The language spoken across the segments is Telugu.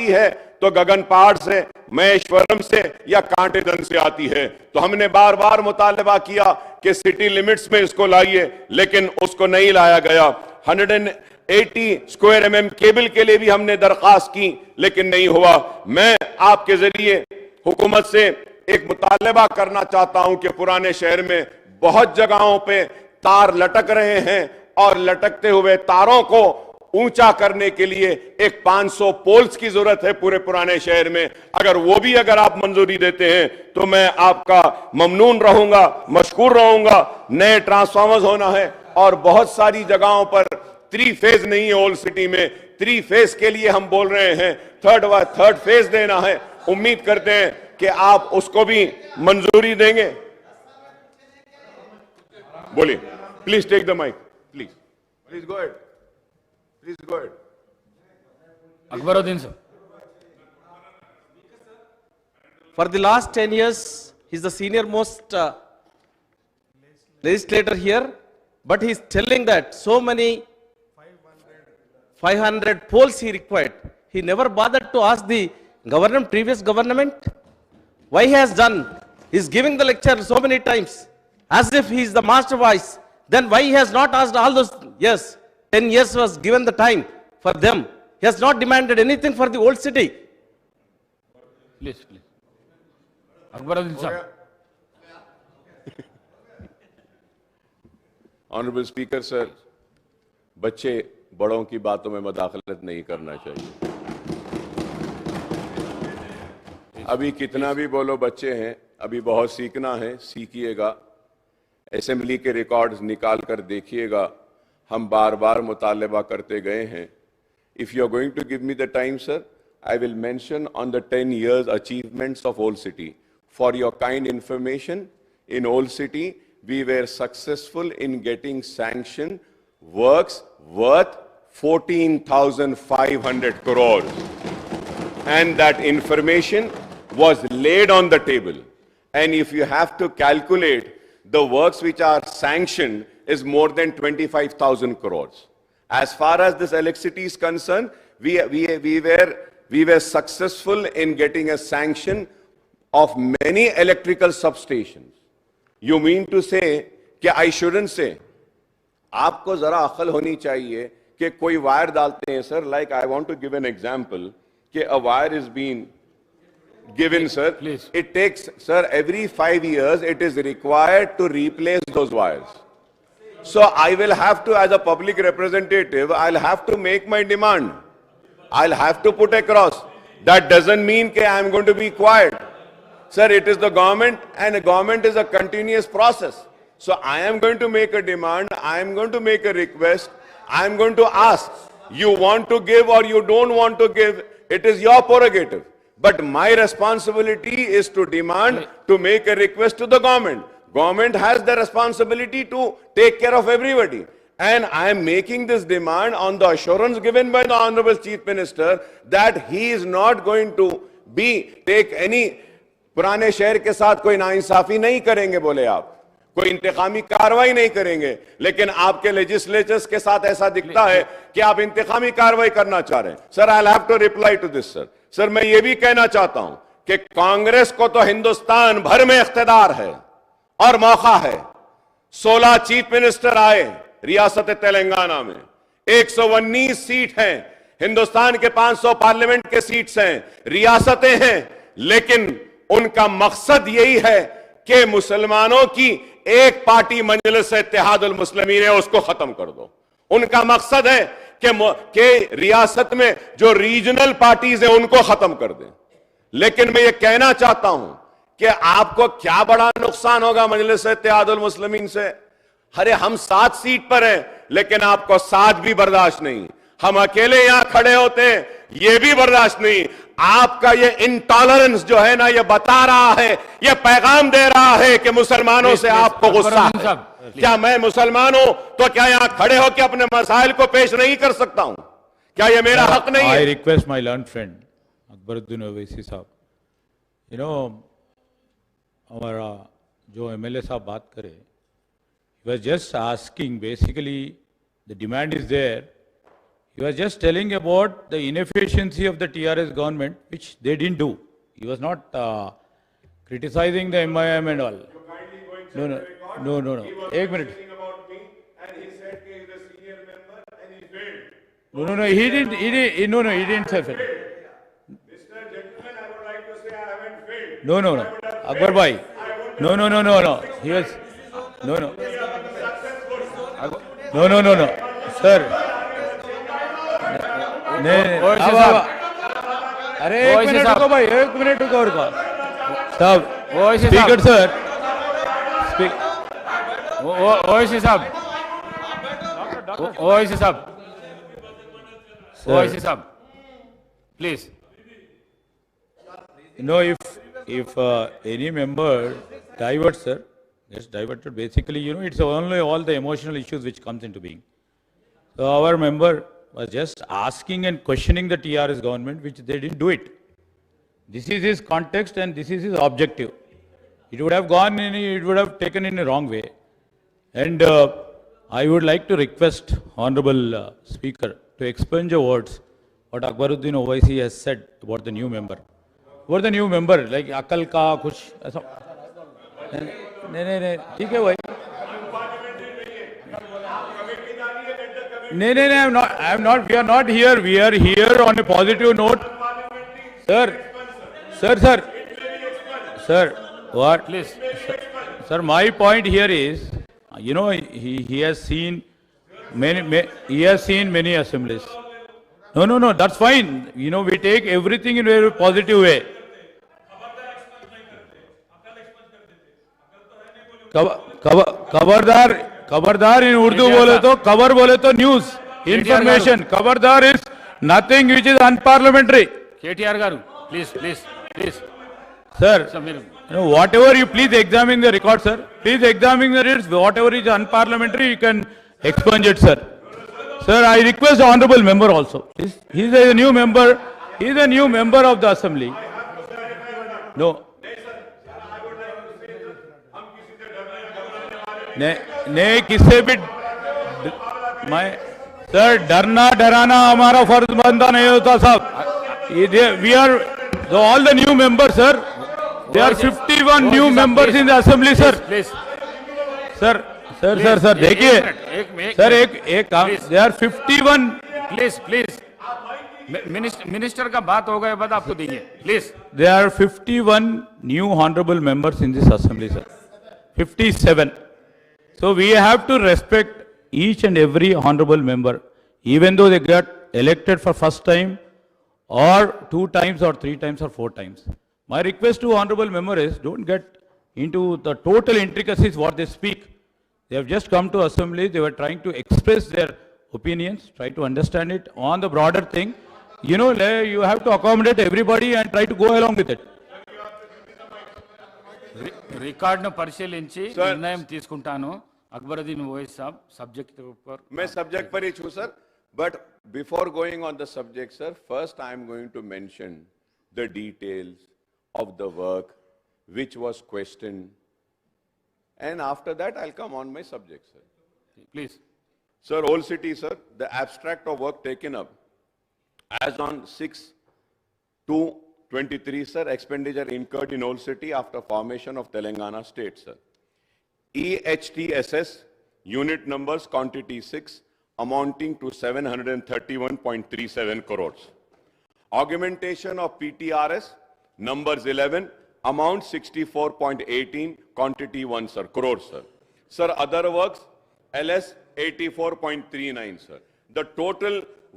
आती है तो गगन पहाड़ से, महेश्वरम से या कांटेदन से आती है। तो हमने बार बार मुतालबा किया कि सिटी लिमिट्स में इसको लाइए, लेकिन उसको नहीं लाया गया। 180 स्क्वायर mm केबल के लिए भी हमने दरखास्त की, लेकिन नहीं हुआ। मैं आपके जरिए हुकूमत से एक मुतालबा करना चाहता हूं कि पुराने शहर में बहुत जगहों पे तार लटक रहे हैं और लटकते हुए तारों को ऊंचा करने के लिए एक 500 पोल्स की जरूरत है पूरे पुराने शहर में। अगर आप मंजूरी देते हैं तो मैं आपका ममनून रहूंगा, मशकूर रहूंगा। नए ट्रांसफार्मर्स होना है और बहुत सारी जगहों पर 3 फेज नहीं है। ओल्ड सिटी में 3 फेज के लिए हम बोल रहे हैं, थर्ड फेज देना है। उम्मीद करते हैं कि आप उसको भी मंजूरी देंगे। बोलिए, please take the mic, please go ahead, please go ahead. Akbaruddin sir. For the last 10 years, he's the senior most legislator here, but he's telling that so many 500 polls he required. He never bothered to ask the previous government why he has done. He's giving the lecture so many times as if he is the master voice. Then why he has not asked all those? Yes, 10 years was given the time for them. He has not demanded anything for the old city. Please. Akbaruddin sir. Honourable speaker sir, बच्चे बड़ों की बातों में मदाखलत नहीं करना चाहिए। अभी कितना भी बोलो बच्चे हैं, अभी बहुत सीखना है, सीखिएगा। असेंबली के रिकॉर्ड्स निकाल कर देखिएगा, हम बार बार मुतालबा करते गए हैं। If you are going to give me the time sir, I will mention on the 10 years achievements of Old City. For your kind information, in Old City, we were successful in getting sanctioned works worth 14,500 crores. And that information was laid on the table. And if you have to calculate, the works which are sanctioned is more than 25,000 crores. As far as this electricity is concerned, we were successful in getting a sanction of many electrical substations. You mean to say कि I shouldn't say? आपको जरा अकल होनी चाहिए कि कोई वायर डालते हैं sir, like I want to give an example कि a wire is being given sir. Please. It takes sir every 5 years it is required to replace those wires. So I will have to, as a public representative, I'll have to make my demand. I'll have to put across. That doesn't mean that I'm going to be quiet. Sir, it is the government, and the government is a continuous process. So I am going to make a demand, I am going to make a request, I am going to ask. You want to give or you don't want to give, it is your prerogative. But my responsibility is to demand, to make a request to the government. Government has the responsibility to take care of everybody. And I am making this demand on the assurance given by the Honorable Chief Minister that he is not going to take any पुराने शहर के साथ कोई नाइंसाफी नहीं करेंगे, बोले आप कोई इंतकामी कार्रवाई नहीं करेंगे, लेकिन आपके लेजिस्लेचर्स के साथ ऐसा दिखता है कि आप इंतकामी कार्रवाई करना चाह रहे हैं। Sir, I have to reply to this sir. Sir, मैं ये भी कहना चाहता हूं कि कांग्रेस को तो हिंदुस्तान भर में इख्तिदार है और मौका है। 16 चीफ मिनिस्टर आए रियासत तेलंगाना में, 119 सीट हैं, हिंदुस्तान के 500 पार्लियामेंट के सीट्स हैं, रियासतें हैं, लेकिन उनका मकसद यही है कि मुसलमानों की एक पार्टी मजलिस इत्तेहादुल मुस्लिमीन है, उसको खत्म कर दो। उनका मकसद है कि रियासत में जो रीजनल पार्टीज हैं उनको खत्म कर दें। लेकिन मैं ये कहना चाहता हूं कि आपको क्या बड़ा नुकसान होगा मजलिस इत्तेहादुल मुस्लिमीन से। अरे हम 7 सीट पर हैं, लेकिन आपको 7 भी बर्दाश्त नहीं। हम अकेले यहां खड़े होते हैं, ये भी बर्दाश्त नहीं। आपका ये इंटॉलरेंस जो है ना, ये बता रहा है, ये पैगाम दे रहा है कि मुसलमानों से आपको गुस्सा है। क्या मैं मुसलमान हूं तो क्या यहां खड़े होकर अपने मसाइल को पेश नहीं कर सकता हूं? क्या ये मेरा हक नहीं है? I request my learned friend Akbaruddin Owaisi साहब, you know, हमारा जो एमएलए साहब बात करे, he was just asking, basically the demand is there, He was just telling about the inefficiency of the TRS government, which they didn't do. He was not criticizing the MIM and all. No, no, no, no, no. Ek minute. About me, and he said he is a senior member and he failed. No, no, no. He didn't. No, no. He didn't say fail. Mr. Gentleman, I would like to say I haven't failed. No, no, no. Akbar bhai. No, no, no, no, no. He was. No, no. No, no, no, no. Sir. अरे एक मिनट रुको भाई, एक मिनट रुको साहब, स्पीकर सर, ओवैसी साहब, ओवैसी साहब, ओवैसी साहब, please. No, if any member diverts, sir, gets diverted. Basically, it's only all the emotional issues which comes into being. So our member was just asking and questioning the TRS government, which they didn't do it. This is his context and this is his objective. It would have gone it would have taken in a wrong way. And I would like to request Honorable Speaker to expunge the words what Akbaruddin Owaisi has said about the new member. About the new member, like Akal ka kuch aisa. नहीं, ठीक है भाई. No, I'm not, we are not here. We are here on a positive note. Sir, what? Please. Sir, my point here is, he has seen many assemblies. No, that's fine. We take everything in a very positive way. खबरदार in Urdu बोले तो खबर बोले तो news information. खबरदार is nothing which is unparliamentary. KTR garu, please. Sir, whatever you please examine the record, sir. Please examine the records. Whatever is unparliamentary, you can expunge it, sir. Sir, I request the honorable member also. He is a new member. He is a new member of the assembly. No. नहीं किससे भी सर डराना हमारा फर्ज बनता नहीं होता साहब. We are all the new members, sir. There are 51 new members in the assembly, sir. Sir, देखिए सर एक काम. There are 51. Please. Minister का बात हो गया, बात आपको देंगे. Please. There are 51 new honorable members in this assembly, sir. 57. So we have to respect each and every honorable member, even though they got elected for first time, or 2 times, or 3 times, or 4 times. My request to honorable member is, don't get into the total intricacies what they speak. They have just come to assembly. They were trying to express their opinions, try to understand it on the broader thing. You have to accommodate everybody and try to go along with it. రికార్డును పరిశీలించి నిర్ణయం తీసుకుంటాను. అక్బరుద్దీన్ ఓవైసీ సాబ్ సబ్జెక్ట్ पर मैं सब्जेक्ट पर ही छू sir. But before going on the subject, sir, first I am going to mention the details of the work which was questioned, and after that I'll come on my subject, sir. Please. Sir, Old City, sir, the abstract of work taken up as on 6/2/23, sir, expenditure incurred in Old City after formation of Telangana state, sir. EHTSS, unit numbers, quantity 6, amounting to 731.37 crores. Augmentation of PTRS, numbers 11, amount 64.18, quantity 1, sir, crores, sir. Sir, other works, LS 84.39, sir. The total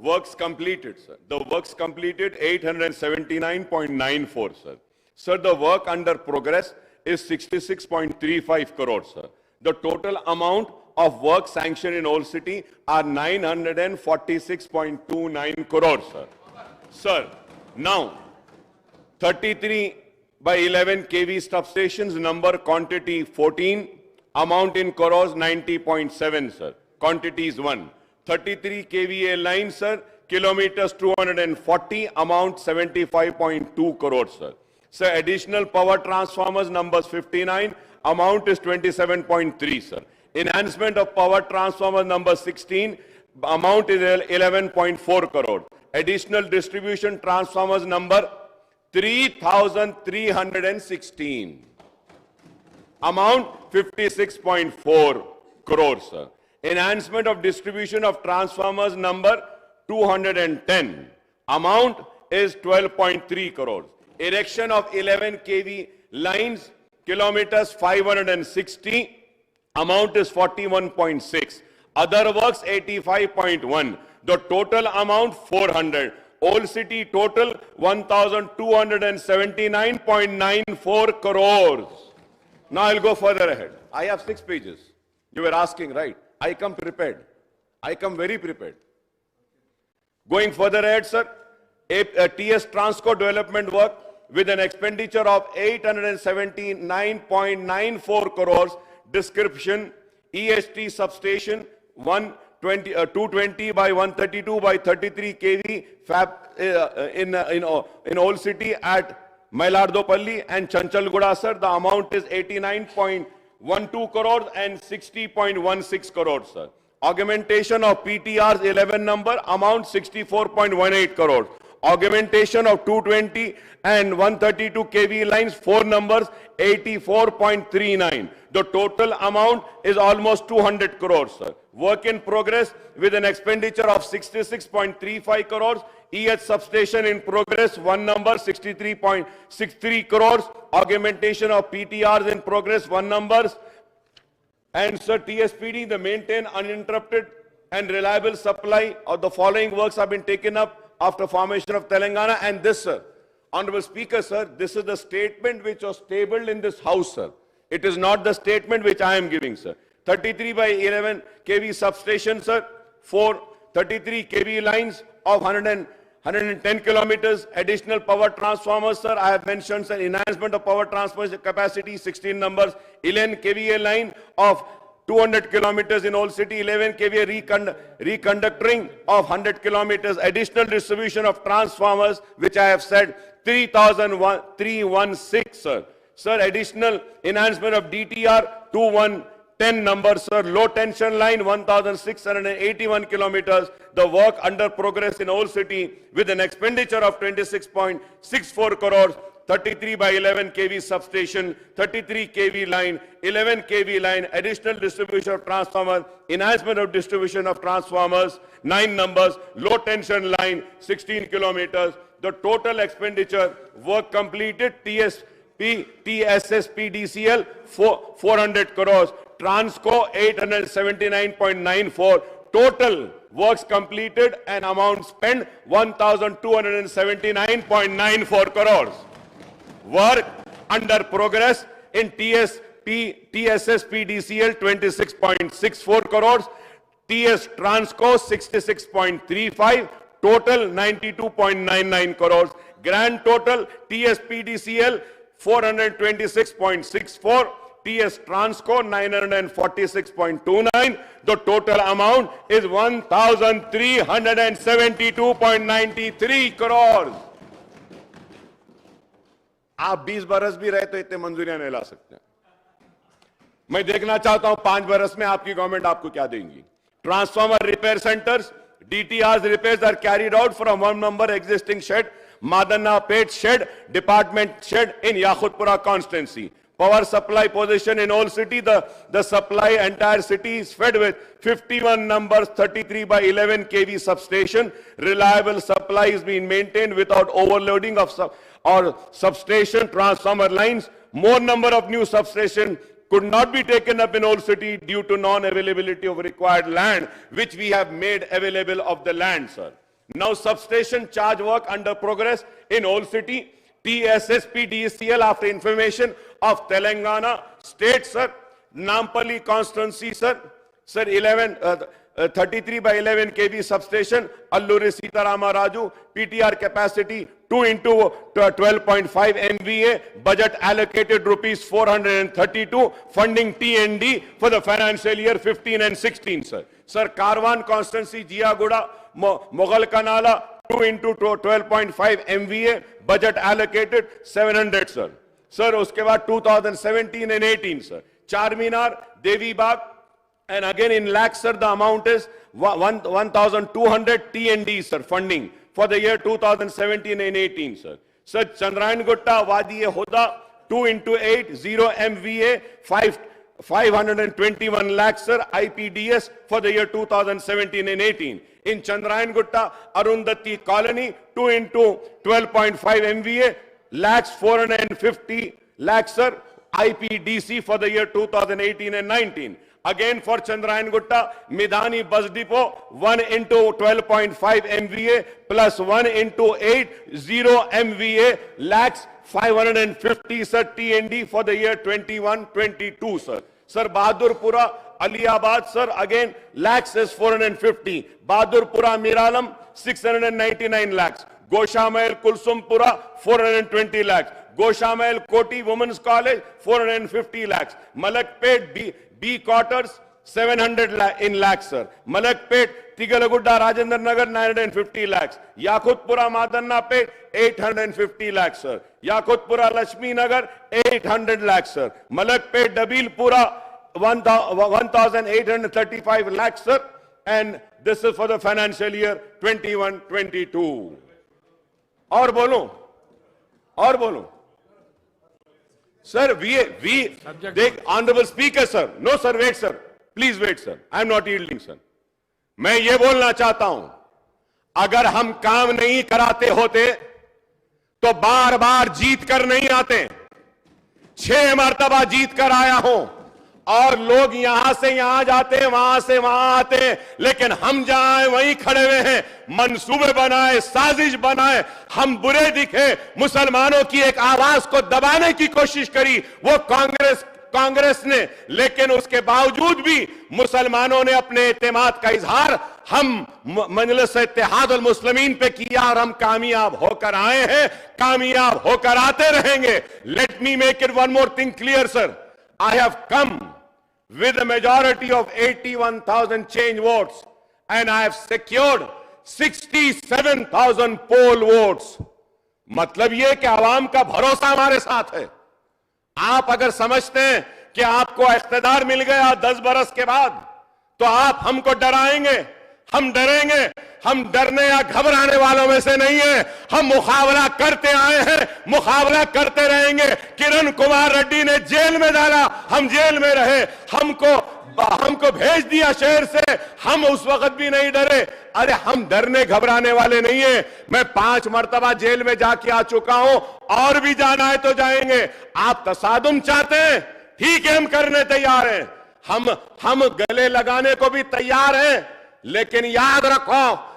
works completed, sir. The works completed 879.94, sir. Sir, the work under progress is 66.35 crores, sir. The total amount of work sanctioned in Old City are 946.29 crores, sir. Sir, now 33/11 kV substations, number quantity 14, amount in crores 90.7, sir. Quantity is 1. 33 kVA line, sir, kilometers 240, amount 75.2 crores, sir. Sir, additional power transformers, numbers 59, amount is 27.3, sir. Enhancement of power transformer number 16 amount is 11.4 crore. Additional distribution transformers number 3,316. Amount 56.4 crores, sir. Enhancement of distribution of transformers number 210. Amount is 12.3 crores. Erection of 11 kV lines, kilometers 560. Amount is 41.6. Other works 85.1. The total amount 400. Old City total 1,279.94 crores. Now I'll go further ahead. I have 6 pages. You were asking, right? I come prepared. I come very prepared. Going further ahead, sir, TS Transco development work with an expenditure of 879.94 crores. Description: EST substation 220 by 132 by 33 kV fab in Old City at Mailardopalli and Chanchalguda, sir. The amount is 89.12 crores and 60.16 crores, sir. Augmentation of PTR's 11 number, amount 64.18 crores. Augmentation of 220 and 132 kV lines, 4 numbers, 84.39. The total amount is almost 200 crores, sir. Work in progress with an expenditure of 66.35 crores. EH substation in progress, 1 number, 63.63 crores. Augmentation of PTRs in progress, 1 numbers. And sir, TSPD, the maintain uninterrupted and reliable supply of the following works have been taken up after formation of Telangana. And this, sir, Honorable Speaker, sir, this is the statement which was tabled in this house, sir. It is not the statement which I am giving, sir. 33 by 11 kV substation, sir. 33 kV lines of 110 kilometers. Additional power transformers, sir. I have mentioned, sir, enhancement of power transformers capacity, 16 numbers. 11 kVA line of 200 kilometers in Old City, 11 kVA reconductoring of 100 kilometers, additional distribution of transformers, which I have said, 3,316, sir. Sir, additional enhancement of DTR, 2110 numbers, sir. Low tension line, 1,681 kilometers. The work under progress in Old City with an expenditure of 26.64 crores. 33 by 11 kV substation, 33 kV line, 11 kV line, additional distribution of transformers, enhancement of distribution of transformers, 9 numbers, low tension line, 16 kilometers. The total expenditure, work completed, TSSPDCL, 400 crores, Transco, 879.94, total works completed and amount spent, 1,279.94 crores. Work under progress in TSSPDCL 26.64 crores, TS Transco 66.35, total 92.99 crores. Grand total TSPDCL 426.64, TS Transco 946.29. The total amount is 1,372.93 crores. आप 20 बरस भी रहे तो इतने मंजूरियां नहीं ला सकते। मैं देखना चाहता हूं 5 बरस में आपकी गवर्नमेंट आपको क्या देंगी। Transformer repair centres, DTRs repairs are carried out from 1 number existing shed, Madanna Pet shed, department shed in Yakhutpura constituency. Power supply position in Old City, the supply entire city is fed with 51 numbers, 33 by 11 kV substation. Reliable supply is being maintained without overloading of substation transformer lines. More number of new substations could not be taken up in Old City due to non-availability of required land, which we have made available of the land, sir. Now substation charge work under progress in Old City. TSSPDCL after information of Telangana state, sir. Nampally constituency, sir. Sir, 33 by 11 kV substation, Alluri Sitarama Raju, PTR capacity 2 into 12.5 MVA, budget allocated rupees 432, funding TND for the financial year 15 and 16, sir. Sir, Karwan constituency, Jiaguda, Mughal Kanala, 2 into 12.5 MVA, budget allocated 700, sir. Sir, uske baad 2017 and 18, sir. Charminar, Devi Bagh, And again in lakhs, sir, the amount is 1,200 T&D, sir, funding for the year 2017 and 18, sir. Sir, Chandrayaan Gutta, Wadi Huda, 2 into 8, 0 MVA, 521 lakhs, sir, IPDS for the year 2017 and 18. In Chandrayaan Gutta, Arundhati Colony, 2 into 12.5 MVA, lakhs 450 lakhs, sir, IPDC for the year 2018 and 19. Again for Chandrayaan Gutta, Midhani Bus Depot, 1 into 12.5 MVA plus 1 into 8, 0 MVA, lakhs 550, sir, T&D for the year 21-22, sir. Sir, Bahadurpura, Aliabad, sir, again, lakhs is 450. Bahadurpura, Miralam, 699 lakhs. Goshamayal, Kulsumpura, 420 lakhs. Goshamayal, Koti Women's College, 450 lakhs. Malakpet, B quarters, 700 in lakhs, sir. Malakpet, Tigalagudda, Rajendra Nagar, 950 lakhs. Yakutpura, Madanna Pet, 850 lakhs, sir. Yakutpura, Lakshmi Nagar, 800 lakhs, sir. Malakpet, Dabilpura, 1,835 lakhs, sir. And this is for the financial year 21-22. और बोलूं, sir, honorable speaker, sir. No, sir, wait, sir. Please wait, sir. I am not yielding, sir. मैं ये बोलना चाहता हूं, अगर हम काम नहीं कराते होते, तो बार बार जीत कर नहीं आते। 6 मर्तबा जीत कर आया हूं, और लोग यहां से यहां जाते हैं, वहां से वहां आते हैं, लेकिन हम जहां हैं वहीं खड़े हुए हैं। मंसूबे बनाए, साजिश बनाए, हम बुरे दिखे, मुसलमानों की एक आवाज को दबाने की कोशिश करी, वो कांग्रेस ने, लेकिन उसके बावजूद भी मुसलमानों ने अपने एतमाद का इजहार हम मजलिस इत्तेहाद अल मुस्लिमीन पे किया, और हम कामयाब होकर आए हैं, कामयाब होकर आते रहेंगे। Let me make it one more thing clear, sir. I have come with a majority of 81,000 change votes, and I have secured 67,000 poll votes. मतलब ये कि आवाम का भरोसा हमारे साथ है। आप अगर समझते हैं कि आपको इख्तिदार मिल गया 10 बरस के बाद, तो आप हमको डराएंगे, हम डरेंगे। हम डरने या घबराने वालों में से नहीं है। हम मुकाबला करते आए हैं, मुकाबला करते रहेंगे। किरण कुमार रेड्डी ने जेल में डाला, हम जेल में रहे, हमको भेज दिया शहर से, हम उस वक्त भी नहीं डरे। अरे हम डरने घबराने वाले नहीं है। मैं 5 मर्तबा जेल में जाके आ चुका हूं, और भी जाना है तो जाएंगे। आप तसादुम चाहते हैं, ठीक है, हम करने तैयार हैं, हम गले लगाने को भी तैयार हैं, लेकिन याद रखो,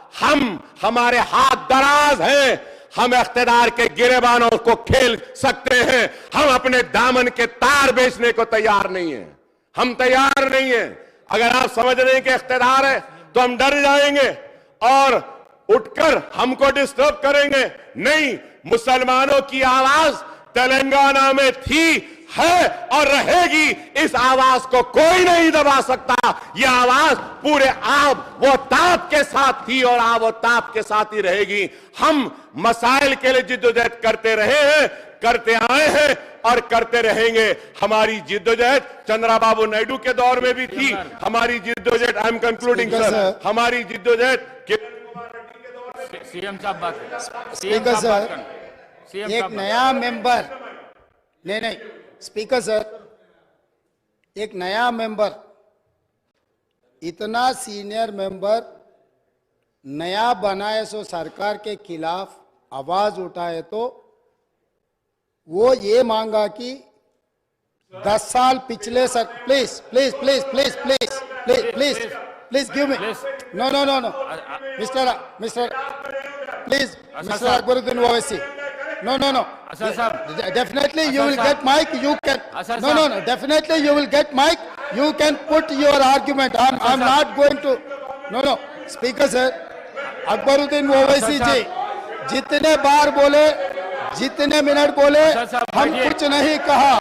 हमारे हाथ दराज हैं, हम इख्तिदार के गिरेबानों को खेल सकते हैं। हम अपने दामन के तार बेचने को तैयार नहीं हैं, हम तैयार नहीं हैं। अगर आप समझ रहे हैं कि इख्तिदार है, तो हम डर जाएंगे और उठकर हमको डिस्टर्ब करेंगे। नहीं, मुसलमानों की आवाज तेलंगाना में थी, है और रहेगी। इस आवाज को कोई नहीं दबा सकता। यह आवाज पूरे वो ताप के साथ थी, और वो ताप के साथ ही रहेगी। हम मसाइल के लिए जिद्दोजहद करते रहे हैं, करते आए हैं और करते रहेंगे। हमारी जिद्दोजहद चंद्रबाबू नायडू के दौर में भी थी। हमारी जिद्दोजहद, आई एम कंक्लूडिंग सर, हमारी जिद्दोजहद सीएम साहब बात, स्पीकर सर, एक नया मेंबर, नहीं स्पीकर सर, एक नया मेंबर, इतना सीनियर मेंबर नया बनाए सो सरकार के खिलाफ आवाज उठाए, तो वो ये मांगा कि 10 साल पिछले sir, please please please please please please please please give me, no no no no mister please, mister Akbaruddin Owaisi, no definitely you will get mic, you can, no definitely you will get mic, you can put your argument. I'm not going to, no speaker sir, Akbaruddin Owaisi ji जितने बार बोले, जितने मिनट बोले, हम कुछ नहीं कहा,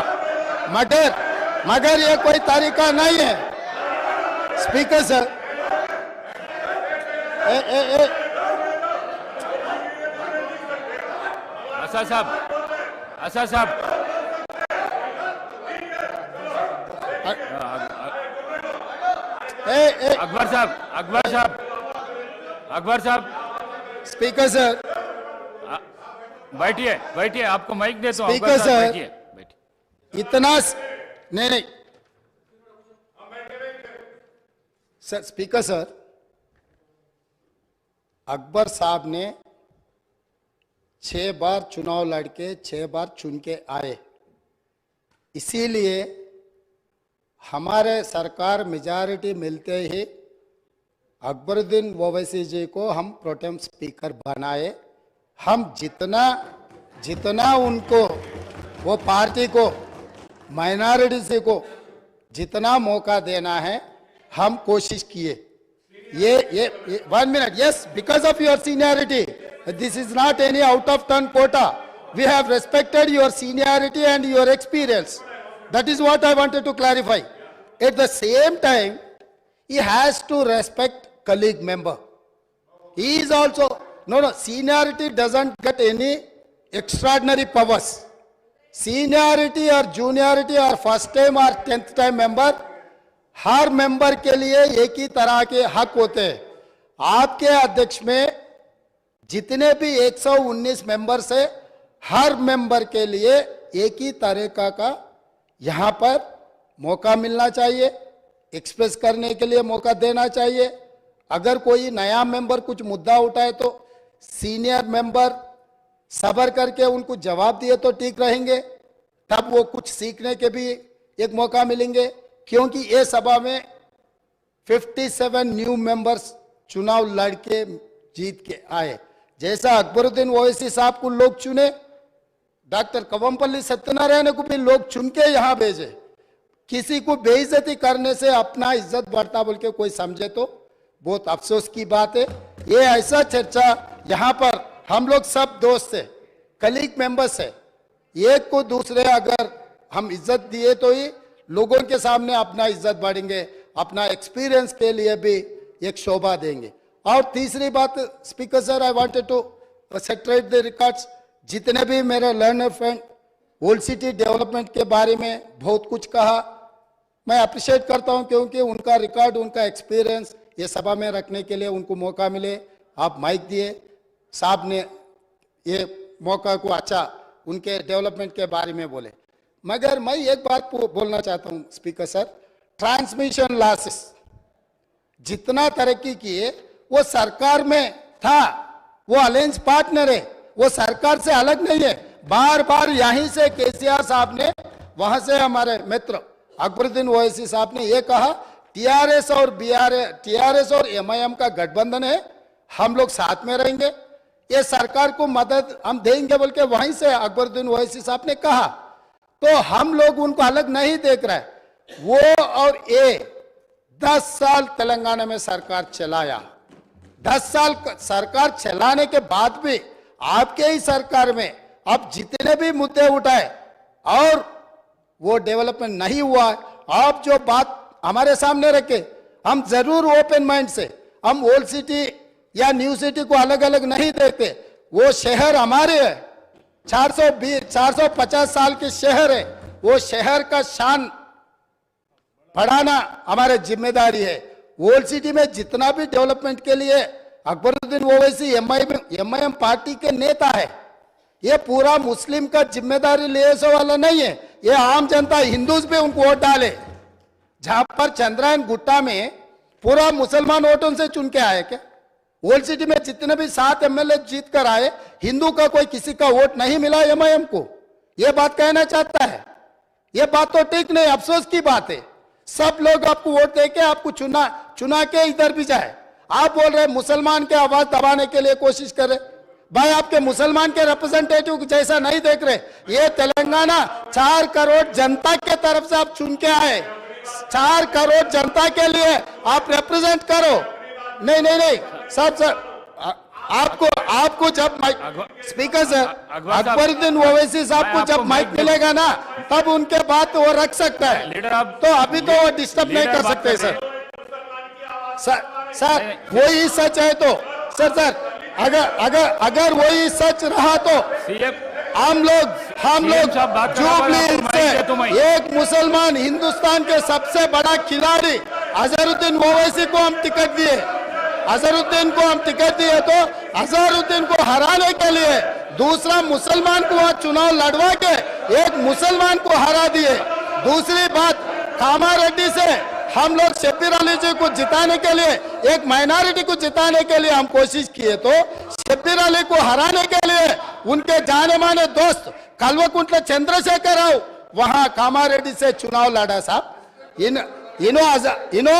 मगर ये कोई तरीका नहीं है। स्पीकर सर, आशा साहब, अकबर साहब स्पीकर सर, बैठिए बैठिए, आपको माइक देता हूं। स्पीकर अकबर साहब, सर, बैठिए बैठिए। इतना नहीं सर, स्पीकर सर, अकबर साहब ने 6 बार चुनाव लड़के 6 बार चुन के आए, इसीलिए हमारे सरकार मेजॉरिटी मिलते ही अकबरुद्दीन ओवैसी जी को हम प्रोटेम स्पीकर बनाए। हम जितना उनको, वो पार्टी को, माइनॉरिटी को जितना मौका देना है हम कोशिश किए। ये 1 मिनट, yes, because of your seniority, this is not any out of turn quota, we have respected your seniority and your experience, that is what I wanted to clarify. At the same time, he has to respect colleague member. He is also, no, seniority doesn't get any extraordinary powers. Seniority or juniority or first time or 10th time member, her member के लिए एक ही तरह के हक होते हैं। आपके अध्यक्ष में जितने भी 119 मेंबर्स है, हर मेंबर के लिए एक ही तरीका का यहाँ पर मौका मिलना चाहिए, एक्सप्रेस करने के लिए मौका देना चाहिए। अगर कोई नया मेंबर कुछ मुद्दा उठाए तो सीनियर मेंबर सब्र करके उनको जवाब दिए तो ठीक रहेंगे, तब वो कुछ सीखने के भी एक मौका मिलेंगे। क्योंकि ये सभा में 57 न्यू मेंबर्स चुनाव लड़के जीत के आए। जैसा अकबरुद्दीन ओवैसी साहब को लोग चुने, डॉक्टर कवमपल्ली सत्यनारायण को भी लोग चुन के यहाँ भेजे। किसी को बेइज्जती करने से अपना इज्जत बढ़ता बोल के कोई समझे तो बहुत अफसोस की बात है। ये ऐसा चर्चा यहाँ पर हम लोग सब दोस्त है, कलीग मेंबर्स है, एक को दूसरे अगर हम इज्जत दिए तो ही लोगों के सामने अपना इज्जत बढ़ेंगे, अपना एक्सपीरियंस के लिए भी एक शोभा देंगे। और तीसरी बात speaker sir, I wanted to reiterate the records. जितने भी मेरे learned friend old city development के बारे में बहुत कुछ कहा, मैं अप्रिशिएट करता हूं, क्योंकि उनका रिकॉर्ड, उनका एक्सपीरियंस ये सभा में रखने के लिए उनको मौका मिले। आप माइक दिए, साहब ने ये मौका को अच्छा उनके डेवलपमेंट के बारे में बोले। मगर मैं एक बात बोलना चाहता हूं स्पीकर सर, ट्रांसमिशन लॉसेस जितना तरक्की किए वो सरकार में था, वो अलायंस पार्टनर है, वो सरकार से अलग नहीं है। बार बार यहीं से केसीआर साहब ने, वहां से हमारे मित्र अकबरुद्दीन ओवैसी साहब ने ये कहा, टीआरएस और एमआईएम का गठबंधन है, हम लोग साथ में रहेंगे, ये सरकार को मदद हम देंगे बोल के वहीं से अकबरुद्दीन ओवैसी साहब ने कहा। तो हम लोग उनको अलग नहीं देख रहे। वो और ये 10 साल तेलंगाना में सरकार चलाया, 10 साल सरकार चलाने के बाद भी आपके ही सरकार में अब जितने भी मुद्दे उठाए और वो डेवलपमेंट नहीं हुआ। आप जो बात हमारे सामने रखे, हम जरूर ओपन माइंड से, हम ओल्ड सिटी या न्यू सिटी को अलग अलग नहीं देखते। वो शहर हमारे है, 450 साल के शहर है, वो शहर का शान बढ़ाना हमारी जिम्मेदारी है। ओल्ड सिटी में जितना भी डेवलपमेंट के लिए अकबरुद्दीन ओवैसी एमआईएम पार्टी के नेता है, ये पूरा मुस्लिम का जिम्मेदारी ले वाला नहीं है। ये आम जनता, हिंदूज भी उनको वोट डाले। जहां पर चंद्रायन गुट्टा में पूरा मुसलमान वोटों से चुन के आए क्या? ओल्ड सिटी में जितने भी 7 एमएलए जीत कर आए, हिंदू का कोई किसी का वोट नहीं मिला एमआईएम को। ये बात कहना चाहता है, ये बात तो ठीक नहीं, अफसोस की बात है। सब लोग आपको वोट देके आपको चुना के इधर भी जाए। आप बोल रहे मुसलमान के आवाज दबाने के लिए कोशिश कर रहे। भाई आपके मुसलमान के रिप्रेजेंटेटिव जैसा नहीं देख रहे। ये तेलंगाना 4 करोड़ जनता के तरफ से आप चुन के आए, 4 करोड़ जनता के लिए आप रिप्रेजेंट करो। नहीं सर आपको जब स्पीकर सर अकबरुद्दीन ओवैसी साहब को जब माइक मिलेगा ना, तब उनके बात वो रख सकता है। तो अभी तो वो डिस्टर्ब नहीं कर सकते सर वही सच है तो सर अगर वही सच रहा तो हम लोग जुबली से एक मुसलमान हिंदुस्तान के सबसे बड़ा खिलाड़ी अजहरुद्दीन ओवैसी को हम टिकट दिए, अजहरुद्दीन को हम टिकट दिए तो अजहरुद्दीन को हराने के लिए दूसरा मुसलमान को वहां चुनाव लड़वा के एक मुसलमान को हरा दिए। दूसरी बात, कामारेड्डी से हम लोग शब्बीर अली जी को जिताने के लिए, एक माइनॉरिटी को जिताने के लिए हम कोशिश किए तो शब्बीर अली को हराने के लिए उनके जाने माने दोस्त कल्वकुंट्ला चंद्रशेखर राव वहां कामारेड्डी से चुनाव लड़ा साहब। इनो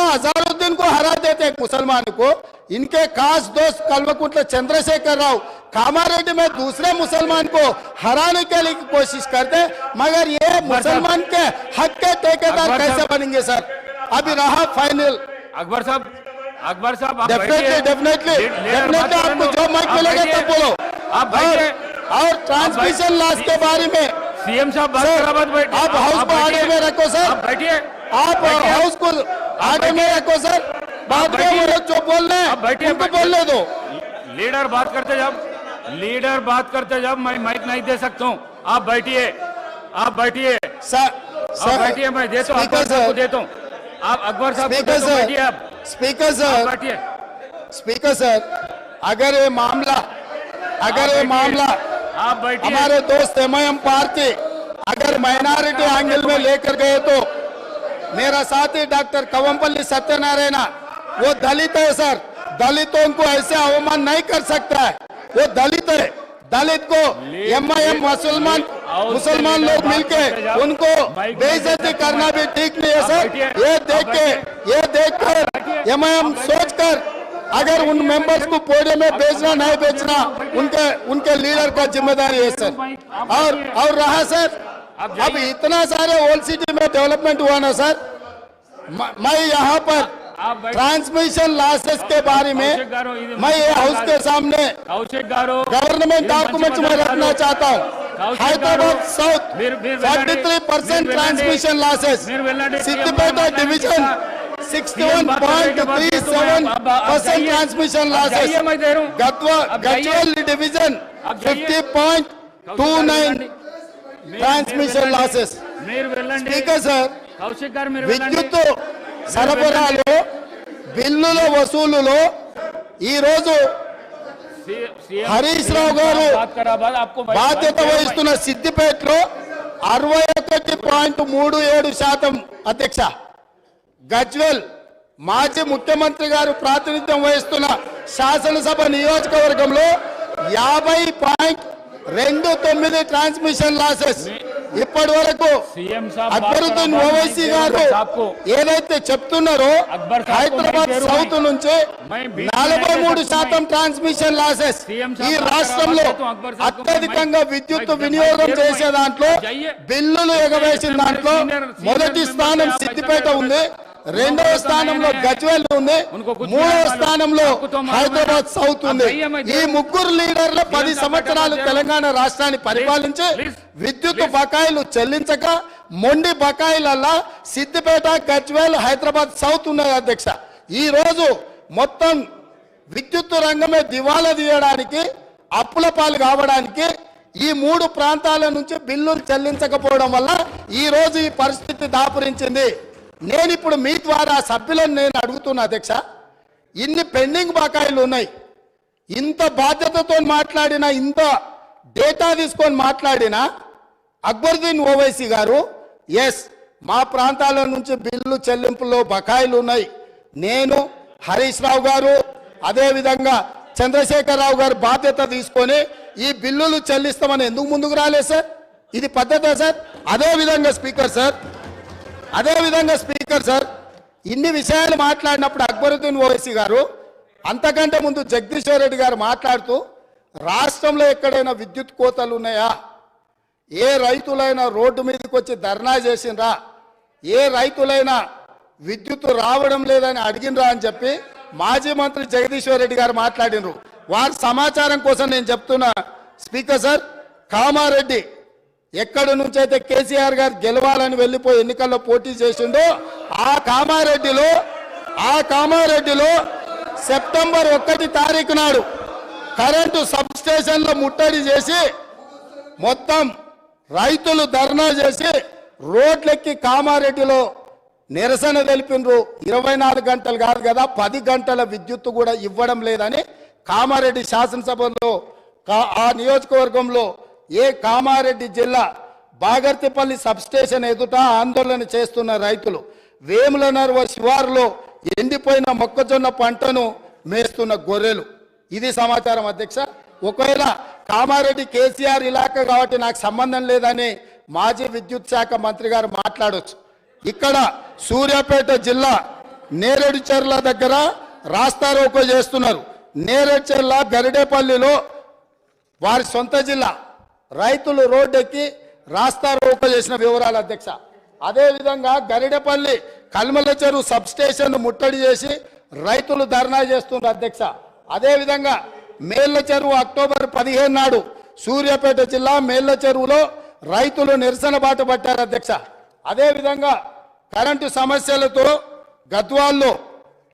अजहरुद्दीन को हरा देते एक मुसलमान को, इनके खास दोस्त कल्वकुंट्ला चंद्रशेखर राव कामारेड्डी में दूसरे मुसलमान को हराने के लिए कोशिश करते, मगर ये मुसलमान के हक के ठेकेदार कैसे बनेंगे सर? अभी रहा फाइनल। अकबर साहब डेफिनेटली आपको जो माइक मिलेगा तब बोलो। आप और ट्रांसमिशन लॉस के बारे में सीएम साहब आप हाउस को आगे में रखो सर, बैठिए, आप हाउस को आगे में रखो सर, बाद में वो लोग जो बोल रहे हैं उनको बोलने दो। लीडर बात करते जब मैं माइक नहीं दे सकता हूँ। आप बैठिए सर बैठिए, मैं देता हूँ, अकबर साहब को देता हूँ। आप अकबर साहब को देता हूँ, बैठिए आप। स्पीकर सर, अगर ये मामला आप बैठिए। हमारे दोस्त एमआईएम पार्टी अगर माइनॉरिटी एंगल में लेकर गए तो मेरा साथी डॉक्टर कवंपल्ली सत्यनारायण वो दलित है सर, दलितों को ऐसे अवमान नहीं कर सकता है, वो दलित है। दलित को एमआईएम मुसलमान लोग मिलके उनको बेइज्जती करना भी ठीक नहीं है सर। ये देख कर एमआईएम सोचकर अगर उन मेंबर्स को पोडियम में भेजना नहीं भेजना उनके लीडर का जिम्मेदारी है सर। और रहा सर, अब इतना सारे ओल्ड सिटी में डेवलपमेंट हुआ ना सर, मैं यहाँ पर ट्रांसमिशन लॉसेस के बारे में मैं ये हाउस के सामने गवर्नमेंट डॉक्यूमेंट्स में रखना चाहता हूँ। Hyderabad south 43% transmission losses, Siddipet division 61.37% transmission losses, Garhwal division 50.29 transmission losses. Speaker sir, విద్యుత్ సరఫరాలో బిల్లుల వసూలులో ఈ రోజు హరీష్ రావు గారు బాధ్యత వహిస్తున్న సిద్దిపేటలో 61.37% అధ్యక్ష, గజ్వెల్ మాజీ ముఖ్యమంత్రి గారు ప్రాతినిధ్యం వహిస్తున్న శాసనసభ నియోజకవర్గంలో 50.29 ట్రాన్స్మిషన్ లాసెస్ ఇప్పటి వరకు అక్బరుద్దీన్ ఓవైసీ గారు ఏదైతే చెప్తున్నారో హైదరాబాద్ సౌత్ నుంచి 43% ట్రాన్స్మిషన్ లాసెస్ ఈ రాష్ట్రంలో అత్యధికంగా విద్యుత్ వినియోగం చేసే దాంట్లో బిల్లులు ఎగవేసిన దాంట్లో మొదటి స్థానం సిద్దిపేట ఉంది, రెండవ స్థానంలో గజ్వేల్ ఉంది, మూడవ స్థానంలో హైదరాబాద్ సౌత్ ఉంది. ఈ ముగ్గురు లీడర్లు 10 సంవత్సరాలు తెలంగాణ రాష్ట్రాన్ని పరిపాలించి విద్యుత్ బకాయిలు చెల్లించక మొండి బకాయిలల్లా సిద్దిపేట, గజ్వేల్, హైదరాబాద్ సౌత్ ఉన్నాయి అధ్యక్ష. ఈ రోజు మొత్తం విద్యుత్ రంగమే దివాలా తీయడానికి, అప్పుల పాలు కావడానికి ఈ 3 ప్రాంతాల నుంచి బిల్లులు చెల్లించకపోవడం వల్ల ఈ రోజు ఈ పరిస్థితి దాపురించింది. నేను ఇప్పుడు మీ ద్వారా సభ్యులను నేను అడుగుతున్నా అధ్యక్ష, ఇన్ని పెండింగ్ బకాయిలు ఉన్నాయి, ఇంత బాధ్యతతో మాట్లాడిన, ఇంత డేటా తీసుకొని మాట్లాడిన అక్బరుద్దీన్ ఓవైసీ గారు ఎస్ మా ప్రాంతాల నుంచి బిల్లు చెల్లింపులో బకాయిలు ఉన్నాయి, నేను హరీష్ రావు గారు అదేవిధంగా చంద్రశేఖర్ రావు గారు బాధ్యత తీసుకొని ఈ బిల్లులు చెల్లిస్తామని ఎందుకు ముందుకు రాలేదు సార్? ఇది పద్ధతే సార్? అదేవిధంగా స్పీకర్ సార్, ఇన్ని విషయాలు మాట్లాడినప్పుడు అక్బరుద్దీన్ ఓవైసీ గారు అంతకంటే ముందు జగదీశ్వర్ రెడ్డి గారు మాట్లాడుతూ రాష్ట్రంలో ఎక్కడైనా విద్యుత్ కోతలు ఉన్నాయా, ఏ రైతులైనా రోడ్డు మీదకి వచ్చి ధర్నా చేసిండ్రా, ఏ రైతులైనా విద్యుత్ రావడం లేదని అడిగినరా అని చెప్పి మాజీ మంత్రి జగదీశ్వర్ రెడ్డి గారు మాట్లాడినరు. వారి సమాచారం కోసం నేను చెప్తున్నా స్పీకర్ సార్, కామారెడ్డి ఎక్కడి నుంచి అయితే కేసీఆర్ గారు గెలవాలని వెళ్ళిపోయి ఎన్నికల్లో పోటీ చేసిండో ఆ కామారెడ్డిలో సెప్టెంబర్ 1 తారీఖు నాడు కరెంటు సబ్ స్టేషన్లో ముట్టడి చేసి మొత్తం రైతులు ధర్నా చేసి రోడ్లెక్కి కామారెడ్డిలో నిరసన తెలిపినరు. 24 గంటలు కాదు కదా, 10 గంటల విద్యుత్తు కూడా ఇవ్వడం లేదని కామారెడ్డి శాసనసభలో ఆ నియోజకవర్గంలో కామారెడ్డి జిల్లా బాగర్తిపల్లి సబ్స్టేషన్ ఎదుట ఆందోళన చేస్తున్న రైతులు, వేములనర్వ శివారులో ఎండిపోయిన మొక్కజొన్న పంటను మేస్తున్న గొర్రెలు. ఇది సమాచారం అధ్యక్ష. ఒకవేళ కామారెడ్డి కేసీఆర్ ఇలాకా కాబట్టి నాకు సంబంధం లేదని మాజీ విద్యుత్ శాఖ మంత్రి గారు మాట్లాడొచ్చు. ఇక్కడ సూర్యాపేట జిల్లా నేరేడుచెర్ల దగ్గర రాస్తారోకో చేస్తున్నారు. నేరేడుచెర్ల గరిడేపల్లిలో వారి సొంత జిల్లా రైతులు రోడ్డెక్కి రాస్తారోకో చేసిన వివరాలు అధ్యక్ష. అదేవిధంగా గరిడేపల్లి కల్మల చెరువు సబ్స్టేషన్ ముట్టడి చేసి రైతులు ధర్నా చేస్తున్నారు అధ్యక్ష. అదేవిధంగా మేళ్ల చెరువు అక్టోబర్ 15 నాడు సూర్యాపేట జిల్లా మేళ్ల చెరువులో రైతులు నిరసన బాట పట్టారు అధ్యక్ష. అదేవిధంగా కరెంటు సమస్యలతో గద్వాల్లో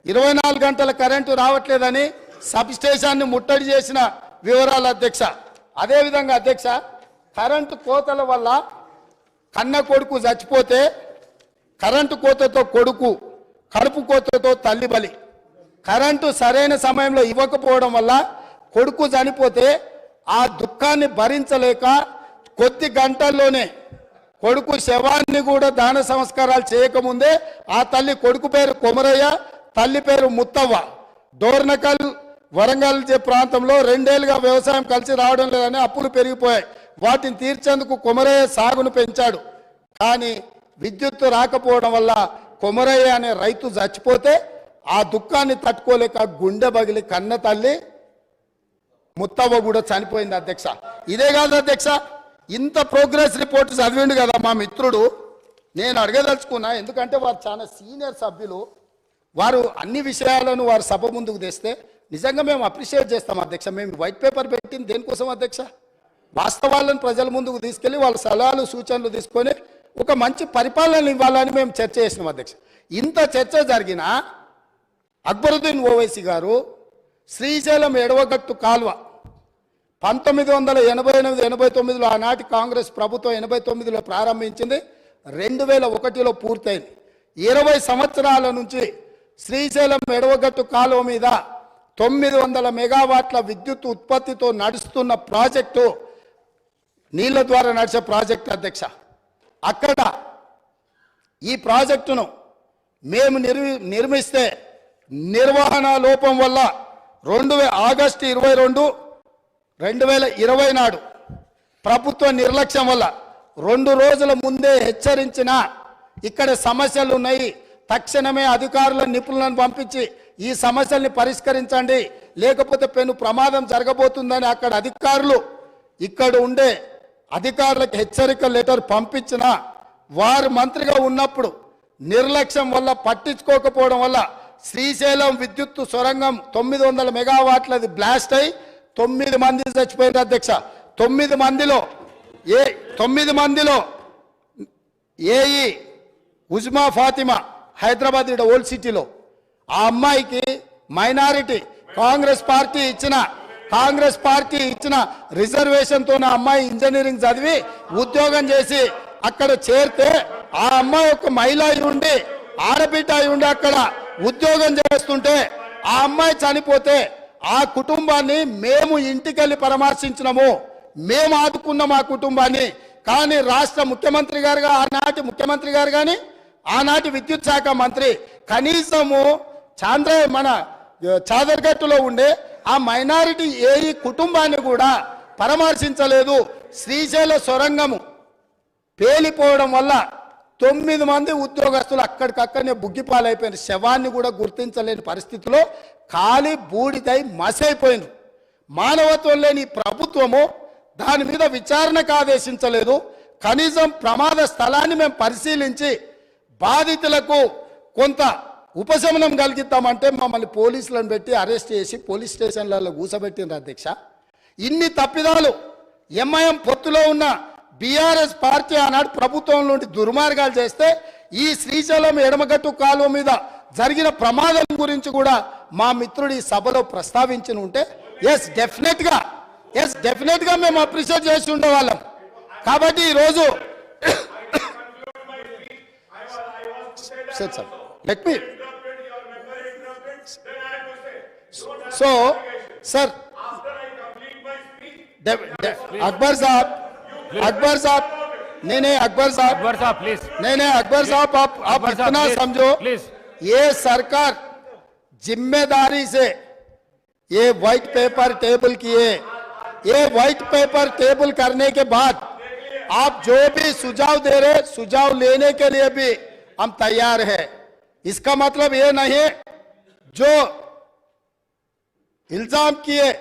24 గంటల కరెంటు రావట్లేదని సబ్స్టేషన్ని ముట్టడి చేసిన వివరాలు అధ్యక్ష. అదేవిధంగా అధ్యక్ష, కరెంటు కోతల వల్ల కన్న కొడుకు చచ్చిపోతే కరెంటు కోతతో కొడుకు, కడుపు కోతతో తల్లి బలి. కరెంటు సరైన సమయంలో ఇవ్వకపోవడం వల్ల కొడుకు చనిపోతే ఆ దుఃఖాన్ని భరించలేక కొద్ది గంటల్లోనే కొడుకు శవాన్ని కూడా దాన సంస్కారాలు చేయకముందే ఆ తల్లి, కొడుకు పేరు కొమరయ్య, తల్లి పేరు ముత్తవ్వ, డోర్నకల్ వరంగల్ ప్రాంతంలో 2 ఏళ్లుగా వ్యవసాయం కలిసి రావడం లేదని అప్పులు పెరిగిపోయాయి. వాటిని తీర్చేందుకు కొమరయ్య సాగును పెంచాడు. కానీ విద్యుత్తు రాకపోవడం వల్ల కొమరయ్య అనే రైతు చచ్చిపోతే ఆ దుఃఖాన్ని తట్టుకోలేక గుండె బగిలి కన్న తల్లి ముత్తవ్వ కూడా చనిపోయింది అధ్యక్ష. ఇదే కాదు అధ్యక్ష, ఇంత ప్రోగ్రెస్ రిపోర్ట్ చదివిండు కదా మా మిత్రుడు. నేను అడగదలుచుకున్నా, ఎందుకంటే వారు చాలా సీనియర్ సభ్యులు, వారు అన్ని విషయాలను వారు సభ ముందుకు తెస్తే నిజంగా మేము అప్రిషియేట్ చేస్తాం అధ్యక్ష. మేము వైట్ పేపర్ పెట్టింది దేనికోసం అధ్యక్ష? వాస్తవాలను ప్రజల ముందుకు తీసుకెళ్లి వాళ్ళ సలహాలు సూచనలు తీసుకొని ఒక మంచి పరిపాలన ఇవ్వాలని మేము చర్చ చేసినాం అధ్యక్ష. ఇంత చర్చ జరిగినా అక్బరుద్దీన్ ఓవైసీ గారు శ్రీశైలం ఎడవగట్టు కాల్వ 1988-89లో ఆనాటి కాంగ్రెస్ ప్రభుత్వం 89లో ప్రారంభించింది, 2001లో పూర్తయింది. 20 సంవత్సరాల నుంచి శ్రీశైలం ఎడవగట్టు కాలువ మీద 900 మెగావాట్ల విద్యుత్ ఉత్పత్తితో నడుస్తున్న ప్రాజెక్టు, నీళ్ల ద్వారా నడిచే ప్రాజెక్టు అధ్యక్ష. అక్కడ ఈ ప్రాజెక్టును మేము నిర్మిస్తే నిర్వహణ లోపం వల్ల ఆగస్టు 22, 2020 నాడు ప్రభుత్వ నిర్లక్ష్యం వల్ల 2 రోజుల ముందే హెచ్చరించిన ఇక్కడ సమస్యలు ఉన్నాయి, తక్షణమే అధికారుల నిపుణులను పంపించి ఈ సమస్యల్ని పరిష్కరించండి, లేకపోతే పెను ప్రమాదం జరగబోతుందని అక్కడ అధికారులు ఇక్కడ ఉండే అధికారులకు హెచ్చరిక లెటర్ పంపించిన వారు మంత్రిగా ఉన్నప్పుడు నిర్లక్ష్యం వల్ల, పట్టించుకోకపోవడం వల్ల శ్రీశైలం విద్యుత్తు సొరంగం 900 మెగావాట్లది బ్లాస్ట్ అయి 9 మంది చచ్చిపోయారు అధ్యక్ష. 9 మందిలో ఏఈ ఉజ్మా ఫాతిమా, హైదరాబాద్ ఓల్డ్ సిటీలో. ఆ అమ్మాయికి మైనారిటీ కాంగ్రెస్ పార్టీ ఇచ్చిన రిజర్వేషన్తో నా అమ్మాయి ఇంజనీరింగ్ చదివి ఉద్యోగం చేసి అక్కడ చేరితే ఆ అమ్మాయి ఒక మహిళ అయి ఉండి, ఆడబిడ్డ అయి ఉండి అక్కడ ఉద్యోగం చేస్తుంటే ఆ అమ్మాయి చనిపోతే ఆ కుటుంబాన్ని మేము ఇంటికెళ్ళి పరామర్శించినాము, మేము ఆదుకున్నాం ఆ కుటుంబాన్ని. కానీ రాష్ట్ర ముఖ్యమంత్రి గారుగా ఆనాటి ముఖ్యమంత్రి గారు కానీ ఆనాటి విద్యుత్ శాఖ మంత్రి కనీసము మన చాదర్గట్టులో ఉండే ఆ మైనారిటీ ఏఈ కుటుంబాన్ని కూడా పరామర్శించలేదు. శ్రీశైల సొరంగము పేలిపోవడం వల్ల 9 మంది ఉద్యోగస్తులు అక్కడికక్కడనే బుగ్గిపాలైపోయిన శవాన్ని కూడా గుర్తించలేని పరిస్థితిలో ఖాళీ బూడిదై మసైపోయింది. మానవత్వం లేని ప్రభుత్వము దాని మీద విచారణకు ఆదేశించలేదు. కనీసం ప్రమాద స్థలాన్ని మేము పరిశీలించి బాధితులకు కొంత ఉపశమనం కలిగిద్దామంటే మమ్మల్ని పోలీసులను పెట్టి అరెస్ట్ చేసి పోలీస్ స్టేషన్లలో కూసబెట్టిండ్రు అధ్యక్ష. ఇన్ని తప్పిదాలు ఎంఐఎం పొత్తులో ఉన్న బీఆర్ఎస్ పార్టీ ఆనాడు ప్రభుత్వం నుండి దుర్మార్గాలు చేస్తే ఈ శ్రీశైలం ఎడమగట్టు కాలువ మీద జరిగిన ప్రమాదం గురించి కూడా మా మిత్రుడు ఈ సభలో ప్రస్తావించి ఉంటే ఎస్ డెఫినెట్ గా మేము అప్రిషియేట్ చేసి ఉండేవాళ్ళం. కాబట్టి ఈరోజు Sir, sir. Let me. So, sir. Akbar साहब नहीं अकबर साहब प्लीज नहीं अकबर साहब आप अकबर साहब, इतना please, समझो please. ये सरकार जिम्मेदारी से ये व्हाइट पेपर टेबल किए, ये व्हाइट पेपर टेबल करने के बाद आप जो भी सुझाव दे रहे, सुझाव लेने के लिए भी हम तैयार हैं। इसका मतलब ये नहीं जो इल्जाम किए,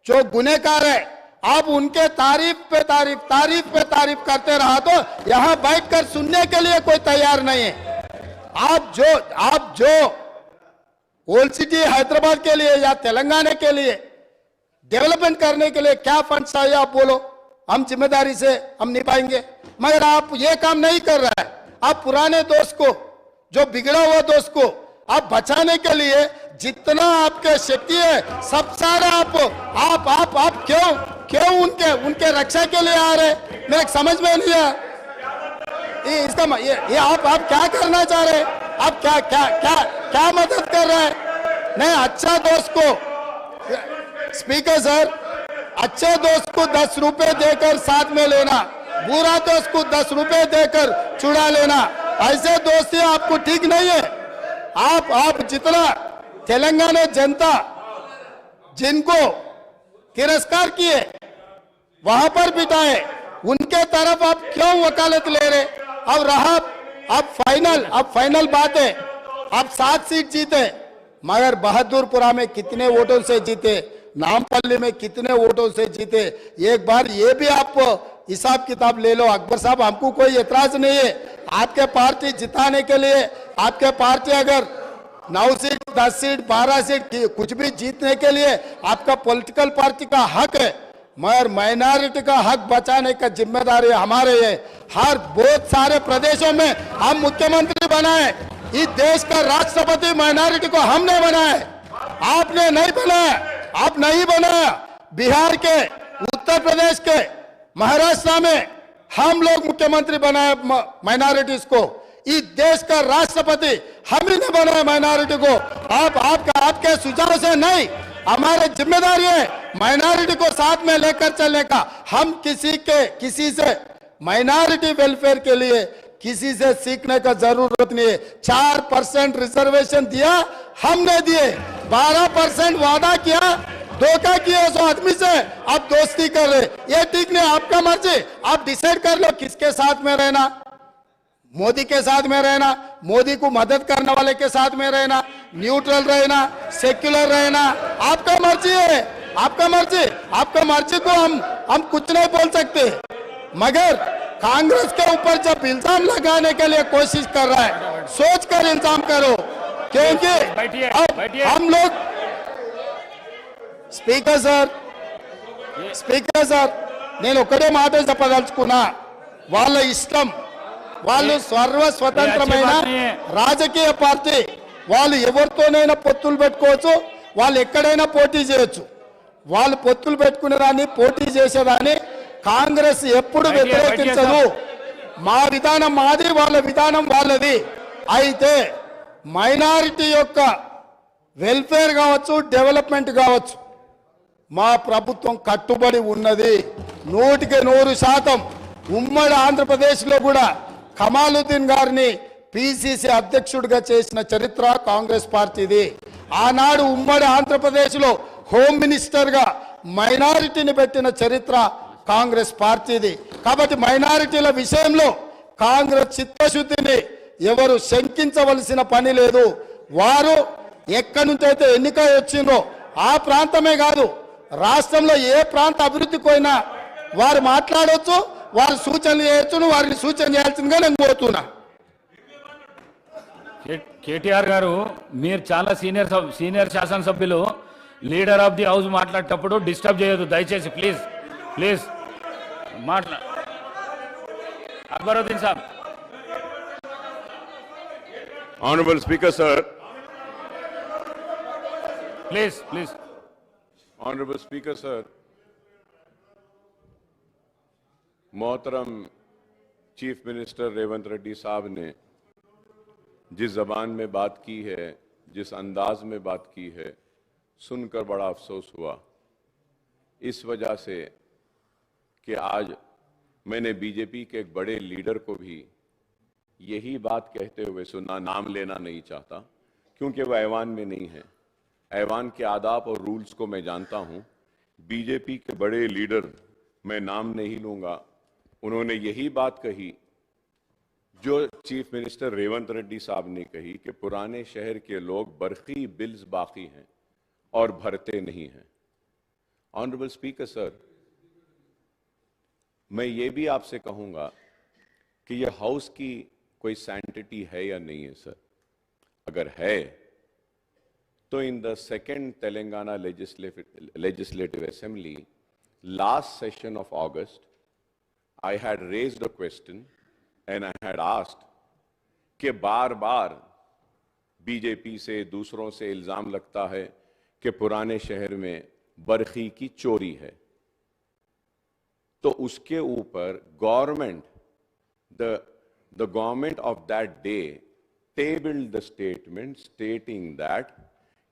जो गुनहगार है, आप उनके तारीफ पे तारीफ करते रहा तो यहां बैठकर सुनने के लिए कोई तैयार नहीं है। आप जो ओल्ड सिटी हैदराबाद के लिए या तेलंगाना के लिए डेवलपमेंट करने के लिए क्या फंड चाहिए आप बोलो, हम जिम्मेदारी से हम निभाएंगे। मगर आप ये काम नहीं कर रहा है। आप पुराने दोस्त को, जो बिगड़ा हुआ दोस्त को आप बचाने के लिए जितना आपके शक्ति है सब सारा आप क्यों उनके रक्षा के लिए आ रहे, मेरे समझ में नहीं आया। इसका ये आप क्या करना चाह रहे हैं? आप क्या मदद कर रहे हैं? नहीं, अच्छा दोस्त को, स्पीकर सर, अच्छे दोस्त को 10 रुपए देकर साथ में लेना, बुरा दोस्त को 10 रुपए देकर चुरा लेना, ऐसे दोस्ती आपको ठीक नहीं है। आप जितना तेलंगाना जनता जिनको तिरस्कार किए वहां पर बिठाए, उनके तरफ आप क्यों वकालत ले रहे? अब रहा अब फाइनल बात है, आप 7 सीट जीते, मगर बहादुरपुरा में कितने वोटों से जीते, नामपल्ली में कितने वोटों से जीते, एक बार ये भी आप हिसाब किताब ले लो। अकबर साहब, हमको कोई एतराज नहीं है, आपके पार्टी जिताने के लिए, आपके पार्टी अगर 9 सीट 10 सीट 12 सीट कुछ भी जीतने के लिए आपका पॉलिटिकल पार्टी का हक है, मगर माइनॉरिटी का हक बचाने का जिम्मेदारी हमारे है। हर बहुत सारे प्रदेशों में हम मुख्यमंत्री बनाए, इस देश का राष्ट्रपति माइनॉरिटी को हमने बनाया, आपने नहीं बनाया, आप नहीं बनाया। बिहार के, उत्तर प्रदेश के, महाराष्ट्र में हम लोग मुख्यमंत्री बनाए माइनॉरिटीज को। इस देश का राष्ट्रपति हम ही ने बनाया माइनॉरिटी को। आपके सुझाव से नहीं, हमारी जिम्मेदारी है माइनॉरिटी को साथ में लेकर चलने का। हम किसी से माइनॉरिटी वेलफेयर के लिए किसी से सीखने का जरूरत नहीं है। 4% रिजर्वेशन दिया हमने दिए, 12% वादा किया, धोखा किया उस आदमी से, आप दोस्ती कर रहे, ये ठीक नहीं। आपका मर्जी, आप डिसाइड कर लो किसके साथ में रहना, मोदी के साथ में रहना, मोदी को मदद करने वाले के साथ में रहना, न्यूट्रल रहना, सेक्युलर रहना, आपका मर्जी है, आपका मर्जी को हम कुछ नहीं बोल सकते। मगर कांग्रेस के ऊपर जब इल्जाम लगाने के लिए कोशिश कर रहा है, सोच कर इल्जाम करो, क्योंकि अब हम लोग స్పీకర్ సార్ నేను ఒకటే మాట చెప్పదలుచుకున్నా, వాళ్ళ ఇష్టం, వాళ్ళు స్వతంత్రమైన రాజకీయ పార్టీ, వాళ్ళు ఎవరితోనైనా పొత్తులు పెట్టుకోవచ్చు, వాళ్ళు ఎక్కడైనా పోటీ చేయొచ్చు, వాళ్ళు పొత్తులు పెట్టుకునేదాన్ని పోటీ చేసేదాన్ని కాంగ్రెస్ ఎప్పుడు వ్యతిరేకించదు। మా విధానం మాది, వాళ్ళ విధానం వాళ్ళది। అయితే మైనారిటీ యొక్క వెల్ఫేర్ కావచ్చు, డెవలప్మెంట్ కావచ్చు, మా ప్రభుత్వం కట్టుబడి ఉన్నది 100%। ఉమ్మడి ఆంధ్రప్రదేశ్లో కూడా కమాలుద్దీన్ గారిని పిసిసి అధ్యక్షుడిగా చేసిన చరిత్ర కాంగ్రెస్ పార్టీది। ఆనాడు ఉమ్మడి ఆంధ్రప్రదేశ్లో హోమ్ మినిస్టర్గా మైనారిటీని పెట్టిన చరిత్ర కాంగ్రెస్ పార్టీది। కాబట్టి మైనారిటీల విషయంలో కాంగ్రెస్ చిత్తశుద్ధిని ఎవరు శంకించవలసిన పని లేదు। వారు ఎక్కడి నుంచి అయితే ఎన్నిక వచ్చిందో ఆ ప్రాంతమే కాదు, రాష్ట్రంలో ఏ ప్రాంత అభివృద్ధికి పోయినా వారు మాట్లాడవచ్చు, వారు సూచనలు చేయొచ్చు, వారిని సూచన చేయాల్సిందిగా నేను కోరుతున్నా। కేటీఆర్ గారు, మీరు చాలా సీనియర్ శాసనసభ్యులు, లీడర్ ఆఫ్ ది హౌస్ మాట్లాడేటప్పుడు డిస్టర్బ్ చేయొద్దు దయచేసి, please Akbaruddin Saab. Honorable Speaker, sir. Please. Honorable Speaker, sir. मोहतरम चीफ मिनिस्टर रेवंत रेड्डी साहब ने जिस जबान में बात की है, जिस अंदाज में बात की है, सुनकर बड़ा अफसोस हुआ। इस वजह से कि आज मैंने बीजेपी के एक बड़े लीडर को भी यही बात कहते हुए सुना, नाम लेना नहीं चाहता क्योंकि वह ऐवान में नहीं है। ऐवान के आदाब और रूल्स को मैं जानता हूं। बीजेपी के बड़े लीडर, मैं नाम नहीं लूंगा, उन्होंने यही बात कही जो चीफ मिनिस्टर रेवंत रेड्डी साहब ने कही कि पुराने शहर के लोग बरखी बिल्स बाकी हैं और भरते नहीं हैं। ऑनरेबल स्पीकर सर, मैं ये भी आपसे कहूंगा कि यह हाउस की कोई सैंटिटी है या नहीं है सर। अगर है तो in the second Telangana legislative assembly last session of August, I had raised a question and I had asked कि बार बार बीजेपी से दूसरों से इल्जाम लगता है कि पुराने शहर में बरखी की चोरी है, तो उसके ऊपर the government of that day tabled the statement stating that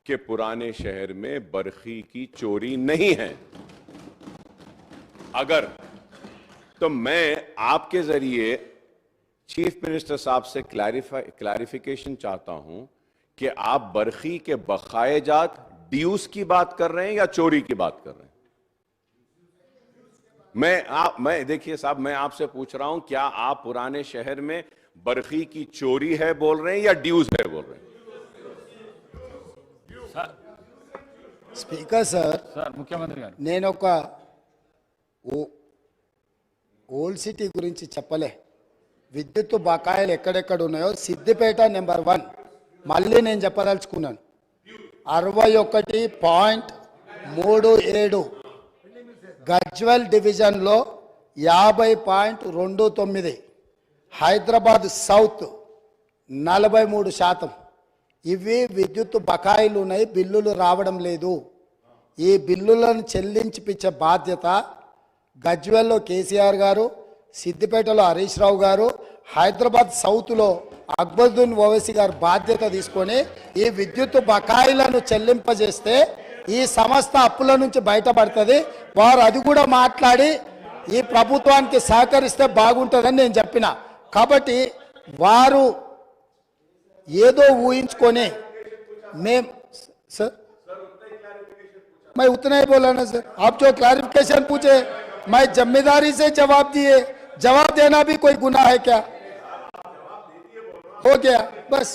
कि पुराने शहर में बरखी की चोरी नहीं है। अगर तो मैं आपके जरिए चीफ मिनिस्टर साहब से क्लैरिफिकेशन चाहता हूं कि आप बरखी के बकायेजात ड्यूस की बात कर रहे हैं या चोरी की बात कर रहे हैं। मैं देखिए साहब, मैं आपसे पूछ रहा हूं, क्या आप पुराने शहर में बरखी की चोरी है बोल रहे हैं या ड्यूस है बोल रहे हैं? స్పీకర్ సార్, ముఖ్యమంత్రి గారు, నేను ఒక ఓల్డ్ సిటీ గురించి చెప్పలే. విద్యుత్ బకాయిలు ఎక్కడెక్కడ ఉన్నాయో సిద్దిపేట నెంబర్ 1 మళ్ళీ నేను చెప్పదలుచుకున్నాను. 61.37 గజ్వెల్ డివిజన్లో 50.29, హైదరాబాద్ సౌత్ 43%. ఇవి విద్యుత్ బకాయిలు ఉన్నాయి, బిల్లులు రావడం లేదు. ఈ బిల్లులను చెల్లించిపించే బాధ్యత గజ్వెల్లో కేసీఆర్ గారు, సిద్దిపేటలో హరీష్ రావు గారు, హైదరాబాద్ సౌత్లో అక్బరుద్దీన్ ఓవైసీ గారు బాధ్యత తీసుకొని ఈ విద్యుత్ బకాయిలను చెల్లింపజేస్తే ఈ సంస్థ అప్పుల నుంచి బయటపడుతుంది. వారు అది కూడా మాట్లాడి ఈ ప్రభుత్వానికి సహకరిస్తే బాగుంటుందని నేను చెప్పిన. కాబట్టి వారు ఏదో ఊహించుకొని सर मैं उतना ही बोला ना सर, आप जो क्लैरिफिकेशन पूछे मैं जिम्मेदारी से जवाब दिए. जवाब देना भी कोई गुनाह है क्या? हो गया बस.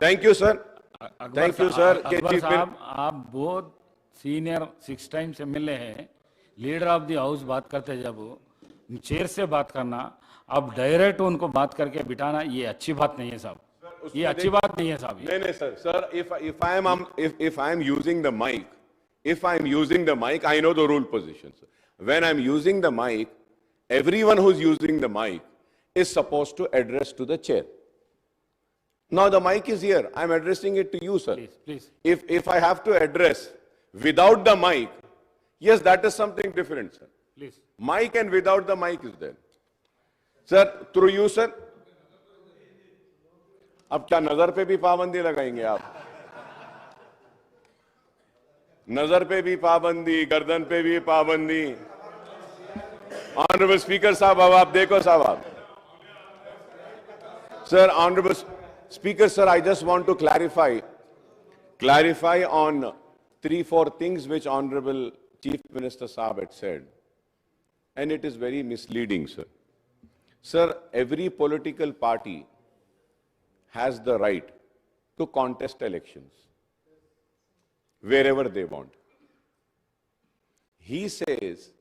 Thank you sir, thank you sir. Akbar साहब, आप बहुत सीनियर 6 टाइम्स एमएलए हैं, लीडर ऑफ द हाउस बात करते जब चेयर से बात करना, अब डायरेक्ट उनको बात करके बिठाना, ये अच्छी बात नहीं है साहब, ये अच्छी बात नहीं है साहब. नहीं sir, if I am using the mic, I know the rule positions. When I am using the mic, everyone who's using the mic is supposed to address to the chair. Now the mic is here, I am addressing it to you, sir. Please. If I have to address without the mic, yes, that is something different, sir. Please. Mic and without the mic is there. Sir, through you, sir. अब क्या नजर पे भी पाबंदी लगाएंगे आप? नजर पे भी पाबंदी, गर्दन पे भी पाबंदी. ऑनरेबल स्पीकर साहब, अब आप देखो साहब आप. Sir, Honorable Speaker, sir, I just want to clarify on 3-4 things which Honorable Chief Minister Saab had said. And it is very misleading, sir. Sir, every political party has the right to contest elections wherever they want. He says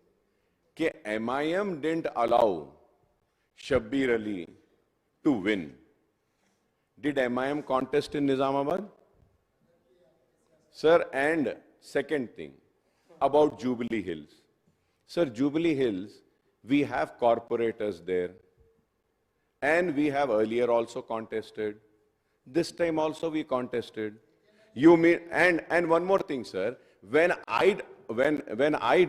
that MIM didn't allow Shabbir Ali to win. Did MIM contest in Nizamabad? Sir, and second thing about Jubilee Hills. Sir, Jubilee Hills, we have corporators there, and we have earlier also contested. This time also we contested. You mean, and one more thing, sir, when I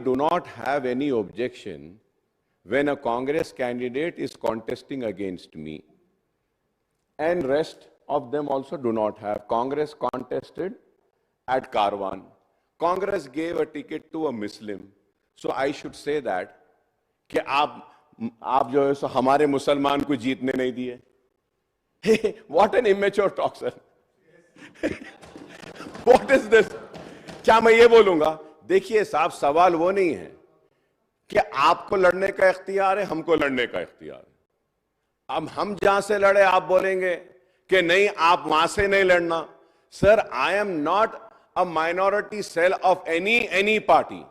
do not have any objection when a Congress candidate is contesting against me, and rest of them also do not have. Congress contested at Karwan. Congress gave a ticket to a Muslim. So I should say that कि आप जो है सो हमारे मुसलमान को जीतने नहीं दिए. What an immature talk, sir. What is this? क्या मैं ये बोलूंगा? देखिए साहब, सवाल वो नहीं है कि आपको लड़ने का इख्तियार है, हमको लड़ने का इख्तियार है. अब हम जहां से लड़े आप बोलेंगे कि नहीं आप वहां से नहीं लड़ना. Sir, I am not a minority cell of any party.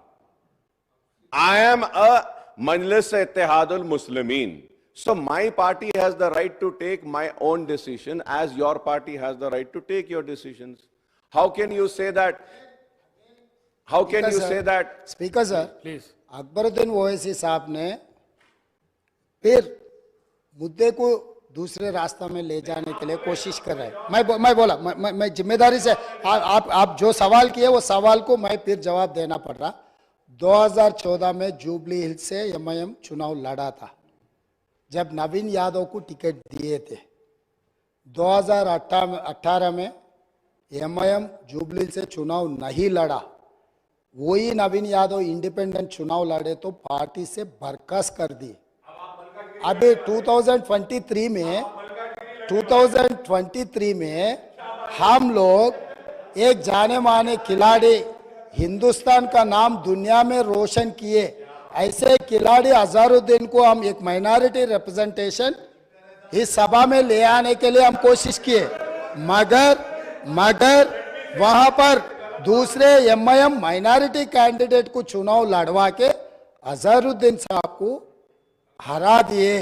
I am a Majlis Ittihadul Muslimin. So my party has the right to take my own decision as your party has the right to take your decisions. How can you say that? How can you say that? Speaker sir, please. Akbaruddin Owaisi साहब ने फिर मुद्दे को दूसरे रास्ता में ले जाने के लिए कोशिश कर रहे हैं. मैं बोला मैं जिम्मेदारी से आप जो सवाल किए वो सवाल को मैं फिर जवाब देना पड़ रहा. 2014 में जुबली हिल्स से एमआईएम चुनाव लड़ा था जब नवीन यादव को टिकट दिए थे. 2018 में एमआईएम जुबली हिल्स से चुनाव नहीं लड़ा. वही नवीन यादव इंडिपेंडेंट चुनाव लड़े तो पार्टी से बर्खास्त कर दी. अभी 2023 में हम लोग एक जाने माने खिलाड़ी, हिंदुस्तान का नाम दुनिया में रोशन किए ऐसे खिलाड़ी अजहरुद्दीन को हम एक माइनॉरिटी रिप्रेजेंटेशन इस सभा में ले आने के लिए हम कोशिश किए, मगर वहां पर दूसरे एमआईएम माइनॉरिटी कैंडिडेट को चुनाव लड़वा के अजहरुद्दीन साहब को हरा दिए.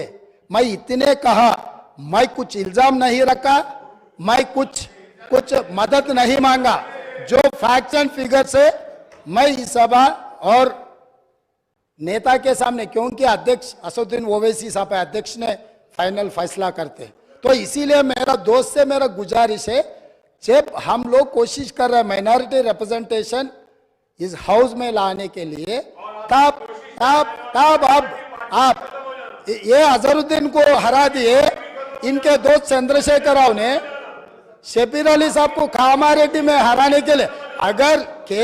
मैं इतने कहा, मैं कुछ इल्जाम नहीं रखा, मैं कुछ मदद नहीं मांगा. जो फैक्ट्स एंड फिगर से मैं इस सभा और नेता के सामने, क्योंकि अध्यक्ष असदुद्दीन ओवैसी साहब अध्यक्ष ने फाइनल फैसला करते, तो इसीलिए मेरा दोस्त से मेरा गुजारिश है, जब हम लोग कोशिश कर रहे हैं माइनॉरिटी रिप्रेजेंटेशन इस हाउस में लाने के लिए, तब अब आप ये अजहरुद्दीन को हरा दिए. इनके दोस्त चंद्रशेखर राव ने शबीर अली साहब को कामारेड्डी में हराने के लिए, अगर के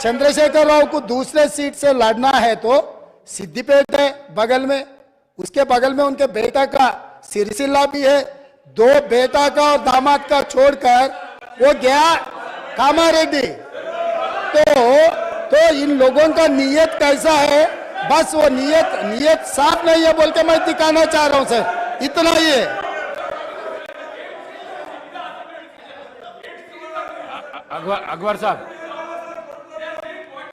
चंद्रशेखर राव को दूसरे सीट से लड़ना है तो सिद्दीपेट है बगल में, उसके बगल में उनके बेटा का सिरसिल्ला भी है. 2 बेटा का और दामाद का छोड़कर वो गया कामारेड्डी. तो इन लोगों का नीयत कैसा है, बस वो नीयत साफ नहीं है बोल के मैं दिखाना चाह रहा हूं सर. इतना ही है. अकबर साहब.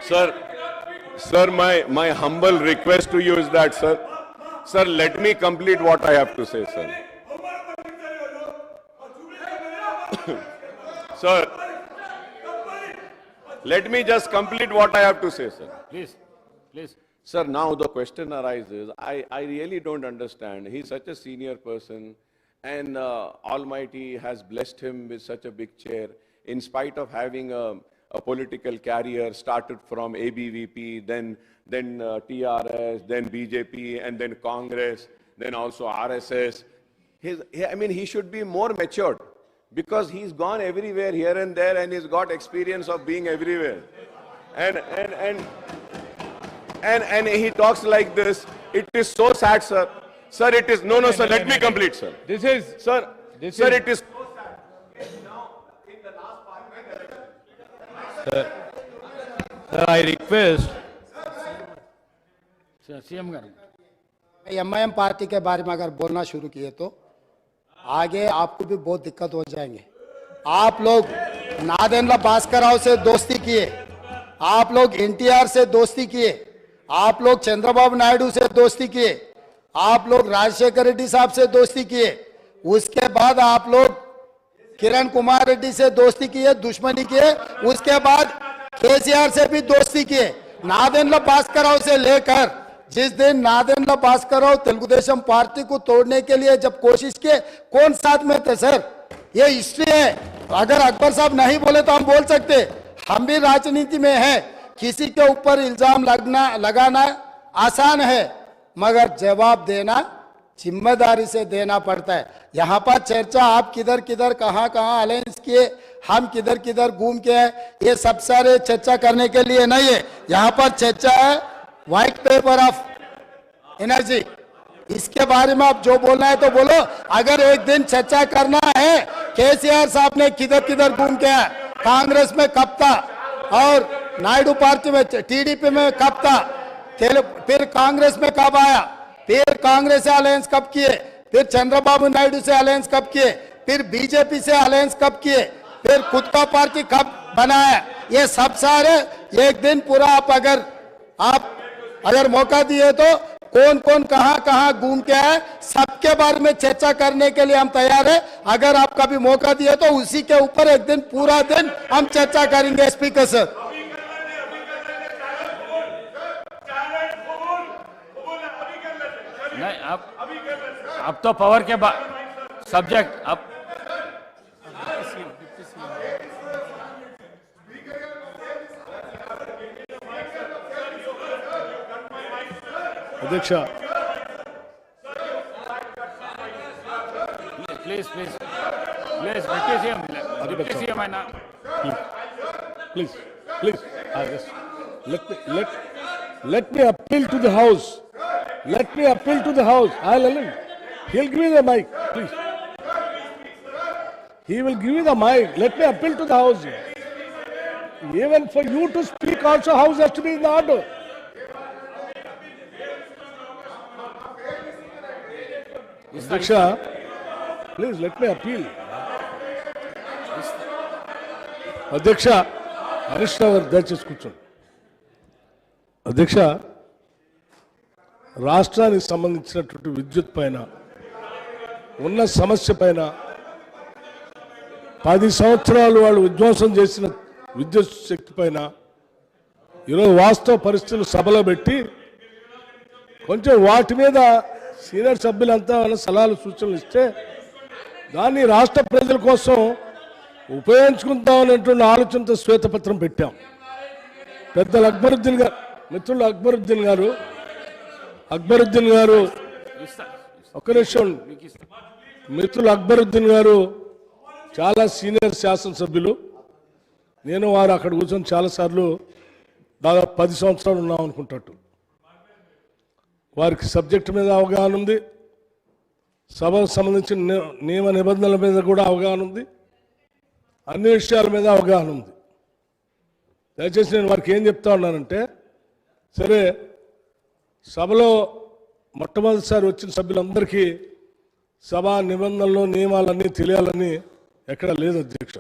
Sir, my humble request to you is that, sir, let me complete what I have to say, sir. Sir, let me just complete what I have to say, sir. Please. Sir, now the question arises, I really don't understand. He's such a senior person, and Almighty has blessed him with such a big chair, in spite of having a political career, started from ABVP, then TRS, then BJP, and then Congress, then also RSS. He should be more matured, because he's gone everywhere, here and there, and he's got experience of being everywhere. And he talks like this. It is so sad, sir. Sir, it is no, sir. Let me complete, sir. This is, Sir, This sir, is- it is. sir, I request, CM गाరు एमआईएम पार्टी के बारे में अगर बोलना शुरू किए तो आगे आपको भी बहुत दिक्कत हो जाएंगे. आप लोग नादेंद्र भास्कर राव से दोस्ती किए, आप लोग एनटीआर से दोस्ती किए, आप लोग चंद्रबाबू नायडू से दोस्ती किए, आप लोग राजशेखर रेड्डी साहब से दोस्ती किए, उसके बाद आप लोग किरण कुमार रेड्डी से दोस्ती किए, दुश्मनी किए, उसके बाद केसीआर से भी दोस्ती किए. नादेंद्र भास्कर राव से लेकर जिस दिन नादेंद्र भास्कर राव तेलुगु देशम पार्टी को तोड़ने के लिए जब कोशिश किए, कौन साथ में थे सर? ये हिस्ट्री है. अगर अकबर साहब नहीं बोले तो हम बोल सकते. हम भी राजनीति में हैं, किसी के ऊपर इल्जाम लगाना आसान है, मगर जवाब देना जिम्मेदारी से देना पड़ता है। यहाँ पर चर्चा आप किधर किधर कहाँ कहाँ अलायंस किए, हम किधर किधर घूम के आए, ये सब सारे चर्चा करने के लिए नहीं है। यहाँ पर चर्चा है व्हाइट पेपर ऑफ एनर्जी, इसके बारे में आप जो बोलना है तो बोलो। अगर एक दिन चर्चा करना है केसीआर साहब ने किधर किधर घूम के आए, कांग्रेस में कब था और नायडू पार्टी में टीडीपी में कब था, फिर कांग्रेस में कब आया, फिर कांग्रेस से अलायंस कब किए, फिर चंद्रबाबू नायडू से अलायंस कब किए, फिर बीजेपी से अलायंस कब किए, फिर खुद का पार्टी कब बनाया, ये सब सारे एक दिन पूरा आप अगर मौका दिए तो कौन कौन कहां कहां घूम के आए सबके बारे में चर्चा करने के लिए हम तैयार है। अगर आप कभी मौका दिए तो उसी के ऊपर एक दिन पूरा दिन हम चर्चा करेंगे। स्पीकर सर, नहीं अब तो पावर के बाद सब्जेक्ट अब अध्यक्ष प्लीज डिप्टी सीएम है ना, please let me appeal to the house. Let me appeal to the house. He'll give me the mic, please. He will give you the mic. Let me appeal to the house. Even for you to speak also, house has to be in the order. Adyaksha, please let me appeal. అధ్యక్ష హరీష్ రావు గారు దయచేసి కూర్చోండి. అధ్యక్ష, రాష్ట్రానికి సంబంధించినటువంటి విద్యుత్ పైన ఉన్న సమస్య పైన 10 సంవత్సరాలు వాళ్ళు విధ్వంసం చేసిన విద్యుత్ శక్తి పైన ఈరోజు వాస్తవ పరిస్థితులు సభలో పెట్టి కొంచెం వాటి మీద సీనియర్ సభ్యులంతా సలహాలు సూచనలు ఇస్తే దాన్ని రాష్ట్ర ప్రజల కోసం ఉపయోగించుకుందామనేటువంటి ఆలోచనతో శ్వేతపత్రం పెట్టాం. పెద్దలు అక్బరుద్దీన్ గారు, మిత్రులు అక్బరుద్దీన్ గారు ఒక్క నిమిషం, మిత్రులు అక్బరుద్దీన్ గారు చాలా సీనియర్ శాసనసభ్యులు. నేను వారు అక్కడ కూర్చొని చాలాసార్లు దాదాపు 10 సంవత్సరాలు ఉన్నాం అనుకుంటాడు. వారికి సబ్జెక్టు మీద అవగాహన ఉంది, సభకు సంబంధించిన నియమ నిబంధనల మీద కూడా అవగాహన ఉంది, అన్ని విషయాల మీద అవగాహన ఉంది. దయచేసి నేను వారికి ఏం చెప్తా ఉన్నానంటే, సరే సభలో మొట్టమొదటిసారి వచ్చిన సభ్యులందరికీ సభా నిబంధనలు నియమాలన్నీ తెలియాలని ఎక్కడ లేదు అధ్యక్ష.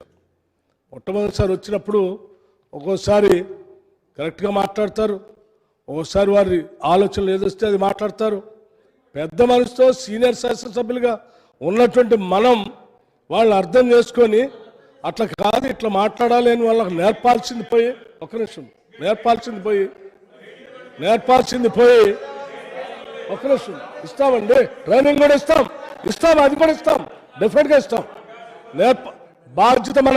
మొట్టమొదటిసారి వచ్చినప్పుడు ఒక్కోసారి కరెక్ట్గా మాట్లాడతారు, ఒక్కోసారి వారి ఆలోచనలు ఏదొస్తే అది మాట్లాడతారు. పెద్ద మనసుతో సీనియర్ శాసనసభ్యులుగా ఉన్నటువంటి మనం వాళ్ళు అర్థం చేసుకొని అట్లా కాదు ఇట్లా మాట్లాడాలి అని వాళ్ళకి నేర్పాల్సింది పోయి, ఒక్క నిమిషం, నేర్పాల్సింది పోయి ఒక్క నిమిషం ఇస్తామండి, ట్రైనింగ్ కూడా ఇస్తాం, అది కూడా ఇస్తాం, డెఫినెట్గా ఇస్తాం. బాధ్యత మన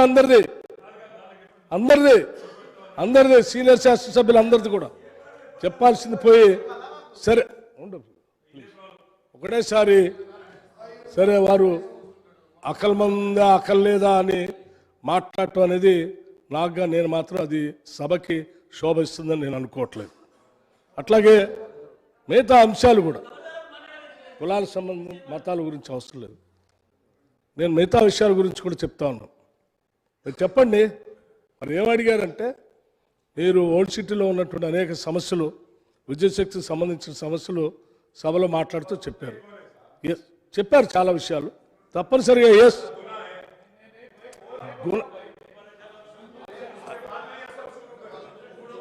అందరిది సీనియర్ శాసనసభ్యులు అందరిది కూడా చెప్పాల్సింది పోయి, సరే ఉండదు ఒకటేసారి సరే వారు అకల్మందా అకల్లేదా అని మాట్లాడటం అనేది నాకుగా నేను మాత్రం అది సభకి శోభిస్తుందని నేను అనుకోవట్లేదు. అట్లాగే మిగతా అంశాలు కూడా కులాల సంబంధం మతాల గురించి అవసరం లేదు, నేను మిగతా విషయాల గురించి కూడా చెప్తా ఉన్నాను. మీరు చెప్పండి, మరి ఏమడిగారంటే మీరు ఓల్డ్ సిటీలో ఉన్నటువంటి అనేక సమస్యలు, విద్యుత్ శక్తికి సంబంధించిన సమస్యలు సభలో మాట్లాడుతూ చెప్పారు చాలా విషయాలు తప్పనిసరిగా.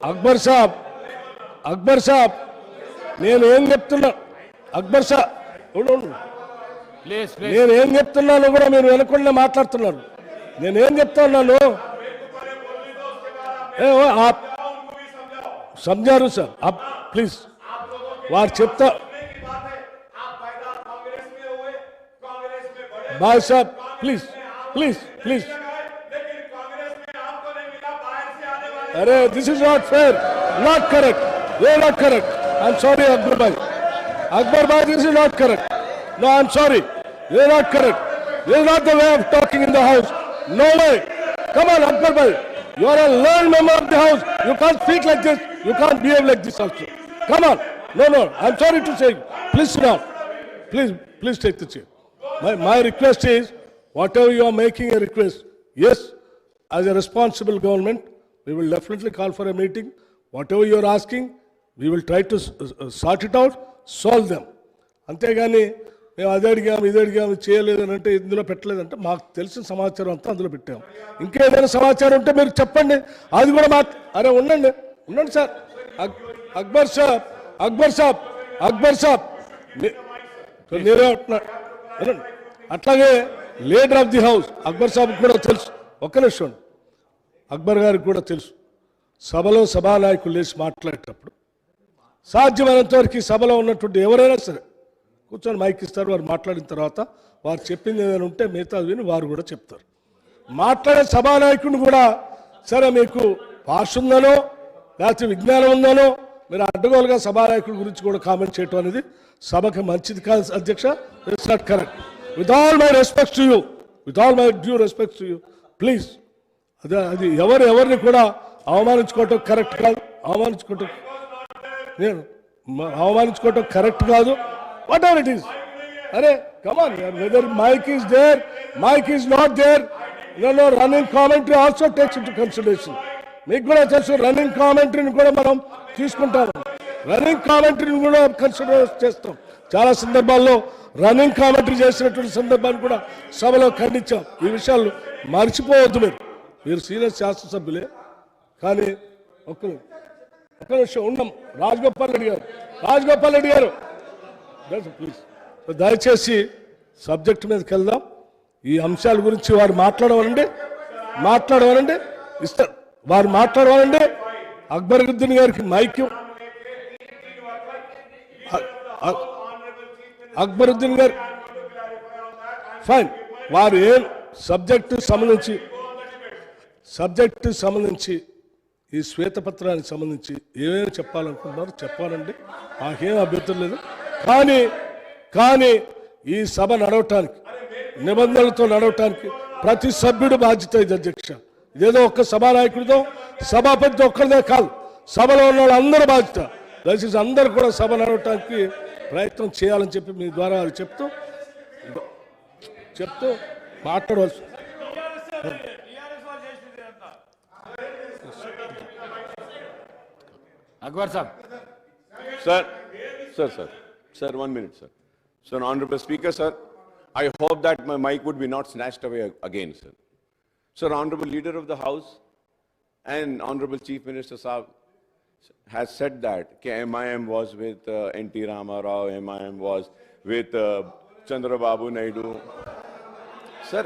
అక్బర్ సాబ్ నేనేం చెప్తున్నా, అక్బర్ సాబ్ నేనేం చెప్తున్నాను కూడా మీరు వెనకుండా మాట్లాడుతున్నారు. నేనేం చెప్తా ఉన్నాను समझारू सर, आप प्लीज वार చెప్తా भाई साहब प्लीज अरे this is not fair, not correct, ये not correct, I am sorry Abdul भाई, Akbar Bhai, this is not correct. No, I'm sorry. This is not correct. This is not the way of talking in the house. No way. Come on, Akbar Bhai. You are a learned member of the house. You can't speak like this. You can't behave like this also. Come on. No. I'm sorry to say. Please sit down. Please take the chair. My request is, whatever you are making a request, yes, as a responsible government, we will definitely call for a meeting. Whatever you are asking, we will try to sort it out, solve them. అంతేగాని మేము అది అడిగాము ఇది అడిగాము చేయలేదని అంటే ఇందులో పెట్టలేదంటే మాకు తెలిసిన సమాచారం అంతా అందులో పెట్టాము. ఇంకా ఏదైనా సమాచారం ఉంటే మీరు చెప్పండి, అది కూడా మాకు. అరే ఉండండి సార్. అక్బర్ సాబ్ మీరే అట్లాగే leader of the house Akbar సాబ్ కూడా తెలుసు. ఒక్క నిమిషం, అక్బర్ గారికి కూడా తెలుసు, సభలో సభానాయకులు లేచి మాట్లాడేటప్పుడు సాధ్యమైనంత వరకు సభలో ఉన్నటువంటి ఎవరైనా సరే కూర్చొని మైక్ ఇస్తారు. వారు మాట్లాడిన తర్వాత వారు చెప్పింది ఏదైనా ఉంటే మిగతా విని వారు కూడా చెప్తారు. మాట్లాడే సభానాయకుడిని కూడా సరే మీకు భాష ఉందనో లేకపోతే విజ్ఞానం ఉందనో మీరు అడ్డగోలుగా సభానాయకుడి గురించి కూడా కామెంట్ చేయటం అనేది సభకు మంచిది కాదు అధ్యక్ష. It's not correct. With all my respects to you, please. అది ఎవరిని కూడా అవమానించుకోవటం కరెక్ట్ కాదు. అవమానించుకోవటం కరెక్ట్ కాదు. Whatever it is. అరే come on, whether mic is there, mic is not there, running commentary also takes into consideration. మీకు కూడా తెలుసు, రన్నింగ్ కామెంటరీని కూడా మనం తీసుకుంటాము. రన్నింగ్ కామెంటరీని కూడా కన్సిడర్ చేస్తాం. చాలా సందర్భాల్లో రన్నింగ్ కామెంటరీ చేసినటువంటి సందర్భాన్ని కూడా సభలో ఖండించాం. ఈ విషయాలు మర్చిపోవద్దు. మీరు సీనియర్ శాసనసభ్యులే, కానీ ఒక్క నిమిషం ఉన్నాం. రాజగోపాల్ రెడ్డి గారు ప్లీజ్ దయచేసి సబ్జెక్ట్ మీదకి వెళ్దాం. ఈ అంశాల గురించి వారు మాట్లాడవాలండి ఇస్తారు. వారు మాట్లాడవాలండి. అక్బరుద్దీన్ గారికి మైక్. అక్బరుద్దీన్ గారు ఫైన్. వారు ఏం సబ్జెక్టు సంబంధించి ఈ శ్వేతపత్రానికి సంబంధించి ఏమేమి చెప్పాలనుకుంటున్నారో చెప్పాలండి, నాకేం అభ్యంతరం లేదు. కానీ ఈ సభ నడవటానికి, నిబంధనలతో నడవటానికి ప్రతి సభ్యుడు బాధ్యత ఇది అధ్యక్ష. ఇదేదో ఒక్క సభానాయకుడితో సభాపతితో ఒక్కరిదే కాదు, సభలో ఉన్న వాళ్ళందరూ బాధ్యత. దయచేసి అందరూ కూడా సభ నడవటానికి ప్రయత్నం చేయాలని చెప్పి మీ ద్వారా చెప్తూ మాట్లాడవలసి. Akbar Sahab. Sir, 1 minute, sir. Sir, Honorable Speaker, sir, I hope that my mic would be not snatched away again, sir. Sir, Honorable Leader of the House and Honorable Chief Minister Sahab has said that MIM was with N.T. Rama Rao, MIM was with Chandrababu Naidu. Sir,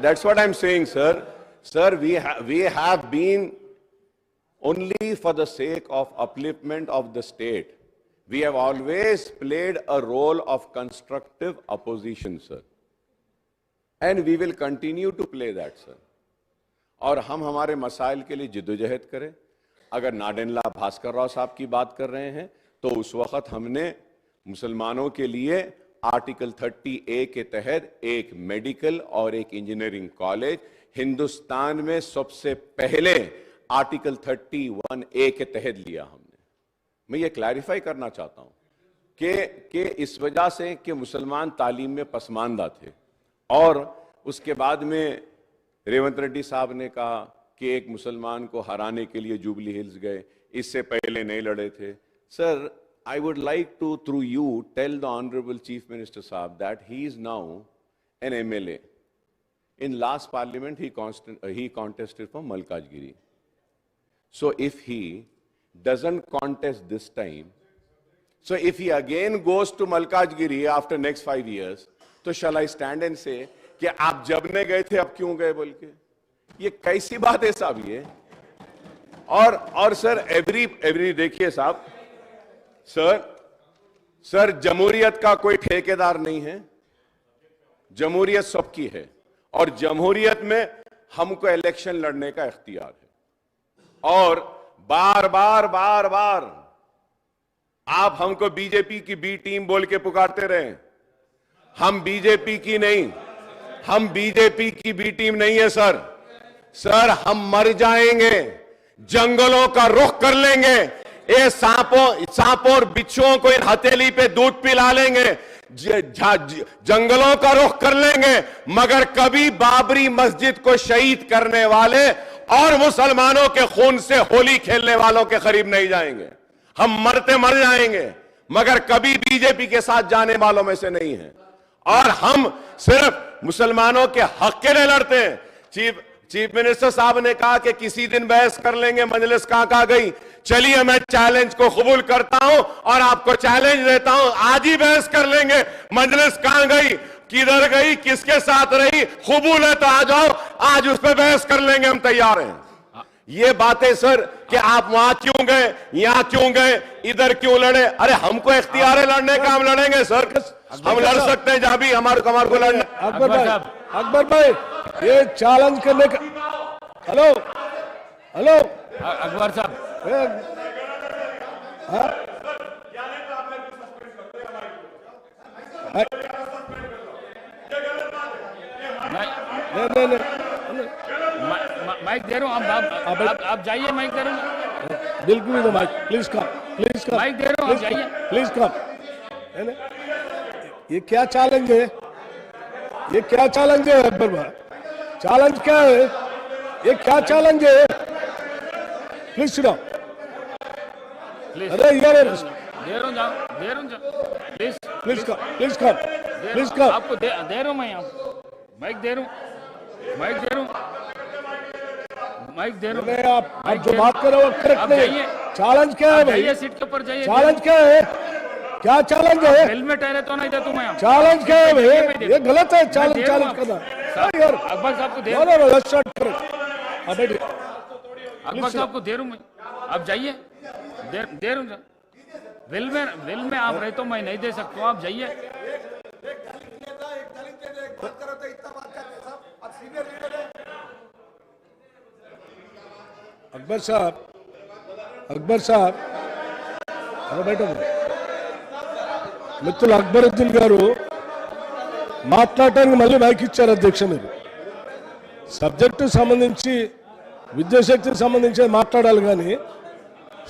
that's what I'm saying, sir. Sir, we have been only for the sake of upliftment of the state. We have always played a role of constructive opposition, sir. And we will continue to play that, sir. और हम हमारे मसाइल के लिए जिद्दोजहद करें. अगर नाडेनला भास्कर राव साहब की बात कर रहे हैं तो उस वक्त हमने मुसलमानों के लिए आर्टिकल 30A के तहत एक मेडिकल और एक इंजीनियरिंग कॉलेज हिंदुस्तान में सबसे पहले आर्टिकल 31A के तहत लिया हमने. मैं ये क्लैरिफाई करना चाहता हूं कि इस वजह से कि मुसलमान तालीम में पसमानदा थे और उसके बाद में रेवंत रेड्डी साहब ने कहा कि एक मुसलमान को हराने के लिए जुबली हिल्स गए, इससे पहले नहीं लड़े थे. Sir, I would like to, through you, tell the Honorable Chief Minister Saab that he is now an MLA. In last parliament, he contested for Malkajgiri. So if he doesn't contest this time, so if he again goes to Malkajgiri after next 5 years, तो shall I stand and say कि आप जब ने गए थे अब क्यों गए बोल के? ये कैसी बात है साहब ये? और सर एवरी देखिए साहब, सर जमहूरियत का कोई ठेकेदार नहीं है, जमहूरियत सबकी है और जमहूरियत में हमको इलेक्शन लड़ने का इख्तियार है और बार बार बार बार आप हमको बीजेपी की बी टीम बोल के पुकारते रहे। हम बीजेपी की नहीं, हम बीजेपी की बी टीम नहीं है सर। सर हम मर जाएंगे, जंगलों का रुख कर लेंगे, ये सांपों और बिच्छुओं को इन हथेली पे दूध पिला लेंगे, जंगलों का रुख कर लेंगे, मगर कभी बाबरी मस्जिद को शहीद करने वाले और मुसलमानों के खून से होली खेलने वालों के करीब नहीं जाएंगे। हम मरते मर जाएंगे, मगर कभी बीजेपी के साथ जाने वालों में से नहीं है। और हम सिर्फ मुसलमानों के हक के लिए लड़ते हैं। चीफ मिनिस्टर साहब ने कहा कि किसी दिन बहस कर लेंगे, मजलिस कहां गई। चलिए मैं चैलेंज को कबूल करता हूं और आपको चैलेंज देता हूं, आज ही बहस कर लेंगे। मजलिस कहां गई, किधर गई, किसके साथ रही, कबूल है तो आ जाओ, आज उस पर बहस कर लेंगे, हम तैयार हैं। ये बातें सर कि आप वहां क्यों गए, यहां क्यों गए, इधर क्यों लड़े, अरे हमको इख्तियार है लड़ने का, हम लड़ेंगे सर। हम लड़ सकते हैं जहां भी हमारे को लड़ना। अकबर भाई ये चैलेंज करने का, हेलो हेलो अकबर साहब, नहीं माइक दे रहा हूँ, आप जाइए, माइक दे रहा हूँ, बिल्कुल नहीं, माइक प्लीज कम माइक दे रहा हूँ, आप जाइए, प्लीज कम। ये क्या चैलेंज है, ये क्या चैलेंज है अकबर भाई, चैलेंज क्या है, ये क्या चैलेंज है, प्लीज सुनो। अरे यार दे रहा हूँ, प्लीज कम, आपको दे रहा हूँ मैं, यहाँ माइक दे रहा हूँ, माइक दे रहा हूँ। आप जो बात कर रहे हो करेक्ट नहीं है। चैलेंज क्या है भाई, सीट के ऊपर जाइए। चैलेंज क्या है, क्या चैलेंज है, हेलमेट है तो नहीं देता मैं। चैलेंज क्या है भाई, ये गलत है चैलेंज करना यार। अकबर साहब को दे अकबर साहब को दे रहा हूँ मैं, आप जाइए, दे रहा हूँ। विल में आप रहे तो मैं नहीं दे सकता हूँ, आप जाइए। अकबर साहब अरे बैठो। మిత్రులు అక్బరుద్దీన్ గారు మాట్లాడటానికి మళ్ళీ మైక్ ఇచ్చారు అధ్యక్ష. మీరు సబ్జెక్టు సంబంధించి విద్యాశక్తికి సంబంధించి మాట్లాడాలి కానీ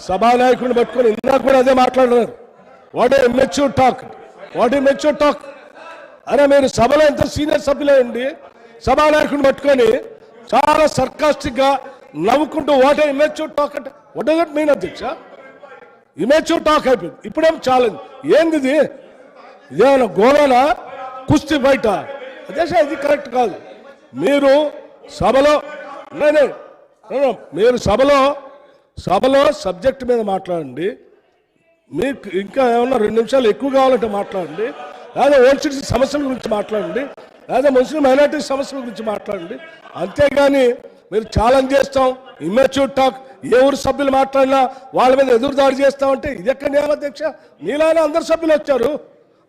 సభానాయకుడిని పట్టుకొని ఇందాక కూడా అదే మాట్లాడారు. What a mature talk, what a mature talk. అరే మీరు సభలో ఎంత సీనియర్ సభ్యులే ఉండి సభానాయకుడిని పట్టుకొని చాలా సర్కాస్టిక్ గా నవ్వుకుంటూ వాట్ ఏ ఇమెచ్యూర్ టాక్ అంటే వాట్ డస్ దట్ మీన్ అధ్యక్ష? ఇమెచ్యూర్ టాక్ అయిపోయింది. ఇప్పుడేం ఛాలెంజ్ ఏంది ఇది? ఇదేమన్నా గోళానా, కుస్తీ బయట? అధ్యక్ష ఇది కరెక్ట్ కాదు. మీరు సభలో మీరు సభలో సబ్జెక్ట్ మీద మాట్లాడండి. మీకు ఇంకా ఏమన్నా 2 నిమిషాలు ఎక్కువ కావాలంటే మాట్లాడండి, లేదా ఓల్డ్ సిటీస్ సమస్యల గురించి మాట్లాడండి, లేదా ముస్లిం మైనారిటీ సమస్యల గురించి మాట్లాడండి. అంతేగాని మీరు ఛాలెంజ్ చేస్తాం, ఇమ్మెచ్యూర్ టాక్, ఏ ఊరు సభ్యులు మాట్లాడినా వాళ్ళ మీద ఎదురుదాడి చేస్తామంటే ఇది ఎక్కడ న్యాయం అధ్యక్ష? మీలానే అందరు సభ్యులు వచ్చారు,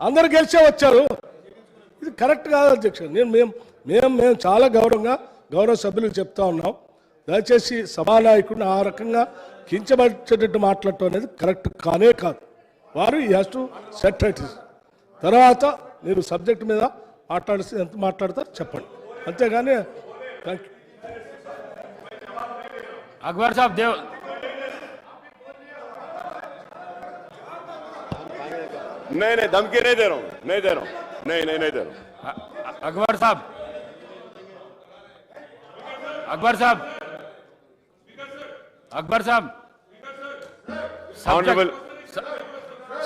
అందరు గెలిచే వచ్చారు, ఇది కరెక్ట్ కాదు అధ్యక్ష. మేము చాలా గౌరవ సభ్యులకు చెప్తా ఉన్నాం, దయచేసి సభానాయకుడిని ఆ రకంగా కించబడిచేటట్టు మాట్లాడటం అనేది కరెక్ట్ కానే కాదు. వారు ఈ హ్యాస్ టు సెట్ రైట్. తర్వాత మీరు సబ్జెక్ట్ మీద మాట్లాడితే ఎంత మాట్లాడతారు చెప్పండి, అంతేగాని థ్యాంక్ యూ. अकबर साहब देव नहीं धमकी नहीं दे रहा हूं, नहीं दे रहा हूं, नहीं दे रहा हूं. Akbar sahab honourable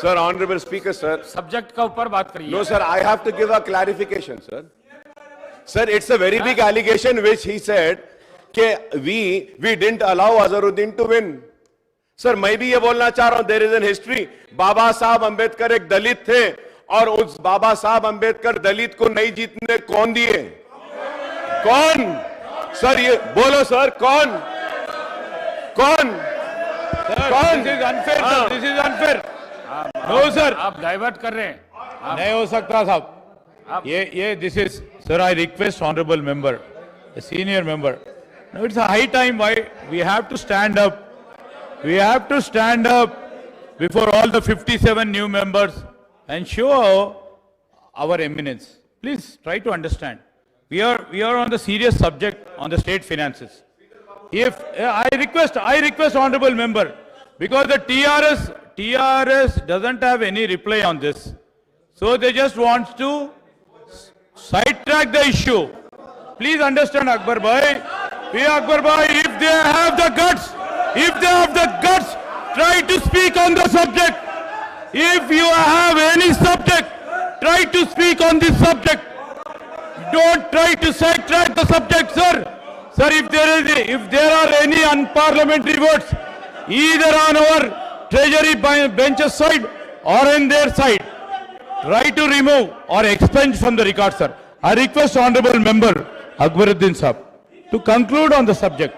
sir, honourable speaker sir, subject का ऊपर बात करिए. No sir, I have to give a clarification sir. Sir it's a very big allegation which he said कि we didn't allow Azharuddin to win. Sir मैं भी ये बोलना चाह रहा हूं, there is an history. Baba Saheb Ambedkar एक दलित थे और उस बाबा साहब अंबेडकर दलित को नहीं जीतने कौन दिए? कौन सर? ये बोलो सर, कौन? This is unfair sir, this is unfair. No sir, आप डाइवर्ट कर रहे हैं. नहीं हो सकता साहब. ये this is sir, I request honourable member, a senior member. Now it's a high time why we have to stand up we have to stand up before all the 57 new members and show our eminence. Please try to understand. We are on the serious subject on the state finances. If I request honorable member, because the TRS doesn't have any reply on this, so they just want to sidetrack the issue. Please understand, Akbar Bhai. Akbar Bhai, if they have the guts, try to speak on the subject. If you have any subject, try to speak on this subject. Don't try to sidetrack the subject, sir. Sir, if there are any unparliamentary words, either on our treasury bench's side or on their side, try to remove or expunge from the record, sir. I request honorable member Akbaruddin Saab to conclude on the subject.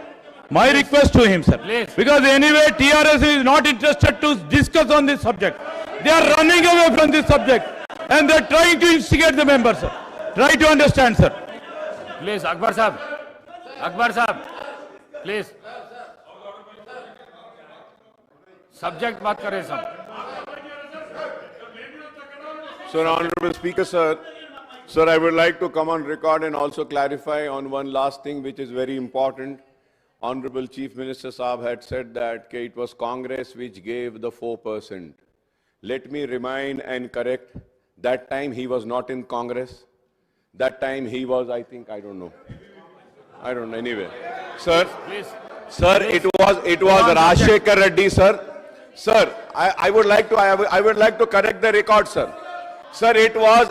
My request to him, sir. Please. Because anyway, TRS is not interested to discuss on this subject. They are running away from this subject and they are trying to instigate the members, sir. Try to understand, sir. Please, Akbar Sahab, please. Subject बात करें सब. Sir, Honorable Speaker, sir, I would like to come on record and also clarify on one last thing which is very important. Honorable Chief Minister Saab had said that it was Congress which gave the 4%. Let me remind and correct, that time he was not in Congress. That time he was, I don't know, anyway. Sir, Please. sir, it was Rajshekhar Reddy, sir. Sir, I would like to correct the record, sir. Sir, it was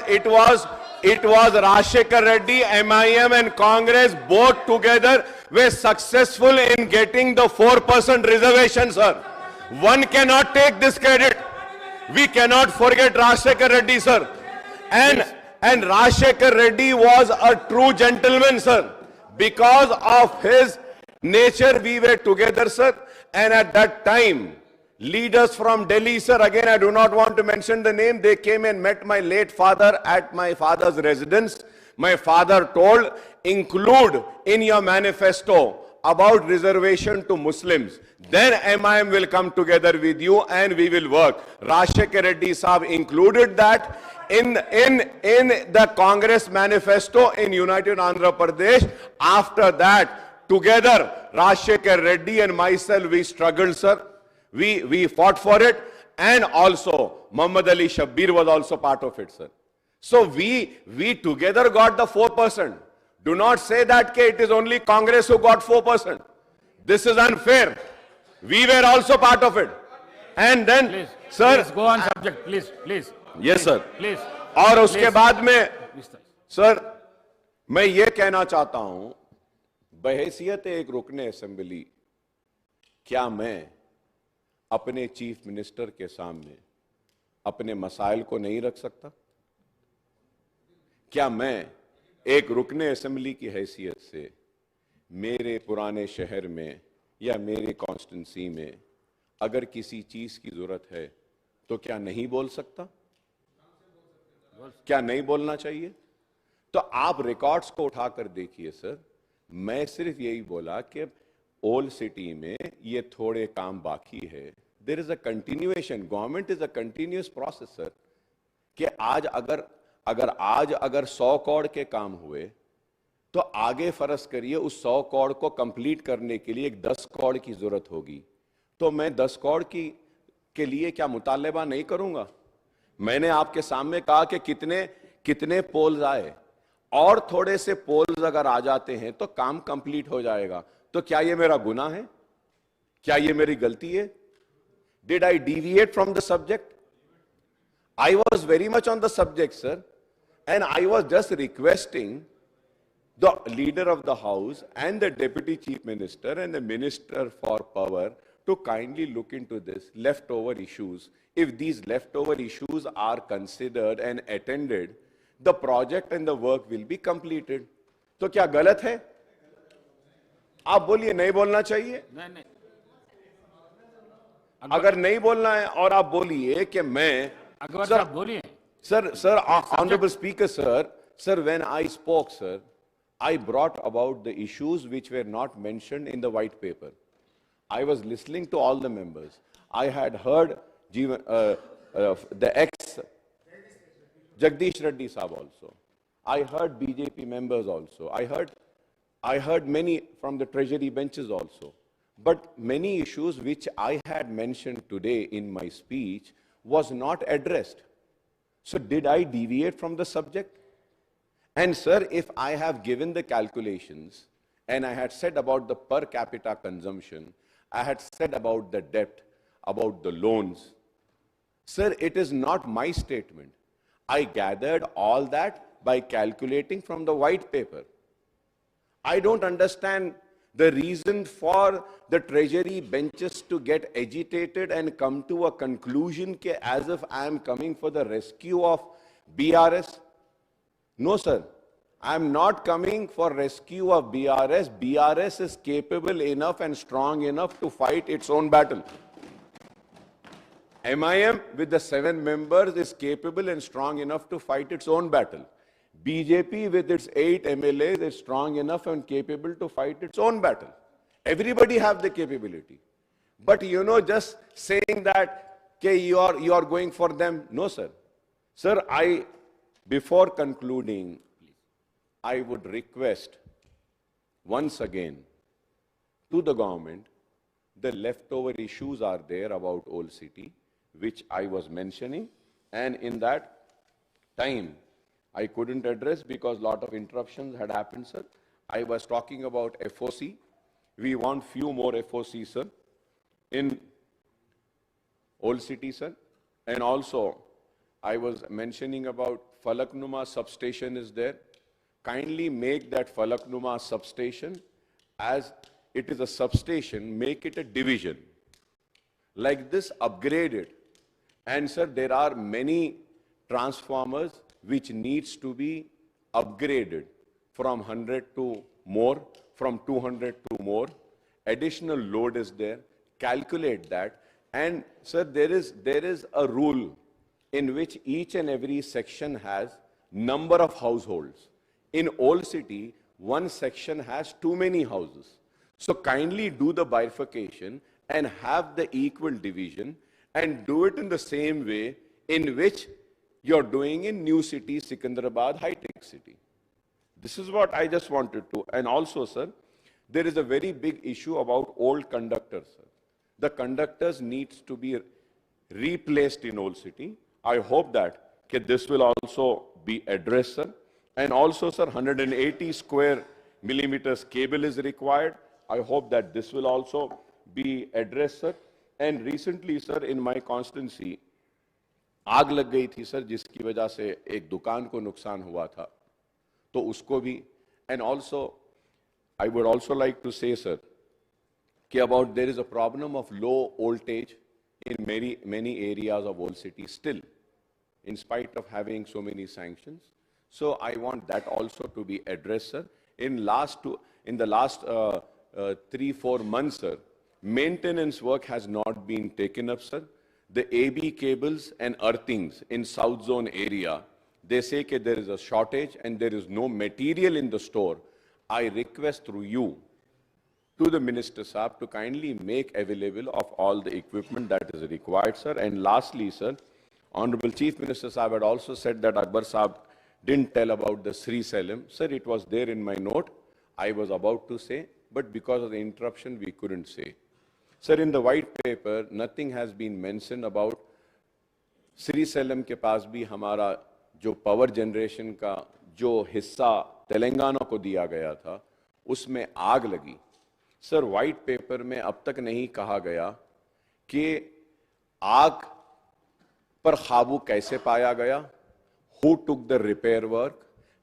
Rajshekhar Reddy, MIM and Congress both together were successful in getting the 4% reservation, sir. One cannot take this credit. We cannot forget Rajshekhar Reddy, sir. And Rajshekhar Reddy was a true gentleman, sir. Because of his nature, we were together, sir. And at that time, leaders from Delhi, sir, again, I do not want to mention the name, they came and met my late father at my father's residence. My father told, include in your manifesto about reservation to Muslims. Then MIM will come together with you and we will work. Rajshekhar Reddy Saab included that in the Congress manifesto in United Andhra Pradesh. After that, together, Rajshekhar Reddy and myself, we struggled, sir. We fought for it, and also Muhammad Ali Shabbir was also part of it, sir. So we together got the 4%. Do not say that it is only Congress who got 4%. This is unfair. We were also part of it. And then, Please, sir, please go on subject, please. yes, sir. Please. और उसके बाद में, Mr. सर, मैं ये कहना चाहता हूं, बहैसियत एक रुकने असेंबली, क्या मैं अपने चीफ मिनिस्टर के सामने अपने मसाइल को नहीं रख सकता? क्या मैं एक रुकने असेंबली की हैसियत से मेरे पुराने शहर में या मेरे कॉन्स्टिट्यूंसी में अगर किसी चीज की जरूरत है तो क्या नहीं बोल सकता? क्या नहीं बोलना चाहिए? तो आप रिकॉर्ड्स को उठाकर देखिए सर. मैं सिर्फ यही बोला कि ओल्ड सिटी में ये थोड़े काम बाकी है. There is a continuation. Government is a continuous process sir. कि आज अगर 100 करोड़ के काम हुए तो आगे फर्ज करिए उस 100 करोड़ को कंप्लीट करने के लिए एक 10 करोड़ की जरूरत होगी. तो मैं 10 करोड़ के लिए क्या मुतालबा नहीं करूंगा? मैंने आपके सामने कहा कि कितने पोल्स आए, और थोड़े से पोल्स अगर आ जाते हैं तो काम कंप्लीट हो जाएगा. तो क्या ये मेरा गुनाह है? क्या ये मेरी गलती है? Did I deviate from the subject? I was very much on the subject, sir, and I was just requesting the leader of the house and the deputy chief minister and the minister for power to kindly look into this leftover issues. If these leftover issues are considered and attended, the project and the work will be completed. तो क्या गलत है? आप बोलिए नहीं बोलना चाहिए. नहीं. अगर नहीं बोलना है और आप बोलिए कि मैं अकबर साहब बोलिए. Sir, Honorable Speaker, sir, when I spoke, sir, I brought about the issues which were not mentioned in the white paper. I was listening to all the members. I had heard the ex Jagdish Reddy Saab also. I heard BJP members also. I heard many from the treasury benches also. But many issues which I had mentioned today in my speech was not addressed. So did I deviate from the subject? And sir, if I have given the calculations and I had said about the per capita consumption, I had said about the debt, about the loans, sir, it is not my statement. I gathered all that by calculating from the white paper. I don't understand the reason for the treasury benches to get agitated and come to a conclusion as if I am coming for the rescue of BRS. No, sir. I am not coming for rescue of BRS. BRS is capable enough and strong enough to fight its own battle. MIM with the 7 members is capable and strong enough to fight its own battle. BJP with its 8 MLAs is strong enough and capable to fight its own battle. Everybody have the capability. But you know, just saying that okay, you are going for them. No, sir. Sir, before concluding, I would request once again to the government, the leftover issues are there about Old City, which I was mentioning, and in that time, I couldn't address because a lot of interruptions had happened, sir. I was talking about FOC. We want few more FOC, sir, in Old City, sir. And also, I was mentioning about Falaknuma substation is there. Kindly make that Falaknuma substation, as it is a substation, make it a division. Like this, upgrade it. And sir, there are many transformers which needs to be upgraded from 100 to more, from 200 to more. Additional load is there. Calculate that. And sir, there is a rule in which each and every section has number of households. In Old City, one section has too many houses. So kindly do the bifurcation and have the equal division and do it in the same way in which you're doing in New City, Secunderabad, High-Tech City. This is what I just wanted to. And also, sir, there is a very big issue about old conductors, sir. The conductors needs to be replaced in Old City. I hope that this will also be addressed, sir. And also, sir, 180 square millimeters cable is required. I hope that this will also be addressed, sir. And recently, sir, in my constituency, आग लग गई थी सर, जिसकी वजह से एक दुकान को नुकसान हुआ था, तो उसको भी. And also, I would also like to say, sir, about there is a problem of low voltage in many areas of Old City still, in spite of having so many sanctions. So I want that also to be addressed, sir. In the last 3-4 months, sir, maintenance work has not been taken up, sir. The AB cables and earthings in South Zone area, they say that there is a shortage and there is no material in the store. I request through you to the Minister Saab to kindly make available of all the equipment that is required, sir. And lastly, sir, Honorable Chief Minister Saab had also said that Akbar Saab didn't tell about the Sri Salem. Sir, it was there in my note. I was about to say, but because of the interruption, we couldn't say. Sir, in the white paper, nothing has been mentioned about Sri Salem के पास भी हमारा जो power generation का जो हिस्सा तेलंगाना को दिया गया था, उसमें आग लगी. सर, white paper में अब तक नहीं कहा गया कि आग पर काबू कैसे पाया गया, who took the repair work,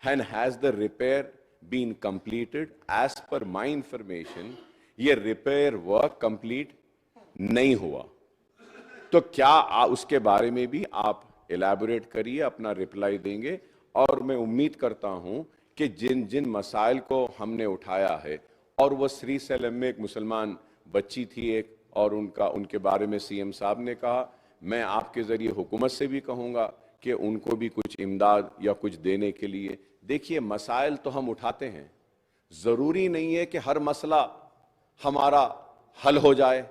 and has the repair been completed. As per my information, ये रिपेयर वर्क कंप्लीट नहीं हुआ. तो क्या उसके बारे में भी आप एलैबोरेट करिए, अपना रिप्लाई देंगे. और मैं उम्मीद करता हूं कि जिन जिन मसाइल को हमने उठाया है, और वो श्री सैलम में एक मुसलमान बच्ची थी एक, और उनके बारे में सीएम साहब ने कहा, मैं आपके जरिए हुकूमत से भी कहूंगा कि उनको भी कुछ इमदाद या कुछ देने के लिए. देखिए, मसाइल तो हम उठाते हैं, जरूरी नहीं है कि हर मसला हमारा हल हो जाए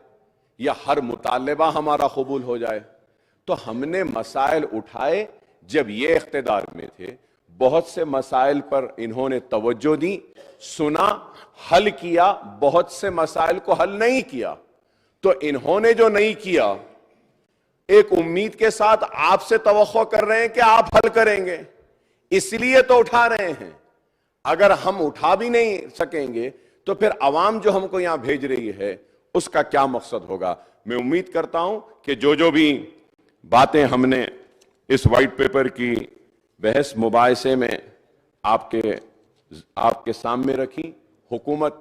या हर मुतालबा हमारा कबूल हो जाए। तो हमने मसाइल उठाए जब ये इख्तिदार में थे, बहुत से मसाइल पर इन्होंने तवज्जो दी, सुना, हल किया, बहुत से मसाइल को हल नहीं किया। तो इन्होंने जो नहीं किया, एक उम्मीद के साथ आपसे तवक्को कर रहे हैं कि आप हल करेंगे, इसलिए तो उठा रहे हैं। अगर हम उठा भी नहीं सकेंगे तो फिर अवाम जो हमको यहां भेज रही है उसका क्या मकसद होगा। मैं उम्मीद करता हूं कि जो भी बातें हमने इस वाइट पेपर की बहस मुबाहिसे में आपके सामने रखी, हुकूमत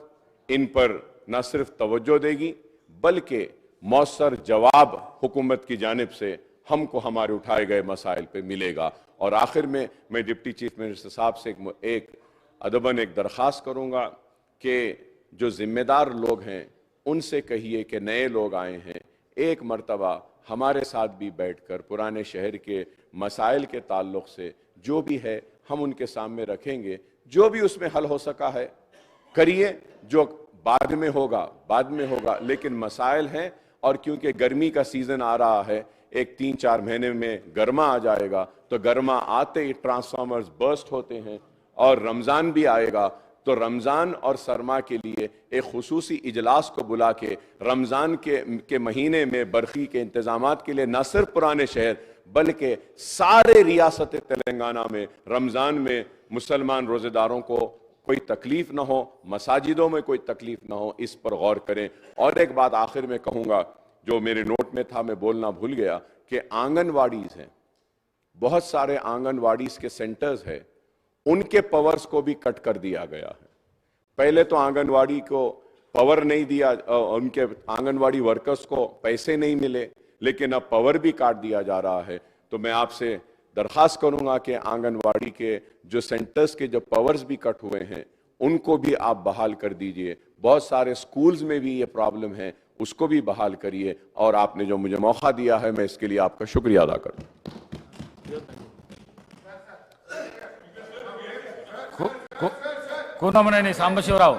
इन पर न सिर्फ तवज्जो देगी बल्कि मौसर जवाब हुकूमत की जानिब से हमको हमारे उठाए गए मसाइल पे मिलेगा। और आखिर में मैं डिप्टी चीफ मिनिस्टर साहब से एक अदबन एक दरख्वास्त करूंगा कि जो जिम्मेदार लोग हैं उनसे कहिए कि नए लोग आए हैं, एक मर्तबा हमारे साथ भी बैठकर पुराने शहर के मसाइल के ताल्लुक से जो भी है हम उनके सामने रखेंगे, जो भी उसमें हल हो सका है करिए, जो बाद में होगा, लेकिन मसाइल हैं। और क्योंकि गर्मी का सीजन आ रहा है, एक 3-4 महीने में गर्मा आ जाएगा, तो गर्मा आते ही ट्रांसफार्मर्स बर्स्ट होते हैं, और रमज़ान भी आएगा, तो रमज़ान और सरमा के लिए एक खुसूसी इजलास को बुला के रमज़ान के महीने में बरखी के इंतजामात के लिए न सिर्फ पुराने शहर बल्कि सारे रियासत तेलंगाना में रमज़ान में मुसलमान रोज़ेदारों को कोई तकलीफ ना हो, मसाजिदों में कोई तकलीफ ना हो, इस पर गौर करें। और एक बात आखिर में कहूँगा, जो मेरे नोट में था मैं बोलना भूल गया, कि आंगनवाड़ीज़ हैं, बहुत सारे आंगनवाड़ीज़ के सेंटर्स हैं, उनके पावर्स को भी कट कर दिया गया है। पहले तो आंगनवाड़ी को पावर नहीं दिया, उनके आंगनवाड़ी वर्कर्स को पैसे नहीं मिले, लेकिन अब पावर भी काट दिया जा रहा है। तो मैं आपसे दरख्वास्त करूंगा कि आंगनवाड़ी के जो सेंटर्स के जो पावर्स भी कट हुए हैं उनको भी आप बहाल कर दीजिए। बहुत सारे स्कूल्स में भी ये प्रॉब्लम है, उसको भी बहाल करिए। और आपने जो मुझे मौका दिया है मैं इसके लिए आपका शुक्रिया अदा करता हूं। కూనమనేని సాంబశివరావు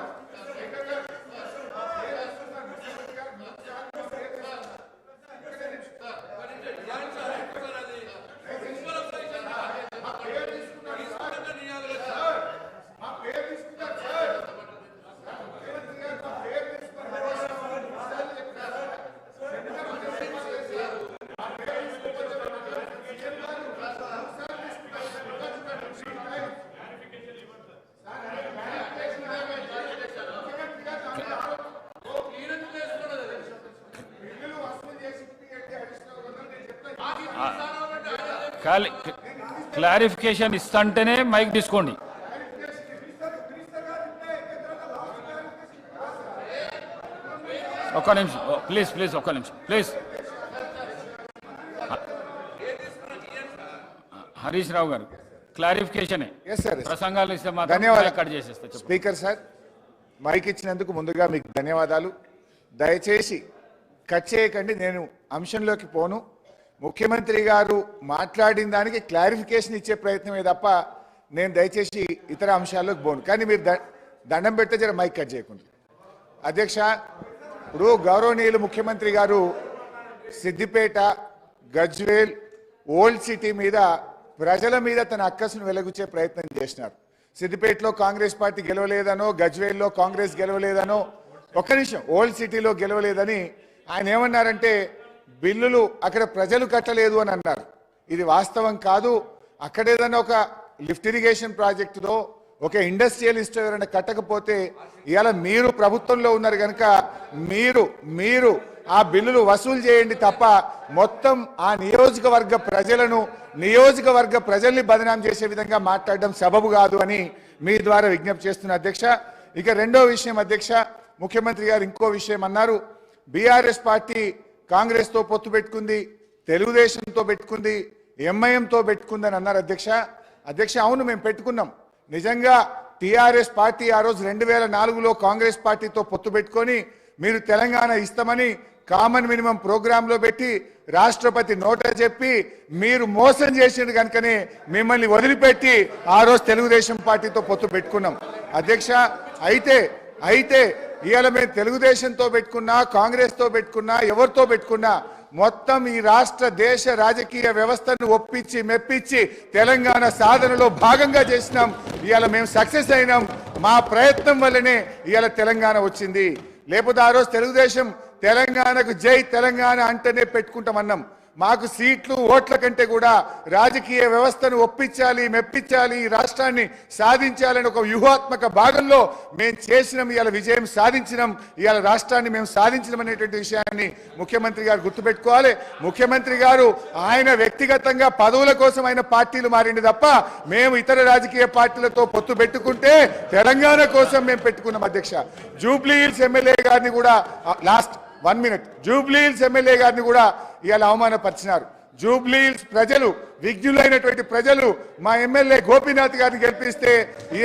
క్లారిఫికేషన్ ఇస్తంటేనే మైక్ తీసుకోండి. ఒక్క నిమిషం ప్లీజ్ ఒక్క నిమిషం ప్లీజ్. హరీష్ రావు గారు క్లారిఫికేషన్ ప్రసంగాలు ఇస్తే మాత్రం కట్ చేసేస్తా. స్పీకర్ సార్, మైక్ ఇచ్చినందుకు ముందుగా మీకు ధన్యవాదాలు. దయచేసి కట్ చేయకండి, నేను అంశంలోకి పోను. ముఖ్యమంత్రి గారు మాట్లాడిన దానికి క్లారిఫికేషన్ ఇచ్చే ప్రయత్నమే తప్ప నేను దయచేసి ఇతర అంశాల్లోకి పోను. కానీ మీరు దండం పెడితే జర మైక్ కట్ చేయకుండా. అధ్యక్ష, ఇప్పుడు గౌరవనీయులు ముఖ్యమంత్రి గారు సిద్దిపేట, గజ్వేల్, ఓల్డ్ సిటీ మీద ప్రజల మీద తన అక్కసును వెలగుచ్చే ప్రయత్నం చేసినారు. సిద్దిపేటలో కాంగ్రెస్ పార్టీ గెలవలేదనో, గజ్వేల్లో కాంగ్రెస్ గెలవలేదనో, ఒక్క నిమిషం, ఓల్డ్ సిటీలో గెలవలేదని ఆయన ఏమన్నారంటే బిల్లులు అక్కడ ప్రజలు కట్టలేదు అని అన్నారు. ఇది వాస్తవం కాదు. అక్కడ ఏదైనా ఒక లిఫ్ట్ ఇరిగేషన్ ప్రాజెక్టులో ఒక ఇండస్ట్రియలిస్ట్ ఎవరైనా కట్టకపోతే ఇవాళ మీరు ప్రభుత్వంలో ఉన్నారు కనుక మీరు ఆ బిల్లులు వసూలు చేయండి తప్ప మొత్తం ఆ నియోజకవర్గ ప్రజల్ని బదనాం చేసే విధంగా మాట్లాడడం సబబు కాదు అని మీ ద్వారా విజ్ఞప్తి చేస్తున్న అధ్యక్ష. ఇక రెండో విషయం అధ్యక్ష, ముఖ్యమంత్రి గారు ఇంకో విషయం అన్నారు. బీఆర్ఎస్ పార్టీ కాంగ్రెస్ తో పొత్తు పెట్టుకుంది, తెలుగుదేశంతో పెట్టుకుంది, ఎంఐఎంతో పెట్టుకుందని అన్నారు అధ్యక్ష. అవును, మేము పెట్టుకున్నాం. నిజంగా టీఆర్ఎస్ పార్టీ ఆ రోజు 2004లో కాంగ్రెస్ పార్టీతో పొత్తు పెట్టుకొని మీరు తెలంగాణ ఇస్తామని కామన్ మినిమం ప్రోగ్రాంలో పెట్టి రాష్ట్రపతి నోట చెప్పి మీరు మోసం చేసిండు కనుకనే మిమ్మల్ని వదిలిపెట్టి ఆ రోజు తెలుగుదేశం పార్టీతో పొత్తు పెట్టుకున్నాం అధ్యక్ష. అయితే ఇవాళ మేము తెలుగుదేశంతో పెట్టుకున్నా, కాంగ్రెస్తో పెట్టుకున్నా, ఎవరితో పెట్టుకున్నా మొత్తం ఈ రాష్ట్ర దేశ రాజకీయ వ్యవస్థను ఒప్పించి మెప్పించి తెలంగాణ సాధనలో భాగంగా చేసినాం. ఇవాళ మేము సక్సెస్ అయినాం. మా ప్రయత్నం వల్లనే ఇవాళ తెలంగాణ వచ్చింది. లేకపోతే ఆ రోజు తెలుగుదేశం తెలంగాణకు జై తెలంగాణ అంటేనే పెట్టుకుంటామన్నాం. మాకు సీట్లు ఓట్ల కంటే కూడా రాజకీయ వ్యవస్థను ఒప్పించాలి, మెప్పించాలి, ఈ రాష్ట్రాన్ని సాధించాలని ఒక వ్యూహాత్మక భాగంలో మేము చేసినాం. ఇవాళ విజయం సాధించినాం. ఇవాళ రాష్ట్రాన్ని మేము సాధించినాం అనేటువంటి విషయాన్ని ముఖ్యమంత్రి గారు గుర్తుపెట్టుకోవాలి. ముఖ్యమంత్రి గారు ఆయన వ్యక్తిగతంగా పదవుల కోసం ఆయన పార్టీలు మారింది తప్ప మేము ఇతర రాజకీయ పార్టీలతో పొత్తు పెట్టుకుంటే తెలంగాణ కోసం మేము పెట్టుకున్నాం. అధ్యక్ష, జూబ్లీ హిల్స్ ఎమ్మెల్యే గారిని కూడా last 1 minute Jubilee hills MLA గారిని కూడా ఇవాళ అవమానపరిచినారు. జూబ్లీ హిల్స్ ప్రజలు, విజ్ఞులైనటువంటి ప్రజలు మా ఎమ్మెల్యే గోపీనాథ్ గారిని గెలిపిస్తే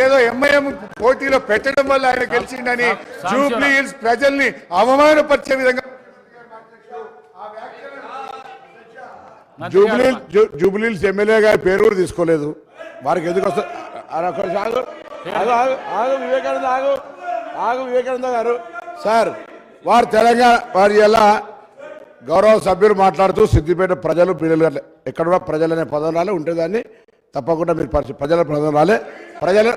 ఏదో ఎంఐఎం పోటీలో పెట్టడం వల్ల ఆయన గెలిచిండని జూబ్లీ హిల్స్ ప్రజల్ని అవమానపరిచే విధంగా జూబ్లీ హిల్స్ ఎమ్మెల్యే గారి పేరు కూడా తీసుకోలేదు. వారికి ఎందుకు వస్తుంది? వివేకానంద గారు సార్, వారు తెలంగాణ వారి ఎలా గౌరవ సభ్యులు మాట్లాడుతూ సిద్దిపేట ప్రజలు పిల్లలు ఎక్కడ కూడా ప్రజలనే పదం రాలే ఉంటే దాన్ని తప్పకుండా మీరు ప్రజల పదం రాలే. ప్రజల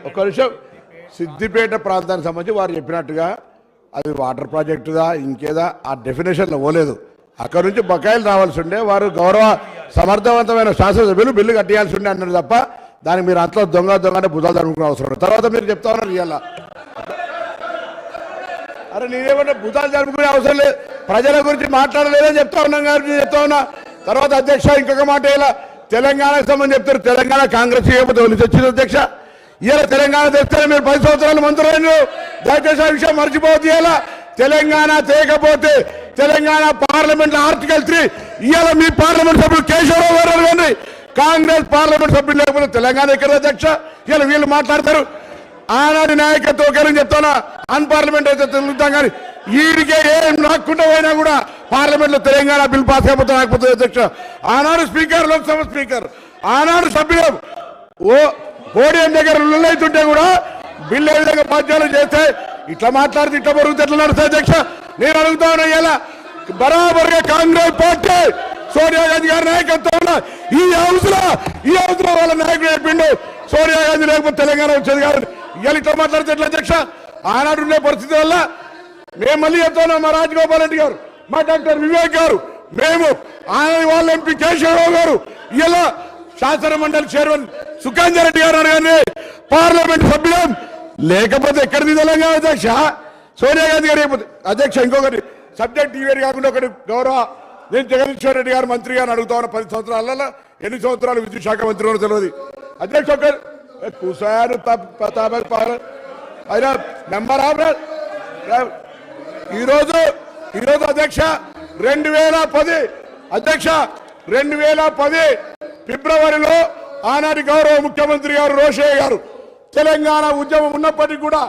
ఒక నిమిషం సిద్దిపేట ప్రాంతానికి సంబంధించి వారు చెప్పినట్టుగా అది వాటర్ ప్రాజెక్టుదా ఇంకేదా ఆ డెఫినేషన్లో పోలేదు. అక్కడ నుంచి బకాయిలు రావాల్సి ఉండే, వారు గౌరవ సమర్థవంతమైన శాసనసభ్యులు బిల్లు కట్టేయాల్సి ఉండే అన్నారు తప్ప దానికి మీరు అంతలో దొంగ భుజాలు జరుపుకునే అవసరం లేదు. తర్వాత మీరు చెప్తా ఉన్నారు ఇవాళ, అరే నేనేమంటే భుజాలు జరుపుకునే అవసరం లేదు, ప్రజల గురించి మాట్లాడలేదని చెప్తా ఉన్నాం గారు చెప్తా ఉన్నా. తర్వాత అధ్యక్ష ఇంకొక మాట, ఇలా తెలంగాణకు సంబంధించి చెప్తారు, తెలంగాణ కాంగ్రెస్ చేయకపోతే వాళ్ళు తెచ్చింది అధ్యక్ష. ఇలా తెలంగాణ తెస్తే మీరు 10 సంవత్సరాలు మంత్రులు, దయచేసి ఆ విషయం మర్చిపోవద్దు. ఇలా తెలంగాణ తేకపోతే తెలంగాణ పార్లమెంట్ ఆర్టికల్ 3 ఇవాళ మీ పార్లమెంట్ సభ్యులు కేశవరావు గారు కానీ కాంగ్రెస్ పార్లమెంట్ సభ్యులు లేకపోతే తెలంగాణ ఎక్కడ అధ్యక్ష? ఇలా వీళ్ళు మాట్లాడతారు. ఆనాటి నాయకత్వం ఒకరని చెప్తానా, అన్పార్లమెంట్ అయితే తెలుగుతాం కానీ వీడికే ఏం నాకుంటే పోయినా కూడా పార్లమెంట్ లో తెలంగాణ బిల్ పాస్ అయిపోతే రాకపోతుంది అధ్యక్ష. ఆనాడు స్పీకర్, లోక్సభ స్పీకర్, ఆనాడు సభ్యులు పోడియం దగ్గర అవుతుంటే కూడా బిల్లు ఏ విధంగా బాధ్యతలు చేస్తే ఇట్లా మాట్లాడితే ఇట్లా బరుగుతే ఎట్లా నడుస్తాయి అధ్యక్ష? నేను అడుగుతా ఉన్నా, ఇలా బరాబర్గా కాంగ్రెస్ పార్టీ సోనియా గాంధీ గారి నాయకత్వంలో ఈ హౌస్ లో వాళ్ళ నాయకుడు చెప్పిండు సోనియా గాంధీ లేకపోతే తెలంగాణ వచ్చేది కాదు. ఇవాళ ఇట్లా మాట్లాడితే ఎట్లా అధ్యక్ష? ఆనాడు ఉండే పరిస్థితి వల్ల మేము మళ్ళీ చెప్తున్నాం, మా రాజగోపాల్ రెడ్డి గారు, మా డాక్టర్ వివేక్ గారు, మేము ఆనాడు వాళ్ళ ఎంపీ కేశవరావు గారు, ఇలా శాసన మండలి చైర్మన్ సుఖాంజరెడ్డి గారు అనగానే పార్లమెంట్ సభ్యులం లేకపోతే ఎక్కడిది తెలంగాణ అధ్యక్ష? సోనియా గాంధీ గారు అయిపోతుంది అధ్యక్ష. ఇంకొకటి సబ్జెక్ట్ ఈవేరు కాకుండా ఒకటి గౌరవ, నేను జగదీశ్వర్ రెడ్డి గారు మంత్రి గారిని అడుగుతా ఉన్నా, 10 సంవత్సరాలలో ఎన్ని సంవత్సరాలు విద్యుత్ శాఖ మంత్రి ఉన్నా తెలియదు అధ్యక్ష. ఒకరు కూసారు అయినా నెంబర్ ఈరోజు అధ్యక్ష 2010 అధ్యక్ష 2010 ఫిబ్రవరిలో ఆనాటి గౌరవ ముఖ్యమంత్రి గారు రోషయ్య గారు తెలంగాణ ఉద్యమం ఉన్నప్పటికీ కూడా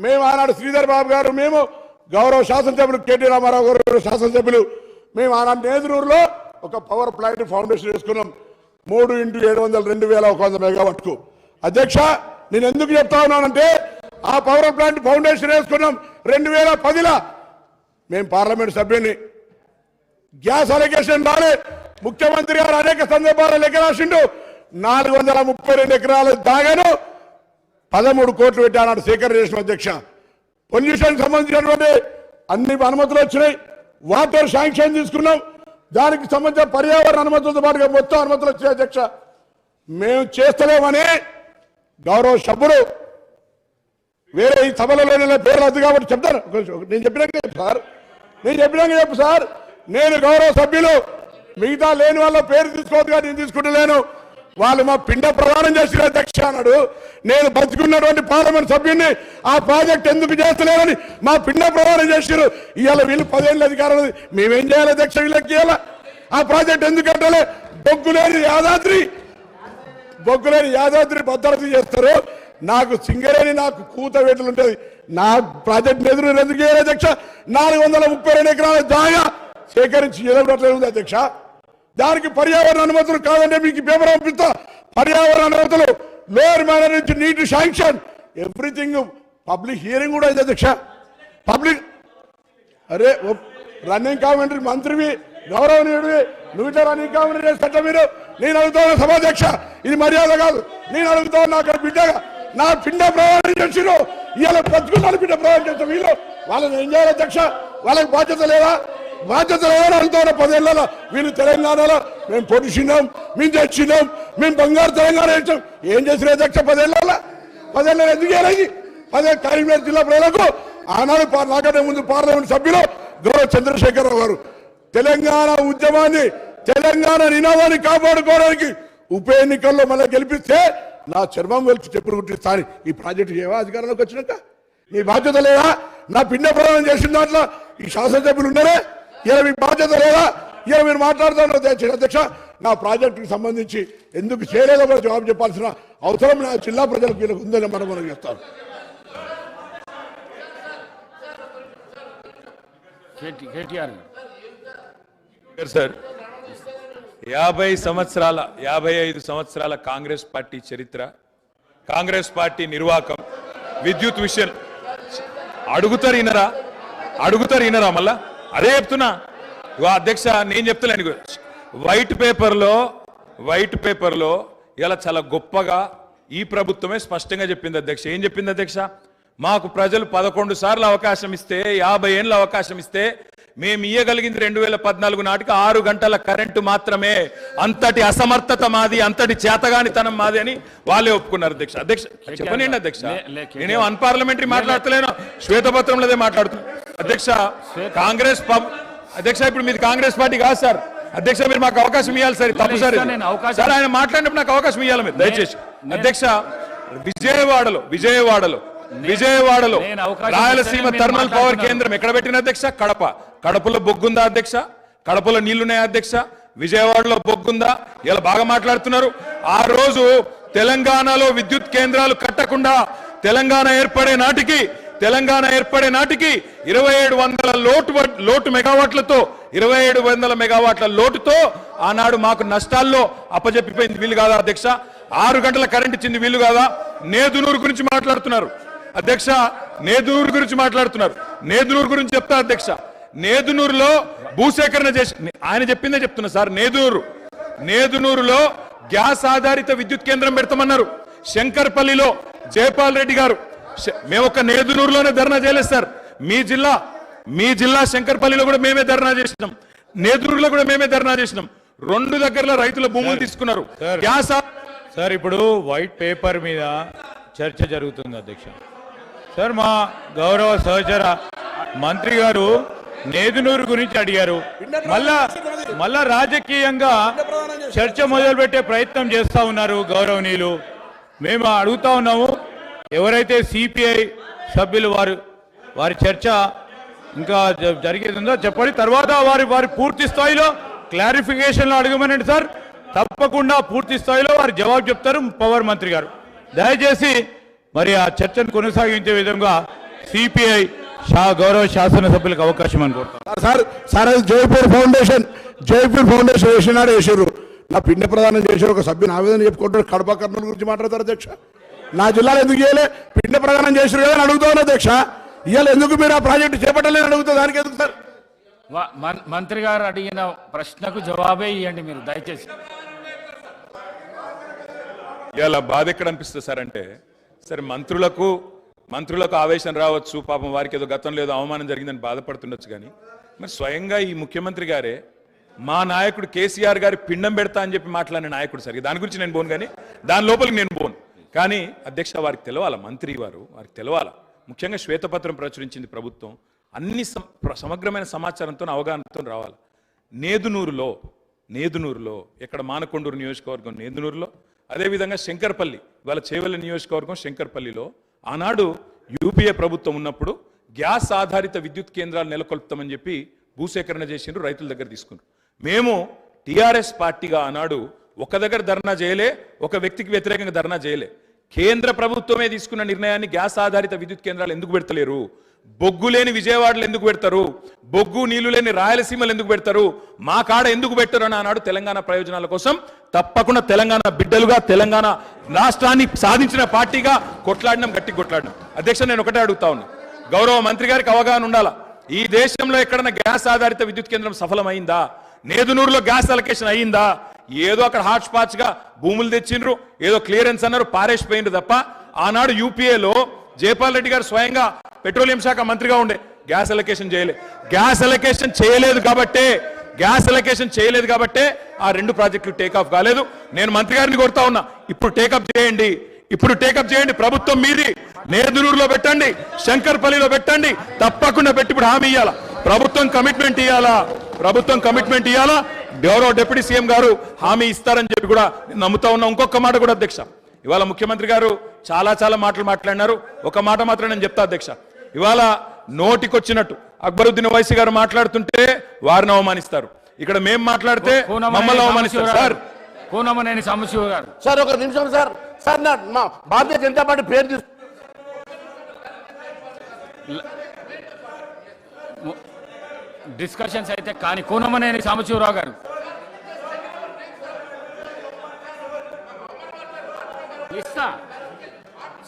మేము ఆనాడు శ్రీధర్ బాబు గారు, మేము గౌరవ శాసనసభ్యులు కేటీ రామారావు గారు శాసనసభ్యులు, మేము ఆనాడు నేదురూరులో ఒక పవర్ ప్లాంట్ ఫౌండేషన్ వేసుకున్నాం 3x700 2100 మెగావాట్కు. అధ్యక్ష నేను ఎందుకు చెప్తా ఉన్నానంటే ఆ పవర్ ప్లాంట్ ఫౌండేషన్ వేసుకున్నాం 2010లో. మేము పార్లమెంట్ సభ్యుని గ్యాస్ అలొకేషన్ రాలే, ముఖ్యమంత్రి గారు అనేక సందర్భాల్లో లెక్క రాసిండు, 432 ఎకరాల దాగాను 13 కోట్లు పెట్టి ఆనాడు సేకరణ చేసిన అధ్యక్ష. పొల్యూషన్ సంబంధించినటువంటి అన్ని అనుమతులు వచ్చినాయి, వాటర్ శాంక్షన్ తీసుకున్నాం, దానికి సంబంధించిన పర్యావరణ అనుమతులతో పాటుగా మొత్తం అనుమతులు వచ్చాయి అధ్యక్ష. మేము చేస్తలేమని గౌరవ సభ్యులు వేరే ఈ సభలలో పేర్లు వద్దు కాబట్టి చెప్తాను. నేను చెప్పినాక చెప్పు సార్, నేను గౌరవ సభ్యులు మిగతా లేని వాళ్ళ పేరు తీసుకోవద్దుగా నేను తీసుకుంటలేను. వాళ్ళు మా పిండ ప్రదానం చేసిన అధ్యక్ష అన్నాడు, నేను బతుకున్నటువంటి పార్లమెంట్ సభ్యుడిని ఆ ప్రాజెక్ట్ ఎందుకు చేస్తలేరని మా పిండ ప్రదానం చేసారు. ఇవాళ వీళ్ళు 10 ఏళ్ళ అధికారం, మేమేం చేయాలి అధ్యక్ష? వీళ్ళకి ఇవాళ ఆ ప్రాజెక్ట్ ఎందుకు కట్టాలి? బొగ్గులేని యాదాద్రి భద్రత చేస్తారు, నాకు సింగరేణి నాకు కూత వేటలు ఉంటుంది, నా ప్రాజెక్ట్ ఎదురు ఎందుకు చేయాలి అధ్యక్ష? 432 ఎకరాల జాగా సేకరించి ఎదురుట్లేదు ఉంది అధ్యక్ష. దానికి పర్యావరణ అనుమతులు కాదంటే మీకు పేపర్ పంపిస్తా. పర్యావరణ అనుమతులు లోయర్ మేనర్ నుంచి నీటి శాంక్షన్ ఎవ్రీథింగ్ పబ్లిక్ హియరింగ్ కూడా అయింది అధ్యక్ష. పబ్లిక్ అరే రన్నింగ్ కామెంటరీ మంత్రివి గౌరవనీయుడివి నువ్వు ఇట్లా రన్నింగ్ కామెంటరీ చేస్తా మీరు. నేను అడుగుతాను సభాధ్యక్ష, ఇది మర్యాద కాదు. నేను అడుగుతాను నాకు బిడ్డగా నా పిండ ప్రయాణం చేసిరు ఇవాళ బతుకున్నాను పిండ ప్రయాణం చేస్తాం వీళ్ళు వాళ్ళని ఏం చేయాలి అధ్యక్ష? వాళ్ళకి బాధ్యత లేదా? బాధ్యత లేదని అడుగుతాను. 10 ఏళ్ళలో వీళ్ళు తెలంగాణలో మేము పొడిచినాం, మేము తెచ్చినాం, మేము బంగారు తెలంగాణ ఇచ్చాం. ఏం చేసిన అధ్యక్ష 10 ఏళ్ళలో? 10 ఏళ్ళలో ఎందుకు చేయాలి? 10 కరీంనగర్ జిల్లా ప్రజలకు ఆనాడు నాకంటే ముందు పార్లమెంట్ సభ్యులు గౌరవ చంద్రశేఖరరావు గారు తెలంగాణ ఉద్యమాన్ని తెలంగాణ నినాదాన్ని కాపాడుకోవడానికి ఉప ఎన్నికల్లో మళ్ళీ గెలిపిస్తే నా చర్మం వెలిచి చెప్పులు కుట్టిస్తాను. ఈ ప్రాజెక్టు ఏవా అధికారంలోకి వచ్చినాక మీ బాధ్యత లేదా? నా పిండ ప్రదానం చేసిన దాంట్లో ఈ శాసనసభ్యులు ఉన్నారే, ఇలా మీ బాధ్యత లేదా? ఇలా మీరు మాట్లాడుతున్నారు అధ్యక్ష. నా ప్రాజెక్టుకి సంబంధించి ఎందుకు చేయలేదో కూడా జవాబు చెప్పాల్సిన అవసరం నా జిల్లా ప్రజలకు వీళ్ళకి ఉందని మనం చెప్తాను. సార్ 55 సంవత్సరాల కాంగ్రెస్ పార్టీ చరిత్ర, కాంగ్రెస్ పార్టీ నిర్వాకం, విద్యుత్ విషయం అడుగుతారు ఈనరా మళ్ళా అదే చెప్తున్నా. అధ్యక్ష నేను చెప్తలేను, వైట్ పేపర్లో ఇలా చాలా గొప్పగా ఈ ప్రభుత్వమే స్పష్టంగా చెప్పింది అధ్యక్ష. ఏం చెప్పింది అధ్యక్ష? మాకు ప్రజలు 11 సార్లు అవకాశం ఇస్తే 50 ఏళ్ళ అవకాశం ఇస్తే మేము ఇయ్యగలిగింది 2014 నాటికి 6 గంటల కరెంటు మాత్రమే. అంతటి అసమర్థత మాది, అంతటి చేతగానితనం మాది అని వాళ్ళే ఒప్పుకున్నారు అధ్యక్ష. చెప్పనండి అధ్యక్ష, నేనేం అన్పార్లమెంటరీ మాట్లాడతలేను, శ్వేతపత్రంలోదే మాట్లాడుతున్నాను అధ్యక్ష. కాంగ్రెస్ అధ్యక్ష ఇప్పుడు మీది కాంగ్రెస్ పార్టీ కాదు సార్. అధ్యక్ష మీరు మాకు అవకాశం ఇవ్వాలి సార్, తప్పు సార్ సార్. ఆయన మాట్లాడినప్పుడు నాకు అవకాశం ఇవ్వాలి మీరు దయచేసి. అధ్యక్ష విజయవాడలో రాయలసీమ థర్మల్ పవర్ కేంద్రం ఎక్కడ పెట్టిన అధ్యక్ష? కడపలో బొగ్గుందా అధ్యక్ష? కడపలో నీళ్లున్నాయా అధ్యక్ష? విజయవాడలో బొగ్గుందా? ఇలా బాగా మాట్లాడుతున్నారు. ఆ రోజు తెలంగాణలో విద్యుత్ కేంద్రాలు కట్టకుండా తెలంగాణ ఏర్పడే నాటికి 2700 లోటు మెగావాట్లతో 2700 మెగావాట్ల లోటుతో ఆనాడు మాకు నష్టాల్లో అప్పజెప్పిపోయింది. వీళ్ళు కాదా అధ్యక్ష? 6 గంటల కరెంట్ ఇచ్చింది వీళ్ళు కాదా? నేదునూరు గురించి మాట్లాడుతున్నారు అధ్యక్ష. నేదునూరు గురించి చెప్తా అధ్యక్ష. నేదునూరులో భూసేకరణ చేసి ఆయన చెప్పిందే చెప్తున్నా సార్. నేదునూరులో గ్యాస్ ఆధారిత విద్యుత్ కేంద్రం పెడతామన్నారు. శంకర్పల్లిలో జయపాల్ రెడ్డి గారు, మేము ఒక నేదునూరులోనే ధర్నా చేయలేదు సార్. మీ జిల్లా శంకర్పల్లిలో కూడా మేమే ధర్నా చేసినాం, నేదునూరులో కూడా మేమే ధర్నా చేసినాం. 2 దగ్గరలో రైతుల భూములు తీసుకున్నారు. గ్యాస్ సార్ ఇప్పుడు వైట్ పేపర్ మీద చర్చ జరుగుతుంది అధ్యక్ష. సార్ మా గౌరవ సహచర మంత్రి గారు నేదునూరు గురించి అడిగారు. మళ్ళా రాజకీయంగా చర్చ మొదలుపెట్టే ప్రయత్నం చేస్తా ఉన్నారు గౌరవనీయులు. మేము అడుగుతా ఉన్నాము, ఎవరైతే సిపిఐ సభ్యులు వారి చర్చ ఇంకా జరిగేదిందో చెప్పండి. తర్వాత వారి పూర్తి స్థాయిలో క్లారిఫికేషన్లు అడగమనండి సార్. తప్పకుండా పూర్తి స్థాయిలో వారు జవాబు చెప్తారు పవర్ మంత్రి గారు. దయచేసి మరి ఆ చర్చను కొనసాగించే విధంగా సిపిఐ గౌరవ శాసనసభ్యులకు అవకాశం అనుకుంటారు. సార్ అది జైపూర్ ఫౌండేషన్ వేసినాడు వేసారు. నా పిండ ప్రదానం చేశారు ఒక సభ్యుని ఆవేదన చెప్పుకుంటారు. కడప కర్నూలు గురించి మాట్లాడతారు అధ్యక్ష. నా జిల్లాలో ఎందుకు చేయలే? పిండ ప్రదానం చేశారు కదా అని అడుగుతాను అధ్యక్ష. ఇవాళ ఎందుకు మీరు ఆ ప్రాజెక్టు చేపట్టలేని అడుగుతా, దానికి ఎందుకు సార్? మంత్రి గారు అడిగిన ప్రశ్నకు జవాబే ఇవ్వండి మీరు దయచేసి. ఇలా బాధ ఎక్కడ అనిపిస్తుంది సార్ అంటే, సరే మంత్రులకు ఆవేశం రావచ్చు, పాపం వారికి ఏదో గతంలో ఏదో అవమానం జరిగిందని బాధపడుతుండొచ్చు. కానీ మరి స్వయంగా ఈ ముఖ్యమంత్రి గారే మా నాయకుడు కేసీఆర్ గారి పిండం పెడతా అని చెప్పి మాట్లాడిన నాయకుడు సార్. దాని గురించి నేను పోను, కానీ దాని లోపలికి నేను పోను. కానీ అధ్యక్ష వారికి తెలవాలా, మంత్రి వారికి తెలవాలా. ముఖ్యంగా శ్వేతపత్రం ప్రచురించింది ప్రభుత్వం, అన్ని సమగ్రమైన సమాచారంతో అవగాహనతో రావాలి. నేదునూరులో ఎక్కడ మానకొండూరు నియోజకవర్గం నేదునూరులో, అదేవిధంగా శంకర్పల్లి వాళ్ళ చేవెళ్ళ నియోజకవర్గం శంకర్పల్లిలో ఆనాడు యూపీఏ ప్రభుత్వం ఉన్నప్పుడు గ్యాస్ ఆధారిత విద్యుత్ కేంద్రాలు నెలకొల్పుతామని చెప్పి భూసేకరణ చేసిండ్రు, రైతుల దగ్గర తీసుకున్నారు. మేము టీఆర్ఎస్ పార్టీగా ఆనాడు ఒక దగ్గర ధర్నా చేయలే, ఒక వ్యక్తికి వ్యతిరేకంగా ధర్నా చేయలే. కేంద్ర ప్రభుత్వమే తీసుకున్న నిర్ణయాన్ని గ్యాస్ ఆధారిత విద్యుత్ కేంద్రాలు ఎందుకు పెడతలేరు? బొగ్గు లేని విజయవాడలో ఎందుకు పెడతారు? బొగ్గు నీళ్లు లేని రాయలసీమలు ఎందుకు పెడతారు? మా కాడ ఎందుకు పెట్టరు అని అన్నాడు. తెలంగాణ ప్రయోజనాల కోసం తప్పకుండా తెలంగాణ బిడ్డలుగా తెలంగాణ రాష్ట్రాన్ని సాధించిన పార్టీగా కొట్లాడినాం, గట్టి కొట్లాడినాం. అధ్యక్ష, నేను ఒకటే అడుగుతా ఉన్నా, గౌరవ మంత్రి గారికి అవగాహన ఉండాలా. ఈ దేశంలో ఎక్కడన్నా గ్యాస్ ఆధారిత విద్యుత్ కేంద్రం సఫలమైందా? నేదునూరులో గ్యాస్ అలొకేషన్ అయ్యిందా? ఏదో అక్కడ హాట్ స్పాట్స్ గా భూములు తెచ్చిండ్రు, ఏదో క్లియరెన్స్ అన్నారు, పారేసిపోయిండ్రు తప్ప ఆనాడు యూపీఏలో జైపాల్ రెడ్డి గారు స్వయంగా పెట్రోలియం శాఖ మంత్రిగా ఉండే గ్యాస్ అలొకేషన్ చేయలేదు. గ్యాస్ అలొకేషన్ చేయలేదు కాబట్టే ఆ రెండు ప్రాజెక్టులు టేకాఫ్ కాలేదు. నేను మంత్రి గారిని కోరుతా ఉన్నా, ఇప్పుడు టేకప్ చేయండి. ప్రభుత్వం మీది. నేదునూరులో పెట్టండి, శంకర్పల్లిలో పెట్టండి, తప్పకుండా పెట్టి ఇప్పుడు హామీ ఇవ్వాలా. ప్రభుత్వం కమిట్మెంట్ ఇవ్వాలా. గౌరవ డిప్యూటీ సీఎం గారు హామీ ఇస్తారని చెప్పి కూడా నేను నమ్ముతా ఉన్నా. ఇంకొక మాట కూడా అధ్యక్ష, ఇవాళ ముఖ్యమంత్రి గారు చాలా మాటలు మాట్లాడినారు. ఒక మాట మాత్రం నేను చెప్తా అధ్యక్ష, ఇవాళ నోటికొచ్చినట్టు అక్బరుద్దీన్ ఓవైసీ గారు మాట్లాడుతుంటే వారిని అవమానిస్తారు, ఇక్కడ మేము మాట్లాడితే మమ్మల్ని అవమానిస్తారు. సార్ కూనమనేని సాంబశివ గారు, సార్ ఒక నిమిషం సార్. మా భారతీయ జనతా పార్టీ పేరు డిస్కషన్స్ అయితే కానీ కూనమనేని సాంబశివరావు గారు ఇస్తా.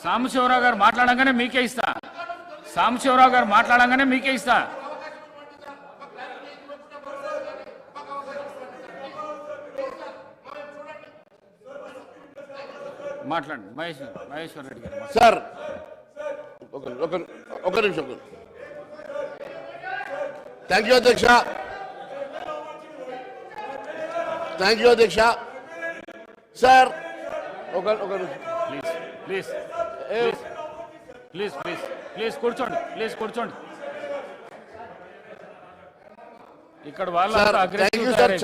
సాంబశివరావు గారు మాట్లాడంగానే మీకే ఇస్తా. మాట్లాడండి మహేశ్వర్ రెడ్డి గారు. సార్ ఒక నిమిషం. థ్యాంక్ యూ అధ్యక్ష. సార్ ఒక ప్లీజ్ కూర్చోండి. ఇక్కడ వాళ్ళు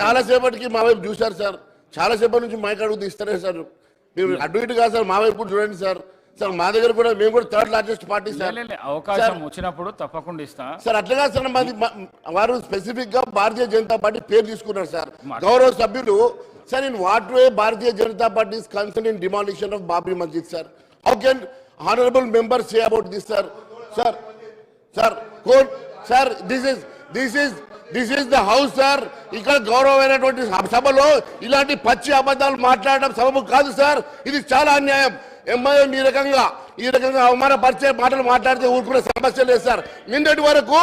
చాలా సేపటికి మా వైపు చూశారు సార్. చాలా సేపటి నుంచి మైక్ అడుగు తీస్తారే సార్. మీరు అటు ఇటు కాదు సార్, మా వైపు చూడండి సార్. సార్ మా దగ్గర కూడా మేము కూడా థర్డ్ లార్జెస్ట్ పార్టీ సార్. అవకాశం వచ్చినప్పుడు తప్పకుండా ఇస్తా సార్. అట్లా కాదు సార్, మాది వారు స్పెసిఫిక్ గా భారతీయ జనతా పార్టీ పేరు తీసుకున్నారు సార్. గౌరవ సభ్యులు sir, in what way Bharatiya Janata party is concern in demolition of Babri Masjid sir? How can honourable member say about this sir? Sir this is the house sir. ఇక్కడ గౌరవమైనటువంటి సభలో ఇలాంటి పచ్చి అబద్ధాలు మాట్లాడడం సబబు కాదు సార్. ఇది చాలా అన్యాయం. ఎంఐఎం ఈ రకంగా అవమానపరిచే మాటలు మాట్లాడితే ఊరుకునే సమస్య లేదు సార్. నిన్నటి వరకు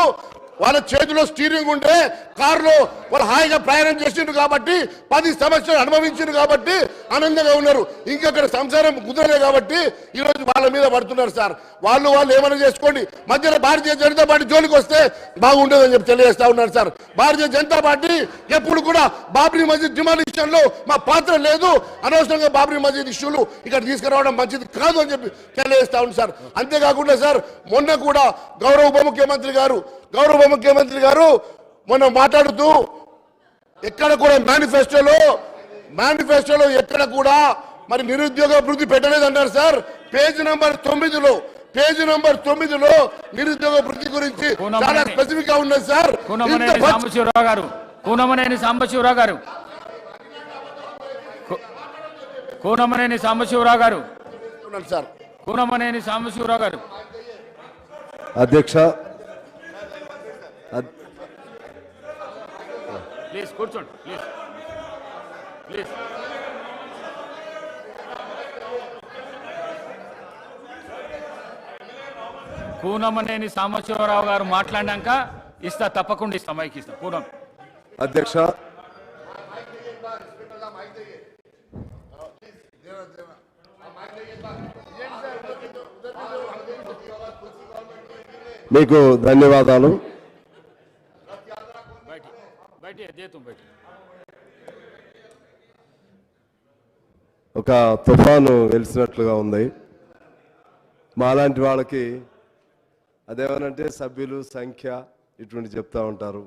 వాళ్ళ చేతిలో స్టీరింగ్ ఉంటే కారులో వాళ్ళు హాయిగా ప్రయాణం చేసిండ్రు కాబట్టి 10 సంవత్సరాలు అనుభవించారు కాబట్టి ఆనందంగా ఉన్నారు. ఇంకొకటి సంసారం కుదరలే కాబట్టి ఈరోజు వాళ్ళ మీద పడుతున్నారు సార్. వాళ్ళు ఏమైనా చేసుకోండి, మధ్యలో భారతీయ జనతా పార్టీ జోలికి వస్తే బాగుండదని చెప్పి తెలియజేస్తా ఉన్నారు సార్. భారతీయ జనతా పార్టీ ఎప్పుడు కూడా బాబ్రీ మస్జిద్ డిమాలిషన్ లో మా పాత్ర లేదు. అనవసరంగా బాబ్రీ మస్జిద్ ఇష్యూలు ఇక్కడ తీసుకురావడం మంచిది కాదు అని చెప్పి తెలియజేస్తా ఉంది సార్. అంతేకాకుండా సార్, మొన్న కూడా గౌరవ ఉప ముఖ్యమంత్రి గారు మొన్న మాట్లాడుతూ ఎక్కడ కూడా మేనిఫెస్టోలో ఎక్కడ కూడా మరి నిరుద్యోగ వృద్ధి పెట్టలేదన్నారు సార్. పేజ్ నంబర్ 9లో నిరుద్యోగ వృద్ధి గురించి చాలా స్పెసిఫిక్ గా ఉన్నది సార్. కూనమనేని సాంబశివరావు గారు కూనమనేని సాంబశివరావు గారు అధ్యక్ష, ప్లీజ్ కూర్చోండి. ప్లీజ్ కూనమనేని సాంబశివరావు గారు మాట్లాడినాక ఇస్తా, తప్పకుండా ఇస్తా, మైక్ ఇస్తా. కూనం అధ్యక్ష, మీకు ధన్యవాదాలు. ఒక తుఫాను వెలిసినట్లుగా ఉంది. మాలాంటి వాళ్ళకి అదేమనంటే సభ్యులు సంఖ్య ఇటువంటి చెప్తా ఉంటారు.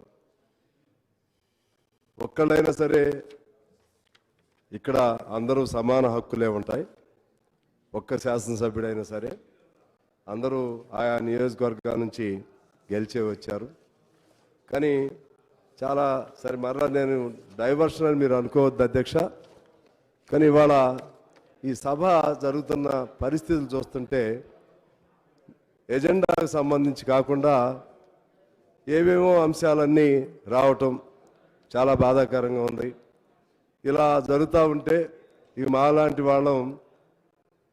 ఒక్కళ్ళైనా సరే ఇక్కడ అందరూ సమాన హక్కులే ఉంటాయి. ఒక్క శాసనసభ్యుడైనా సరే అందరూ ఆయా నియోజకవర్గాల నుంచి గెలిచే వచ్చారు. కానీ చాలా సరే, మరలా నేను డైవర్షన్ అని మీరు అనుకోవద్దు అధ్యక్ష. కానీ ఇవాళ ఈ సభ జరుగుతున్న పరిస్థితులు చూస్తుంటే ఎజెండాకు సంబంధించి కాకుండా ఏవేమో అంశాలన్నీ రావటం చాలా బాధాకరంగా ఉంది. ఇలా జరుగుతూ ఉంటే ఇక మాలాంటి వాళ్ళం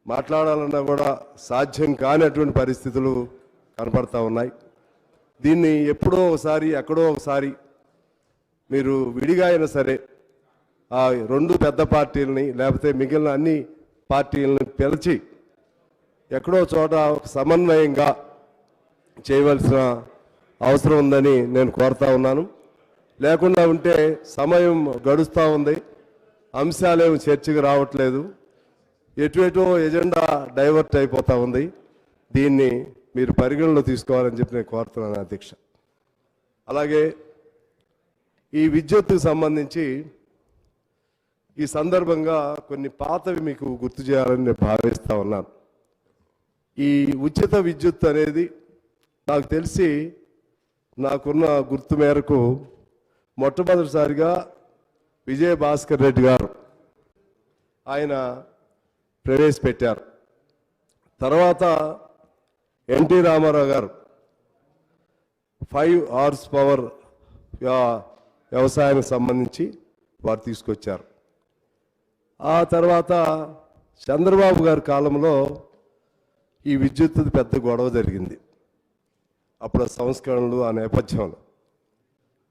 మాట్లాడాలన్నా కూడా సాధ్యం కానటువంటి పరిస్థితులు కనపడతా ఉన్నాయి. దీన్ని ఎప్పుడో ఒకసారి ఎక్కడో ఒకసారి మీరు విడిగా అయినా సరే ఆ రెండు పెద్ద పార్టీలని లేకపోతే మిగిలిన అన్ని పార్టీలను పిలిచి ఎక్కడో చోట ఒక సమన్వయంగా చేయవలసిన అవసరం ఉందని నేను కోరుతా ఉన్నాను. లేకుండా ఉంటే సమయం గడుస్తూ ఉంది, అంశాలేమి చర్చకు రావట్లేదు, ఎటువెటో ఎజెండా డైవర్ట్ అయిపోతూ ఉంది. దీన్ని మీరు పరిగణలో తీసుకోవాలని చెప్పి నేను కోరుతున్నాను అధ్యక్ష. అలాగే ఈ విద్యుత్తుకు సంబంధించి ఈ సందర్భంగా కొన్ని పాతవి మీకు గుర్తు చేయాలని నేను భావిస్తూ ఉన్నాను. ఈ ఉచిత విద్యుత్ అనేది నాకు తెలిసి నాకున్న గుర్తు మేరకు మొట్టమొదటిసారిగా విజయభాస్కర్ రెడ్డి గారు ఆయన ప్రవేశపెట్టారు. తర్వాత ఎన్టీ రామారావు గారు 5 హార్స్ పవర్ వ్యవసాయానికి సంబంధించి వారు తీసుకొచ్చారు. ఆ తర్వాత చంద్రబాబు గారి కాలంలో ఈ విద్యుత్ పెద్ద గొడవ జరిగింది. అప్పుడు సంస్కరణలు ఆ నేపథ్యంలో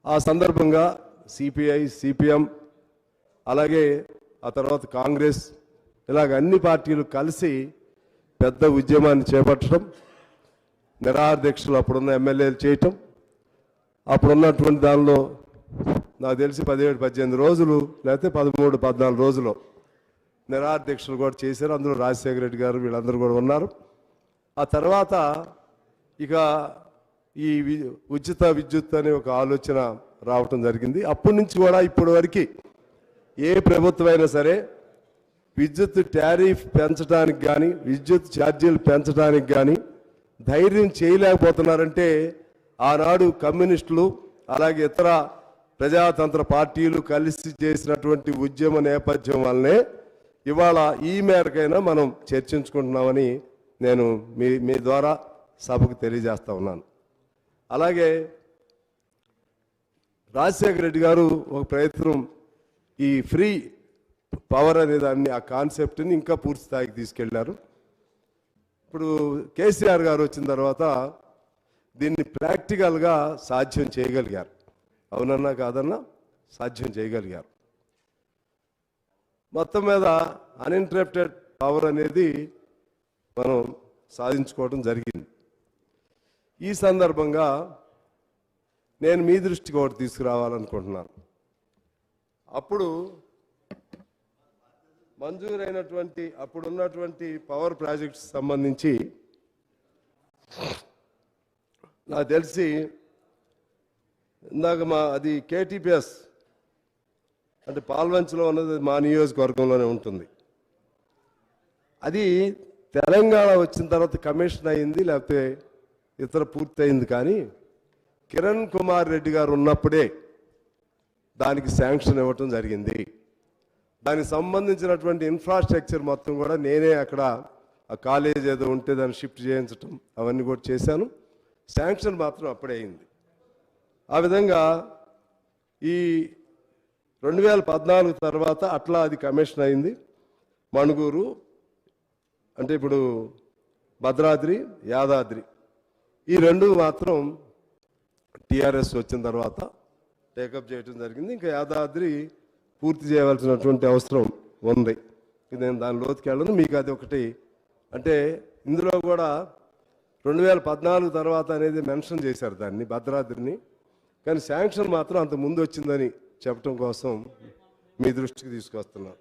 ఆ సందర్భంగా సిపిఐ, సిపిఎం, అలాగే ఆ తర్వాత కాంగ్రెస్, ఇలాగ అన్ని పార్టీలు కలిసి పెద్ద ఉద్యమాన్ని చేపట్టడం, నిరాహార దీక్షలు అప్పుడున్న ఎమ్మెల్యేలు చేయటం, అప్పుడున్నటువంటి దానిలో నాకు తెలిసి 17-18 రోజులు లేకపోతే 13-14 రోజులు నిరాహార దీక్షలు కూడా చేశారు. అందులో రాజశేఖర రెడ్డి గారు వీళ్ళందరూ కూడా ఉన్నారు. ఆ తర్వాత ఇక ఈ ఉచిత విద్యుత్ అనే ఒక ఆలోచన రావటం జరిగింది. అప్పటి నుంచి కూడా ఇప్పటి వరకు ఏ ప్రభుత్వం అయినా సరే విద్యుత్ టారిఫ్ పెంచడానికి కానీ విద్యుత్ ఛార్జీలు పెంచడానికి కానీ ధైర్యం చేయలేకపోతున్నారంటే ఆనాడు కమ్యూనిస్టులు అలాగే ఇతర ప్రజాతంత్ర పార్టీలు కలిసి చేసినటువంటి ఉద్యమ నేపథ్యం వల్లనే ఇవాళ ఈ మేరకైనా మనం చర్చించుకుంటున్నామని నేను మీ ద్వారా సభకు తెలియజేస్తా ఉన్నాను. అలాగే రాజశేఖర రెడ్డి గారు ఒక ప్రయత్నం ఈ ఫ్రీ పవర్ అనే దాన్ని ఆ కాన్సెప్ట్ని ఇంకా పూర్తి స్థాయికి తీసుకెళ్లారు. ఇప్పుడు కేసీఆర్ గారు వచ్చిన తర్వాత దీన్ని ప్రాక్టికల్గా సాధ్యం చేయగలిగారు. అవునన్నా కాదన్నా సాధ్యం చేయగలిగారు. మొత్తం మీద అన్ఇంటరప్టెడ్ పవర్ అనేది మనం సాధించుకోవడం జరిగింది. ఈ సందర్భంగా నేను మీ దృష్టికి ఒకటి తీసుకురావాలనుకుంటున్నాను. అప్పుడు మంజూరైనటువంటి అప్పుడున్నటువంటి పవర్ ప్రాజెక్ట్స్ సంబంధించి నాకు తెలిసి ఇందాక అది కేటీపీఎస్ అంటే పాల్వంచలో ఉన్నది మా నియోజకవర్గంలోనే ఉంటుంది. అది తెలంగాణ వచ్చిన తర్వాత కమిషన్ అయింది లేకపోతే ఇతర పూర్తయింది. కానీ కిరణ్ కుమార్ రెడ్డి గారు ఉన్నప్పుడే దానికి శాంక్షన్ ఇవ్వటం జరిగింది. దానికి సంబంధించినటువంటి ఇన్ఫ్రాస్ట్రక్చర్ మొత్తం కూడా నేనే అక్కడ ఆ కాలేజ్ ఏదో ఉంటే దాన్ని షిఫ్ట్ చేయించటం అవన్నీ కూడా చేశాను. శాంక్షన్ మాత్రం అప్పుడే అయింది. ఆ విధంగా ఈ 2014 తర్వాత అట్లా అది కమిషన్ అయింది. మణుగూరు అంటే ఇప్పుడు భద్రాద్రి, యాదాద్రి ఈ రెండు మాత్రం టిఆర్ఎస్ వచ్చిన తర్వాత టేకప్ చేయడం జరిగింది. ఇంకా యాదాద్రి పూర్తి చేయవలసినటువంటి అవసరం ఉంది. నేను దాని లోతుకి వెళ్ళను. మీకు అది ఒకటి అంటే ఇందులో కూడా 2014 తర్వాత అనేది మెన్షన్ చేశారు దాన్ని భద్రాద్రిని. కానీ శాంక్షన్ మాత్రం అంత ముందు వచ్చిందని చెప్పడం కోసం మీ దృష్టికి తీసుకొస్తున్నాను.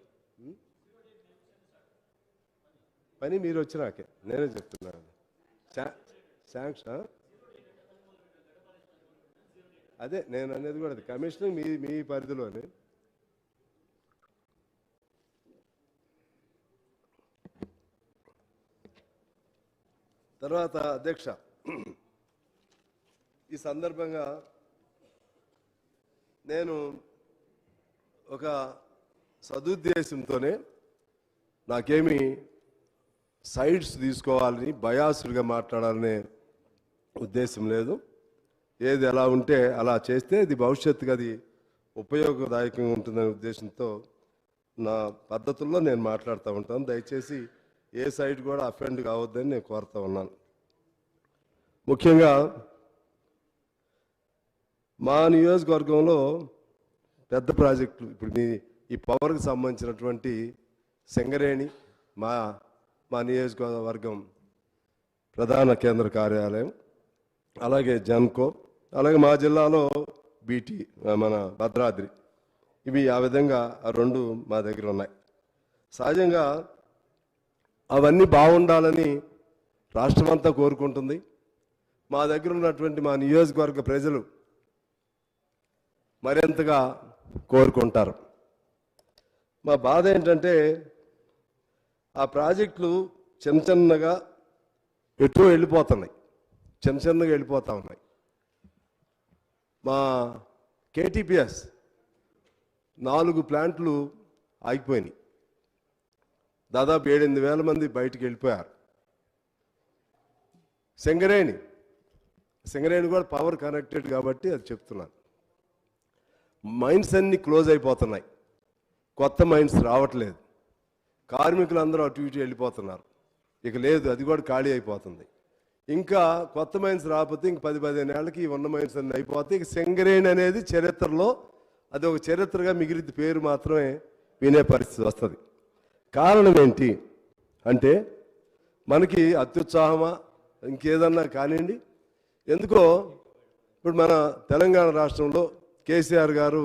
పని మీరు వచ్చినాకే నేనే చెప్తున్నాను. శాంక్షన్ అదే నేను అనేది కూడా అది కమిషన్ మీ పరిధిలోనే. తర్వాత అధ్యక్ష ఈ సందర్భంగా నేను ఒక సదుద్దేశంతోనే నాకేమి సైడ్స్ తీసుకోవాలని బయాసులుగా మాట్లాడాలనే ఉద్దేశం లేదు. ఏది ఎలా ఉంటే అలా చేస్తే ఇది భవిష్యత్తుకి అది ఉపయోగదాయకంగా ఉంటుందనే ఉద్దేశంతో నా పద్ధతుల్లో నేను మాట్లాడుతూ ఉంటాను. దయచేసి ఏ సైడ్ కూడా అఫెండ్ కావద్దని నేను కోరుతూ ఉన్నాను. ముఖ్యంగా మా నియోజకవర్గంలో పెద్ద ప్రాజెక్టులు ఇప్పుడు ఈ పవర్కి సంబంధించినటువంటి సింగరేణి మా నియోజకవర్గం ప్రధాన కేంద్ర కార్యాలయం, అలాగే జన్కో, అలాగే మా జిల్లాలో బీటీ మన భద్రాద్రి, ఇవి ఆ విధంగా రెండు మా దగ్గర ఉన్నాయి. సహజంగా అవన్నీ బాగుండాలని రాష్ట్రమంతా కోరుకుంటుంది. మా దగ్గర ఉన్నటువంటి మా నియోజకవర్గ ప్రజలు మరింతగా కోరుకుంటారు. మా బాధ ఏంటంటే ఆ ప్రాజెక్టులు చిన్నగా ఎటో వెళ్ళిపోతున్నాయి, చిన్నగా వెళ్ళిపోతూ ఉన్నాయి. మా కేటీపీఎస్ 4 ప్లాంట్లు ఆగిపోయినాయి. దాదాపు 7-8 వేల మంది బయటికి వెళ్ళిపోయారు. సింగరేణి కూడా పవర్ కనెక్టెడ్ కాబట్టి అది చెప్తున్నాను. మైన్స్ అన్నీ క్లోజ్ అయిపోతున్నాయి, కొత్త మైన్స్ రావట్లేదు. కార్మికులందరూ అటు ఇటు వెళ్ళిపోతున్నారు. ఇక లేదు, అది కూడా ఖాళీ అయిపోతుంది. ఇంకా కొత్త మైన్స్ రాకపోతే ఇంక 10-15 ఏళ్ళకి ఉన్న మైన్స్ అన్నీ అయిపోతే ఇక సింగరేణి అనేది చరిత్రలో అది ఒక చరిత్రగా మిగిలిది, పేరు మాత్రమే వినే పరిస్థితి వస్తుంది. కారణం ఏంటి అంటే మనకి అత్యుత్సాహమా ఇంకేదన్నా కానివ్వండి, ఎందుకో ఇప్పుడు మన తెలంగాణ రాష్ట్రంలో కేసీఆర్ గారు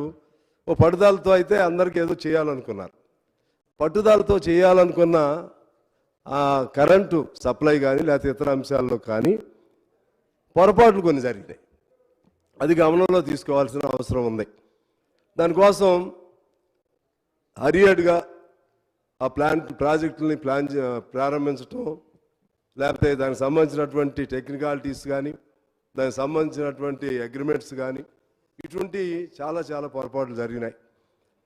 ఓ పట్టుదలతో అయితే అందరికీ ఏదో చేయాలనుకున్నారు. పట్టుదలతో చేయాలనుకున్న కరెంటు సప్లై కానీ లేకపోతే ఇతర అంశాల్లో కానీ పొరపాట్లు కొన్ని జరిగినాయి. అది గమనంలో తీసుకోవాల్సిన అవసరం ఉంది. దానికోసం హరియడ్గా ఆ ప్రాజెక్టుల్ని ప్రారంభించటం, లేకపోతే దానికి సంబంధించినటువంటి టెక్నికాలిటీస్ కానీ దానికి సంబంధించినటువంటి అగ్రిమెంట్స్ కానీ ఇటువంటి చాలా పొరపాట్లు జరిగినాయి.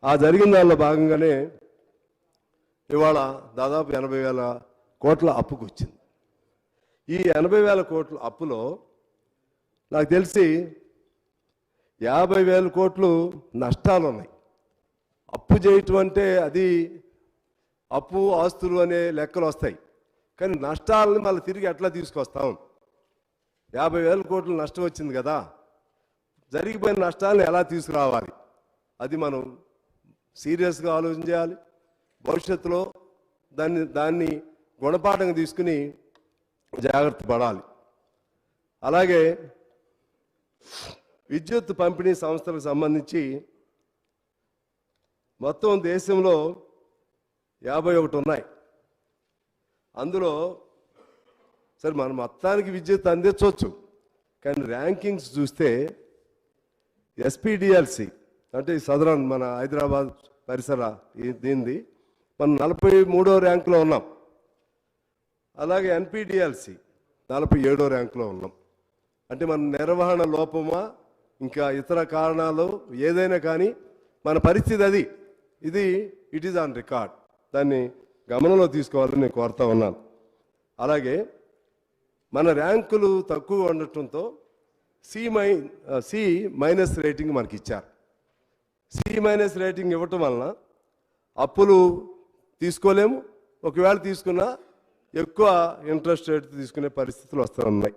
ఆ జరిగిన దానిలో భాగంగానే ఇవాళ దాదాపు 80,000 కోట్ల అప్పుకు వచ్చింది. ఈ 80,000 కోట్ల అప్పులో నాకు తెలిసి 50,000 కోట్లు నష్టాలు ఉన్నాయి. అప్పు చేయటం అంటే అది అప్పు ఆస్తులు అనే లెక్కలు వస్తాయి, కానీ నష్టాలని మళ్ళీ తిరిగి ఎట్లా తీసుకొస్తాం? 50,000 కోట్లు నష్టం వచ్చింది కదా, జరిగిపోయిన నష్టాలను ఎలా తీసుకురావాలి? అది మనం సీరియస్గా ఆలోచన చేయాలి. భవిష్యత్తులో దాన్ని గుణపాఠంగా తీసుకుని జాగ్రత్త పడాలి. అలాగే విద్యుత్ పంపిణీ సంస్థలకు సంబంధించి మొత్తం దేశంలో 51 ఉన్నాయి. అందులో సరే మనం మొత్తానికి విద్యుత్ అందించవచ్చు, కానీ ర్యాంకింగ్స్ చూస్తే ఎస్పీడిఎల్సి అంటే సదరన్ మన హైదరాబాద్ పరిసర దీనిది మనం 43వ ర్యాంకులో ఉన్నాం. అలాగే ఎన్పీడిఎల్సి 47వ ర్యాంకులో ఉన్నాం. అంటే మన నిర్వహణ లోపమా ఇంకా ఇతర కారణాలు ఏదైనా కానీ మన పరిస్థితి అది, ఇది ఇట్ ఈజ్ ఆన్ రికార్డ్. దాన్ని గమనంలో తీసుకోవాలని నేను కోరుతా ఉన్నాను. అలాగే మన ర్యాంకులు తక్కువ ఉండటంతో C- రేటింగ్ మనకి ఇచ్చారు. C- రేటింగ్ ఇవ్వటం వలన అప్పులు తీసుకోలేము, ఒకవేళ తీసుకున్నా ఎక్కువ ఇంట్రెస్ట్ రేట్ తీసుకునే పరిస్థితులు వస్తున్నాయి.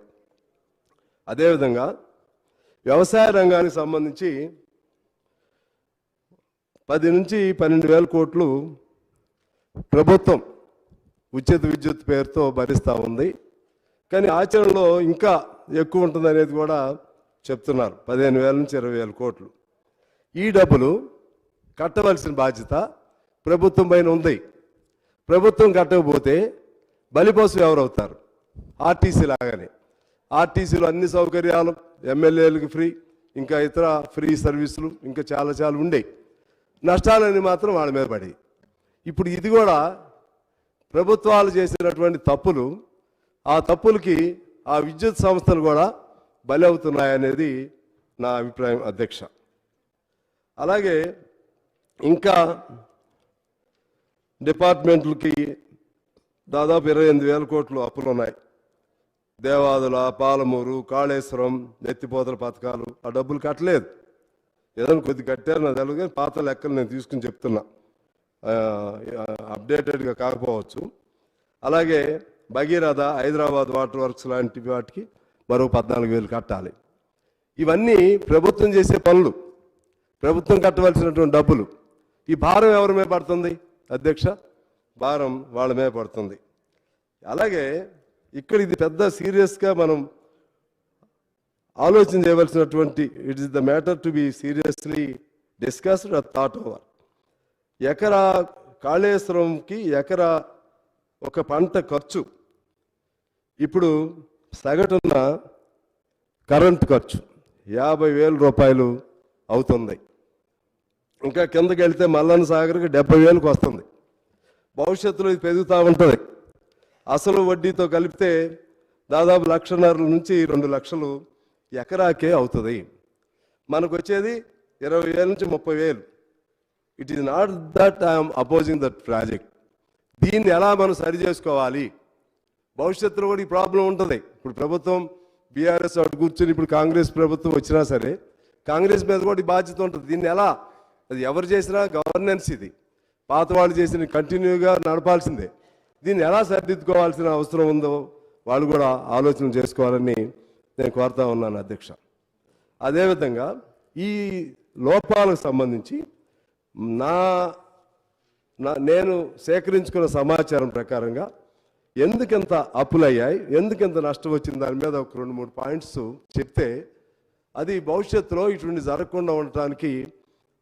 అదేవిధంగా వ్యవసాయ రంగానికి సంబంధించి 10 నుంచి 12,000 కోట్లు ప్రభుత్వం ఉచిత విద్యుత్ పేరుతో భరిస్తూ ఉంది. కానీ ఆచరణలో ఇంకా ఎక్కువ ఉంటుంది అనేది కూడా చెప్తున్నారు. 15,000 నుంచి 20,000 కోట్లు. ఈ డబ్బులు కట్టవలసిన బాధ్యత ప్రభుత్వం పైన ఉంది. ప్రభుత్వం కట్టకపోతే బలిపశు ఎవరవుతారు? ఆర్టీసీ లాగానే. ఆర్టీసీలో అన్ని సౌకర్యాలు, ఎమ్మెల్యేలకు ఫ్రీ, ఇంకా ఇతర ఫ్రీ సర్వీసులు ఇంకా చాలా ఉండేవి. నష్టాలన్నీ మాత్రం వాళ్ళ మీద పడి, ఇప్పుడు ఇది కూడా ప్రభుత్వాలు చేసినటువంటి తప్పులు, ఆ తప్పులకి ఆ విద్యుత్ సంస్థలు కూడా బలి అవుతున్నాయనేది నా అభిప్రాయం అధ్యక్ష. అలాగే ఇంకా డిపార్ట్మెంట్లకి దాదాపు 28,000 కోట్లు అప్పులు ఉన్నాయి. దేవాదుల, పాలమూరు, కాళేశ్వరం, ఎత్తిపోతల పథకాలు ఆ డబ్బులు కట్టలేదు. ఏదైనా కొద్ది కట్టారు నా తెలుగు, కానీ పాత లెక్కలు నేను తీసుకుని చెప్తున్నా, అప్డేటెడ్గా కాకపోవచ్చు. అలాగే భగీరథ, హైదరాబాద్ వాటర్ వర్క్స్ లాంటి వాటికి మరో 14,000 కట్టాలి. ఇవన్నీ ప్రభుత్వం చేసే పనులు, ప్రభుత్వం కట్టవలసినటువంటి డబ్బులు. ఈ భారం ఎవరి మీద పడుతుంది అధ్యక్ష? భారం వాళ్ళ మీద పడుతుంది. అలాగే ఇక్కడ ఇది పెద్ద సీరియస్గా మనం ఆలోచన చేయవలసినటువంటి, it is the matter to be seriously discussed or thought over. ఎకరా కాళేశ్వరంకి ఎకరా ఒక పంట ఖర్చు ఇప్పుడు సగటున కరెంటు ఖర్చు 50,000 రూపాయలు అవుతుంది. ఇంకా కిందకి వెళ్తే మల్లన్న సాగర్కి 70,000కి వస్తుంది. భవిష్యత్తులో ఇది పెరుగుతూ ఉంటుంది. అసలు వడ్డీతో కలిపితే దాదాపు 1,50,000 నుంచి 2 లక్షలు ఎకరాకే అవుతుంది. మనకు వచ్చేది 20,000 నుంచి 30,000. It is not that I'm opposing that project. దీన్ని ఎలా మనం సరి చేసుకోవాలి? భవిష్యత్తులో కూడా ఈ ప్రాబ్లం ఉంటుంది. ఇప్పుడు ప్రభుత్వం బీఆర్ఎస్ అటు కూర్చొని ఇప్పుడు కాంగ్రెస్ ప్రభుత్వం వచ్చినా సరే కాంగ్రెస్ మీద కూడా ఈ బాధ్యత ఉంటుంది. దీన్ని ఎలా, అది ఎవరు చేసినా గవర్నెన్స్ ఇది, పాత వాళ్ళు చేసిన కంటిన్యూగా నడపాల్సిందే. దీన్ని ఎలా సరిదిద్దుకోవాల్సిన అవసరం ఉందో వాళ్ళు కూడా ఆలోచన చేసుకోవాలని నేను కోరుతా ఉన్నాను అధ్యక్ష. అదేవిధంగా ఈ లోపాలకు సంబంధించి నేను సేకరించుకున్న సమాచారం ప్రకారంగా ఎందుకంత అప్పులయ్యాయి, ఎందుకంత నష్టం వచ్చింది, దాని మీద ఒక 2-3 పాయింట్స్ చెప్తే అది భవిష్యత్తులో ఇటువంటి జరగకుండా ఉండటానికి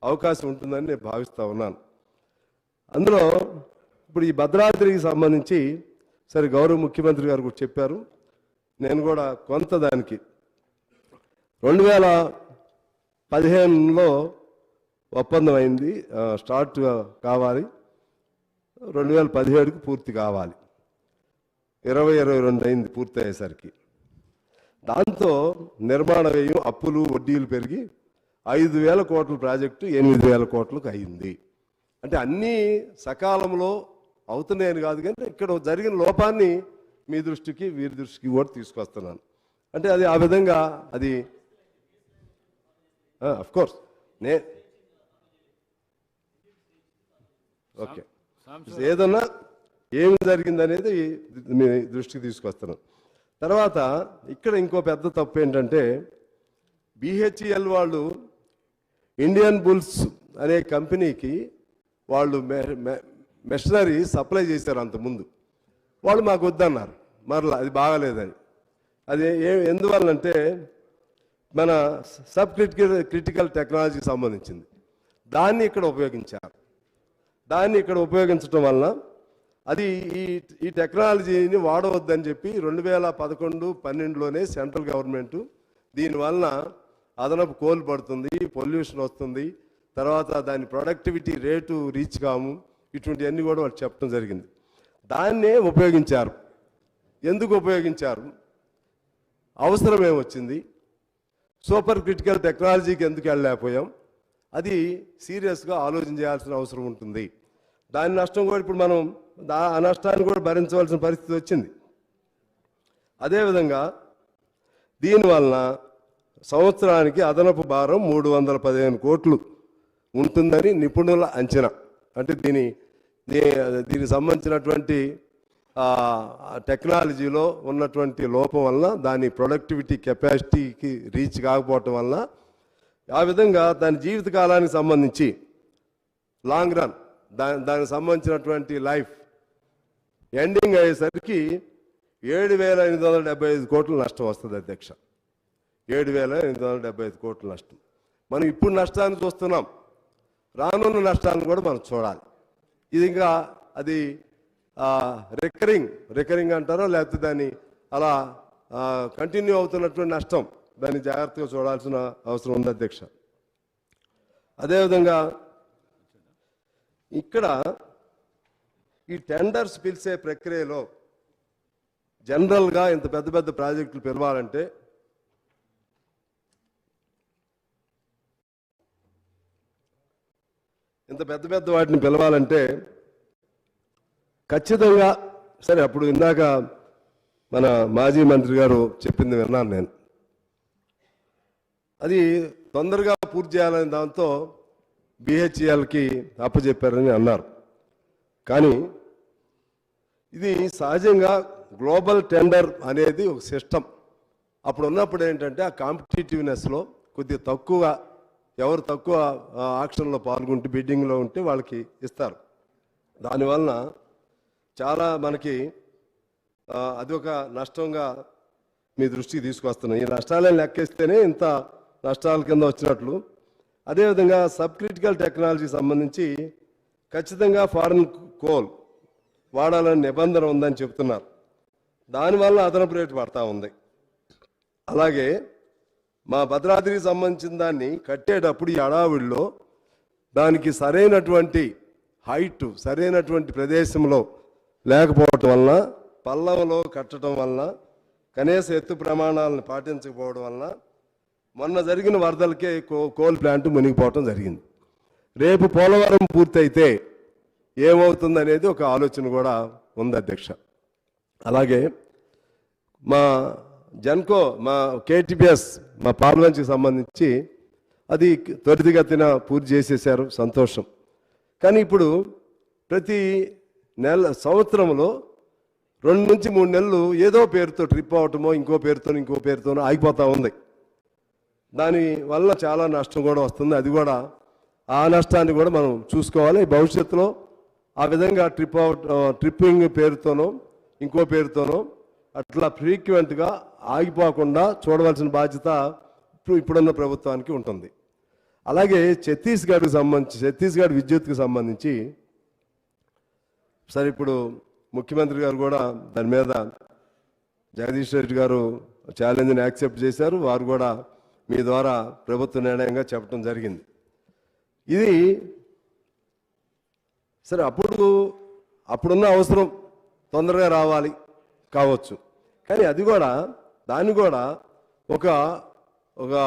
అవకాశం ఉంటుందని నేను భావిస్తూ ఉన్నాను. అందులో ఇప్పుడు ఈ భద్రాద్రికి సంబంధించి సరే గౌరవ ముఖ్యమంత్రి గారు కూడా చెప్పారు, నేను కూడా కొంత దానికి 2015లో ఒప్పందం అయింది, స్టార్ట్ కావాలి, 2017కి పూర్తి కావాలి, 2022 అయింది పూర్తి అయ్యేసరికి. దాంతో నిర్మాణ వ్యయం, అప్పులు, వడ్డీలు పెరిగి 5,000 కోట్ల ప్రాజెక్టు 8,000 కోట్లకు అయింది. అంటే అన్నీ సకాలంలో అవుతున్నాయని కాదు, కానీ ఇక్కడ జరిగిన లోపాన్ని మీ దృష్టికి వీరి దృష్టికి కూడా తీసుకొస్తున్నాను. అంటే అది ఆ విధంగా అది అఫ్కోర్స్ ఓకే ఏదన్నా ఏమి జరిగిందనేది మీ దృష్టికి తీసుకొస్తున్నాను. తర్వాత ఇక్కడ ఇంకో పెద్ద తప్పు ఏంటంటే బిహెచ్ఈఎల్ వాళ్ళు ఇండియన్ బుల్స్ అనే కంపెనీకి వాళ్ళు మెషినరీ సప్లై చేశారు అంతకుముందు. వాళ్ళు మాకు వద్దన్నారు, మరలా అది బాగాలేదని. అది ఎందువల్లంటే మన సబ్ క్రిటికల్ టెక్నాలజీకి సంబంధించింది, దాన్ని ఇక్కడ ఉపయోగించారు. దాన్ని ఇక్కడ ఉపయోగించడం వలన అది ఈ టెక్నాలజీని వాడవద్దని చెప్పి 2011-12లోనే సెంట్రల్ గవర్నమెంటు దీనివలన అదనపు కోల్ పడుతుంది, పొల్యూషన్ వస్తుంది, తర్వాత దాని ప్రొడక్టివిటీ రేటు రీచ్ కాము, ఇటువంటివన్నీ కూడా వాళ్ళు చెప్పడం జరిగింది. దాన్నే ఉపయోగించారు. ఎందుకు ఉపయోగించారు, అవసరం ఏమొచ్చింది, సూపర్ క్రిటికల్ టెక్నాలజీకి ఎందుకు వెళ్ళలేకపోయాం, అది సీరియస్గా ఆలోచన చేయాల్సిన అవసరం ఉంటుంది. దాని నష్టం కూడా ఇప్పుడు మనం ఆ నష్టాన్ని కూడా భరించవలసిన పరిస్థితి వచ్చింది. అదేవిధంగా దీనివలన సంవత్సరానికి అదనపు భారం 315 కోట్లు ఉంటుందని నిపుణుల అంచనా. అంటే దీనికి సంబంధించినటువంటి టెక్నాలజీలో ఉన్నటువంటి లోపం వలన, దాని ప్రొడక్టివిటీ కెపాసిటీకి రీచ్ కాకపోవటం వలన, ఆ విధంగా దాని జీవితకాలానికి సంబంధించి లాంగ్ రన్ దానికి సంబంధించినటువంటి లైఫ్ ఎండింగ్ అయ్యేసరికి 7,875 కోట్ల నష్టం వస్తుంది అధ్యక్ష. 7,875 కోట్ల నష్టం. మనం ఇప్పుడు నష్టాన్ని చూస్తున్నాం, రానున్న నష్టాలను కూడా మనం చూడాలి. ఇది ఇంకా అది రికరింగ్ అంటారో లేకపోతే దాన్ని అలా కంటిన్యూ అవుతున్నటువంటి నష్టం, దాన్ని జాగ్రత్తగా చూడాల్సిన అవసరం ఉంది అధ్యక్ష. అదేవిధంగా ఇక్కడ ఈ టెండర్స్ పిలిచే ప్రక్రియలో జనరల్గా ఇంత పెద్ద పెద్ద ప్రాజెక్టులు పిలవాలంటే వాటిని పిలవాలంటే ఖచ్చితంగా సరే అప్పుడు ఇందాక మన మాజీ మంత్రి గారు చెప్పింది విన్నాను నేను. అది తొందరగా పూర్తి చేయాలని దాంతో బిహెచ్ఎల్కి అప్పచెప్పారని అన్నారు. కానీ ఇది సహజంగా గ్లోబల్ టెండర్ అనేది ఒక సిస్టమ్. అప్పుడు ఉన్నప్పుడు ఏంటంటే ఆ కాంపిటేటివ్నెస్లో కొద్దిగా తక్కువ, ఎవరు తక్కువ ఆక్షన్లో పాల్గొంటే బిడ్డింగ్లో ఉంటే వాళ్ళకి ఇస్తారు. దానివలన చాలా మనకి అది ఒక నష్టంగా మీ దృష్టికి తీసుకొస్తున్నాం. ఈ నష్టాలను లెక్కేస్తేనే ఇంత నష్టాల కింద వచ్చినట్లు. అదేవిధంగా సబ్ క్రిటికల్ టెక్నాలజీకి సంబంధించి ఖచ్చితంగా ఫారిన్ కోల్ వాడాలని నిబంధన ఉందని చెప్తున్నారు. దానివల్ల అదనపు రేటు పడతా ఉంది. అలాగే మా భద్రాద్రికి సంబంధించిన దాన్ని కట్టేటప్పుడు ఈ అడావుడిలో దానికి సరైనటువంటి హైట్, సరైనటువంటి ప్రదేశంలో లేకపోవటం వలన, పల్లవంలో కట్టడం వలన, కనీస ఎత్తు ప్రమాణాలను పాటించకపోవడం వలన మొన్న జరిగిన వరదలకే కోల్ ప్లాంట్ మునిగిపోవటం జరిగింది. రేపు పోలవరం పూర్తయితే ఏమవుతుందనేది ఒక ఆలోచన కూడా ఉంది అధ్యక్ష. అలాగే మా జన్కో, మా కేటీపీఎస్, మా పార్లమెంట్కి సంబంధించి అది త్వరితగతిన పూర్తి చేసేసారు, సంతోషం. కానీ ఇప్పుడు ప్రతి సంవత్సరంలో 2 నుంచి 3 నెలలు ఏదో పేరుతో ట్రిప్ అవటమో ఇంకో పేరుతోనో ఆగిపోతూ ఉంది. దానివల్ల చాలా నష్టం కూడా వస్తుంది. అది కూడా ఆ నష్టాన్ని కూడా మనం చూసుకోవాలి. భవిష్యత్తులో ఆ విధంగా ట్రిప్పింగ్ పేరుతోనో ఇంకో పేరుతోనో అట్లా ఫ్రీక్వెంట్గా ఆగిపోకుండా చూడవలసిన బాధ్యత ఇప్పుడున్న ప్రభుత్వానికి ఉంటుంది. అలాగే ఛత్తీస్గఢ్ విద్యుత్కి సంబంధించి సరే ఇప్పుడు ముఖ్యమంత్రి గారు కూడా దాని మీద జగదీష్ రెడ్డి గారు ఛాలెంజ్ని యాక్సెప్ట్ చేశారు. వారు కూడా మీ ద్వారా ప్రభుత్వ నిర్ణయంగా చెప్పడం జరిగింది. ఇది సరే అప్పుడున్న అవసరం తొందరగా రావాలి కావచ్చు. కానీ దాన్ని కూడా ఒక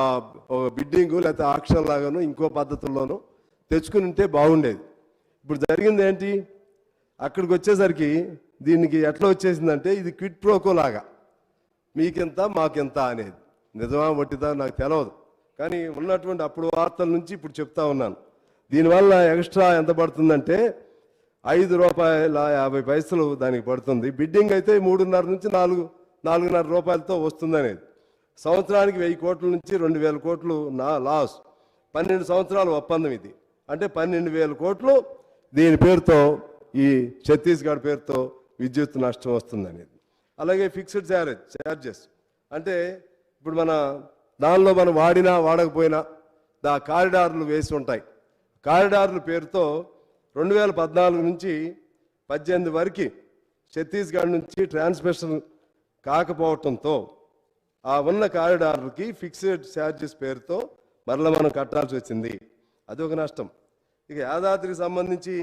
బిడ్డింగు లేకపోతే ఆక్షన్ లాగాను ఇంకో పద్ధతుల్లోనూ తెచ్చుకుని ఉంటే బాగుండేది. ఇప్పుడు జరిగింది ఏంటి, అక్కడికి వచ్చేసరికి దీనికి ఎట్లా వచ్చేసిందంటే ఇది క్విడ్ ప్రోకో లాగా, మీకెంత మాకెంత అనేది. నిజమా వట్టిదా నాకు తెలియదు. కానీ ఉన్నటువంటి అప్పుడు వార్తల నుంచి ఇప్పుడు చెప్తా ఉన్నాను. దీనివల్ల ఎక్స్ట్రా ఎంత పడుతుందంటే ₹5.50 దానికి పడుతుంది. బిడ్డింగ్ అయితే 3.5 నుంచి 4.5 రూపాయలతో వస్తుందనేది. సంవత్సరానికి 1000 కోట్ల నుంచి 2000 కోట్లు లాస్. 12 సంవత్సరాల ఒప్పందం ఇది. అంటే 12,000 కోట్లు దీని పేరుతో, ఈ ఛత్తీస్గఢ్ పేరుతో విద్యుత్ నష్టం వస్తుందనేది. అలాగే ఫిక్స్డ్ ఛార్జెస్ అంటే ఇప్పుడు దానిలో మనం వాడినా వాడకపోయినా కారిడార్లు వేసి ఉంటాయి. కారిడార్ల పేరుతో 2014 నుంచి 18 వరకు ఛత్తీస్గఢ్ నుంచి ట్రాన్స్మిషన్ కాకపోవటంతో ఆ ఉన్న కారిడార్లకి ఫిక్స్డ్ ఛార్జెస్ పేరుతో మరలా మనం కట్టాల్సి వచ్చింది. అది ఒక నష్టం. ఇక యాదాద్రికి సంబంధించి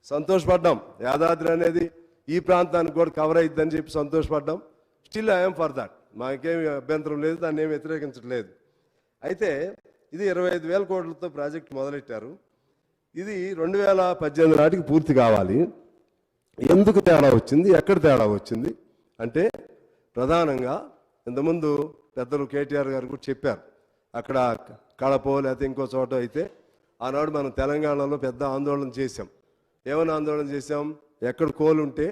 సంతోషపడ్డాం. యాదాద్రి అనేది ఈ ప్రాంతానికి కూడా కవర్ అయిద్దని చెప్పి సంతోషపడ్డాం. స్టిల్ ఐఎమ్ ఫర్ దాట్, మాకేమి అభ్యంతరం లేదు, దాన్ని ఏమి వ్యతిరేకించట్లేదు. అయితే ఇది 25,000 కోట్లతో ప్రాజెక్ట్ మొదలెట్టారు. ఇది 2018 నాటికి పూర్తి కావాలి. ఎందుకు తేడా వచ్చింది, ఎక్కడ తేడా వచ్చింది అంటే ప్రధానంగా ఇంతకుముందు పెద్దలు కేటీఆర్ గారు కూడా చెప్పారు. అక్కడ కడపో లేకపోతే ఇంకో చోట అయితే ఆనాడు మనం తెలంగాణలో పెద్ద ఆందోళన చేశాం. ఏమైనా ఆందోళన చేశాం, ఎక్కడ కోల్ ఉంటే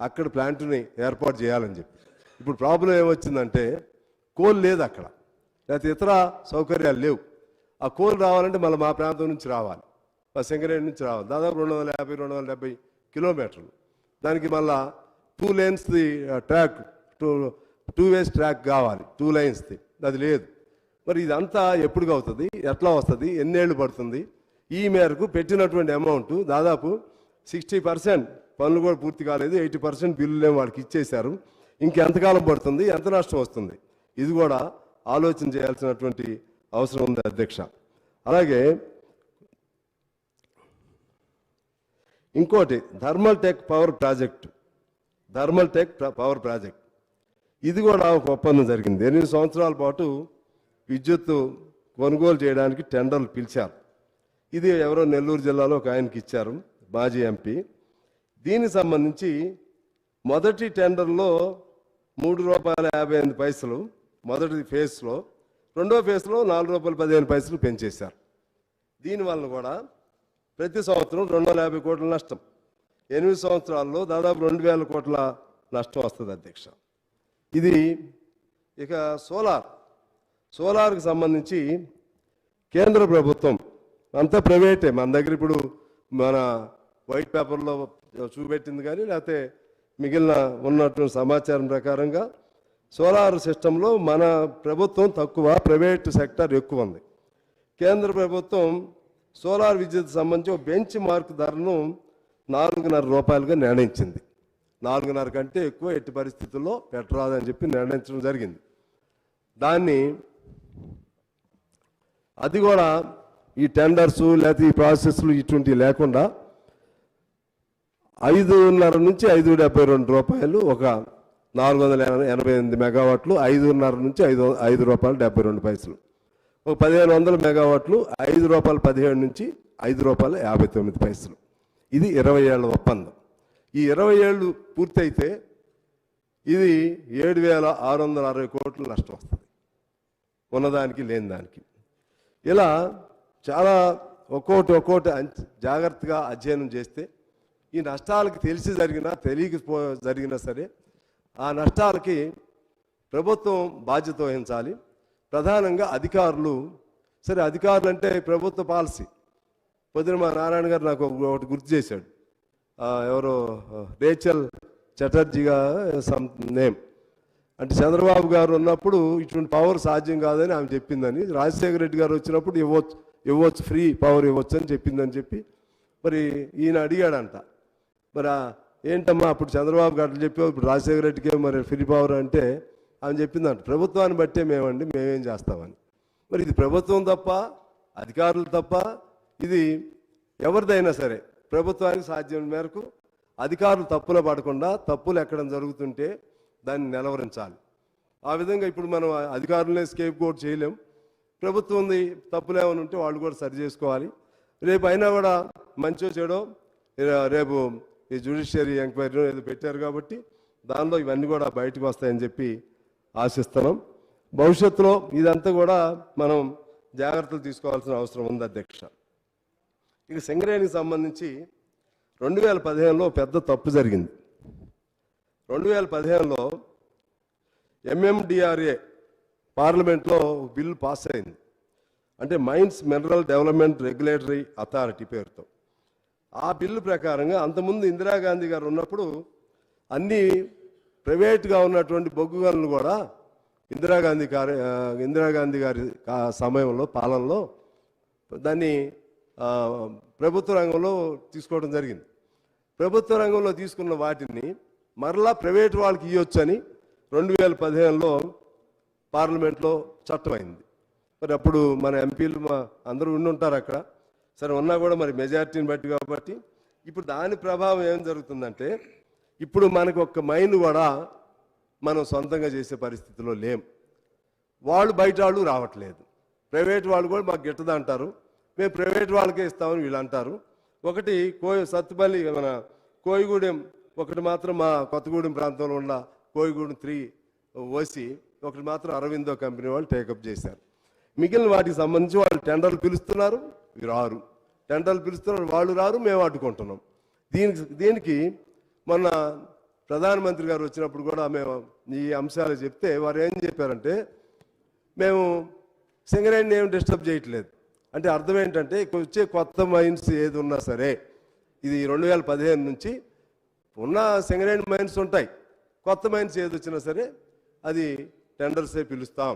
అక్కడ ప్లాంట్ని ఏర్పాటు చేయాలని చెప్పి. ఇప్పుడు ప్రాబ్లం ఏమొచ్చిందంటే కోల్ లేదు అక్కడ, లేకపోతే ఇతర సౌకర్యాలు లేవు. ఆ కోల్ రావాలంటే మళ్ళీ మా ప్రాంతం నుంచి రావాలి, మా సింగరేణి నుంచి రావాలి. దాదాపు 250-270 కిలోమీటర్లు. దానికి మళ్ళా 2 లేన్స్ది ట్రాక్, 2 వేస్ ట్రాక్ కావాలి, 2 లైన్స్ది. అది లేదు. మరి ఇదంతా ఎప్పుడు అవుతుంది, ఎట్లా వస్తుంది, ఎన్నేళ్ళు పడుతుంది? ఈ మేరకు పెట్టినటువంటి అమౌంట్ దాదాపు 60% పనులు కూడా పూర్తి కాలేదు, 80% బిల్లులేమో వాళ్ళకి ఇచ్చేశారు. ఇంకెంతకాలం పడుతుంది, ఎంత నష్టం వస్తుంది? ఇది కూడా ఆలోచన చేయాల్సినటువంటి అవసరం ఉంది అధ్యక్ష. అలాగే ఇంకోటి థర్మల్ టెక్ పవర్ ప్రాజెక్ట్, ఇది కూడా ఒక ఒప్పందం జరిగింది. 8 సంవత్సరాల పాటు విద్యుత్ కొనుగోలు చేయడానికి టెండర్లు పిలిచారు. ఇది ఎవరో నెల్లూరు జిల్లాలో ఒక ఆయనకి ఇచ్చారు, మాజీ ఎంపీ. దీనికి సంబంధించి మొదటి టెండర్లో ₹3.58 మొదటి ఫేజ్లో, రెండో ఫేజ్లో ₹4.15 పెంచేశారు. దీనివల్ల కూడా ప్రతి సంవత్సరం 250 కోట్ల నష్టం, 8 సంవత్సరాల్లో దాదాపు 2,000 కోట్ల నష్టం వస్తుంది అధ్యక్ష. ఇది ఇక సోలార్కి సంబంధించి కేంద్ర ప్రభుత్వం అంతా ప్రైవేటే. మన దగ్గర ఇప్పుడు మన వైట్ పేపర్లో చూపెట్టింది కానీ లేకపోతే మిగిలిన ఉన్నటువంటి సమాచారం ప్రకారంగా సోలార్ సిస్టంలో మన ప్రభుత్వం తక్కువ, ప్రైవేట్ సెక్టర్ ఎక్కువ ఉంది. కేంద్ర ప్రభుత్వం సోలార్ విద్యుత్ సంబంధించి బెంచ్ మార్క్ ధరను ₹4.5 నిర్ణయించింది. 4.5 కంటే ఎక్కువ ఎట్టి పరిస్థితుల్లో పెట్టరాదని చెప్పి నిర్ణయించడం జరిగింది. దాన్ని అది కూడా ఈ టెండర్స్ లేకపోతే ఈ ప్రాసెస్లు ఇటువంటివి లేకుండా ₹5.5 నుంచి ₹5.72 ఒక 488 మెగావాట్లు, 5.5 నుంచి ₹5.72, ఒక 1,500 మెగావాట్లు ₹5.17 నుంచి ₹5.59. ఇది 20 ఏళ్ల ఒప్పందం. ఈ 20 ఏళ్ళు పూర్తయితే ఇది 7,660 కోట్ల నష్టం వస్తుంది, ఉన్నదానికి లేని దానికి. ఇలా చాలా ఒక్కోటి జాగ్రత్తగా అధ్యయనం చేస్తే ఈ నష్టాలకి తెలిసి జరిగినా తెలియకపో జరిగినా సరే ఆ నష్టాలకి ప్రభుత్వం బాధ్యత వహించాలి. ప్రధానంగా అధికారులు. సరే, అధికారులు అంటే ప్రభుత్వ పాలసీ. పొద్దున మా నారాయణ గారు నాకు ఒకటి గుర్తు చేశాడు. ఎవరో రేచల్ చటర్జీగా సమ్ నేమ్, అంటే చంద్రబాబు గారు ఉన్నప్పుడు ఇటువంటి పవర్ సాధ్యం కాదని ఆమె చెప్పిందని, రాజశేఖర రెడ్డి గారు వచ్చినప్పుడు ఇవ్వచ్చు ఫ్రీ పవర్ ఇవ్వచ్చు అని చెప్పిందని చెప్పి మరి ఈయన అడిగాడంట. మరి ఏంటమ్మా అప్పుడు చంద్రబాబు గారు చెప్పావు, ఇప్పుడు రాజశేఖర రెడ్డికి మరి ఫ్రీ పవర్ అంటే ఆమె చెప్పిందంట, ప్రభుత్వాన్ని బట్టే మేమేం చేస్తామని. మరి ఇది ప్రభుత్వం తప్ప, అధికారులు తప్ప, ఇది ఎవరిదైనా సరే ప్రభుత్వానికి సాధ్యం మేరకు అధికారులు తప్పులో పడకుండా తప్పులు ఎక్కడ జరుగుతుంటే దాన్ని నిలవరించాలి. ఆ విధంగా ఇప్పుడు మనం అధికారులనే స్కేప్ కోట్ చేయలేం. ప్రభుత్వం తప్పులు ఏమైనా ఉంటే వాళ్ళు కూడా సరి చేసుకోవాలి. రేపు అయినా కూడా మంచో చెడో రేపు ఈ జ్యుడిషియరీ ఎంక్వైరీ ఏదో పెట్టారు కాబట్టి దానిలో ఇవన్నీ కూడా బయటకు వస్తాయని చెప్పి ఆశిస్తున్నాం. భవిష్యత్తులో ఇదంతా కూడా మనం జాగ్రత్తలు తీసుకోవాల్సిన అవసరం ఉంది అధ్యక్ష. ఇక సింగరేణికి సంబంధించి 2015లో పెద్ద తప్పు జరిగింది. 2015లో MMDRA పార్లమెంట్లో బిల్లు పాస్ అయింది. అంటే mines mineral development regulatory authority పేరుతో. ఆ బిల్లు ప్రకారంగా అంతకుముందు ఇందిరాగాంధీ గారు ఉన్నప్పుడు అన్ని ప్రైవేట్గా ఉన్నటువంటి బొగ్గు గనులు కూడా ఇందిరాగాంధీ గారి సమయంలో పాలనలో దాన్ని ప్రభుత్వ రంగంలో తీసుకోవడం జరిగింది. ప్రభుత్వ రంగంలో తీసుకున్న వాటిని మరలా ప్రైవేట్ వాళ్ళకి ఇవ్వచ్చని 2015లో పార్లమెంట్లో చట్టం అయింది. మరి అప్పుడు మన ఎంపీలు అందరూ ఉండుంటారు అక్కడ. సరే, ఉన్నా కూడా మరి మెజారిటీని బట్టి కాబట్టి ఇప్పుడు దాని ప్రభావం ఏం జరుగుతుందంటే ఇప్పుడు మనకు ఒక్క మైన్ కూడా మనం సొంతంగా చేసే పరిస్థితిలో లేం. వాళ్ళు బయట వాళ్ళు రావట్లేదు. ప్రైవేట్ వాళ్ళు కూడా మాకు గిట్టదు అంటారు. మేము ప్రైవేట్ వాళ్ళకే ఇస్తామని వీళ్ళు అంటారు. ఒకటి సత్తుపల్లి మన కోయిగూడెం ఒకటి మాత్రం మా కొత్తగూడెం ప్రాంతంలో ఉన్న కోయిగూడెం 3 ఓసి ఒకటి మాత్రం అరవిందో కంపెనీ వాళ్ళు టేకప్ చేశారు. మిగిలిన వాటికి సంబంధించి వాళ్ళు టెండర్లు పిలుస్తున్నారు, రారు. టెండర్లు పిలుస్తున్నారు, వాళ్ళు రారు, మేము అడ్డుకుంటున్నాం. దీనికి మొన్న ప్రధానమంత్రి గారు వచ్చినప్పుడు కూడా మేము ఈ అంశాలు చెప్తే వారు ఏం చెప్పారంటే మేము సింగరేణిని ఏం డిస్టర్బ్ చేయట్లేదు. అంటే అర్థం ఏంటంటే వచ్చే కొత్త మైన్స్ ఏది ఉన్నా సరే ఇది 2015 నుంచి ఉన్న సింగరేణి మైన్స్ ఉంటాయి. కొత్త మైన్స్ ఏది వచ్చినా సరే అది టెండర్సే పిలుస్తాం,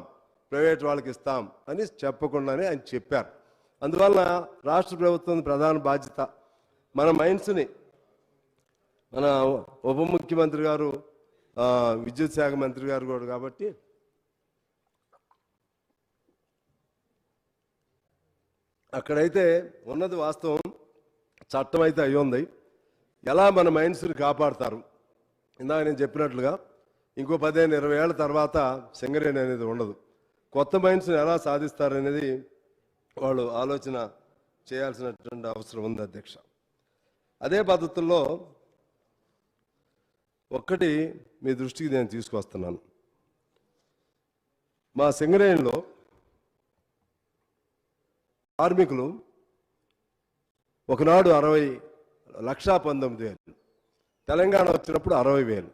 ప్రైవేట్ వాళ్ళకి ఇస్తాం అని చెప్పకుండానే ఆయన చెప్పారు. అందువల్ల రాష్ట్ర ప్రభుత్వం ప్రధాన బాధ్యత మన మైన్స్ని, మన ఉప ముఖ్యమంత్రి గారు విద్యుత్ శాఖ మంత్రి గారు కూడా కాబట్టి అక్కడైతే ఉన్నది వాస్తవం, చట్టం అయితే అయి ఉంది. ఎలా మన మైన్స్ని కాపాడతారు, ఇందాక నేను చెప్పినట్లుగా ఇంకో 15-20 ఏళ్ల తర్వాత సింగరేణి అనేది ఉండదు. కొత్త మైన్స్ని ఎలా సాధిస్తారనేది వాళ్ళు ఆలోచన చేయాల్సినటువంటి అవసరం ఉంది అధ్యక్ష. అదే పద్ధతుల్లో ఒక్కటి మీ దృష్టికి నేను తీసుకొస్తున్నాను. మా సింగరేణిలో కార్మికులు ఒకనాడు 60,19,000, తెలంగాణ వచ్చినప్పుడు 60,000,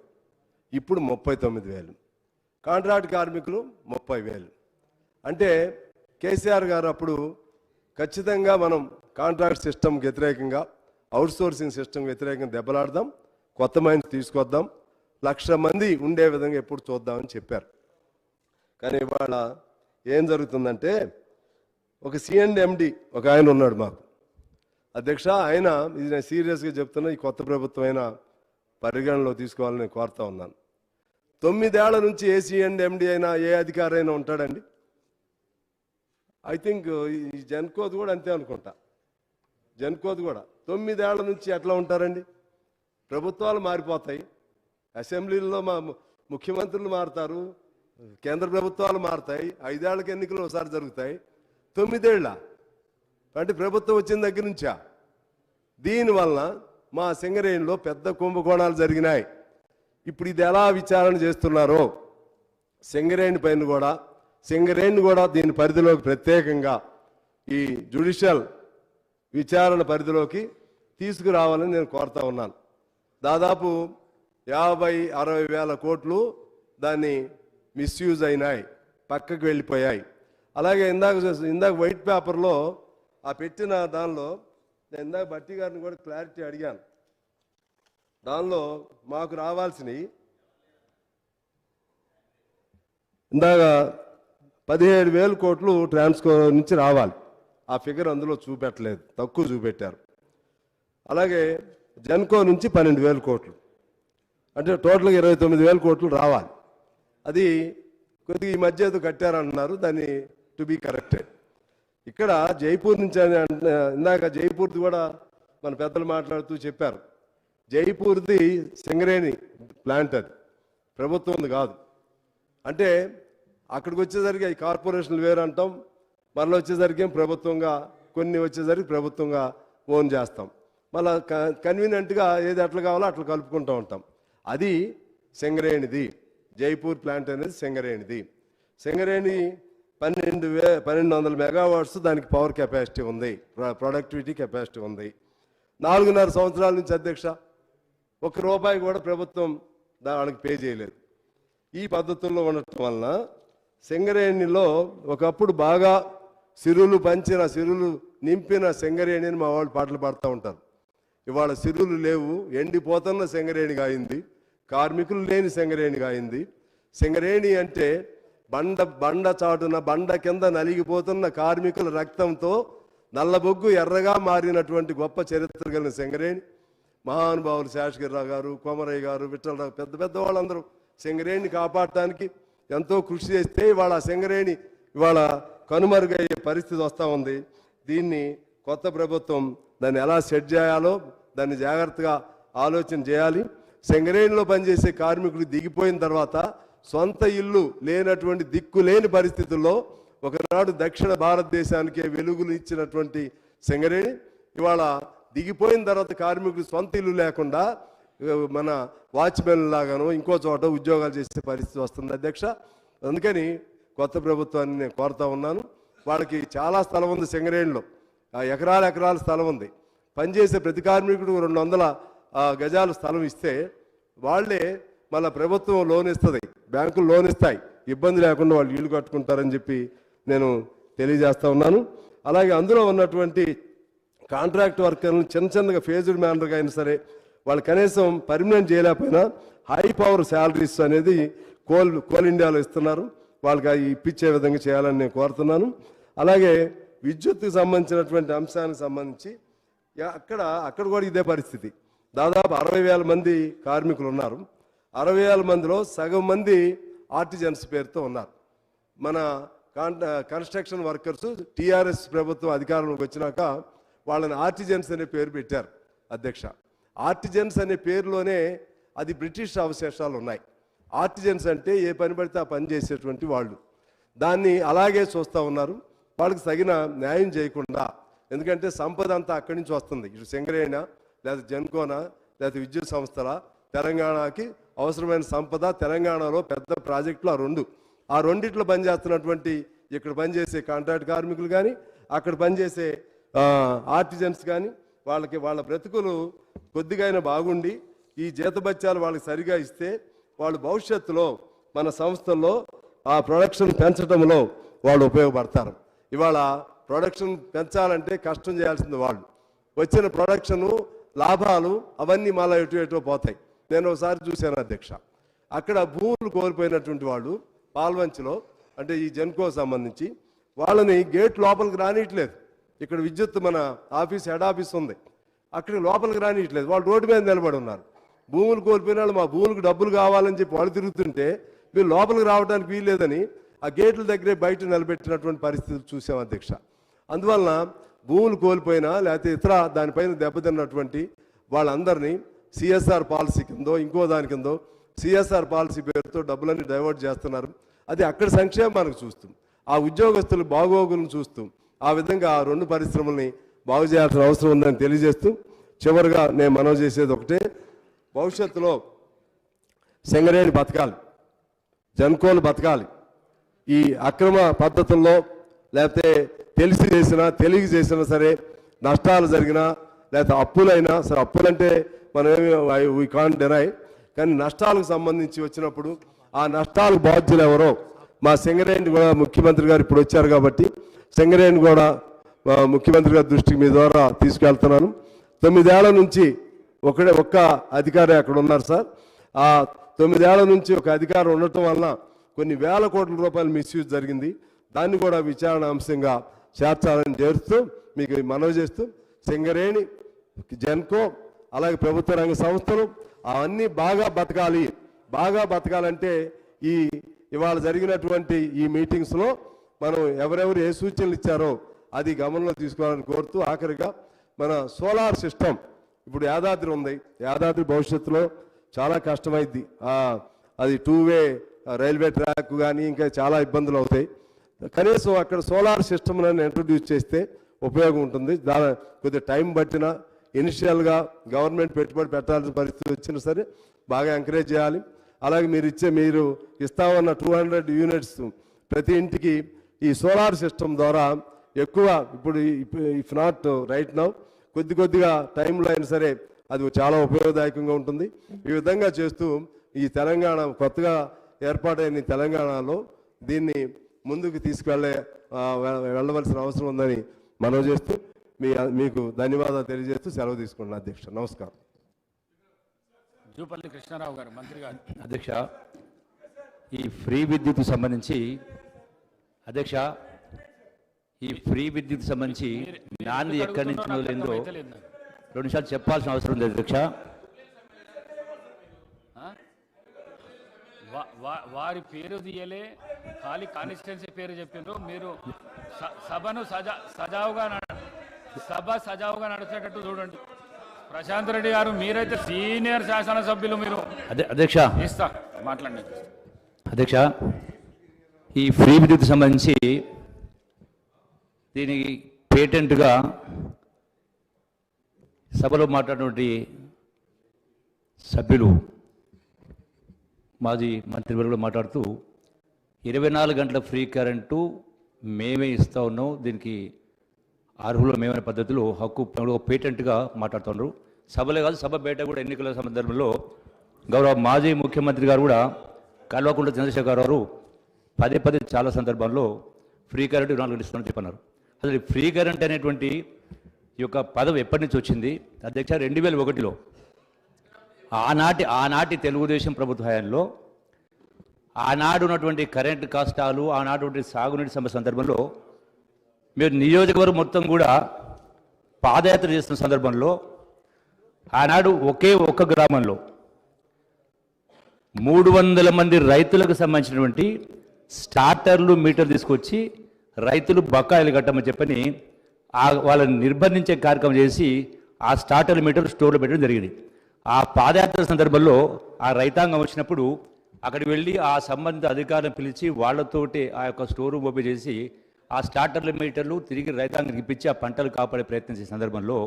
ఇప్పుడు 39,000. కాంట్రాక్ట్ కార్మికులు 30,000. అంటే కేసీఆర్ గారు అప్పుడు ఖచ్చితంగా మనం కాంట్రాక్ట్ సిస్టమ్కి వ్యతిరేకంగా, అవుట్సోర్సింగ్ సిస్టమ్ వ్యతిరేకంగా దెబ్బలాడదాం, కొత్త మైండ్స్ తీసుకొద్దాం, 1,00,000 మంది ఉండే విధంగా ఎప్పుడు చూద్దామని చెప్పారు. కానీ ఇవాళ ఏం జరుగుతుందంటే, ఒక C&MD ఒక ఆయన ఉన్నాడు మాకు అధ్యక్ష. ఆయన ఇది నేను సీరియస్గా చెప్తున్నా, ఈ కొత్త ప్రభుత్వం అయినా పరిగణలో తీసుకోవాలని కోరుతా ఉన్నాను. 9 ఏళ్ల నుంచి ఏ C&MD అయినా ఏ అధికారి అయినా ఉంటాడండి? ఐ థింక్ ఈ జన్కోది కూడా అంతే అనుకుంటా. జన్కోది కూడా 9 ఏళ్ల నుంచి ఎట్లా ఉంటారండి? ప్రభుత్వాలు మారిపోతాయి, అసెంబ్లీల్లో ముఖ్యమంత్రులు మారుతారు, కేంద్ర ప్రభుత్వాలు మారుతాయి, 5 ఏళ్లకి ఎన్నికలు ఒకసారి జరుగుతాయి, 9 ఏళ్ళ అంటే ప్రభుత్వం వచ్చిన దగ్గర నుంచా? దీనివల్ల మా సింగరేణిలో పెద్ద కుంభకోణాలు జరిగినాయి. ఇప్పుడు ఇది ఎలా విచారణ చేస్తున్నారో సింగరేణి పైన కూడా, సింగరేణి కూడా దీని పరిధిలోకి ప్రత్యేకంగా ఈ జ్యుడిషియల్ విచారణ పరిధిలోకి తీసుకురావాలని నేను కోరుతా ఉన్నాను. దాదాపు 50-60 వేల కోట్లు దాన్ని మిస్యూజ్ అయినాయి, పక్కకు వెళ్ళిపోయాయి. అలాగే ఇందాక వైట్ పేపర్లో ఆ పెట్టిన దానిలో నేను ఇందాక భట్టి గారిని కూడా క్లారిటీ అడిగాను. దానిలో మాకు రావాల్సినవి ఇందాక 17,000 కోట్లు ట్రాన్స్కో నుంచి రావాలి. ఆ ఫిగర్ అందులో చూపెట్టలేదు, తక్కువ చూపెట్టారు. అలాగే జన్కో నుంచి 12,000 కోట్లు, అంటే టోటల్గా 29,000 కోట్లు రావాలి. అది కొద్దిగా ఈ మధ్య ఏదో కట్టారంటున్నారు, దాన్ని టు బీ కరెక్టెడ్. ఇక్కడ జైపూర్ నుంచి ఇందాక జైపూర్ది కూడా మన పెద్దలు మాట్లాడుతూ చెప్పారు. జైపూర్ది సింగరేణి ప్లాంట్, అది ప్రభుత్వంది కాదు. అంటే అక్కడికి వచ్చేసరికి ఈ కార్పొరేషన్లు వేరు అంటాం, మళ్ళీ వచ్చేసరికి ప్రభుత్వంగా, కొన్ని వచ్చేసరికి ప్రభుత్వంగా ఓన్ చేస్తాం, మళ్ళీ కన్వీనియంట్గా ఏది ఎట్లా కావాలో అట్లా కలుపుకుంటూ ఉంటాం. అది సింగరేణిది, జైపూర్ ప్లాంట్ అనేది సింగరేణిది. సింగరేణి 1,200 మెగావాట్స్ దానికి పవర్ కెపాసిటీ ఉంది, ప్రొడక్టివిటీ కెపాసిటీ ఉంది. 4.5 సంవత్సరాల నుంచి అధ్యక్ష ₹1 కూడా ప్రభుత్వం దానికి పే చేయలేదు. ఈ పద్ధతుల్లో ఉండటం వలన సింగరేణిలో ఒకప్పుడు బాగా సిరులు నింపిన సింగరేణి అని మా వాళ్ళు పాటలు పాడుతూ ఉంటారు. ఇవాళ సిరులు లేవు, ఎండిపోతున్న సింగరేణిగా అయింది, కార్మికులు లేని సింగరేణిగా అయింది. సింగరేణి అంటే బండ చాటున, బండ కింద నలిగిపోతున్న కార్మికుల రక్తంతో నల్లబొగ్గు ఎర్రగా మారినటువంటి గొప్ప చరిత్ర కలిగిన సింగరేణి. మహానుభావులు శేషగిరిరావు గారు, కొమరయ్య గారు, విఠలరావు, పెద్ద వాళ్ళందరూ సింగరేణిని కాపాడటానికి ఎంతో కృషి చేస్తే ఇవాళ సింగరేణి ఇవాళ కనుమరుగయ్యే పరిస్థితి వస్తూ ఉంది. దీన్ని కొత్త ప్రభుత్వం దాన్ని ఎలా సెట్ చేయాలో దాన్ని జాగ్రత్తగా ఆలోచన చేయాలి. సింగరేణిలో పనిచేసే కార్మికులు దిగిపోయిన తర్వాత సొంత ఇల్లు లేనటువంటి, దిక్కు లేని పరిస్థితుల్లో ఒకనాడు దక్షిణ భారతదేశానికే వెలుగులు ఇచ్చినటువంటి సింగరేణి ఇవాళ దిగిపోయిన తర్వాత కార్మికులు సొంత ఇల్లు లేకుండా మన వాచ్మెన్ లాగానో ఇంకో చోట ఉద్యోగాలు చేసే పరిస్థితి వస్తుంది అధ్యక్ష. అందుకని కొత్త ప్రభుత్వాన్ని నేను కోరుతా ఉన్నాను. వాళ్ళకి చాలా స్థలం ఉంది సింగరేణిలో, ఎకరాల స్థలం ఉంది. పనిచేసే ప్రతి కార్మికుడు 200 గజాలు స్థలం ఇస్తే వాళ్ళే మళ్ళీ ప్రభుత్వం లోన్ ఇస్తుంది, బ్యాంకులు లోన్ ఇస్తాయి, ఇబ్బంది లేకుండా వాళ్ళు ఇల్లు కట్టుకుంటారని చెప్పి నేను తెలియజేస్తా ఉన్నాను. అలాగే అందులో ఉన్నటువంటి కాంట్రాక్ట్ వర్కర్లను చిన్నగా ఫేజ్డ్ మేనర్గా అయినా సరే వాళ్ళు కనీసం పర్మనెంట్ చేయలేకపోయినా హై పవర్ శాలరీస్ అనేది కోల్ ఇండియాలో ఇస్తున్నారు, వాళ్ళకి అవి ఇప్పించే విధంగా చేయాలని నేను కోరుతున్నాను. అలాగే విద్యుత్కి సంబంధించినటువంటి అంశానికి సంబంధించి అక్కడ కూడా ఇదే పరిస్థితి. దాదాపు 60,000 మంది కార్మికులు ఉన్నారు. 60,000 మందిలో సగం మంది ఆర్టిజన్స్ పేరుతో ఉన్నారు. మన కన్స్ట్రక్షన్ వర్కర్స్ టీఆర్ఎస్ ప్రభుత్వం అధికారంలోకి వచ్చినాక వాళ్ళని ఆర్టిజన్స్ అనే పేరు పెట్టారు అధ్యక్ష. ఆర్టిజన్స్ అనే పేరులోనే అది బ్రిటిష్ అవశేషాలు ఉన్నాయి. ఆర్టిజన్స్ అంటే ఏ పని పడితే ఆ పని చేసేటువంటి వాళ్ళు, దాన్ని అలాగే చూస్తూ ఉన్నారు. వాళ్ళకి తగిన న్యాయం చేయకుండా, ఎందుకంటే సంపద అంతా అక్కడి నుంచి వస్తుంది, ఇటు సింగరేణ లేదా జన్కోనా లేదా విద్యుత్ సంస్థల తెలంగాణకి అవసరమైన సంపద తెలంగాణలో పెద్ద ప్రాజెక్టులు ఆ రెండిట్లో పనిచేస్తున్నటువంటి ఇక్కడ పనిచేసే కాంట్రాక్ట్ కార్మికులు కానీ అక్కడ పనిచేసే ఆర్టిజన్స్ కానీ వాళ్ళ బ్రతుకులు కొద్దిగా బాగుండి ఈ జీతభత్యాలు వాళ్ళకి సరిగా ఇస్తే వాళ్ళు భవిష్యత్తులో మన సంస్థల్లో ఆ ప్రొడక్షన్ పెంచడంలో వాళ్ళు ఉపయోగపడతారు. ఇవాళ ప్రొడక్షన్ పెంచాలంటే కష్టం చేయాల్సింది వాళ్ళు. వచ్చిన ప్రొడక్షను లాభాలు అవన్నీ మళ్ళీ ఎటో పోతాయి. నేను ఒకసారి చూశాను అధ్యక్ష, అక్కడ భూములు కోల్పోయినటువంటి వాళ్ళు పాల్వంచిలో అంటే ఈ జెన్కో సంబంధించి వాళ్ళని గేట్ లోపలికి రానియట్లేదు. ఇక్కడ విద్యుత్ మన ఆఫీస్ హెడ్ ఆఫీస్ ఉంది, అక్కడ లోపలికి రానియట్లేదు. వాళ్ళు రోడ్డు మీద నిలబడి ఉన్నారు. భూములు కోల్పోయిన వాళ్ళు మా భూములకు డబ్బులు కావాలని చెప్పి వాళ్ళు తిరుగుతుంటే మీరు లోపలికి రావడానికి వీల్లేదని ఆ గేట్ల దగ్గరే బయట నిలబెట్టినటువంటి పరిస్థితులు చూసాం అధ్యక్ష. అందువలన భూములు కోల్పోయినా లేకపోతే ఇతర దానిపైన దెబ్బతిన్నటువంటి వాళ్ళందరినీ సిఎస్ఆర్ పాలసీ కిందో ఇంకో దాని కిందో సిఎస్ఆర్ పాలసీ పేరుతో డబ్బులన్నీ డైవర్ట్ చేస్తున్నారు. అది అక్కడ సంక్షేమానికి చూస్తూ ఆ ఉద్యోగస్తులు బాగోగులను చూస్తూ ఆ విధంగా ఆ రెండు పరిశ్రమల్ని బాగు చేయాల్సిన అవసరం ఉందని తెలియజేస్తూ చివరిగా నేను మనవి చేసేది ఒకటే, భవిష్యత్తులో సింగరేణి బతకాలి, జన్కోలు బతకాలి. ఈ అక్రమ పద్ధతుల్లో లేకపోతే తెలియక చేసినా సరే నష్టాలు జరిగినా లేకపోతే అప్పులైనా సరే, అప్పులంటే మనమేమి వీ కాంట్ డెనై, కానీ నష్టాలకు సంబంధించి వచ్చినప్పుడు ఆ నష్టాలకు బాధ్యులు ఎవరో మా సింగరేణి కూడా ముఖ్యమంత్రి గారు ఇప్పుడు వచ్చారు కాబట్టి సింగరేణి కూడా ముఖ్యమంత్రి గారి దృష్టికి మీ ద్వారా తీసుకెళ్తున్నాను. 9 ఏళ్ల నుంచి ఒక్క అధికారి అక్కడ ఉన్నారు సార్. ఆ 9 ఏళ్ల నుంచి ఒక అధికారం ఉండటం వలన కొన్ని వేల కోట్ల రూపాయలు మిస్యూజ్ జరిగింది. దాన్ని కూడా విచారణ అంశంగా చేర్చాలని చేరుస్తూ మీకు మనవి చేస్తూ సింగరేణి, జెన్కో అలాగే ప్రభుత్వ రంగ సంస్థలు అవన్నీ బాగా బతకాలి. బాగా బతకాలంటే ఇవాళ జరిగినటువంటి ఈ మీటింగ్స్లో మనం ఎవరెవరు ఏ సూచనలు ఇచ్చారో అది గమనంలో తీసుకోవాలని కోరుతూ ఆఖరిగా మన సోలార్ సిస్టమ్ ఇప్పుడు యాదాద్రి ఉంది. యాదాద్రి భవిష్యత్తులో చాలా కష్టమైద్ది. అది 2-వే రైల్వే ట్రాక్ కానీ ఇంకా చాలా ఇబ్బందులు అవుతాయి. కనీసం అక్కడ సోలార్ సిస్టమ్ని ఇంట్రొడ్యూస్ చేస్తే ఉపయోగం ఉంటుంది. కొద్దిగా టైం పట్టినా ఇనిషియల్గా గవర్నమెంట్ పెట్టుబడి పెట్టాల్సిన పరిస్థితి వచ్చినా సరే బాగా ఎంకరేజ్ చేయాలి. అలాగే మీరు ఇస్తామన్న 200 యూనిట్స్ ప్రతి ఇంటికి ఈ సోలార్ సిస్టమ్ ద్వారా ఎక్కువ ఇప్పుడు ఇఫ్ నాట్ రైట్ నౌ కొద్దిగా టైంలో అయినా సరే అది చాలా ఉపయోగదాయకంగా ఉంటుంది. ఈ విధంగా చేస్తూ ఈ తెలంగాణ కొత్తగా ఏర్పాటైన తెలంగాణలో దీన్ని ముందుకు వెళ్ళవలసిన అవసరం ఉందని మనవి చేస్తూ మీకు ధన్యవాదాలు తెలియజేస్తూ సెలవు తీసుకున్నాను అధ్యక్ష. నమస్కారం. జూపల్లి కృష్ణారావు గారు, మంత్రి గారు. అధ్యక్ష, ఈ ఫ్రీ విద్యుత్ సంబంధించి అధ్యక్ష ఈ ఫ్రీ విద్యుత్ సంబంధించి నాంది ఎక్కడి నుంచి మొదలైందో 2 నిమిషాలు చెప్పాల్సిన అవసరం ఉంది అధ్యక్ష. వారి పేరు తీయలే, ఖాళీ కాన్స్టిట్యున్సీ పేరు చెప్పిండ్రు. మీరు సభను సజావుగా నడిచేటట్టు చూడండి. ప్రశాంత్ రెడ్డి గారు, మీరైతే సీనియర్ శాసనసభ్యులు, మీరు అధ్యక్ష ఇస్తా మాట్లాడండి అధ్యక్ష. ఈ ఫ్రీ విద్యుత్ సంబంధించి దీనికి పేటెంట్గా సభలో మాట్లాడినటువంటి సభ్యులు మాజీ మంత్రివర్గంలో మాట్లాడుతూ 24 గంటల ఫ్రీ కరెంటు మేమే ఇస్తూ ఉన్నాం, దీనికి అర్హులు మేమైన పద్ధతిలో హక్కు పేటెంట్గా మాట్లాడుతున్నారు. సభలే కాదు, సభ బయట కూడా ఎన్నికల సందర్భంలో గౌరవ మాజీ ముఖ్యమంత్రి గారు కూడా కల్వకుంట్ల చంద్రశేఖర్ గారు పదే చాలా సందర్భాల్లో ఫ్రీ కరెంటు 24 గంటలు ఇస్తామని చెప్పన్నారు. అసలు ఫ్రీ కరెంట్ అనేటువంటి ఈ యొక్క పదవి ఎప్పటి నుంచి వచ్చింది అధ్యక్ష? 2001లో ఆనాటి తెలుగుదేశం ప్రభుత్వ హయాంలో ఆనాడు ఉన్నటువంటి కరెంటు కష్టాలు, ఆనాడు సాగునీటి సమస్య సందర్భంలో మీరు నియోజకవర్గం మొత్తం కూడా పాదయాత్ర చేస్తున్న సందర్భంలో ఆనాడు ఒక్క గ్రామంలో 300 మంది రైతులకు సంబంధించినటువంటి స్టార్టర్లు మీటర్ తీసుకొచ్చి రైతులు బకాయిలు కట్టమని చెప్పని వాళ్ళని నిర్బంధించే కార్యక్రమం చేసి ఆ స్టార్టర్ల మీటర్ స్టోర్లో పెట్టడం జరిగింది. ఆ పాదయాత్ర సందర్భంలో ఆ రైతాంగం వచ్చినప్పుడు అక్కడికి వెళ్ళి ఆ సంబంధిత అధికారులను పిలిచి వాళ్లతోటి ఆ యొక్క స్టోర్ ఓపెన్ చేసి ఆ స్టార్టర్ల మీటర్లు తిరిగి రైతాంగానికి ఇప్పించి ఆ పంటలు కాపాడే ప్రయత్నం చేసే సందర్భంలో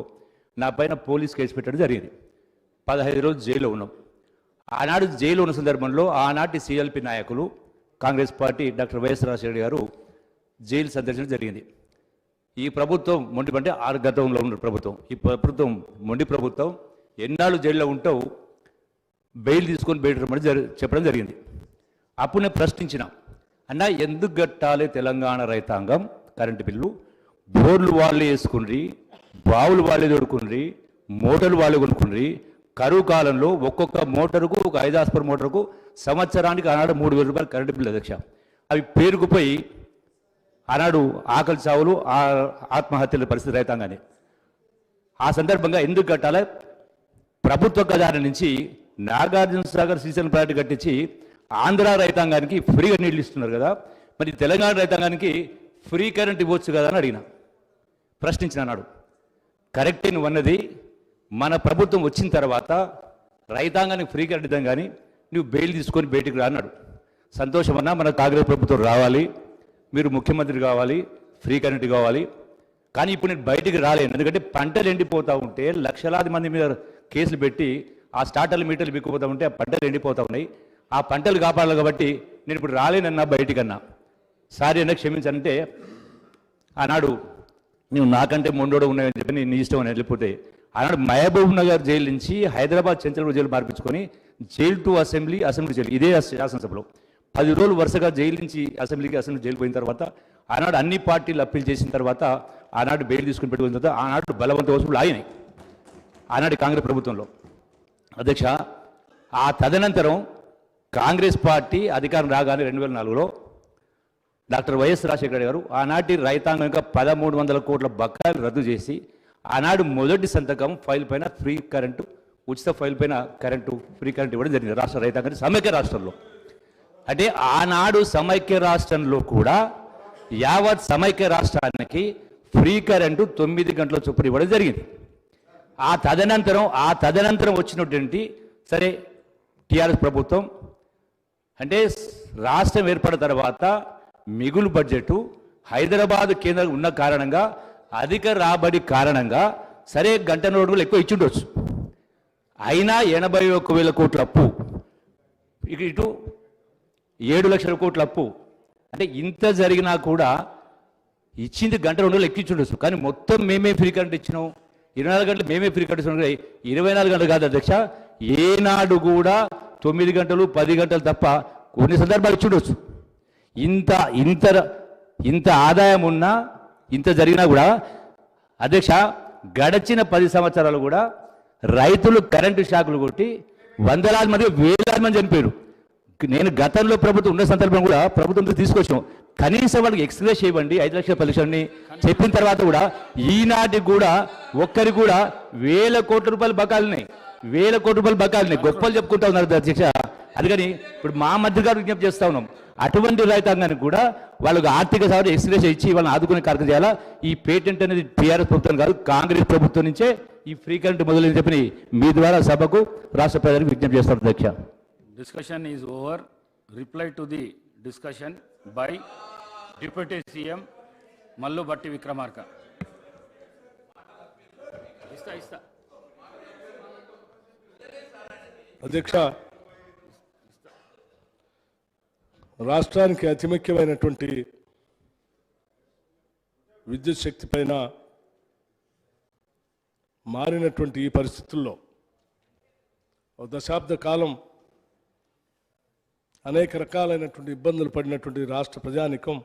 నా పైన పోలీస్ కేసు పెట్టడం జరిగింది. 15 రోజులు జైల్లో ఉన్నాం. ఆనాడు జైలు ఉన్న సందర్భంలో ఆనాటి సిఎల్పి నాయకులు Congress party doctor YS Rajasekhara గారు జైలు సందర్శన జరిగింది. ఈ ప్రభుత్వం మొండి గతంలో ఉన్న ప్రభుత్వం, ఈ ప్రభుత్వం మొండి ప్రభుత్వం ఎన్నాళ్ళు జైల్లో ఉంటావు, బెయిల్ తీసుకొని బయట రమ్మని చెప్పడం జరిగింది. అప్పుడు నేను ప్రశ్నించిన, అన్నా ఎందుకు కట్టాలి తెలంగాణ రైతాంగం కరెంటు బిల్లు? బోర్లు వాళ్ళే వేసుకుని, బావులు వాళ్ళే దొరుకుని, మోటార్లు వాళ్ళే కొనుక్కుని, కరువు కాలంలో ఒక్కొక్క మోటారుకు ఒక 5 హార్స్పవర్ మోటార్కు సంవత్సరానికి ఆనాడు 3,000 రూపాయలు కరెంటు బిల్లు అధ్యక్ష. అవి పేరుకుపోయి ఆనాడు ఆకలి చావులు, ఆత్మహత్యల పరిస్థితి రైతాంగానే. ఆ సందర్భంగా ఎందుకు కట్టాలి? ప్రభుత్వ ఖజానా నుంచి నాగార్జున సాగర్ శ్రీశైలం ప్రాజెక్టు కట్టించి ఆంధ్ర రైతాంగానికి ఫ్రీగా నీళ్ళు ఇస్తున్నారు కదా, మరి తెలంగాణ రైతాంగానికి ఫ్రీ కరెంట్ ఇవ్వచ్చు కదా అని అడిగిన, ప్రశ్నించిన. అన్నాడు కరెక్టే నువ్వు అన్నది, మన ప్రభుత్వం వచ్చిన తర్వాత రైతాంగానికి ఫ్రీ కరెంట్ ఇద్దాం కానీ నువ్వు బెయిల్ తీసుకొని బయటికి రా అన్నాడు. సంతోషం అన్నా, మన కాంగ్రెస్ ప్రభుత్వం రావాలి, మీరు ముఖ్యమంత్రి కావాలి, ఫ్రీ కరెంట్ కావాలి. కానీ ఇప్పుడు నేను బయటికి రాలేను, ఎందుకంటే పంటలు ఎండిపోతూ ఉంటే లక్షలాది మంది మీద కేసులు పెట్టి ఆ స్టార్టర్లు మీటర్లు బిక్కుపోతూ ఉంటే ఆ పంటలు ఎండిపోతూ ఉన్నాయి. ఆ పంటలు కాపాడాలి కాబట్టి నేను ఇప్పుడు రాలేనన్నా బయటికన్నా. సారీ అన్న క్షమించంటే, ఆనాడు నువ్వు నాకంటే మొండోడు ఉన్నాయని చెప్పి నీ ఇష్టం అని వెళ్ళిపోతే, ఆనాడు మహబూబ్ నగర్ జైలు నుంచి హైదరాబాద్ చెంచల్గూడ జైలు మార్పించుకొని jail to assembly, assembly jail, ఇదే శాసనసభలో 10 రోజులు వరుసగా జైలు నుంచి అసెంబ్లీకి, అసెంబ్లీ జైలు పోయిన తర్వాత ఆనాడు అన్ని పార్టీలు అప్పీల్ చేసిన తర్వాత ఆనాడు బెయిల్ తీసుకుని పెట్టుకున్న తర్వాత ఆనాడు బలవంత వసూలు ఆయనే ఆనాడు కాంగ్రెస్ ప్రభుత్వంలో అధ్యక్ష. ఆ తదనంతరం కాంగ్రెస్ పార్టీ అధికారం రాగానే 2004లో డాక్టర్ వైఎస్ రాజశేఖర గారు ఆనాటి రైతాంగం యొక్క 1,300 కోట్ల బకాయిలు రద్దు చేసి ఆనాడు మొదటి సంతకం ఫైల్ పైన ఫ్రీ కరెంటు, ఉచిత ఫైల్ పైన కరెంటు, ఫ్రీ కరెంట్ ఇవ్వడం జరిగింది రాష్ట్ర రైతాంగానికి సమైక్య రాష్ట్రంలో. అంటే ఆనాడు సమైక్య రాష్ట్రంలో కూడా యావత్ సమైక్య రాష్ట్రానికి ఫ్రీ కరెంటు 9 గంటల చొప్పున ఇవ్వడం జరిగింది. ఆ తదనంతరం వచ్చినటువంటి సరే టీఆర్ఎస్ ప్రభుత్వం అంటే రాష్ట్రం ఏర్పడిన తర్వాత మిగులు బడ్జెట్ హైదరాబాద్ కేంద్రం ఉన్న కారణంగా, అధిక రాబడి కారణంగా సరే 1.5 రోజులు ఎక్కువ ఇచ్చిండొచ్చు. అయినా 81,000 కోట్ల అప్పు, ఇటు 7 లక్షల కోట్ల అప్పు. అంటే ఇంత జరిగినా కూడా ఇచ్చింది 1.5 రోజులు ఎక్కించుండొచ్చు, కానీ మొత్తం మేమే ఫ్రీ కరెంట్ ఇచ్చినాం, 24 గంటలు మేమే ఫ్రీ కరెంట్ ఇచ్చినాం. 24 గంటలు కాదు అధ్యక్ష, ఏనాడు కూడా 9 గంటలు 10 గంటలు తప్ప కొన్ని సందర్భాలు ఇచ్చుండొచ్చు. ఇంత ఆదాయం ఉన్నా, ఇంత జరిగినా కూడా అధ్యక్ష గడిచిన 10 సంవత్సరాలు కూడా రైతులు కరెంటు షాకులు కొట్టి వందలాది మంది, వేలాది మంది చనిపోయారు. నేను గతంలో ప్రభుత్వం ఉన్న సందర్భం కూడా ప్రభుత్వంతో తీసుకొచ్చాం, కనీసం వాళ్ళకి ఎక్స్ప్రెస్ ఇవ్వండి 5 లక్షల 10 లక్షలని చెప్పిన తర్వాత కూడా ఈనాటికి కూడా ఒక్కరికి కూడా 1,000 కోట్ల రూపాయలు బకాలున్నాయి, 1,000 కోట్ల రూపాయలు బకాలున్నాయి. గొప్పలు చెప్పుకుంటా ఉన్నారు అధ్యక్ష. అందుకని ఇప్పుడు మా మంత్రి గారు విజ్ఞప్తి చేస్తా ఉన్నాం, అటువంటి రైతాంగానికి కూడా వాళ్ళకు ఆర్థిక సహాయం ఎక్స్ప్రెస్ ఇచ్చి వాళ్ళని ఆదుకునే కార్యక్రమం చేయాలా. ఈ పేటెంట్ అనేది టీఆర్ఎస్ ప్రభుత్వం కాదు, కాంగ్రెస్ ప్రభుత్వం నుంచే ఈ ఫ్రీ కరెంట్ మొదలైన చెప్పి మీ ద్వారా సభకు రాష్ట్ర ప్రజలకు విజ్ఞప్తి చేస్తారు అధ్యక్ష. Discussion is over. Reply to the discussion by Deputy CM Mallu Batti Vikramarka. అధ్యక్ష, రాష్ట్రానికి అతి ముఖ్యమైనటువంటి విద్యుత్ శక్తి పైన మారినటువంటి ఈ పరిస్థితుల్లో ఒక దశాబ్ద కాలం అనేక రకాలైనటువంటి ఇబ్బందులు పడినటువంటి రాష్ట్ర ప్రజానికం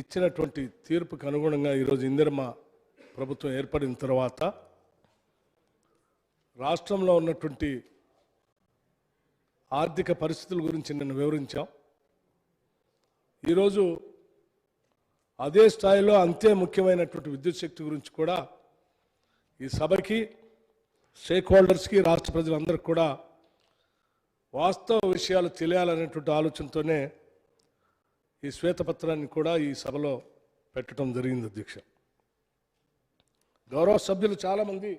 ఇచ్చినటువంటి తీర్పుకు అనుగుణంగా ఈరోజు ఇందిరమ్మ ప్రభుత్వం ఏర్పడిన తర్వాత రాష్ట్రంలో ఉన్నటువంటి ఆర్థిక పరిస్థితుల గురించి నేను వివరించాం. ఈరోజు అదే స్థాయిలో అంతే ముఖ్యమైనటువంటి విద్యుత్ శక్తి గురించి కూడా ఈ సభకి, స్టేక్ హోల్డర్స్కి, రాష్ట్ర ప్రజలందరికీ కూడా వాస్తవ విషయాలు తెలియాలనేటువంటి ఆలోచనతోనే ఈ శ్వేతపత్రాన్ని కూడా ఈ సభలో పెట్టడం జరిగింది అధ్యక్ష. గౌరవ సభ్యులు చాలామంది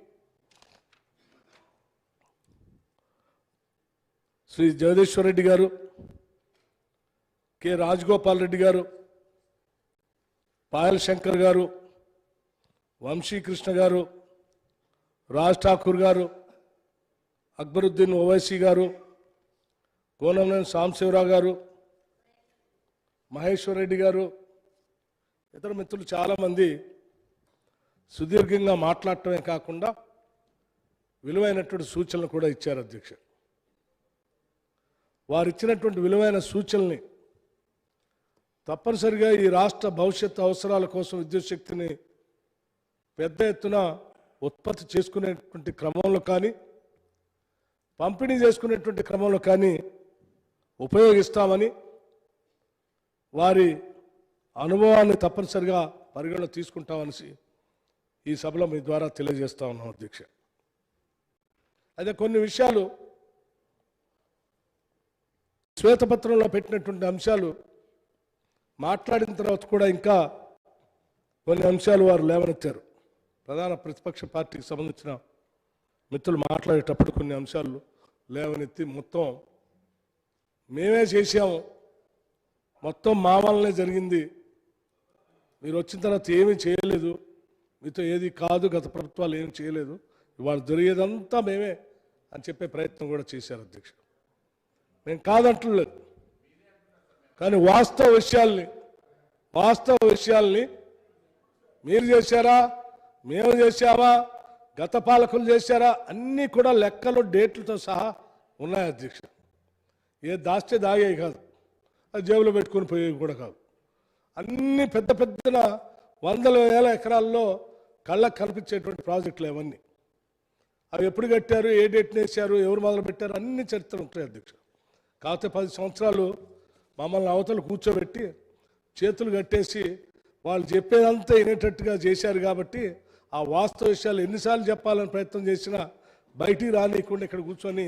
శ్రీ జగదీశ్వర్ రెడ్డి గారు, కె రాజగోపాల్ రెడ్డి గారు, పాయల్ శంకర్ గారు, వంశీకృష్ణ గారు, రాజ్ ఠాకూర్ గారు, అక్బరుద్దీన్ ఓవైసీ గారు, కోనంనేని సాంబశివరావు గారు, మహేశ్వర్ రెడ్డి గారు, ఇతర మిత్రులు చాలామంది సుదీర్ఘంగా మాట్లాడటమే కాకుండా విలువైనటువంటి సూచనలు కూడా ఇచ్చారు అధ్యక్ష. వారు ఇచ్చినటువంటి విలువైన సూచనల్ని తప్పనిసరిగా ఈ రాష్ట్ర భవిష్యత్తు అవసరాల కోసం విద్యుత్ శక్తిని పెద్ద ఎత్తున ఉత్పత్తి చేసుకునేటువంటి క్రమంలో కానీ పంపిణీ చేసుకునేటువంటి క్రమంలో కానీ ఉపయోగిస్తామని వారి అనుభవాన్ని తప్పనిసరిగా పరిగణలో తీసుకుంటామని ఈ సభలో మీ ద్వారా తెలియజేస్తా ఉన్నాం అధ్యక్ష. అదే కొన్ని విషయాలు శ్వేతపత్రంలో పెట్టినటువంటి అంశాలు మాట్లాడిన తర్వాత కూడా ఇంకా కొన్ని అంశాలు వారు లేవనెత్తారు. ప్రధాన ప్రతిపక్ష పార్టీకి సంబంధించిన మిత్రులు మాట్లాడేటప్పుడు కొన్ని అంశాలు లేవనెత్తి మొత్తం మేమే చేశాము, మొత్తం మా వల్లనే జరిగింది, మీరు వచ్చిన తర్వాత ఏమీ చేయలేదు, మీతో ఏది కాదు, గత ప్రభుత్వాలు ఏమి చేయలేదు, ఇవాళ జరిగేదంతా మేమే అని చెప్పే ప్రయత్నం కూడా చేశారు అధ్యక్ష. నేను కాదంటలేదు, కానీ వాస్తవ విషయాల్ని మీరు చేశారా, మేము చేశామా, గత పాలకులు చేశారా, అన్నీ కూడా లెక్కలు డేట్లతో సహా ఉన్నాయి అధ్యక్ష. ఏ దాస్తే దాగేవి కాదు, అది జేబులో పెట్టుకొని పోయేవి కూడా కాదు. అన్ని పెద్ద పెద్దన వందల వేల ఎకరాల్లో కళ్ళకు కనిపించేటువంటి ప్రాజెక్టులు అవన్నీ. అవి ఎప్పుడు కట్టారు, ఏ డేట్ని వేశారు, ఎవరు మొదలు పెట్టారు, అన్ని చరిత్రలు ఉంటాయి అధ్యక్ష. కాకపోతే 10 సంవత్సరాలు మమ్మల్ని అవతలు కూర్చోబెట్టి చేతులు కట్టేసి వాళ్ళు చెప్పేదంతా వినేటట్టుగా చేశారు కాబట్టి ఆ వాస్తవ విషయాలు ఎన్నిసార్లు చెప్పాలని ప్రయత్నం చేసినా బయటికి రానియకుండా ఇక్కడ కూర్చొని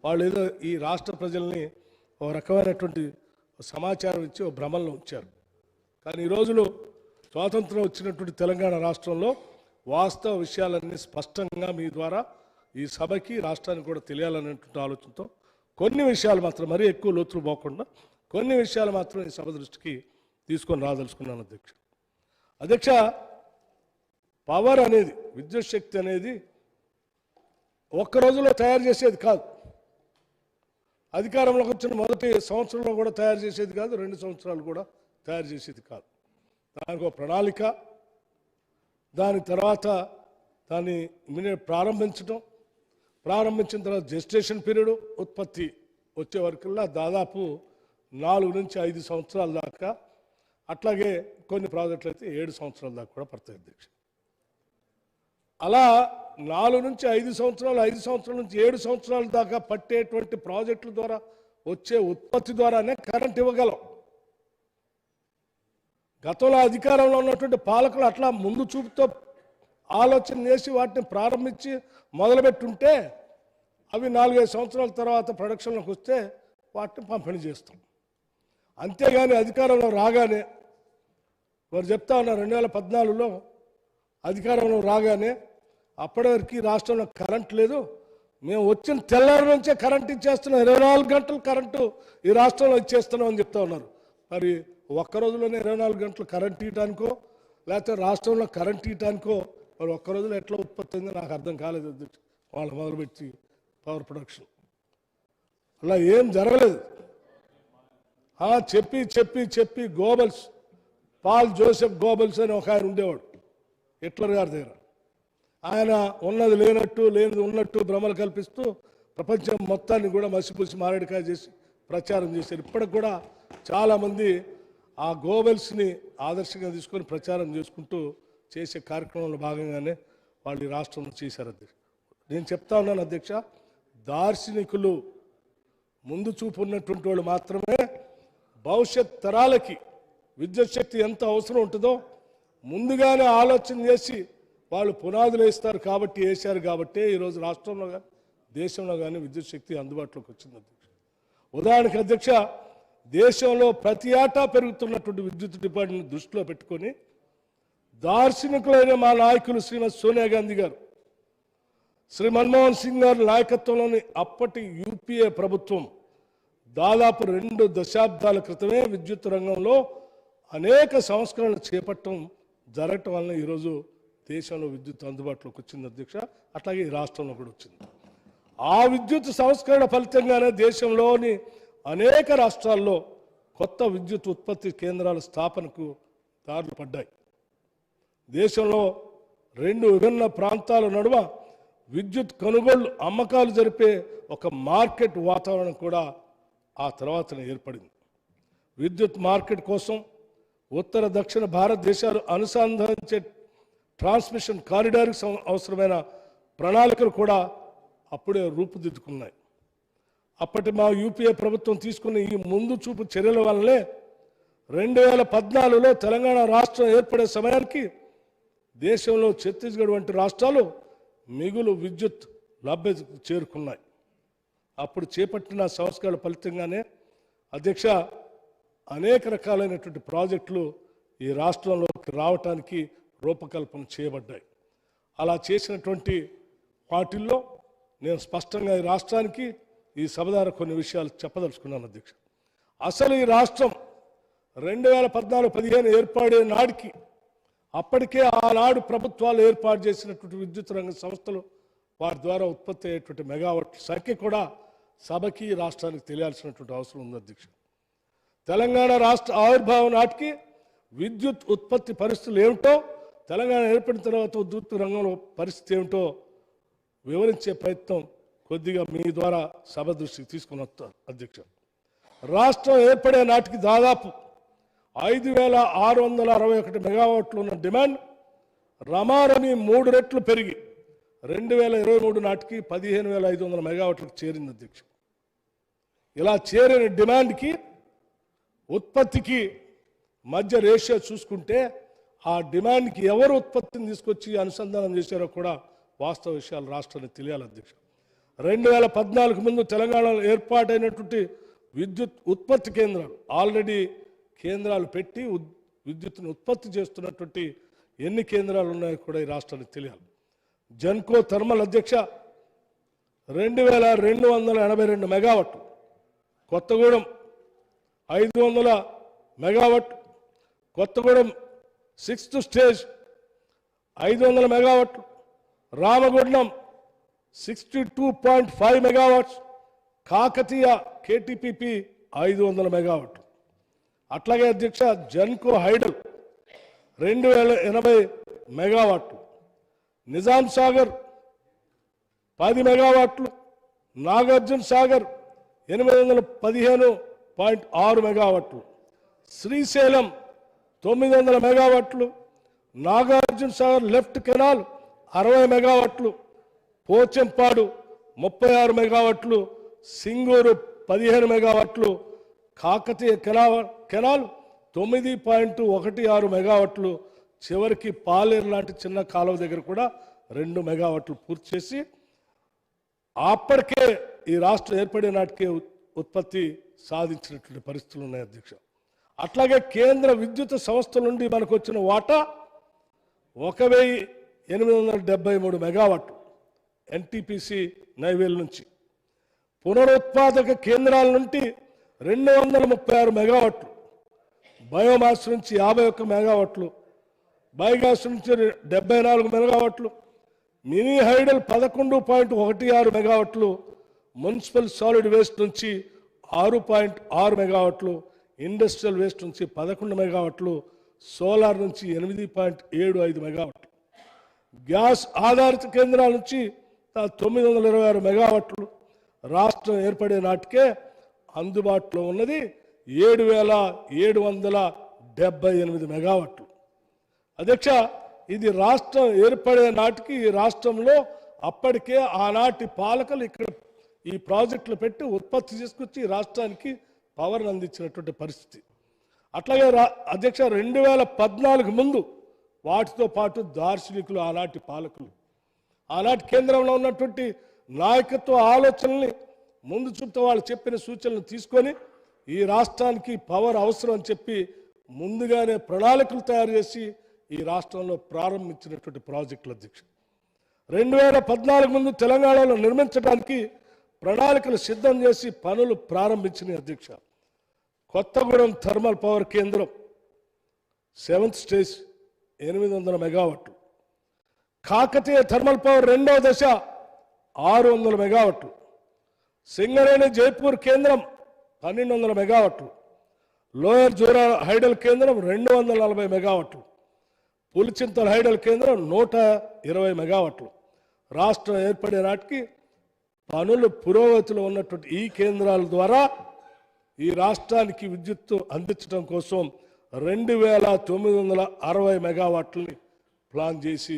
వాళ్ళు ఏదో ఈ రాష్ట్ర ప్రజల్ని ఒక రకమైనటువంటి సమాచారం ఇచ్చి ఒక భ్రమంలో ఉంచారు. కానీ ఈ రోజులు స్వాతంత్రం వచ్చినటువంటి తెలంగాణ రాష్ట్రంలో వాస్తవ విషయాలన్నీ స్పష్టంగా మీ ద్వారా ఈ సభకి రాష్ట్రానికి కూడా తెలియాలనేటువంటి ఆలోచనతో కొన్ని విషయాలు మాత్రం మరీ ఎక్కువ లోతులు పోకుండా కొన్ని విషయాలు మాత్రం ఈ సభ దృష్టికి తీసుకొని రాదలుచుకున్నాను అధ్యక్ష. పవర్ అనేది, విద్యుత్ శక్తి అనేది ఒక్క రోజులో తయారు చేసేది కాదు, అధికారంలోకి వచ్చిన మొదటి సంవత్సరంలో కూడా తయారు చేసేది కాదు, 2 సంవత్సరాలు కూడా తయారు చేసేది కాదు. దానికి ఒక ప్రణాళిక, దాని తర్వాత దాన్ని ప్రారంభించిన తర్వాత జెస్టేషన్ పీరియడ్, ఉత్పత్తి వచ్చే వరకల్లా దాదాపు 4 నుంచి 5 సంవత్సరాల దాకా, అట్లాగే కొన్ని ప్రాజెక్టులు అయితే 7 సంవత్సరాల దాకా కూడా పడతాయి అధ్యక్ష. అలా 4 నుంచి 5 సంవత్సరాలు, 5 సంవత్సరాల నుంచి 7 సంవత్సరాల దాకా పట్టేటువంటి ప్రాజెక్టుల ద్వారా వచ్చే ఉత్పత్తి ద్వారానే కరెంట్ ఇవ్వగలం. గతంలో అధికారంలో ఉన్నటువంటి పాలకులు అట్లా ముందు చూపుతో ఆలోచన చేసి వాటిని ప్రారంభించి మొదలుపెట్టుంటే అవి 4-5 సంవత్సరాల తర్వాత ప్రొడక్షన్లోకి వస్తే వాటిని పంపిణీ చేస్తాం. అంతేగాని అధికారంలో రాగానే వారు చెప్తా ఉన్నారు 2014లో అధికారంలో రాగానే అప్పటి వరకు రాష్ట్రంలో కరెంట్ లేదు, మేము వచ్చిన తెల్లారి నుంచే కరెంట్ ఇచ్చేస్తున్నాం, 24 గంటలు కరెంటు ఈ రాష్ట్రంలో ఇచ్చేస్తున్నాం అని చెప్తా ఉన్నారు. మరి ఒక్క రోజులోనే 24 గంటలు కరెంట్ ఇవ్వడానికో లేకపోతే రాష్ట్రంలో కరెంట్ ఇవ్వడానికో మరి ఒక్క రోజులో ఎట్లా ఉత్పత్తి అయిందో నాకు అర్థం కాలేదు అధ్యక్ష. వాళ్ళు మొదలుపెట్టి పవర్ ప్రొడక్షన్ అలా ఏం జరగలేదు. చెప్పి చెప్పి చెప్పి గోబల్స్, పాల్ జోసెఫ్ గోబల్స్ అని ఒక ఆయన ఉండేవాడు హిట్లర్ గారి దగ్గర. ఆయన ఉన్నది లేనట్టు లేనిది ఉన్నట్టు భ్రమలు కల్పిస్తూ ప్రపంచం మొత్తాన్ని కూడా మసిపూసి మారేడుకాయ చేసి ప్రచారం చేశారు. ఇప్పటికి కూడా చాలామంది ఆ గోబెల్స్ని ఆదర్శంగా తీసుకొని ప్రచారం చేసుకుంటూ చేసే కార్యక్రమంలో భాగంగానే వాళ్ళు ఈ రాష్ట్రంలో చేశారు అధ్యక్ష. నేను చెప్తా ఉన్నాను అధ్యక్ష, దార్శనికులు, ముందు చూపు ఉన్నటువంటి వాళ్ళు మాత్రమే భవిష్యత్ తరాలకి విద్యుత్ శక్తి ఎంత అవసరం ఉంటుందో ముందుగానే ఆలోచన చేసి వాళ్ళు పునాదులు వేస్తారు కాబట్టి వేశారు కాబట్టి ఈరోజు రాష్ట్రంలో కానీ దేశంలో కానీ విద్యుత్ శక్తి అందుబాటులోకి వచ్చింది అధ్యక్ష. ఉదాహరణకు అధ్యక్ష, దేశంలో ప్రతి ఏటా పెరుగుతున్నటువంటి విద్యుత్ డిమాండ్ని దృష్టిలో పెట్టుకొని దార్శనికులైన మా నాయకులు శ్రీమతి సోనియా గాంధీ గారు, శ్రీ మన్మోహన్ సింగ్ గారి నాయకత్వంలోని అప్పటి యూపీఏ ప్రభుత్వం దాదాపు 2 దశాబ్దాల క్రితమే విద్యుత్ రంగంలో అనేక సంస్కరణలు చేపట్టడం జరగటం వలన ఈరోజు దేశంలో విద్యుత్ అందుబాటులోకి వచ్చింది అధ్యక్ష. అట్లాగే ఈ రాష్ట్రంలో కూడా వచ్చింది. ఆ విద్యుత్ సంస్కరణ ఫలితంగానే దేశంలోని అనేక రాష్ట్రాల్లో కొత్త విద్యుత్ ఉత్పత్తి కేంద్రాల స్థాపనకు దారులు పడ్డాయి. దేశంలో రెండు విభిన్న ప్రాంతాల నడుమ విద్యుత్ కొనుగోళ్లు అమ్మకాలు జరిపే ఒక మార్కెట్ వాతావరణం కూడా ఆ తర్వాతనే ఏర్పడింది. విద్యుత్ మార్కెట్ కోసం ఉత్తర దక్షిణ భారతదేశాలు అనుసంధానించే ట్రాన్స్మిషన్ కారిడార్కి అవసరమైన ప్రణాళికలు కూడా అప్పుడే రూపుదిద్దుకున్నాయి. అప్పటి మా యూపీఏ ప్రభుత్వం తీసుకున్న ఈ ముందు చూపు చర్యల వల్లనే 2014లో తెలంగాణ రాష్ట్రం ఏర్పడే సమయానికి దేశంలో ఛత్తీస్గఢ్ వంటి రాష్ట్రాలు మిగులు విద్యుత్ లభ్యతకు చేరుకున్నాయి. అప్పుడు చేపట్టిన సంస్కరణ ఫలితంగానే అధ్యక్ష అనేక రకాలైనటువంటి ప్రాజెక్టులు ఈ రాష్ట్రంలోకి రావటానికి రూపకల్పన చేయబడ్డాయి. అలా చేసినటువంటి వాటిల్లో నేను స్పష్టంగా ఈ రాష్ట్రానికి ఈ సభ ద్వారా కొన్ని విషయాలు చెప్పదలుచుకున్నాను అధ్యక్ష. అసలు ఈ రాష్ట్రం 2014-15 ఏర్పడే నాటికి అప్పటికే ఆనాడు ప్రభుత్వాలు ఏర్పాటు చేసినటువంటి విద్యుత్ రంగ సంస్థలు వాటి ద్వారా ఉత్పత్తి అయ్యేటువంటి మెగావాట్ల సంఖ్య కూడా సభకి రాష్ట్రానికి తెలియాల్సినటువంటి అవసరం ఉంది అధ్యక్ష. తెలంగాణ రాష్ట్ర ఆవిర్భావం నాటికి విద్యుత్ ఉత్పత్తి పరిస్థితులు ఏమిటో, తెలంగాణ ఏర్పడిన తర్వాత విద్యుత్ రంగంలో పరిస్థితి ఏమిటో వివరించే ప్రయత్నం కొద్దిగా మీ ద్వారా సభ దృష్టికి తీసుకుని వస్తారు అధ్యక్ష. రాష్ట్రం ఏర్పడే నాటికి దాదాపు 5,661 మెగావాట్లు ఉన్న డిమాండ్ రమారమి 3 రెట్లు పెరిగి 2023 నాటికి 15,500 మెగావాట్లకు చేరింది అధ్యక్ష. ఇలా చేరిన డిమాండ్కి ఉత్పత్తికి మధ్య రేషియో చూసుకుంటే ఆ డిమాండ్కి ఎవరు ఉత్పత్తిని తీసుకొచ్చి అనుసంధానం చేశారో కూడా వాస్తవ విషయాలు రాష్ట్రానికి తెలియాలి అధ్యక్ష. 2014 ముందు తెలంగాణలో ఏర్పాటైనటువంటి విద్యుత్ ఉత్పత్తి కేంద్రాలు ఆల్రెడీ కేంద్రాలు పెట్టి విద్యుత్తును ఉత్పత్తి చేస్తున్నటువంటి ఎన్ని కేంద్రాలు ఉన్నాయో కూడా ఈ రాష్ట్రానికి తెలియాలి. జన్కో థర్మల్ అధ్యక్ష 2,282 మెగావాట్లు, కొత్తగూడెం 500 మెగావాట్లు, కొత్తగూడెం 6th స్టేజ్ 500 మెగావాట్లు, రామగుండం 62.5 మెగావాట్స్, కాకతీయ కేటీపీపీ 500 మెగావాట్లు. అట్లాగే అధ్యక్ష జన్కో హైడల్ 2,080 మెగావాట్లు, నిజాం సాగర్ 10 మెగావాట్లు, నాగార్జున సాగర్ 815.6 మెగావాట్లు, శ్రీశైలం 900 మెగావాట్లు, నాగార్జున సాగర్ లెఫ్ట్ కెనాల్ 60 మెగావాట్లు, పోచంపాడు 36 మెగావాట్లు, సింగూరు 15 మెగావాట్లు, కాకతీయ కెనాల్ 9.16 మెగావాట్లు, చివరికి పాలేరు లాంటి చిన్న కాలువ దగ్గర కూడా 2 మెగావాట్లు పూర్తి చేసి అప్పటికే ఈ రాష్ట్రం ఏర్పడే నాటికే ఉత్పత్తి సాధించినటువంటి పరిస్థితులు ఉన్నాయి అధ్యక్ష. అట్లాగే కేంద్ర విద్యుత్ సంస్థ నుండి మనకు వచ్చిన వాటా 1,873 మెగావాట్లు ఎన్టీపీసీ నైవేల్ నుంచి, పునరుత్పాదక కేంద్రాల నుండి 236 మెగావాట్లు, బయోమాస్ నుంచి 51 మెగావాట్లు, బయోగ్యాస్ నుంచి 74 మెగావాట్లు, మినీ హైడల్ 11.16 మెగావాట్లు, మున్సిపల్ సాలిడ్ వేస్ట్ నుంచి 6.6 మెగావాట్లు, ఇండస్ట్రియల్ వేస్ట్ నుంచి 11 మెగావాట్లు, సోలార్ నుంచి 8.75 మెగావాట్లు, గ్యాస్ ఆధారిత కేంద్రాల నుంచి 926 మెగావాట్లు. రాష్ట్రం ఏర్పడే నాటికే అందుబాటులో ఉన్నది 7,778 మెగావాట్లు. అధ్యక్ష, ఇది రాష్ట్రం ఏర్పడే నాటికి ఈ రాష్ట్రంలో అప్పటికే ఆనాటి పాలకులు ఇక్కడ ఈ ప్రాజెక్టులు పెట్టి ఉత్పత్తి చేసుకొచ్చి రాష్ట్రానికి పవర్ని అందించినటువంటి పరిస్థితి. అట్లాగే అధ్యక్ష 2014 ముందు వాటితో పాటు దార్శనికులు ఆనాటి పాలకులు ఆనాటి కేంద్రంలో ఉన్నటువంటి నాయకత్వ ఆలోచనల్ని ముందు చూపుతూ వాళ్ళు చెప్పిన సూచనలు తీసుకొని ఈ రాష్ట్రానికి పవర్ అవసరం అని చెప్పి ముందుగానే ప్రణాళికలు తయారు చేసి ఈ రాష్ట్రంలో ప్రారంభించినటువంటి ప్రాజెక్టులు అధ్యక్ష. 2014 ముందు తెలంగాణలో నిర్మించడానికి ప్రణాళికలు సిద్ధం చేసి పనులు ప్రారంభించిన అధ్యక్ష. కొత్తగూడెం థర్మల్ పవర్ కేంద్రం 7th స్టేజ్ 800 మెగావాట్లు, కాకతీయ థర్మల్ పవర్ 2వ దశ 600 మెగావాట్లు, సింగరేణి జైపూర్ కేంద్రం 1200 మెగావాట్లు, లోయర్ జోరా హైడల్ కేంద్రం 240 మెగావాట్లు, పులిచింతల హైడల్ కేంద్రం 120 మెగావాట్లు. రాష్ట్రం ఏర్పడే నాటికి పనులు పురోగతిలో ఉన్నటువంటి ఈ కేంద్రాల ద్వారా ఈ రాష్ట్రానికి విద్యుత్తు అందించడం కోసం 2960 మెగావాట్లని ప్లాన్ చేసి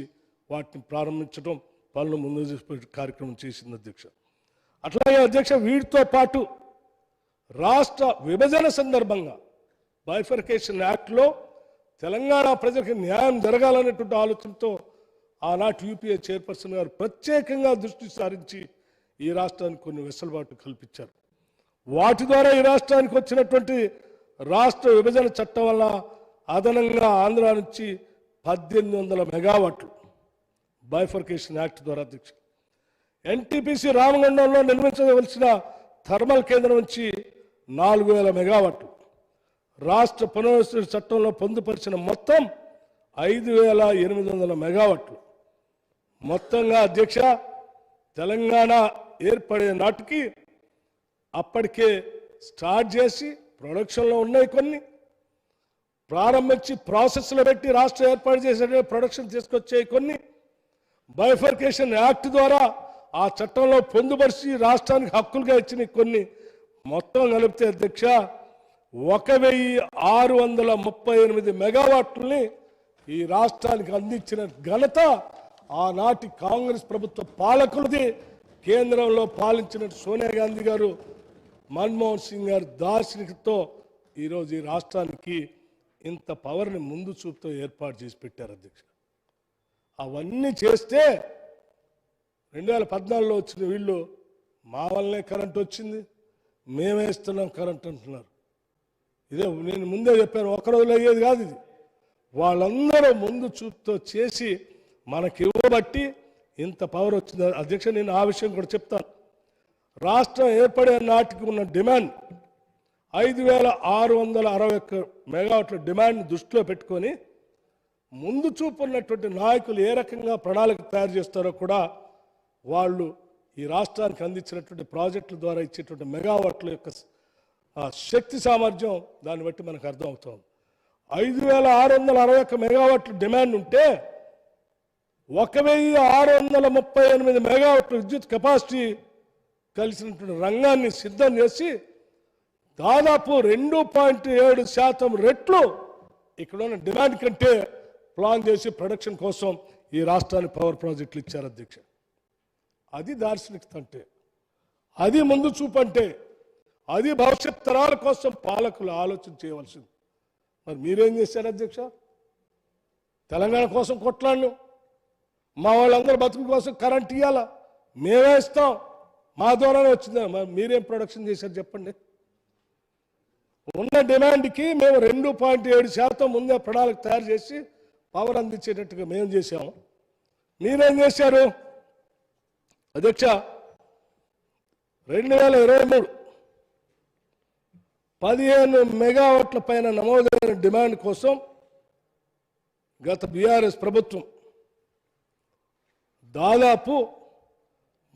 వాటిని ప్రారంభించడం, పనులు ముందు కార్యక్రమం చేసింది అధ్యక్ష. అట్లాగే అధ్యక్ష, వీటితో పాటు రాష్ట్ర విభజన సందర్భంగా బైఫర్కేషన్ యాక్ట్లో తెలంగాణ ప్రజలకు న్యాయం జరగాలనేటువంటి ఆలోచనతో ఆనాటి యూపీఏ చైర్పర్సన్ గారు ప్రత్యేకంగా దృష్టి సారించి ఈ రాష్ట్రానికి కొన్ని వెసులుబాటు కల్పించారు. వాటి ద్వారా ఈ రాష్ట్రానికి వచ్చినటువంటి రాష్ట్ర విభజన చట్టం వల్ల అదనంగా ఆంధ్ర నుంచి 1800 మెగావాట్లు బైఫర్కేషన్ యాక్ట్ ద్వారా అధ్యక్ష. ఎన్టీపీసీ రామగుండంలో నిర్మించవలసిన థర్మల్ కేంద్రం నుంచి 4000 మెగావాట్లు, రాష్ట్ర పునర్వసతి చట్టంలో పొందుపరిచిన మొత్తం 5800 మెగావాట్లు. మొత్తంగా అధ్యక్ష, తెలంగాణ ఏర్పడే నాటికి అప్పటికే స్టార్ట్ చేసి ప్రొడక్షన్లో ఉన్నాయి, కొన్ని ప్రారంభించి ప్రాసెస్లో పెట్టి రాష్ట్ర ఏర్పాటు చేసే ప్రొడక్షన్ తీసుకొచ్చే కొన్ని, బైఫర్కేషన్ యాక్ట్ ద్వారా ఆ చట్టంలో పొందుపరిచి రాష్ట్రానికి హక్కులుగా ఇచ్చిన కొన్ని, మొత్తం కలిపితే అధ్యక్ష 1638 మెగావాట్లని ఈ రాష్ట్రానికి అందించిన ఘనత ఆనాటి కాంగ్రెస్ ప్రభుత్వ పాలకులది. కేంద్రంలో పాలించిన సోనియా గాంధీ గారు, మన్మోహన్ సింగ్ గారు దార్శనికతో ఈరోజు ఈ రాష్ట్రానికి ఇంత పవర్ని ముందు చూపుతో ఏర్పాటు చేసి పెట్టారు అధ్యక్ష. అవన్నీ చేస్తే 2014లో వచ్చిన వీళ్ళు మా వల్లనే కరెంట్ వచ్చింది, మేమే ఇస్తున్నాం కరెంట్ అంటున్నారు. ఇదే నేను ముందే చెప్పాను, ఒక రోజులో అయ్యేది కాదు ఇది. వాళ్ళందరూ ముందు చూపుతో చేసి మనకి ఇవ్వబట్టి ఇంత పవర్ వచ్చింది అధ్యక్ష. నేను ఆ విషయం కూడా చెప్తాను. రాష్ట్రం ఏర్పడే నాటికి ఉన్న డిమాండ్ 5661 మెగావాట్ల డిమాండ్ దృష్టిలో పెట్టుకొని ముందు చూపు ఉన్నటువంటి నాయకులు ఏ రకంగా ప్రణాళిక తయారు చేస్తారో కూడా వాళ్ళు ఈ రాష్ట్రానికి అందించినటువంటి ప్రాజెక్టుల ద్వారా ఇచ్చేటువంటి మెగావాట్ల యొక్క శక్తి సామర్థ్యం దాన్ని బట్టి మనకు అర్థమవుతుంది. 5661 మెగావాట్ల డిమాండ్ ఉంటే 1638 మెగావాట్ల విద్యుత్ కెపాసిటీ కలిసినటువంటి రంగాన్ని సిద్ధం చేసి దాదాపు 2.7% రెట్లు ఇక్కడ ఉన్న డిమాండ్ కంటే ప్లాన్ చేసి ప్రొడక్షన్ కోసం ఈ రాష్ట్రానికి పవర్ ప్రాజెక్టులు ఇచ్చారు అధ్యక్ష. అది దార్శనికత అంటే, అది ముందు చూపు అంటే, అది భవిష్యత్ తరాల కోసం పాలకులు ఆలోచన చేయవలసింది. మరి మీరేం చేశారు అధ్యక్ష? తెలంగాణ కోసం కొట్లాడినాం, మా వాళ్ళందరూ బతుకు కోసం కరెంట్ ఇవ్వాలా, మేమే ఇస్తాం, మా ద్వారానే వచ్చిందా. మరి మీరేం ప్రొడక్షన్ చేశారు చెప్పండి? ఉన్న డిమాండ్కి మేము 2.7% ముందే ప్రణాళిక తయారు చేసి పవర్ అందించేటట్టుగా మేము చేశాము. మీరేం చేశారు అధ్యక్ష? 2023 15 మెగావాట్ల పైన నమోదైన డిమాండ్ కోసం గత బీఆర్ఎస్ ప్రభుత్వం దాదాపు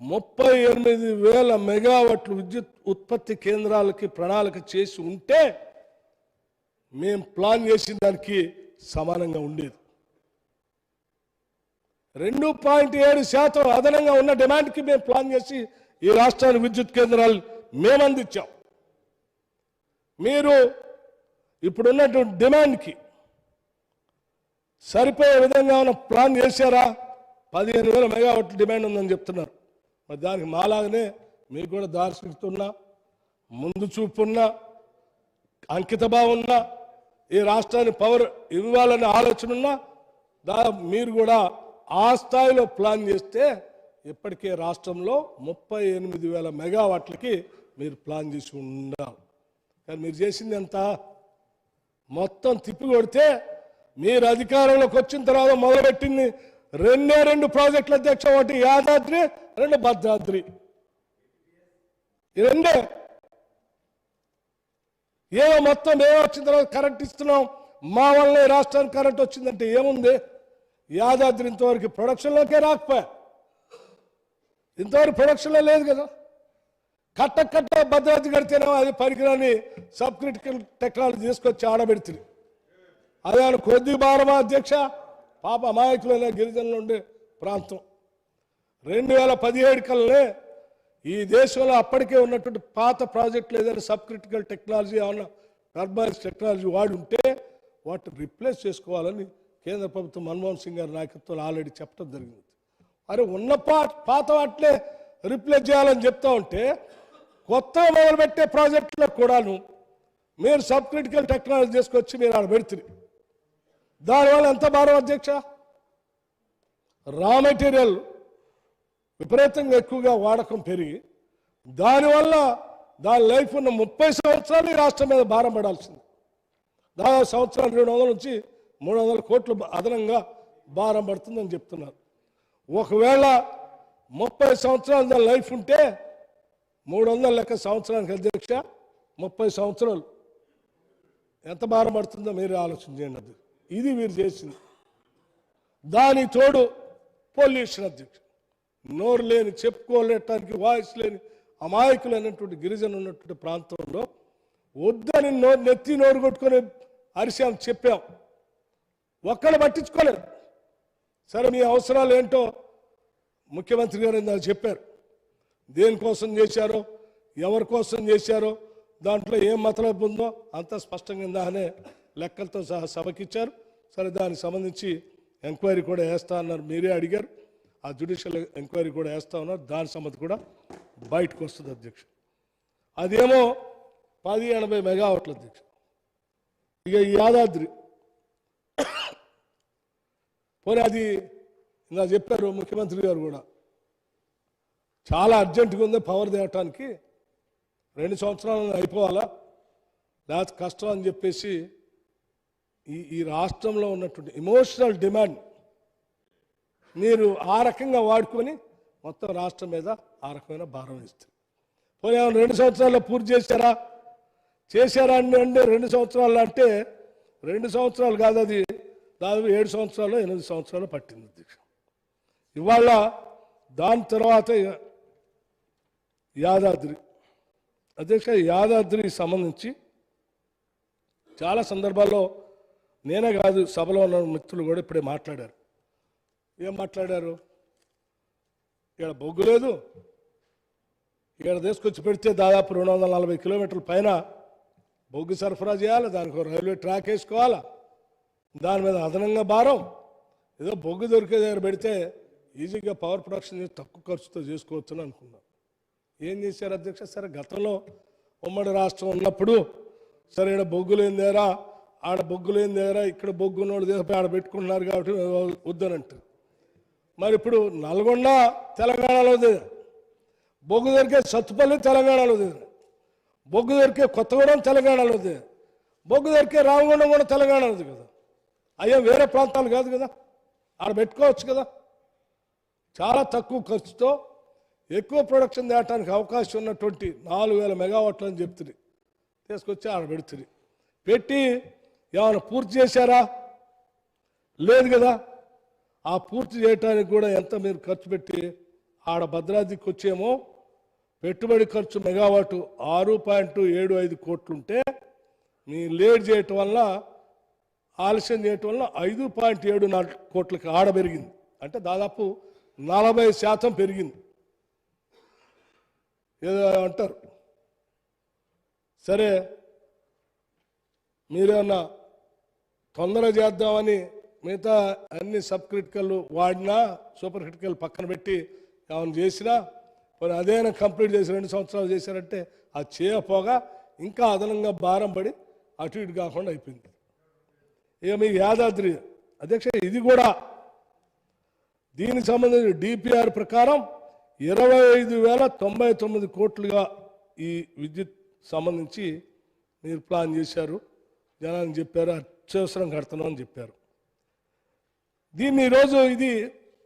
38,000 మెగావాట్లు విద్యుత్ ఉత్పత్తి కేంద్రాలకి ప్రణాళిక చేసి ఉంటే మేము ప్లాన్ చేసిన దానికి సమానంగా ఉండేది. 2.7% అదనంగా ఉన్న డిమాండ్కి మేము ప్లాన్ చేసి ఈ రాష్ట్రానికి విద్యుత్ కేంద్రాలు మేము అందించాం. మీరు ఇప్పుడున్నటువంటి డిమాండ్కి సరిపోయే విధంగా ఉన్న ప్లాన్ చేశారా? 15,000 మెగావాట్ల డిమాండ్ ఉందని చెప్తున్నారు. మరి దానికి మాలాగనే మీకు కూడా దార్శనికతున్నా, ముందు చూపున్నా, అంకిత భావం ఉన్నా, ఈ రాష్ట్రానికి పవర్ ఇవ్వాలనే ఆలోచన ఉన్నా మీరు కూడా ఆ స్థాయిలో ప్లాన్ చేస్తే ఇప్పటికే రాష్ట్రంలో 38,000 మెగావాట్లకి మీరు ప్లాన్ చేసి ఉండాలి. కానీ మీరు చేసింది ఎంత? మొత్తం తిప్పి కొడితే మీరు అధికారంలోకి వచ్చిన తర్వాత మొదలుపెట్టింది 2 ప్రాజెక్టుల అధ్యక్ష. ఒకటి యాదాద్రి, 2 భద్రాద్రి. ఈ 2 ఏదో మొత్తం మేము వచ్చిన తర్వాత కరెంట్ ఇస్తున్నాం, మా వల్ల రాష్ట్రానికి కరెంట్ వచ్చిందంటే ఏముంది? యాదాద్రి ఇంతవరకు ప్రొడక్షన్లోకే రాకపోయా. ఇంతవరకు ప్రొడక్షన్లో లేదు కదా. కట్ట భద్రత కడితేనేమో అది పరికరాన్ని సబ్ క్రిటికల్ టెక్నాలజీ తీసుకొచ్చి ఆడబెడుతుంది. అదే కొద్ది భారమా అధ్యక్ష, పాప అమాయకులైన గిరిజనులు ఉండే ప్రాంతం. 2017 కల్నే ఈ దేశంలో అప్పటికే ఉన్నటువంటి పాత ప్రాజెక్టులు ఏదైనా సబ్ క్రిటికల్ టెక్నాలజీ ఏమన్నా టర్బైన్స్ టెక్నాలజీ వాడి ఉంటే వాటిని రిప్లేస్ చేసుకోవాలని కేంద్ర ప్రభుత్వం మన్మోహన్ సింగ్ గారి నాయకత్వంలో ఆల్రెడీ చెప్పడం జరిగింది. అరే ఉన్న పాత వాటినే రిప్లేస్ చేయాలని చెప్తా ఉంటే కొత్తగా మొదలుపెట్టే ప్రాజెక్టులకు కూడాను మీరు సబ్ క్రిటికల్ టెక్నాలజీ తీసుకొచ్చి మీరు ఆడ పెడుతుంది. దానివల్ల ఎంత భారం అధ్యక్ష? రా మెటీరియల్ విపరీతంగా ఎక్కువగా వాడకం పెరిగి దానివల్ల దాని లైఫ్ ఉన్న 30 సంవత్సరాలు ఈ రాష్ట్రం మీద భారం పడాల్సింది. దాదాపు సంవత్సరాలు 200 నుంచి 300 కోట్లు అదనంగా భారం పడుతుందని చెప్తున్నారు. ఒకవేళ 30 సంవత్సరాలు దాని లైఫ్ ఉంటే 300 లెక్క సంవత్సరానికి అధ్యక్ష 30 సంవత్సరాలు ఎంత భారం పడుతుందో మీరు ఆలోచన చేయండి. అది ఇది వీరు చేసింది. దాని తోడు పొల్యూషన్ అధ్యక్ష, నోరు లేని చెప్పుకోలేటానికి వాయిస్ లేని అమాయకులైనటువంటి గిరిజన ఉన్నటువంటి ప్రాంతంలో వద్దని నెత్తి నోరు కొట్టుకొని అరిశాం, చెప్పాం, ఒక్కళ్ళు పట్టించుకోలేదు. సరే మీ అవసరాలు ఏంటో ముఖ్యమంత్రి గారు ఇందాక చెప్పారు. దేనికోసం చేశారో ఎవరి కోసం చేశారో దాంట్లో ఏం మతలబు ఉందో అంత స్పష్టంగా ఇందాకనే లెక్కలతో సహా సభకిచ్చారు. సరే దానికి సంబంధించి ఎంక్వైరీ కూడా వేస్తా అన్నారు, మీరే అడిగారు. ఆ జ్యుడిషియల్ ఎంక్వైరీ కూడా వేస్తా ఉన్నారు. దాని సంబంధం కూడా బయటకు వస్తుంది అధ్యక్ష. అదేమో 1080 మెగావాట్ల అధ్యక్ష. ఇక ఈ యాదాద్రి పోనీ అది ఇలా చెప్పారు ముఖ్యమంత్రి గారు కూడా, చాలా అర్జెంటుగా ఉంది పవర్ తేవటానికి, 2 సంవత్సరాలు అయిపోవాలా లేకపోతే కష్టం అని చెప్పేసి ఈ రాష్ట్రంలో ఉన్నటువంటి ఎమోషనల్ డిమాండ్ మీరు ఆ రకంగా వాడుకొని మొత్తం రాష్ట్రం మీద ఆ రకమైన భారం ఇస్తారు. పోనీ 2 సంవత్సరాల్లో పూర్తి చేశారా అంటే 2 సంవత్సరాలు అంటే 2 సంవత్సరాలు కాదు, అది దాదాపు 7 సంవత్సరాలు 8 సంవత్సరాలు పట్టింది అధ్యక్ష. ఇవాళ దాని తర్వాత యాదాద్రి అధ్యక్ష, యాదాద్రికి సంబంధించి చాలా సందర్భాల్లో నేనే కాదు సభలో ఉన్న మిత్రులు కూడా ఇప్పుడే మాట్లాడారు. ఏం మాట్లాడారు? ఇక్కడ బొగ్గు లేదు, ఇక్కడ తీసుకొచ్చి పెడితే దాదాపు 240 కిలోమీటర్ల పైన బొగ్గు సరఫరా చేయాలి, దానికి రైల్వే ట్రాక్ వేసుకోవాలా, దాని మీద అదనంగా భారం. ఏదో బొగ్గు దొరికే దగ్గర పెడితే ఈజీగా పవర్ ప్రొడక్షన్ తక్కువ ఖర్చుతో చేసుకోవచ్చని అనుకున్నాం. ఏం చేశారు అధ్యక్ష? సరే గతంలో ఉమ్మడి రాష్ట్రం ఉన్నప్పుడు సరే ఇక్కడ బొగ్గు లేని దగ్గర ఆడ బొగ్గు లేని దగ్గర ఇక్కడ బొగ్గు ఉన్నోడు దేశపై ఆడ పెట్టుకుంటున్నారు కాబట్టి వద్దనంటారు. మరి ఇప్పుడు నల్గొండ తెలంగాణలో దిగారు, బొగ్గు దొరికే సత్తుపల్లి తెలంగాణలో దిగారు, బొగ్గు దొరికే కొత్తగూడెం తెలంగాణలో దిగారు, బొగ్గు దొరికే రామగుండం కూడా తెలంగాణలో కదా. అయ్యా వేరే ప్రాంతాలు కాదు కదా, ఆడ పెట్టుకోవచ్చు కదా. చాలా తక్కువ ఖర్చుతో ఎక్కువ ప్రొడక్షన్ తేయడానికి అవకాశం ఉన్నటువంటి 4000 మెగావాట్లు అని చెప్తుంది, తీసుకొచ్చి ఆడ పెడుతుంది. పెట్టి ఏమైనా పూర్తి చేశారా? లేదు కదా. ఆ పూర్తి చేయడానికి కూడా ఎంత మీరు ఖర్చు పెట్టి ఆడ భద్రాద్రికి వచ్చేమో పెట్టుబడి ఖర్చు మెగావాటు 6.75 కోట్లుంటే మీ లేట్ చేయటం వల్ల ఆలస్యం చేయటం వల్ల 5.74 కోట్లకి ఆడ పెరిగింది. అంటే దాదాపు 40% పెరిగింది. ఏదో అంటారు. సరే మీరేమన్నా తొందర చేద్దామని మిగతా అన్ని సబ్ క్రిటికల్ వాడినా సూపర్ క్రిటికల్ పక్కన పెట్టి ఏమైనా చేసినా మరి అదేనా కంప్లీట్ చేసి 2 సంవత్సరాలు చేశారంటే అది చేయపోగా ఇంకా అదనంగా భారం పడి అటు ఇటు కాకుండా అయిపోయింది. ఇక మీ యాదాద్రి అధ్యక్ష, ఇది కూడా దీనికి సంబంధించిన డిపిఆర్ ప్రకారం 25,099 కోట్లుగా ఈ విద్యుత్ సంబంధించి మీరు ప్లాన్ చేశారు, జనానికి చెప్పారు, అత్యవసరం కడుతున్నాం అని చెప్పారు. దీన్ని ఈరోజు ఇది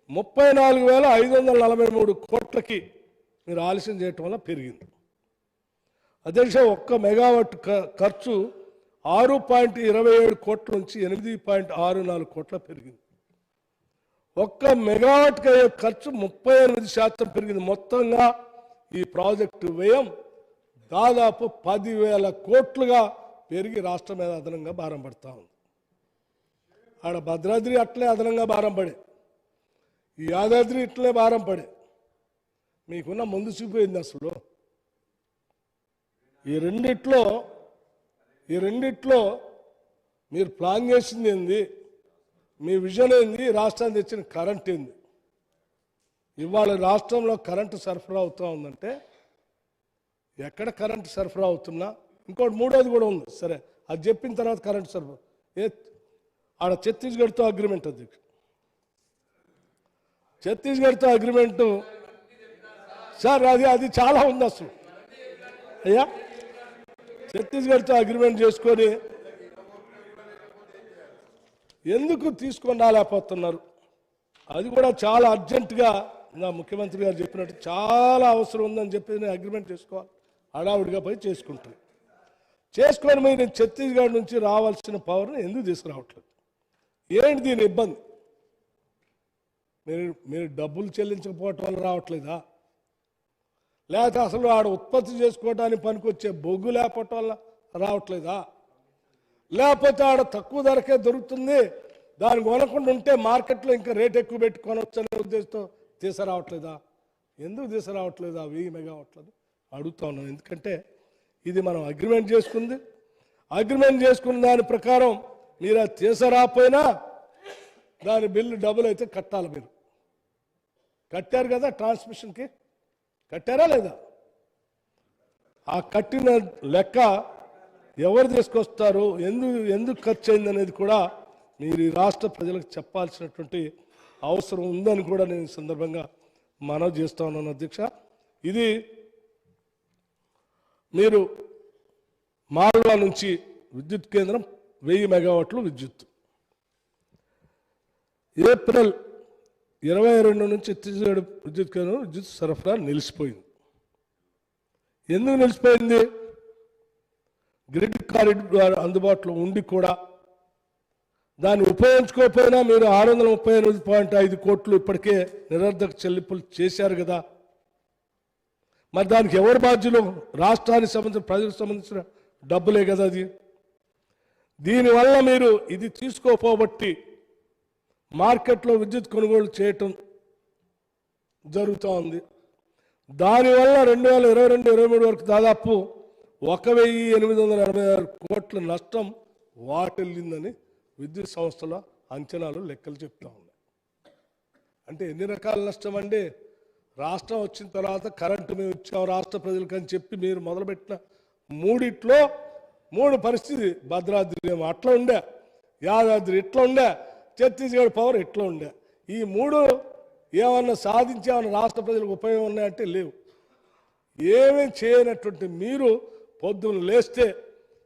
34,543 కోట్లకి మీరు ఆలస్యం చేయటం వల్ల పెరిగింది. అధ్యక్ష, ఒక్క మెగావాట్ ఖర్చు 6.27 కోట్ల నుంచి 8.64 కోట్ల పెరిగింది. ఒక్క మెగావాట్కి అయ్యే ఖర్చు 38% పెరిగింది. మొత్తంగా ఈ ప్రాజెక్టు వ్యయం దాదాపు 10,000 కోట్లుగా పెరిగి రాష్ట్రం మీద అదనంగా భారం పడతా ఉంది. ఆడ భద్రాద్రి అట్లే అదనంగా భారం పడే, ఈ యాదాద్రి ఇట్లే భారం పడే. మీకున్న ముందు చూపింది అసలు ఈ రెండిట్లో మీరు ప్లాన్ చేసింది ఏంది, మీ విజన్ ఏంది, రాష్ట్రానికి తెచ్చిన కరెంట్ ఏంది? ఇవాళ రాష్ట్రంలో కరెంటు సరఫరా అవుతూ ఉందంటే ఎక్కడ కరెంటు సరఫరా అవుతున్నా, ఇంకోటి మూడోది కూడా ఉంది. సరే అది చెప్పిన తర్వాత కరెంటు సరఫరా ఆడ ఛత్తీస్గఢ్తో అగ్రిమెంట్, అధ్యక్ష ఛత్తీస్గఢ్తో అగ్రిమెంటు సార్, అది చాలా ఉంది అసలు. అయ్యా ఛత్తీస్గఢ్తో అగ్రిమెంట్ చేసుకొని ఎందుకు తీసుకొని రాలేకపోతున్నారు? అది కూడా చాలా అర్జెంటుగా నా ముఖ్యమంత్రి గారు చెప్పినట్టు చాలా అవసరం ఉందని చెప్పి నేను అగ్రిమెంట్ చేసుకోవాలి, హడావుడిగా పోయి చేసుకొని మీరు ఛత్తీస్గఢ్ నుంచి రావాల్సిన పవర్ని ఎందుకు తీసుకురావట్లేదు? ఏంటి దీని ఇబ్బంది? మీరు డబ్బులు చెల్లించకపోవటం వల్ల రావట్లేదా, లేకపోతే అసలు ఆడ ఉత్పత్తి చేసుకోవడానికి పనికొచ్చే బొగ్గు లేకపోవటం వల్ల రావట్లేదా, లేకపోతే ఆడ తక్కువ ధరకే దొరుకుతుంది దాన్ని కొనకుండా ఉంటే మార్కెట్లో ఇంకా రేట్ ఎక్కువ పెట్టి కొనవచ్చు అనే ఉద్దేశంతో తీసుకురావట్లేదా? ఎందుకు తీసుకురావట్లేదా 1000 మెగావాట్లని అడుగుతా ఉన్నాను. ఎందుకంటే ఇది మనం అగ్రిమెంట్ చేసుకున్న దాని ప్రకారం మీరు అది తీసుకురాకపోయినా దాని బిల్లు డబుల్ అయితే కట్టాలి. మీరు కట్టారు కదా, ట్రాన్స్మిషన్కి కట్టారా లేదా? ఆ కట్టిన లెక్క ఎవరు తీసుకొస్తారు, ఎందుకు ఖర్చు అయింది అనేది కూడా మీరు ఈ రాష్ట్ర ప్రజలకు చెప్పాల్సినటువంటి అవసరం ఉందని కూడా నేను ఈ సందర్భంగా మనవి చేస్తా ఉన్నాను. అధ్యక్ష, ఇది మీరు మాల్వా నుంచి విద్యుత్ కేంద్రం 1000 మెగావాట్లు విద్యుత్ ఏప్రిల్ 22 నుంచి ఛత్తీస్గఢ్ విద్యుత్ కేంద్రం విద్యుత్ సరఫరా నిలిచిపోయింది. ఎందుకు నిలిచిపోయింది? గ్రిడ్ కారిడార్ అందుబాటులో ఉండి కూడా దాన్ని ఉపయోగించుకోకపోయినా మీరు 638.5 కోట్లు ఇప్పటికే నిరర్ధక చెల్లింపులు చేశారు కదా. మరి దానికి ఎవరు బాధ్యులు? రాష్ట్రానికి సంబంధించిన ప్రజలకు సంబంధించిన డబ్బులే కదా అది. దీనివల్ల మీరు ఇది తీసుకోపోబట్టి మార్కెట్లో విద్యుత్ కొనుగోలు చేయటం జరుగుతూ ఉంది. దానివల్ల 2022-23 వరకు దాదాపు 1886 కోట్ల నష్టం వాటిల్లిందని విద్యుత్ సంస్థల అంచనాలు లెక్కలు చెప్తా ఉన్నాయి. అంటే ఎన్ని రకాల నష్టం అండి? రాష్ట్రం వచ్చిన తర్వాత కరెంటు మేము ఇచ్చాం రాష్ట్ర ప్రజలకు అని చెప్పి మీరు మొదలుపెట్టిన మూడిట్లో 3 పరిస్థితి, భద్రాద్రి ఏమో అట్లా ఉండే, యాదాద్రి ఇట్లా ఉండే, ఛత్తీస్గఢ్ పవర్ ఇట్లా ఉండే. ఈ 3 ఏమన్నా సాధించామన్నా రాష్ట్ర ప్రజలకు ఉపయోగం ఉన్నాయంటే లేవు. ఏమీ చేయనటువంటి మీరు పొద్దున్న లేస్తే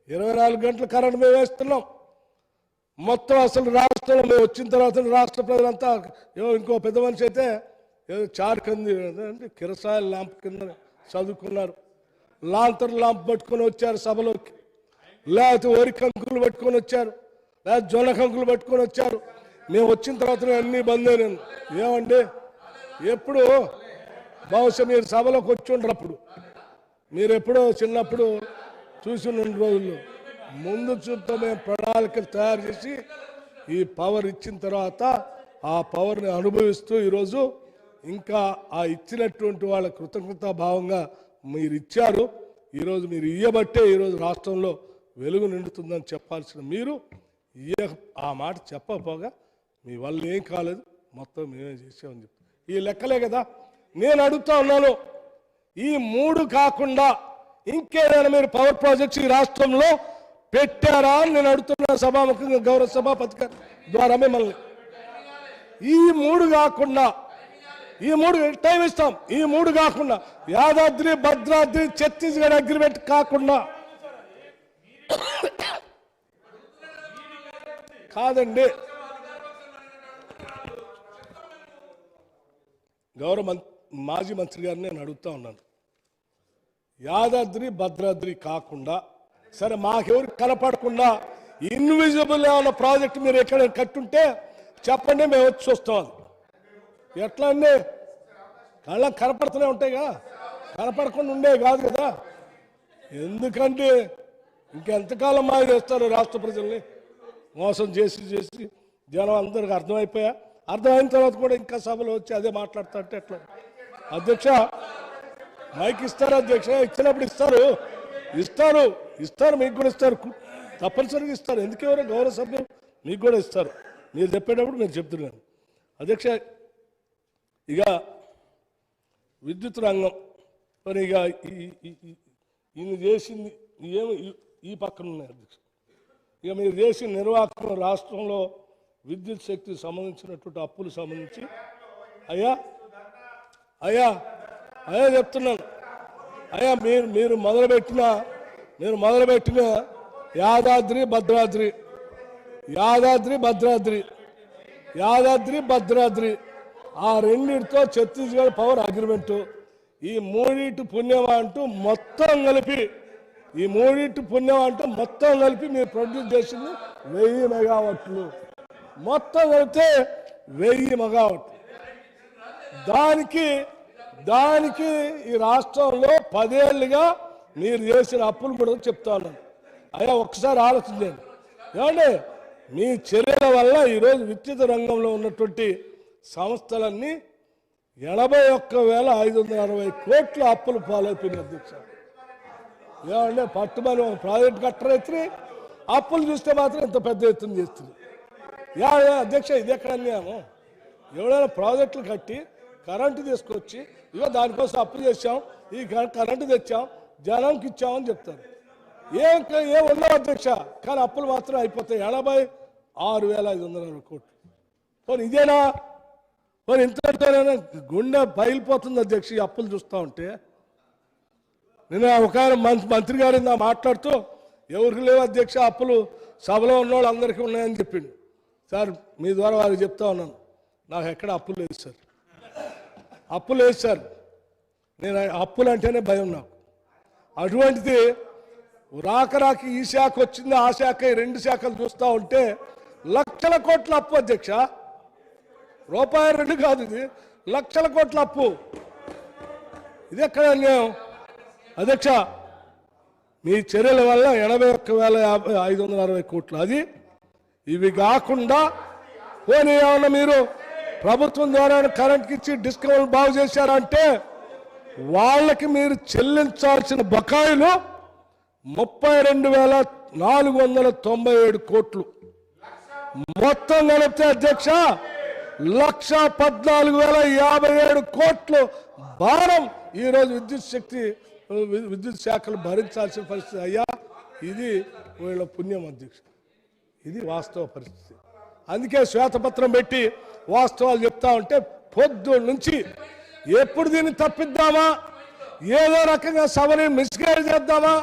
24 గంటల కరెంట్ మేము వేస్తున్నాం. మొత్తం అసలు రాష్ట్రంలో మేము వచ్చిన తర్వాత రాష్ట్ర ప్రజలంతా ఇంకో పెద్ద మనిషి అయితే ఏదో చార్కంది అంటే కిరసాయిల ల్యాంప్ కింద చదువుకున్నారు, లాంతర్ ల్యాంప్ పట్టుకొని వచ్చారు సభలోకి, లేకపోతే వరి కంకులు పట్టుకొని వచ్చారు, లేకపోతే జొన్న కంకులు పట్టుకొని వచ్చారు. మేము వచ్చిన తర్వాత అన్నీ బంద్ అయినాను. ఏమండి ఎప్పుడు బహుశా మీరు సభలోకి వచ్చి ఉండరు, అప్పుడు మీరు ఎప్పుడో చిన్నప్పుడు చూసి 2 రోజుల్లో ముందు చూపుతో మేము ప్రణాళికలు తయారు చేసి ఈ పవర్ ఇచ్చిన తర్వాత ఆ పవర్ని అనుభవిస్తూ ఈరోజు ఇంకా ఆ ఇచ్చినటువంటి వాళ్ళ కృతజ్ఞతా భావంగా మీరు ఇచ్చారు. ఈరోజు మీరు ఇయ్యబట్టే ఈరోజు రాష్ట్రంలో వెలుగు నిండుతుందని చెప్పాల్సిన మీరు ఆ మాట చెప్పకపోగా మీ వల్ల ఏం కాలేదు, మొత్తం మేమే చేసామని చెప్పి ఈ లెక్కలే కదా. నేను అడుగుతా ఉన్నాను, ఈ 3 కాకుండా ఇంకేదైనా మీరు పవర్ ప్రాజెక్ట్స్ ఈ రాష్ట్రంలో పెట్టారా అని నేను అడుగుతున్నా సభాముఖంగా గౌరవ సభాపతి గారి ద్వారా మిమ్మల్ని. ఈ 3 కాకుండా, ఈ 3 టైం ఇస్తాం, ఈ 3 కాకుండా యాదాద్రి, భద్రాద్రి, ఛత్తీస్గఢ్ అగ్రిమెంట్ కాకుండా కాదండి. గౌరవ మాజీ మంత్రి గారిని నేను అడుగుతా ఉన్నాను, యాదాద్రి భద్రాద్రి కాకుండా సరే మాకెవరికి కనపడకుండా ఇన్విజిబుల్ ఏమైనా ప్రాజెక్ట్ మీరు ఎక్కడ కట్టుంటే చెప్పండి, మేము వచ్చి చూస్తాం. ఎట్లా అండి కళ్ళకు కనపడుతూనే ఉంటాయిగా, కనపడకుండా ఉండేవి కాదు కదా. ఎందుకంటే ఇంకెంతకాలం మాయ చేస్తారు రాష్ట్ర ప్రజల్ని మోసం చేసి చేసి జనం అందరికి అర్థమైపోయా. అర్థమైన తర్వాత కూడా ఇంకా సభలో వచ్చి అదే మాట్లాడుతా అంటే ఎట్లా? అధ్యక్ష మైక్ ఇస్తారు అధ్యక్ష, ఇచ్చినప్పుడు ఇస్తారు ఇస్తారు ఇస్తారు మీకు కూడా ఇస్తారు, తప్పనిసరిగా ఇస్తారు. ఎందుకెవరో గౌరవ సభ్యులు మీకు కూడా ఇస్తారు. మీరు చెప్పేటప్పుడు నేను చెప్తున్నాను అధ్యక్ష. ఇక విద్యుత్ రంగం మరి ఇక ఈయన చేసింది ఏమి ఈ పక్కన ఉన్నాయి అధ్యక్ష. ఇక మీరు చేసిన నిర్వాహకం రాష్ట్రంలో విద్యుత్ శక్తికి సంబంధించినటువంటి అప్పులు సంబంధించి అయ్యా అయ్యా అయ్యా చెప్తున్నాను అయ్యా, మీరు మొదలుపెట్టిన యాదాద్రి భద్రాద్రి ఆ రెండింటితో ఛత్తీస్గఢ్ పవర్ అగ్రిమెంటు, ఈ మూడింటి పుణ్యం అంటూ మొత్తం కలిపి మీరు ప్రొడ్యూస్ చేసింది 1000 మెగావాట్లు, మొత్తం కలిపితే 1000 మెగావాట్లు. దానికి ఈ రాష్ట్రంలో 10 ఏళ్ళుగా మీరు చేసిన అప్పులు కూడా చెప్తా ఉన్నాను. అయ్యా ఒక్కసారి ఆలోచించండి. ఏమంటే మీ చర్యల వల్ల ఈరోజు విద్యుత్ రంగంలో ఉన్నటువంటి సంస్థలన్నీ 81,560 కోట్ల అప్పులు పాలైపోయినాయి అధ్యక్ష. ఏమంటే పట్టుమని ఒక ప్రాజెక్ట్ కట్టరైతే అప్పులు చూస్తే మాత్రం ఇంత పెద్ద ఎత్తున చేస్తుంది. అధ్యక్ష ఇది ఎక్కడ అన్యాము? ఎవడైనా ప్రాజెక్టులు కట్టి కరెంటు తీసుకొచ్చి ఇగో దానికోసం అప్పు చేసాం, ఈ కరెంటు తెచ్చాం, జనంకి ఇచ్చామని చెప్తారు. ఏం ఉండవు అధ్యక్ష, కానీ అప్పులు మాత్రం అయిపోతాయి 86,560 కోట్లు. మరి ఇదేనా? మరి ఇంతైనా గుండె బయలుపోతుంది అధ్యక్ష ఈ అప్పులు చూస్తూ ఉంటే. నేను ఒక మంత్రి గారు నా మాట్లాడుతూ ఎవరికి లేవు అధ్యక్ష అప్పులు, సభలో ఉన్నవాళ్ళు అందరికీ ఉన్నాయని చెప్పిండు. సార్ మీ ద్వారా వారికి చెప్తా ఉన్నాను, నాకు ఎక్కడ అప్పులు లేదు సార్, అప్పులు లేదు సార్. నేను అప్పులు అంటేనే భయం నాకు. అటువంటిది రాక ఈ శాఖ వచ్చింది, ఆ శాఖ, ఈ 2 శాఖలు చూస్తూ ఉంటే లక్షల కోట్ల అప్పు అధ్యక్ష. రూపాయి 2 కాదు, ఇది లక్షల కోట్ల అప్పు. ఇది ఎక్కడ అన్యాయం అధ్యక్ష? మీ చర్యల వల్ల 81,560 కోట్లు. అది ఇవి కాకుండా పోనీ ఏమన్నా మీరు ప్రభుత్వం ద్వారా కరెంట్కి ఇచ్చి డిస్కౌంట్ బాగు చేశారంటే వాళ్ళకి మీరు చెల్లించాల్సిన బకాయిలు 32,497 కోట్లు. మొత్తం కలిపితే అధ్యక్ష 1,14,057 కోట్లు భారం ఈరోజు విద్యుత్ శాఖలు భరించాల్సిన పరిస్థితి. అయ్యా ఇది వీళ్ళ పుణ్యం అధ్యక్ష, ఇది వాస్తవ పరిస్థితి. అందుకే శ్వేతపత్రం పెట్టి వాస్తవాలు చెప్తా ఉంటే పొద్దున్న నుంచి ఎప్పుడు దీన్ని తప్పిద్దామా, ఏదో రకంగా సభని మిస్గైడ్ చేద్దామా,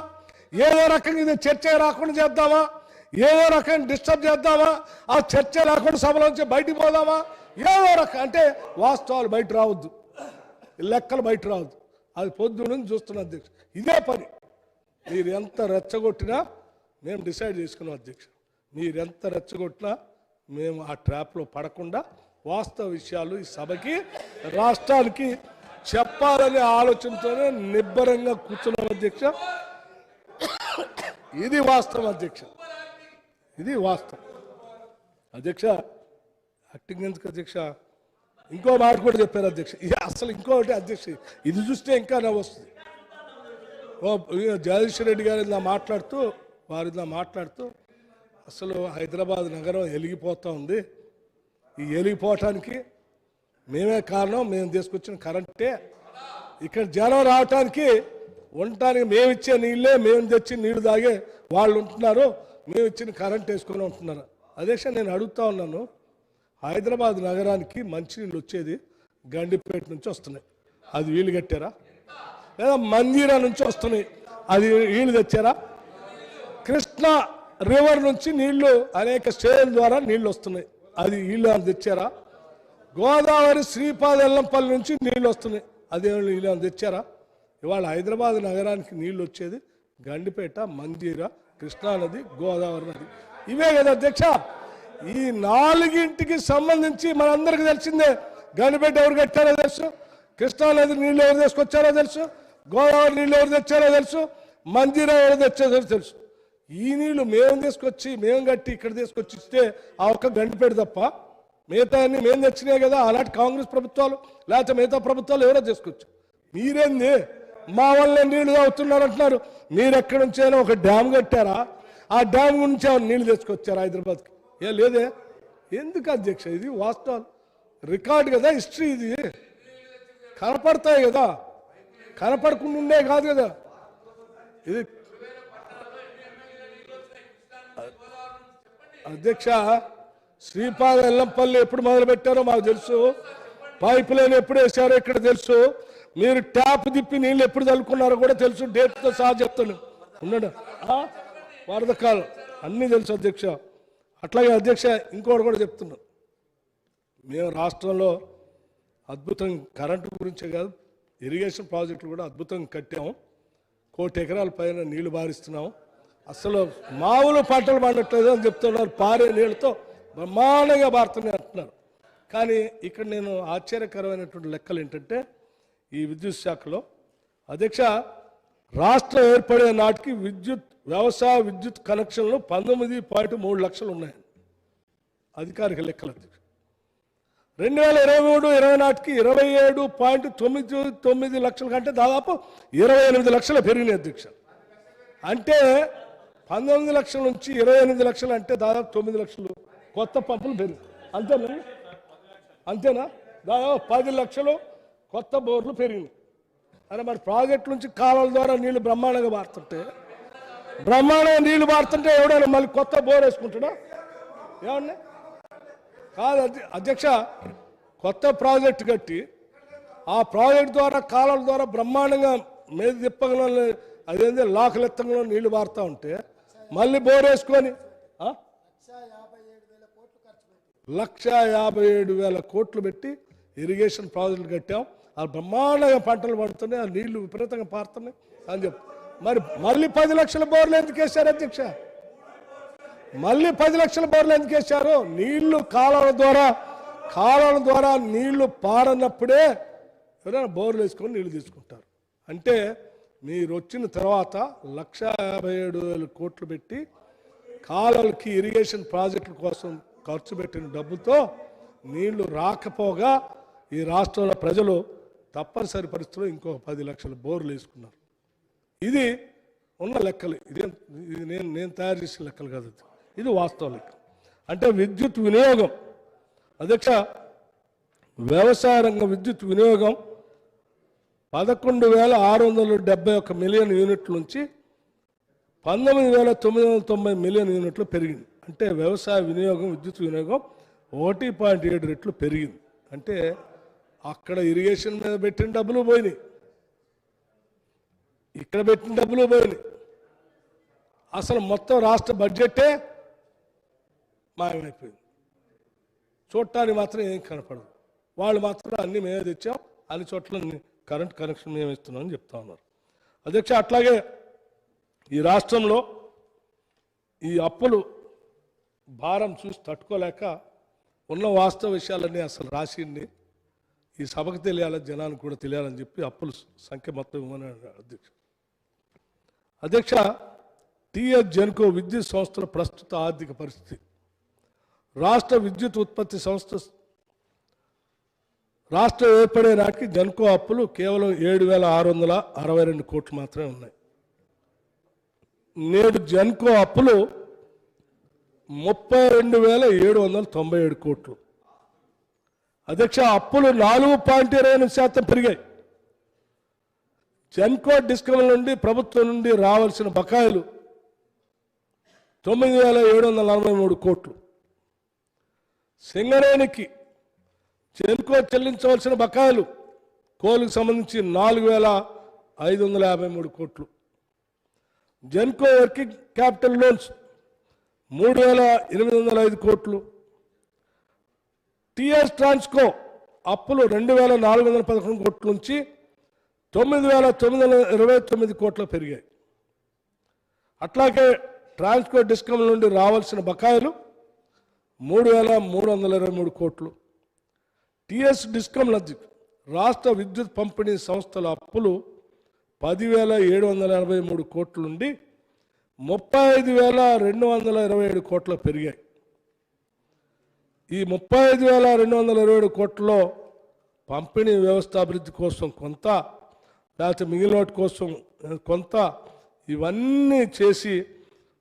ఏదో రకంగా ఇది చర్చ రాకుండా చేద్దామా, ఏదో రకంగా డిస్టర్బ్ చేద్దామా, ఆ చర్చ రాకుండా సభలోంచి బయటికి పోదామా, ఏదో రకం అంటే వాస్తవాలు బయట రావద్దు, లెక్కలు బయట రావద్దు. అది పొద్దున్న నుంచి చూస్తున్న అధ్యక్ష ఇదే పని. మీరు ఎంత రెచ్చగొట్టినా మేము డిసైడ్ చేసుకున్నాం అధ్యక్ష, మీరు ఎంత రెచ్చగొట్టినా మేము ఆ ట్రాప్లో పడకుండా వాస్తవ విషయాలు ఈ సభకి రాష్ట్రానికి చెప్పాలనే ఆలోచనతోనే నిబ్బరంగా కూర్చున్నాం అధ్యక్ష. ఇది వాస్తవం అధ్యక్ష, ఇది వాస్తవం అధ్యక్ష. యాక్టింగ్ ఎందుకు అధ్యక్ష? ఇంకో మాట కూడా చెప్పారు అధ్యక్ష. అసలు ఇంకోటి అధ్యక్ష, ఇది చూస్తే ఇంకా నవ్వు వస్తుంది. జగదీశ్వర్ రెడ్డి గారు ఇలా మాట్లాడుతూ అసలు హైదరాబాద్ నగరం వెలిగిపోతూ ఉంది, ఈ వెలిగిపోవటానికి మేమే కారణం, మేము తీసుకొచ్చిన కరెంటే, ఇక్కడ జనం రావటానికి ఉండటానికి మేము ఇచ్చే నీళ్ళే, మేము తెచ్చిన నీళ్లు తాగే వాళ్ళు ఉంటున్నారు, మేము ఇచ్చిన కరెంట్ వేసుకొని ఉంటున్నారు. అధ్యక్ష నేను అడుగుతా ఉన్నాను, హైదరాబాద్ నగరానికి మంచినీళ్ళు వచ్చేది గండిపేట నుంచి వస్తున్నాయి, అది వీళ్ళు కట్టారా? లేదా మందిరా నుంచి వస్తున్నాయి, అది వీళ్ళు తెచ్చారా? కృష్ణా రివర్ నుంచి నీళ్లు అనేక స్టేల ద్వారా నీళ్లు వస్తున్నాయి, అది వీళ్ళు తెచ్చారా? గోదావరి శ్రీపాద ఎల్లంపల్లి నుంచి నీళ్లు వస్తున్నాయి, అదే వీళ్ళు తెచ్చారా? ఇవాళ హైదరాబాద్ నగరానికి నీళ్లు వచ్చేది గండిపేట, మందిరా, కృష్ణా నది, గోదావరి నది, ఇవే కదా అధ్యక్ష. ఈ 4గింటికి సంబంధించి మనందరికీ తెలిసిందే గనిపెట్టి ఎవరు కట్టారో తెలుసు, కృష్ణా నది నీళ్ళు ఎవరు తీసుకొచ్చారో తెలుసు, గోదావరి నీళ్ళు ఎవరు తెచ్చారో తెలుసు, మంజీరా ఎవరు తెచ్చారో తెలుసు. ఈ నీళ్లు మేము తీసుకొచ్చి మేము కట్టి ఇక్కడ తీసుకొచ్చి ఇస్తే ఆ ఒక్క గండిపేట తప్ప మిగతా అన్ని మేము తెచ్చినాయి కదా. అలాంటి కాంగ్రెస్ ప్రభుత్వాలు లేకపోతే మిగతా ప్రభుత్వాలు ఎవరో తీసుకొచ్చు. మీరేంది మా వల్ల నీళ్లు తాగుతున్నారు అంటున్నారు. మీరు ఎక్కడి నుంచైనా ఒక డ్యామ్ కట్టారా? ఆ డ్యామ్ నుంచి నీళ్లు తీసుకొచ్చారు హైదరాబాద్కి? ఏ లేదే. ఎందుకు అధ్యక్ష? ఇది వాస్తవాలు రికార్డు కదా, హిస్టరీ. ఇది కనపడతాయి కదా, కనపడకుండా ఉండే కాదు కదా. ఇది అధ్యక్ష శ్రీపాద ఎల్లంపల్లి ఎప్పుడు మొదలు పెట్టారో మాకు తెలుసు, పైప్ లైన్ ఎప్పుడు వేసారో ఇక్కడ తెలుసు, మీరు ట్యాప్ తిప్పి నీళ్ళు ఎప్పుడు చల్లుకున్నారో కూడా తెలుసు, డేట్తో సహా చెప్తాను. ఉన్నాడు వరద కాలం అన్నీ తెలుసు అధ్యక్ష. అట్లాగే అధ్యక్ష ఇంకోటి కూడా చెప్తున్నాం, మేము రాష్ట్రంలో అద్భుతం కరెంటు గురించే కాదు ఇరిగేషన్ ప్రాజెక్టులు కూడా అద్భుతంగా కట్టాము. 1 కోటి ఎకరాల పైన నీళ్లు బారిస్తున్నాము. అసలు మామూలు పంటలు పండట్లేదు అని చెప్తున్నారు, పారే నీళ్ళతో బ్రహ్మాండంగా బారుతున్నాయి అంటున్నారు. కానీ ఇక్కడ నేను ఆశ్చర్యకరమైనటువంటి లెక్కలు ఏంటంటే ఈ విద్యుత్ శాఖలో అధ్యక్ష రాష్ట్రం ఏర్పడే నాటికి వ్యవసాయ విద్యుత్ కనెక్షన్లు 19.3 లక్షలు ఉన్నాయి అధికారిక లెక్కలు అధ్యక్ష. 2023-24 నాటికి 27.99 లక్షల కంటే దాదాపు 28 లక్షలు పెరిగినాయి అధ్యక్ష. అంటే 19 లక్షల నుంచి 28 లక్షలు అంటే దాదాపు 9 లక్షలు కొత్త పంపులు పెరిగి. అంతేనా? దాదాపు 10 లక్షలు కొత్త బోర్లు పెరిగినాయి. అని మరి ప్రాజెక్టు నుంచి కాలువల ద్వారా నీళ్లు బ్రహ్మాండంగా మారుతుంటే ఎవడైనా మళ్ళీ కొత్త బోర్ వేసుకుంటాడా? ఏమన్నా కాదు అధ్యక్ష. కొత్త ప్రాజెక్టు కట్టి ఆ ప్రాజెక్టు ద్వారా కాలువల ద్వారా బ్రహ్మాండంగా మీద తిప్పగలో అదేంటి లాకులు ఎత్తగలో నీళ్లు మారుతూ ఉంటే మళ్ళీ బోర్ వేసుకొని 1,57,000 కోట్లు పెట్టి ఇరిగేషన్ ప్రాజెక్టులు కట్టాం. ఆ బ్రహ్మాండంగా పంటలు పడుతున్నాయి, ఆ నీళ్లు విపరీతంగా పారుతున్నాయి అని చెప్పి మరి మళ్ళీ 10 లక్షల బోర్లు ఎందుకు వేశారు అధ్యక్ష? మళ్ళీ 10 లక్షల బోర్లు ఎందుకు వేశారు? నీళ్లు కాలువల ద్వారా నీళ్లు పారనప్పుడే ఎవరైనా బోర్లు వేసుకొని నీళ్లు తీసుకుంటారు. అంటే మీరు వచ్చిన తర్వాత 1,57,000 కోట్లు పెట్టి కాలువలకి ఇరిగేషన్ ప్రాజెక్టుల కోసం ఖర్చు పెట్టిన డబ్బుతో నీళ్లు రాకపోగా ఈ రాష్ట్రంలో ప్రజలు తప్పనిసరి పరిస్థితుల్లో ఇంకొక 10 లక్షల బోర్లు వేసుకున్నారు. ఇది ఉన్న లెక్కలు. ఇది నేను తయారు చేసిన లెక్కలు కాదు, ఇది వాస్తవ లెక్క. అంటే విద్యుత్ వినియోగం అధ్యక్ష, వ్యవసాయ రంగ విద్యుత్ వినియోగం 11,671 మిలియన్ యూనిట్ల నుంచి 19,990 మిలియన్ యూనిట్లు పెరిగింది. అంటే వ్యవసాయ వినియోగం విద్యుత్ వినియోగం 1.7 రెట్లు పెరిగింది. అంటే అక్కడ ఇరిగేషన్ మీద పెట్టిన డబ్బులు పోయినాయి, ఇక్కడ పెట్టిన డబ్బులు పోయినాయి. అసలు మొత్తం రాష్ట్ర బడ్జెటే మాయమైపోయింది. చూడటానికి మాత్రం ఏం కనపడదు. వాళ్ళు మాత్రం అన్ని మేమే తెచ్చాం, అన్ని చోట్ల కరెంట్ కనెక్షన్ మేము ఇస్తున్నామని చెప్తా ఉన్నారు అధ్యక్ష. అట్లాగే ఈ రాష్ట్రంలో ఈ అప్పులు భారం చూసి తట్టుకోలేక ఉన్న వాస్తవ విషయాలన్నీ అసలు రాసింది ఈ సభకు తెలియాలి, జనానికి కూడా తెలియాలని చెప్పి అప్పుల సంఖ్య మొత్తం ఇవ్వమని అధ్యక్ష. టీఎస్ జెన్కో విద్యుత్ సంస్థల ప్రస్తుత ఆర్థిక పరిస్థితి. రాష్ట్ర విద్యుత్ ఉత్పత్తి సంస్థ రాష్ట్రం ఏర్పడే నాటికి జెన్కో అప్పులు కేవలం 7,662 కోట్లు మాత్రమే ఉన్నాయి. నేడు జెన్కో అప్పులు 32,797 కోట్లు అధ్యక్ష. అప్పులు 4.28% పెరిగాయి. జెన్కో డిస్కమ్ నుండి ప్రభుత్వం నుండి రావాల్సిన బకాయిలు 9,743 కోట్లు. సింగరేణికి జెన్కో చెల్లించవలసిన బకాయిలు కోలుకు సంబంధించి 4,553 కోట్లు. జెన్కో వర్కింగ్ క్యాపిటల్ లోన్స్ 3,805 కోట్లు. టీఎస్ ట్రాన్స్కో అప్పులు 2,411 కోట్ల నుంచి 9,929 కోట్లు పెరిగాయి. అట్లాగే ట్రాన్స్కో డిస్కమ్ నుండి రావాల్సిన బకాయిలు 3,323 కోట్లు. టిఎస్ డిస్కంల రాష్ట్ర విద్యుత్ పంపిణీ సంస్థల అప్పులు 10,783 కోట్ల నుండి 35,227 కోట్ల పెరిగాయి. ఈ 35,227 కోట్లలో పంపిణీ వ్యవస్థ అభివృద్ధి కోసం కొంత, లేకపోతే మిగిలిన వాటి కోసం కొంత, ఇవన్నీ చేసి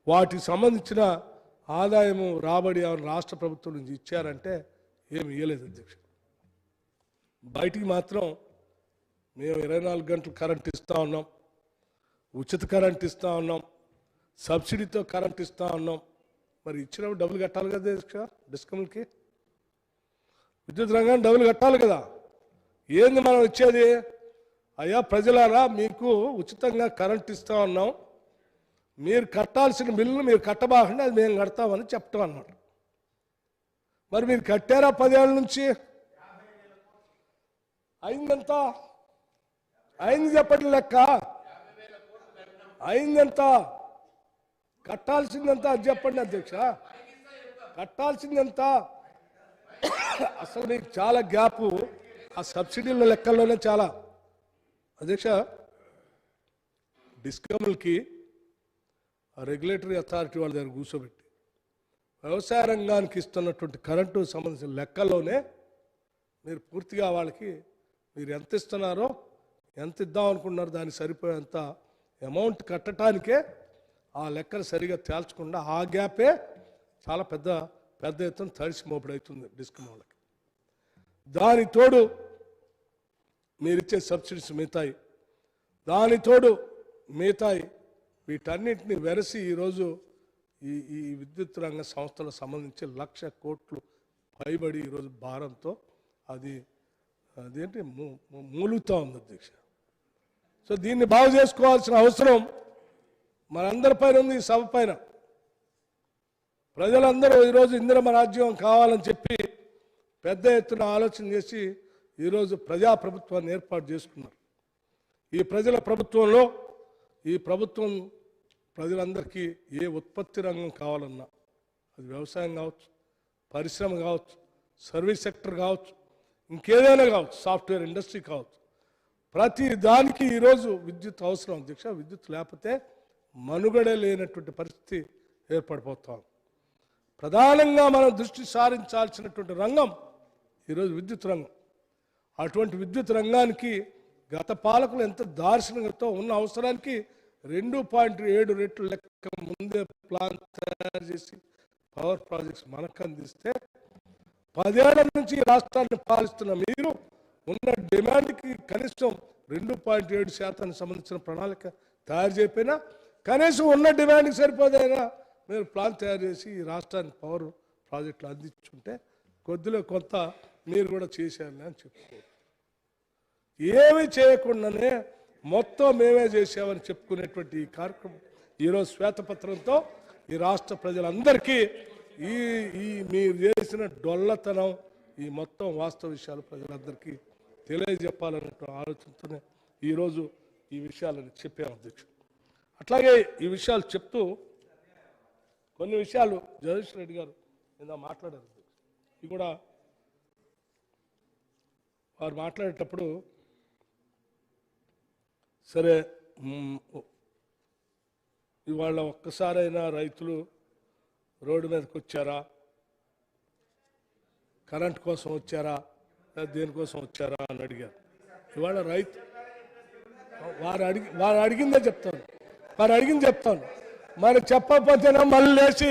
వాటికి సంబంధించిన ఆదాయము రాబడి రాష్ట్ర ప్రభుత్వం నుంచి ఇచ్చారంటే ఏమి ఇవ్వలేదు అధ్యక్ష. బయటికి మాత్రం మేము 24 గంటలు కరెంట్ ఇస్తూ ఉన్నాం, ఉచిత కరెంట్ ఇస్తూ ఉన్నాం, సబ్సిడీతో కరెంట్ ఇస్తూ ఉన్నాం. మరి ఇచ్చినప్పుడు డబ్బులు కట్టాలి కదా అధ్యక్ష, డిస్కమ్లకి విద్యుత్ రంగాన్ని డబ్బులు కట్టాలి కదా. ఏంది మనం ఇచ్చేది? అయ్యా ప్రజలారా, మీకు ఉచితంగా కరెంట్ ఇస్తూ ఉన్నాం, మీరు కట్టాల్సిన బిల్లును మీరు కట్టబాకండి, అది మేము కడతామని చెప్తాం అన్నమాట. మరి మీరు కట్టారా 10 ఏళ్ళ నుంచి? అయిందంత అయింది చెప్పండి, లెక్క అయిందంత, కట్టాల్సిందంతా అది చెప్పండి అధ్యక్ష, కట్టాల్సిందంత. అసలు మీకు చాలా గ్యాపు ఆ సబ్సిడీల లెక్కల్లోనే చాలా. అధ్యక్ష, డిస్కమ్లకి రెగ్యులేటరీ అథారిటీ వాళ్ళ దగ్గర కూర్చోబెట్టి వ్యవసాయ రంగానికి ఇస్తున్నటువంటి కరెంటు సంబంధించిన లెక్కల్లోనే మీరు పూర్తిగా వాళ్ళకి మీరు ఎంత ఇస్తున్నారో, ఎంత ఇద్దాం అనుకున్నారో దానికి సరిపోయేంత అమౌంట్ కట్టడానికే ఆ లెక్కలు సరిగా తేల్చకుండా ఆ గ్యాపే చాలా పెద్ద ఎత్తున తడిసి మోపుడవుతుంది డిస్కమ్ వాళ్ళకి. దాని తోడు మీరిచ్చే సబ్సిడీస్ మిగతాయి, దాని తోడు మిగతాయి, వీటన్నిటిని వెరసి ఈరోజు ఈ విద్యుత్ రంగ సంస్థలకు సంబంధించి 1,00,000 కోట్లు పైబడి ఈరోజు భారంతో అదేంటి మూలుగుతూ ఉంది అధ్యక్ష. సో దీన్ని బాగు చేసుకోవాల్సిన అవసరం మనందరి పైన ఉంది. ఈ సభ పైన ప్రజలందరూ ఈరోజు ఇందిరమ్మ రాజ్యం కావాలని చెప్పి పెద్ద ఎత్తున ఆలోచన చేసి ఈరోజు ప్రజాప్రభుత్వాన్ని ఏర్పాటు చేసుకున్నారు. ఈ ప్రజల ప్రభుత్వంలో ఈ ప్రభుత్వం ప్రజలందరికీ ఏ ఉత్పత్తి రంగం కావాలన్నా, అది వ్యవసాయం కావచ్చు, పరిశ్రమ కావచ్చు, సర్వీస్ సెక్టర్ కావచ్చు, ఇంకేదైనా కావచ్చు, సాఫ్ట్వేర్ ఇండస్ట్రీ కావచ్చు, ప్రతి దానికి ఈరోజు విద్యుత్ అవసరం అధ్యక్ష. విద్యుత్ లేకపోతే మనుగడే లేనటువంటి పరిస్థితి ఏర్పడిపోతాం. ప్రధానంగా మనం దృష్టి సారించాల్సినటువంటి రంగం ఈరోజు విద్యుత్ రంగం. అటువంటి విద్యుత్ రంగానికి గత పాలకులు ఎంత దార్శనికతో ఉన్న అవసరానికి 2.7 రెట్లు లెక్క ముందే ప్లాన్ తయారు చేసి పవర్ ప్రాజెక్ట్స్ మనకు అందిస్తే 10 ఏళ్ల నుంచి రాష్ట్రాన్ని పాలిస్తున్న మీరు ఉన్న డిమాండ్కి కనీసం 2.7% సంబంధించిన ప్రణాళిక తయారు చేయకపోయినా కనీసం ఉన్న డిమాండ్కి సరిపోదైనా మీరు ప్లాన్ తయారు చేసి ఈ రాష్ట్రానికి పవర్ ప్రాజెక్టులు అందించుంటే కొద్దిలో కొంత మీరు కూడా చేశారని అని చెప్పుకోవచ్చు. ఏమీ చేయకుండానే మొత్తం మేమే చేసామని చెప్పుకునేటువంటి ఈ కార్యక్రమం ఈరోజు శ్వేతపత్రంతో ఈ రాష్ట్ర ప్రజలందరికీ ఈ మీరు చేసిన డొల్లతనం, ఈ మొత్తం వాస్తవ విషయాలు ప్రజలందరికీ తెలియజెప్పాలనే ఆలోచనతోనే ఈరోజు ఈ విషయాలను చెప్పాము అధ్యక్షుడు. అట్లాగే ఈ విషయాలు చెప్తూ కొన్ని విషయాలు జగదీష్ రెడ్డి గారు నిన్న మాట్లాడారు. ఇది కూడా వారు మాట్లాడేటప్పుడు సరే ఇవాళ ఒక్కసారైనా రైతులు రోడ్డు మీదకి వచ్చారా, కరెంట్ కోసం వచ్చారా, దేనికోసం వచ్చారా అని అడిగారు. ఇవాళ రైతు వారు అడిగిందే చెప్తాను, మరి చెప్పకపోతేనే మళ్ళీ లేచి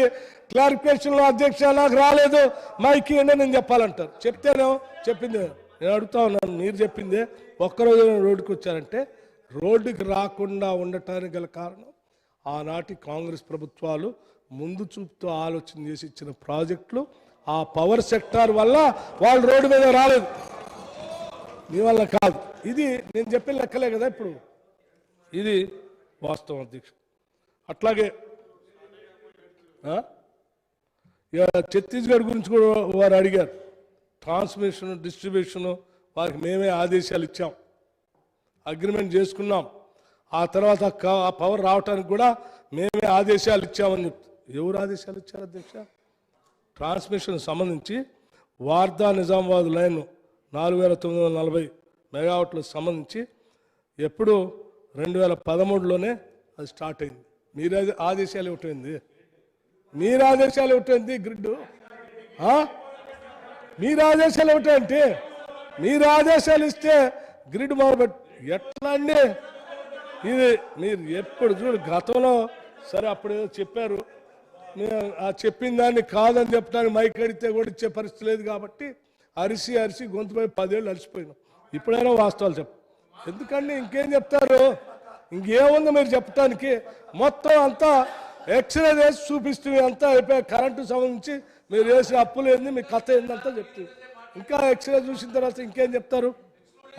క్లారిఫికేషన్లో అధ్యక్ష నాకు రాలేదు మైకి అంటే నేను చెప్పాలంటారు. చెప్తేనే చెప్పింది నేను అడుగుతా ఉన్నాను, మీరు చెప్పిందే ఒక్కరోజు రోడ్డుకి వచ్చారంటే రోడ్డుకి రాకుండా ఉండటానికి గల కారణం ఆనాటి కాంగ్రెస్ ప్రభుత్వాలు ముందు చూపుతో ఆలోచన చేసి ఇచ్చిన ప్రాజెక్టులు, ఆ పవర్ సెక్టార్ వల్ల వాళ్ళు రోడ్డు మీద రాలేదు, మీ వల్ల కాదు. ఇది నేను చెప్పిన లెక్కలే కదా ఇప్పుడు, ఇది వాస్తవం అధ్యక్షుడు. అట్లాగే ఛత్తీస్గఢ్ గురించి కూడా వారు అడిగారు. ట్రాన్స్మిషన్ డిస్ట్రిబ్యూషను వారికి మేమే ఆదేశాలు ఇచ్చాం, అగ్రిమెంట్ చేసుకున్నాం. ఆ తర్వాత ఆ పవర్ రావడానికి కూడా మేమే ఆదేశాలు ఇచ్చామని చెప్తారు. ఎవరు ఆదేశాలు ఇచ్చారు అధ్యక్ష? ట్రాన్స్మిషన్ సంబంధించి వార్దా నిజామాబాద్ లైన్ 4940 మెగావాట్లకు సంబంధించి ఎప్పుడు 2013లోనే అది స్టార్ట్ అయింది. మీరు ఆదేశాలు ఇవ్వటమైంది, మీరు ఆదేశాలు ఇవ్వటమైంది గ్రిడ్, మీరు ఆదేశాలు ఇవ్వటంటే మీరు ఆదేశాలు ఇస్తే గ్రిడ్ మొదలుపెట్టి ఎట్లా అండి? ఇది మీరు ఎప్పుడు చూడు గతంలో సరే అప్పుడు ఏదో చెప్పారు, ఆ చెప్పిన దాన్ని కాదని చెప్పడానికి మైక్ అడిగితే కూడా ఇచ్చే పరిస్థితి లేదు కాబట్టి అరిసి అరిసి గొంతుపై 10 ఏళ్ళు అలసిపోయినాం. ఇప్పుడైనా వాస్తవాలు చెప్పు. ఎందుకండి ఇంకేం చెప్తారు? ఇంకేముంది మీరు చెప్పడానికి? మొత్తం అంతా ఎక్స్రే వేసి చూపిస్తుంది, అంతా అయిపోయి కరెంటు సంబంధించి మీరు వేసిన అప్పులు ఏంది, మీ కథ ఏందంతా చెప్తుంది. ఇంకా ఎక్స్రే చూసిన తర్వాత ఇంకేం చెప్తారు?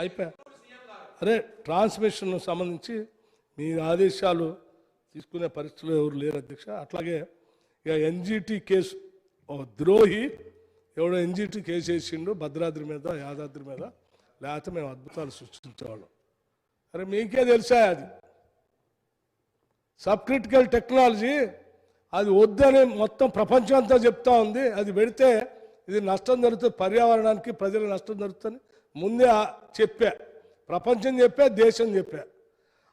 అయిపోయా. అరే ట్రాన్స్మిషన్ సంబంధించి మీ ఆదేశాలు తీసుకునే పరిస్థితులు ఎవరు లేరు అధ్యక్ష. అట్లాగే ఇక ఎన్జిటి కేసు, ద్రోహి ఎవడో ఎన్జిటి కేసు వేసిండు భద్రాద్రి మీద, యాదాద్రి మీద, లేకపోతే మేము అద్భుతాలు సృష్టించేవాళ్ళం. అరే మీకే తెలుసా అది సబ్ క్రిటికల్ టెక్నాలజీ, అది వద్దని మొత్తం ప్రపంచం అంతా చెప్తా ఉంది. అది పెడితే ఇది నష్టం జరుగుతుంది, పర్యావరణానికి ప్రజలకు నష్టం జరుగుతుంది ముందే చెప్పా, ప్రపంచం చెప్పా, దేశం చెప్పా.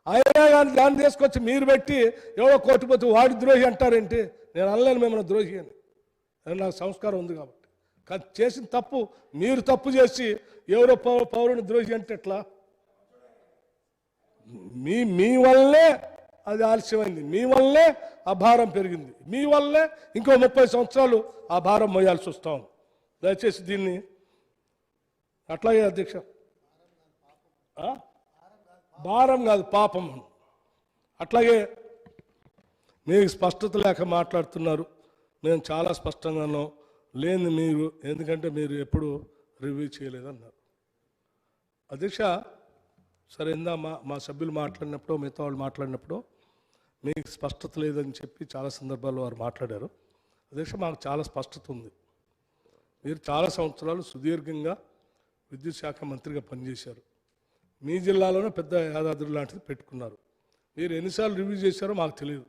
అయినా కానీ దాన్ని తీసుకొచ్చి మీరు పెట్టి ఎవరో కొట్టిపోతే వాడి ద్రోహి అంటారేంటి? నేను అనలేను మిమ్మల్ని ద్రోహి అని, నాకు సంస్కారం ఉంది కాబట్టి. కానీ చేసిన తప్పు మీరు తప్పు చేసి ఎవరో పౌరుని ద్రోహి అంటే ఎట్లా? మీ వల్లే అది ఆలస్యమైంది, మీ వల్లే ఆ భారం పెరిగింది, మీ వల్లే ఇంకో 30 సంవత్సరాలు ఆ భారం మోయాల్సి వస్తాం. దయచేసి దీన్ని అట్లాగే అధ్యక్ష, భారం కాదు పాపం. అట్లాగే మీకు స్పష్టత లేక మాట్లాడుతున్నారు, మేము చాలా స్పష్టంగా ఉన్నాం. లేని మీరు, ఎందుకంటే మీరు ఎప్పుడు రివ్యూ చేయలేదన్నారు అధ్యక్ష. సరే ఇందా మా సభ్యులు మాట్లాడినప్పుడు, మిగతా వాళ్ళు మాట్లాడినప్పుడు మీకు స్పష్టత లేదని చెప్పి చాలా సందర్భాల్లో వారు మాట్లాడారు అధ్యక్ష. మాకు చాలా స్పష్టత ఉంది. మీరు చాలా సంవత్సరాలు సుదీర్ఘంగా విద్యుత్ శాఖ మంత్రిగా పనిచేశారు. మీ జిల్లాలోనే పెద్ద యాదాద్రి లాంటిది పెట్టుకున్నారు. మీరు ఎన్నిసార్లు రివ్యూ చేశారో మాకు తెలియదు.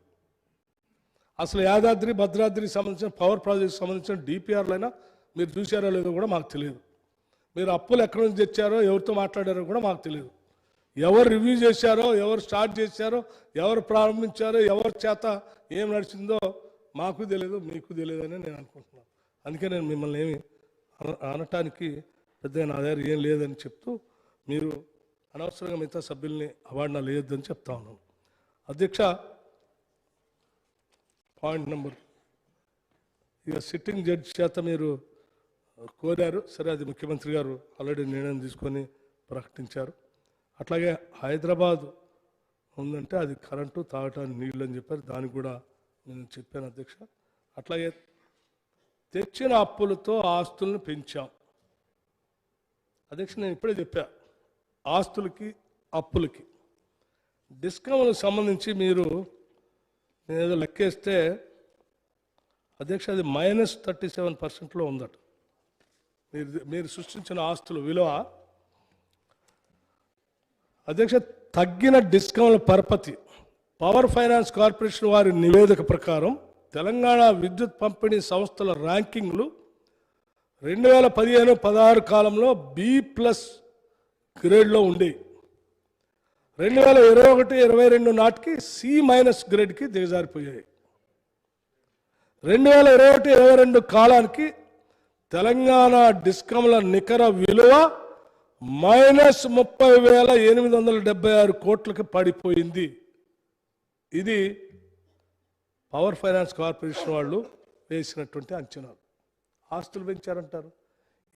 అసలు యాదాద్రి భద్రాద్రికి సంబంధించిన పవర్ ప్రాజెక్ట్ సంబంధించిన డిపిఆర్లైనా మీరు చూశారో లేదో కూడా మాకు తెలియదు. మీరు అప్పులు ఎక్కడి నుంచి తెచ్చారో, ఎవరితో మాట్లాడారో కూడా మాకు తెలియదు. ఎవరు రివ్యూ చేశారో, ఎవరు స్టార్ట్ చేశారో, ఎవరు ప్రారంభించారో, ఎవరి చేత ఏం నడిచిందో మాకు తెలియదు, మీకు తెలియదు అని నేను అనుకుంటున్నాను. అందుకే నేను మిమ్మల్ని ఏమి అనటానికి పెద్ద నా దగ్గర ఏం లేదని చెప్తూ, మీరు అనవసరంగా మిగతా సభ్యుల్ని అవార్డున లేదని చెప్తా ఉన్నాను అధ్యక్ష. పాయింట్ నెంబర్, ఇక సిట్టింగ్ జడ్జి చేత మీరు కోరారు, సరే అది ముఖ్యమంత్రి గారు ఆల్రెడీ నిర్ణయం తీసుకొని ప్రకటించారు. అట్లాగే హైదరాబాద్ ఉందంటే అది కరెంటు, తాగటానికి నీళ్ళు అని చెప్పారు, దానికి కూడా నేను చెప్పాను అధ్యక్ష. అట్లాగే తెచ్చిన అప్పులతో ఆస్తులను పెంచాం అధ్యక్ష. నేను ఇప్పుడే చెప్పా, ఆస్తులకి అప్పులకి డిస్కౌంట్లకు సంబంధించి మీరు నేనేదో లెక్కేస్తే అధ్యక్ష అది -37% ఉందట. మీరు సృష్టించిన ఆస్తుల విలువ అధ్యక్ష. తగ్గిన డిస్కౌంట్ల పరపతి పవర్ ఫైనాన్స్ కార్పొరేషన్ వారి నివేదిక ప్రకారం తెలంగాణ విద్యుత్ పంపిణీ సంస్థల ర్యాంకింగ్లు 2015-16 కాలంలో B+ గ్రేడ్లో ఉండేవి. 2021-22 నాటికి C- గ్రేడ్కి దిగజారిపోయాయి. 2021-22 కాలానికి తెలంగాణ డిస్కంల నికర విలువ -30,876 కోట్లకి పడిపోయింది. ఇది పవర్ ఫైనాన్స్ కార్పొరేషన్ వాళ్ళు వేసినటువంటి అంచనాలు. ఆస్తులు పెంచారంటారు,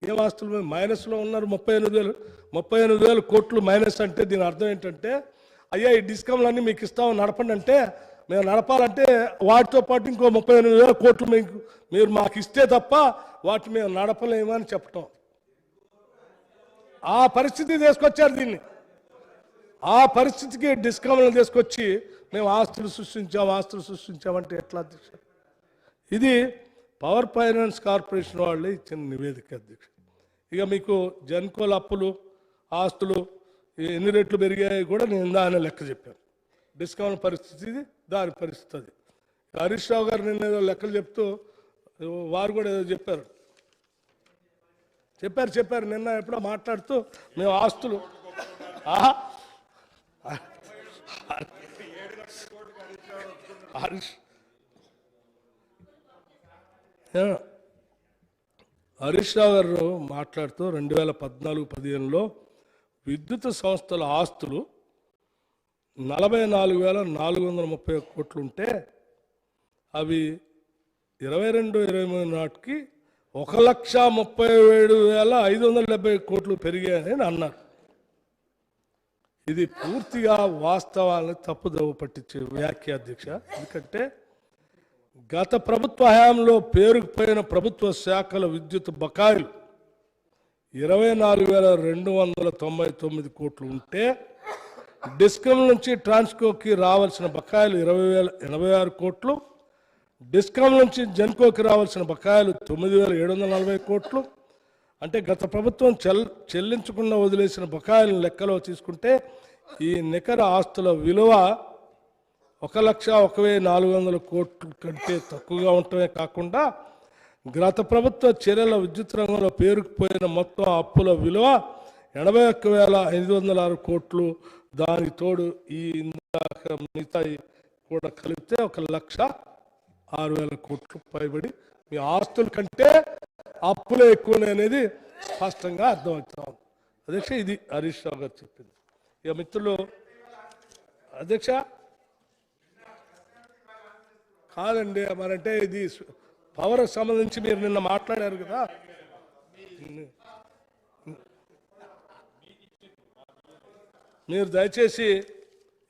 ఏం ఆస్తులు మైనస్లో ఉన్నారు? 38,000 కోట్లు మైనస్ అంటే దీని అర్థం ఏంటంటే, అయ్యా ఈ డిస్కౌంట్లన్నీ మీకు ఇస్తామని నడపండి అంటే, మేము నడపాలంటే వాటితో పాటు ఇంకో 38,000 కోట్లు మీరు మాకు ఇస్తే తప్ప వాటిని మేము నడపలేమని చెప్పటం. ఆ పరిస్థితి తీసుకొచ్చారు దీన్ని. ఆ పరిస్థితికి డిస్కౌంట్లు తీసుకొచ్చి మేము ఆస్తులు సృష్టించామంటే ఎట్లా అధ్యక్ష? ఇది పవర్ ఫైనాన్స్ కార్పొరేషన్ వాళ్ళే ఇచ్చిన నివేదిక అధ్యక్ష. ఇక మీకు జన్కోల అప్పులు, ఆస్తులు ఎన్ని రెట్లు పెరిగాయి కూడా నేను దాని లెక్క చెప్పాను. డిస్కౌంట్ పరిస్థితి ఇది, దాని పరిస్థితి అది. హరీష్ రావు గారు నిన్న ఏదో లెక్కలు చెప్తూ వారు కూడా ఏదో చెప్పారు. చెప్పారు నిన్న ఎప్పుడో మాట్లాడుతూ మేము ఆస్తులు ఆహా. హరీష్ రావు గారు మాట్లాడుతూ 2014-15లో విద్యుత్ సంస్థల ఆస్తులు 44,430 కోట్లు ఉంటే అవి 22-23 నాటికి 1,37,570 కోట్లు పెరిగాయని అన్నారు. ఇది పూర్తిగా వాస్తవాలను తప్పుదోవ పట్టించే వ్యాఖ్య అధ్యక్ష. ఎందుకంటే గత ప్రభుత్వ హయాంలో పేరుకుపోయిన ప్రభుత్వ శాఖల విద్యుత్ బకాయిలు 24,299 కోట్లు ఉంటే డిస్కమ్ నుంచి ట్రాన్స్కోకి రావాల్సిన బకాయిలు 20,086 కోట్లు, డిస్కమ్ నుంచి జెన్కోకి రావాల్సిన బకాయిలు 9,740 కోట్లు. అంటే గత ప్రభుత్వం చెల్లించకుండా వదిలేసిన బకాయిలను లెక్కలో తీసుకుంటే ఈ నికర ఆస్తుల విలువ 1,01,400 కోట్ల కంటే తక్కువగా ఉండటమే కాకుండా గత ప్రభుత్వ చర్యల విద్యుత్ రంగంలో పేరుకుపోయిన మొత్తం అప్పుల విలువ 81,506 కోట్లు. దానికి తోడు ఈ మిగతా కూడా కలిపితే 1,06,000 కోట్లు పైబడి మీ ఆస్తుల కంటే అప్పులే ఎక్కువనే అనేది స్పష్టంగా అర్థమవుతాం అధ్యక్ష. ఇది హరీష్ రావు గారు చెప్పింది. ఇక మిత్రులు అధ్యక్ష కాదండి, మరంటే ఇది పవర్ సంబంధించి మీరు నిన్న మాట్లాడారు కదా. మీరు దయచేసి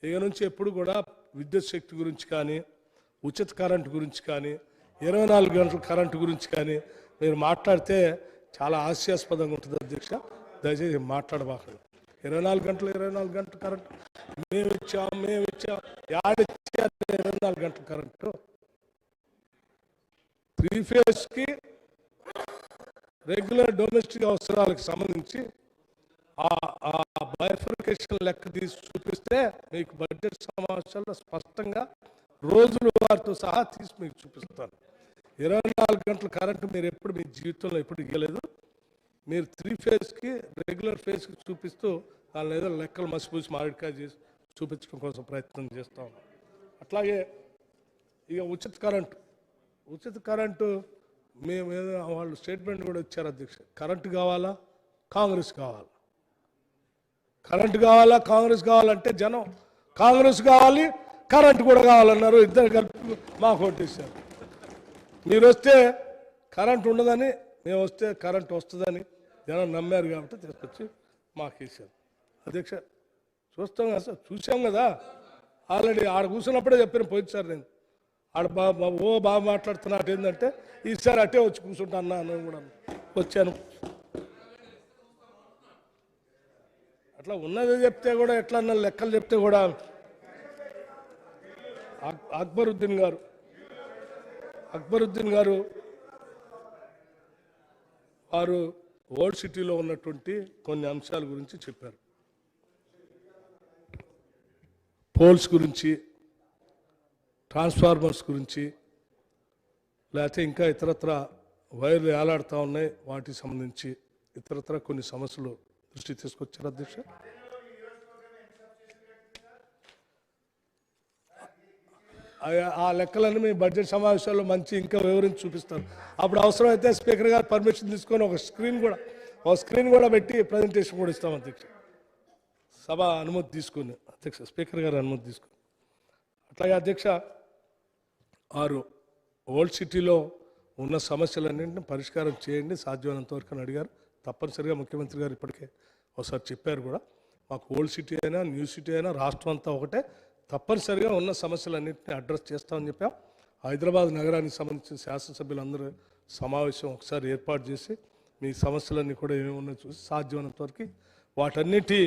ఇక నుంచి ఎప్పుడు కూడా విద్యుత్ శక్తి గురించి కానీ, ఉచిత కరెంటు గురించి కానీ, 24 గంటల కరెంటు గురించి కానీ మీరు మాట్లాడితే చాలా హాస్యాస్పదంగా ఉంటుంది అధ్యక్ష. దయచేసి మాట్లాడబాకండి. 24 గంటల కరెంటు మేము ఇచ్చాం యాడిచ్చారు 24 గంటల కరెంటు. 3 ఫేజ్కి రెగ్యులర్ డొమెస్టిక్ అవసరాలకు సంబంధించి ఆ బైఫర్కేషన్ లెక్క తీసి చూపిస్తే మీకు బడ్జెట్ సమావేశాల్లో స్పష్టంగా రోజుల వారితో సహా తీసి మీకు చూపిస్తాను. 24 గంటల కరెంటు మీరు ఎప్పుడు మీ జీవితంలో ఎప్పుడు ఇవ్వలేదు. మీరు 3 ఫేజ్కి రెగ్యులర్ ఫేజ్కి చూపిస్తూ దాని ఏదో లెక్కలు మసిపూసి మామిడికాయ చేసి చూపించడం కోసం ప్రయత్నం చేస్తాం. అట్లాగే ఇక ఉచిత కరెంటు మేము ఏదో వాళ్ళు స్టేట్మెంట్ కూడా ఇచ్చారు అధ్యక్ష. కరెంటు కావాలా కాంగ్రెస్ కావాలా, కరెంటు కావాలా కాంగ్రెస్ కావాలంటే జనం కాంగ్రెస్ కావాలి కరెంటు కూడా కావాలన్నారు. ఇద్దరు కలిపి మాకు ఓటేశారు. మీరు వస్తే కరెంటు ఉండదని, మేము వస్తే కరెంటు వస్తుందని జనం నమ్మారు కాబట్టి తీసుకొచ్చి మాకు వేశారు అధ్యక్ష. చూస్తాం కదా సార్, చూసాం కదా ఆల్రెడీ. ఆడ కూర్చున్నప్పుడే చెప్పాను పోయినసారి నేను ఆడ బాగా మాట్లాడుతున్నట్టు ఏంటంటే ఈసారి అట్టే వచ్చి కూర్చుంటా అన్నాను కూడా వచ్చాను. అట్లా ఉన్నది చెప్తే కూడా ఎట్లా లెక్కలు చెప్తే కూడా అక్బరుద్దీన్ గారు వారు ఓల్డ్ సిటీలో ఉన్నటువంటి కొన్ని అంశాల గురించి చెప్పారు. పోల్స్ గురించి, ట్రాన్స్ఫార్మర్స్ గురించి, లేకపోతే ఇంకా ఇతరత్ర వైర్లు ఏలాడుతూ ఉన్నాయి వాటికి సంబంధించి ఇతరత్ర కొన్ని సమస్యలు దృష్టి తీసుకొచ్చారు అధ్యక్ష. ఆ లెక్కలన్నీ మీ బడ్జెట్ సమావేశాల్లో మంచి ఇంకా వివరించి చూపిస్తారు. అప్పుడు అవసరమైతే స్పీకర్ గారు పర్మిషన్ తీసుకొని ఒక స్క్రీన్ కూడా పెట్టి ప్రజెంటేషన్ కూడా ఇస్తాం అధ్యక్ష. సభ అనుమతి తీసుకుని అధ్యక్ష, స్పీకర్ గారు అనుమతి తీసుకుని. అట్లాగే అధ్యక్ష, వారు ఓల్డ్ సిటీలో ఉన్న సమస్యలన్నింటినీ పరిష్కారం చేయండి సాధ్యమైనంత వరకు అని అడిగారు. తప్పనిసరిగా ముఖ్యమంత్రి గారు ఇప్పటికే ఒకసారి చెప్పారు కూడా. మాకు ఓల్డ్ సిటీ అయినా న్యూ సిటీ అయినా రాష్ట్రం అంతా ఒకటే, తప్పనిసరిగా ఉన్న సమస్యలన్నింటినీ అడ్రస్ చేస్తామని చెప్పాం. హైదరాబాద్ నగరానికి సంబంధించిన శాసనసభ్యులందరూ సమావేశం ఒకసారి ఏర్పాటు చేసి మీ సమస్యలన్నీ కూడా ఏమేమి ఉన్నాయో చూసి సాధ్యమైనంత వరకు వాటన్నిటి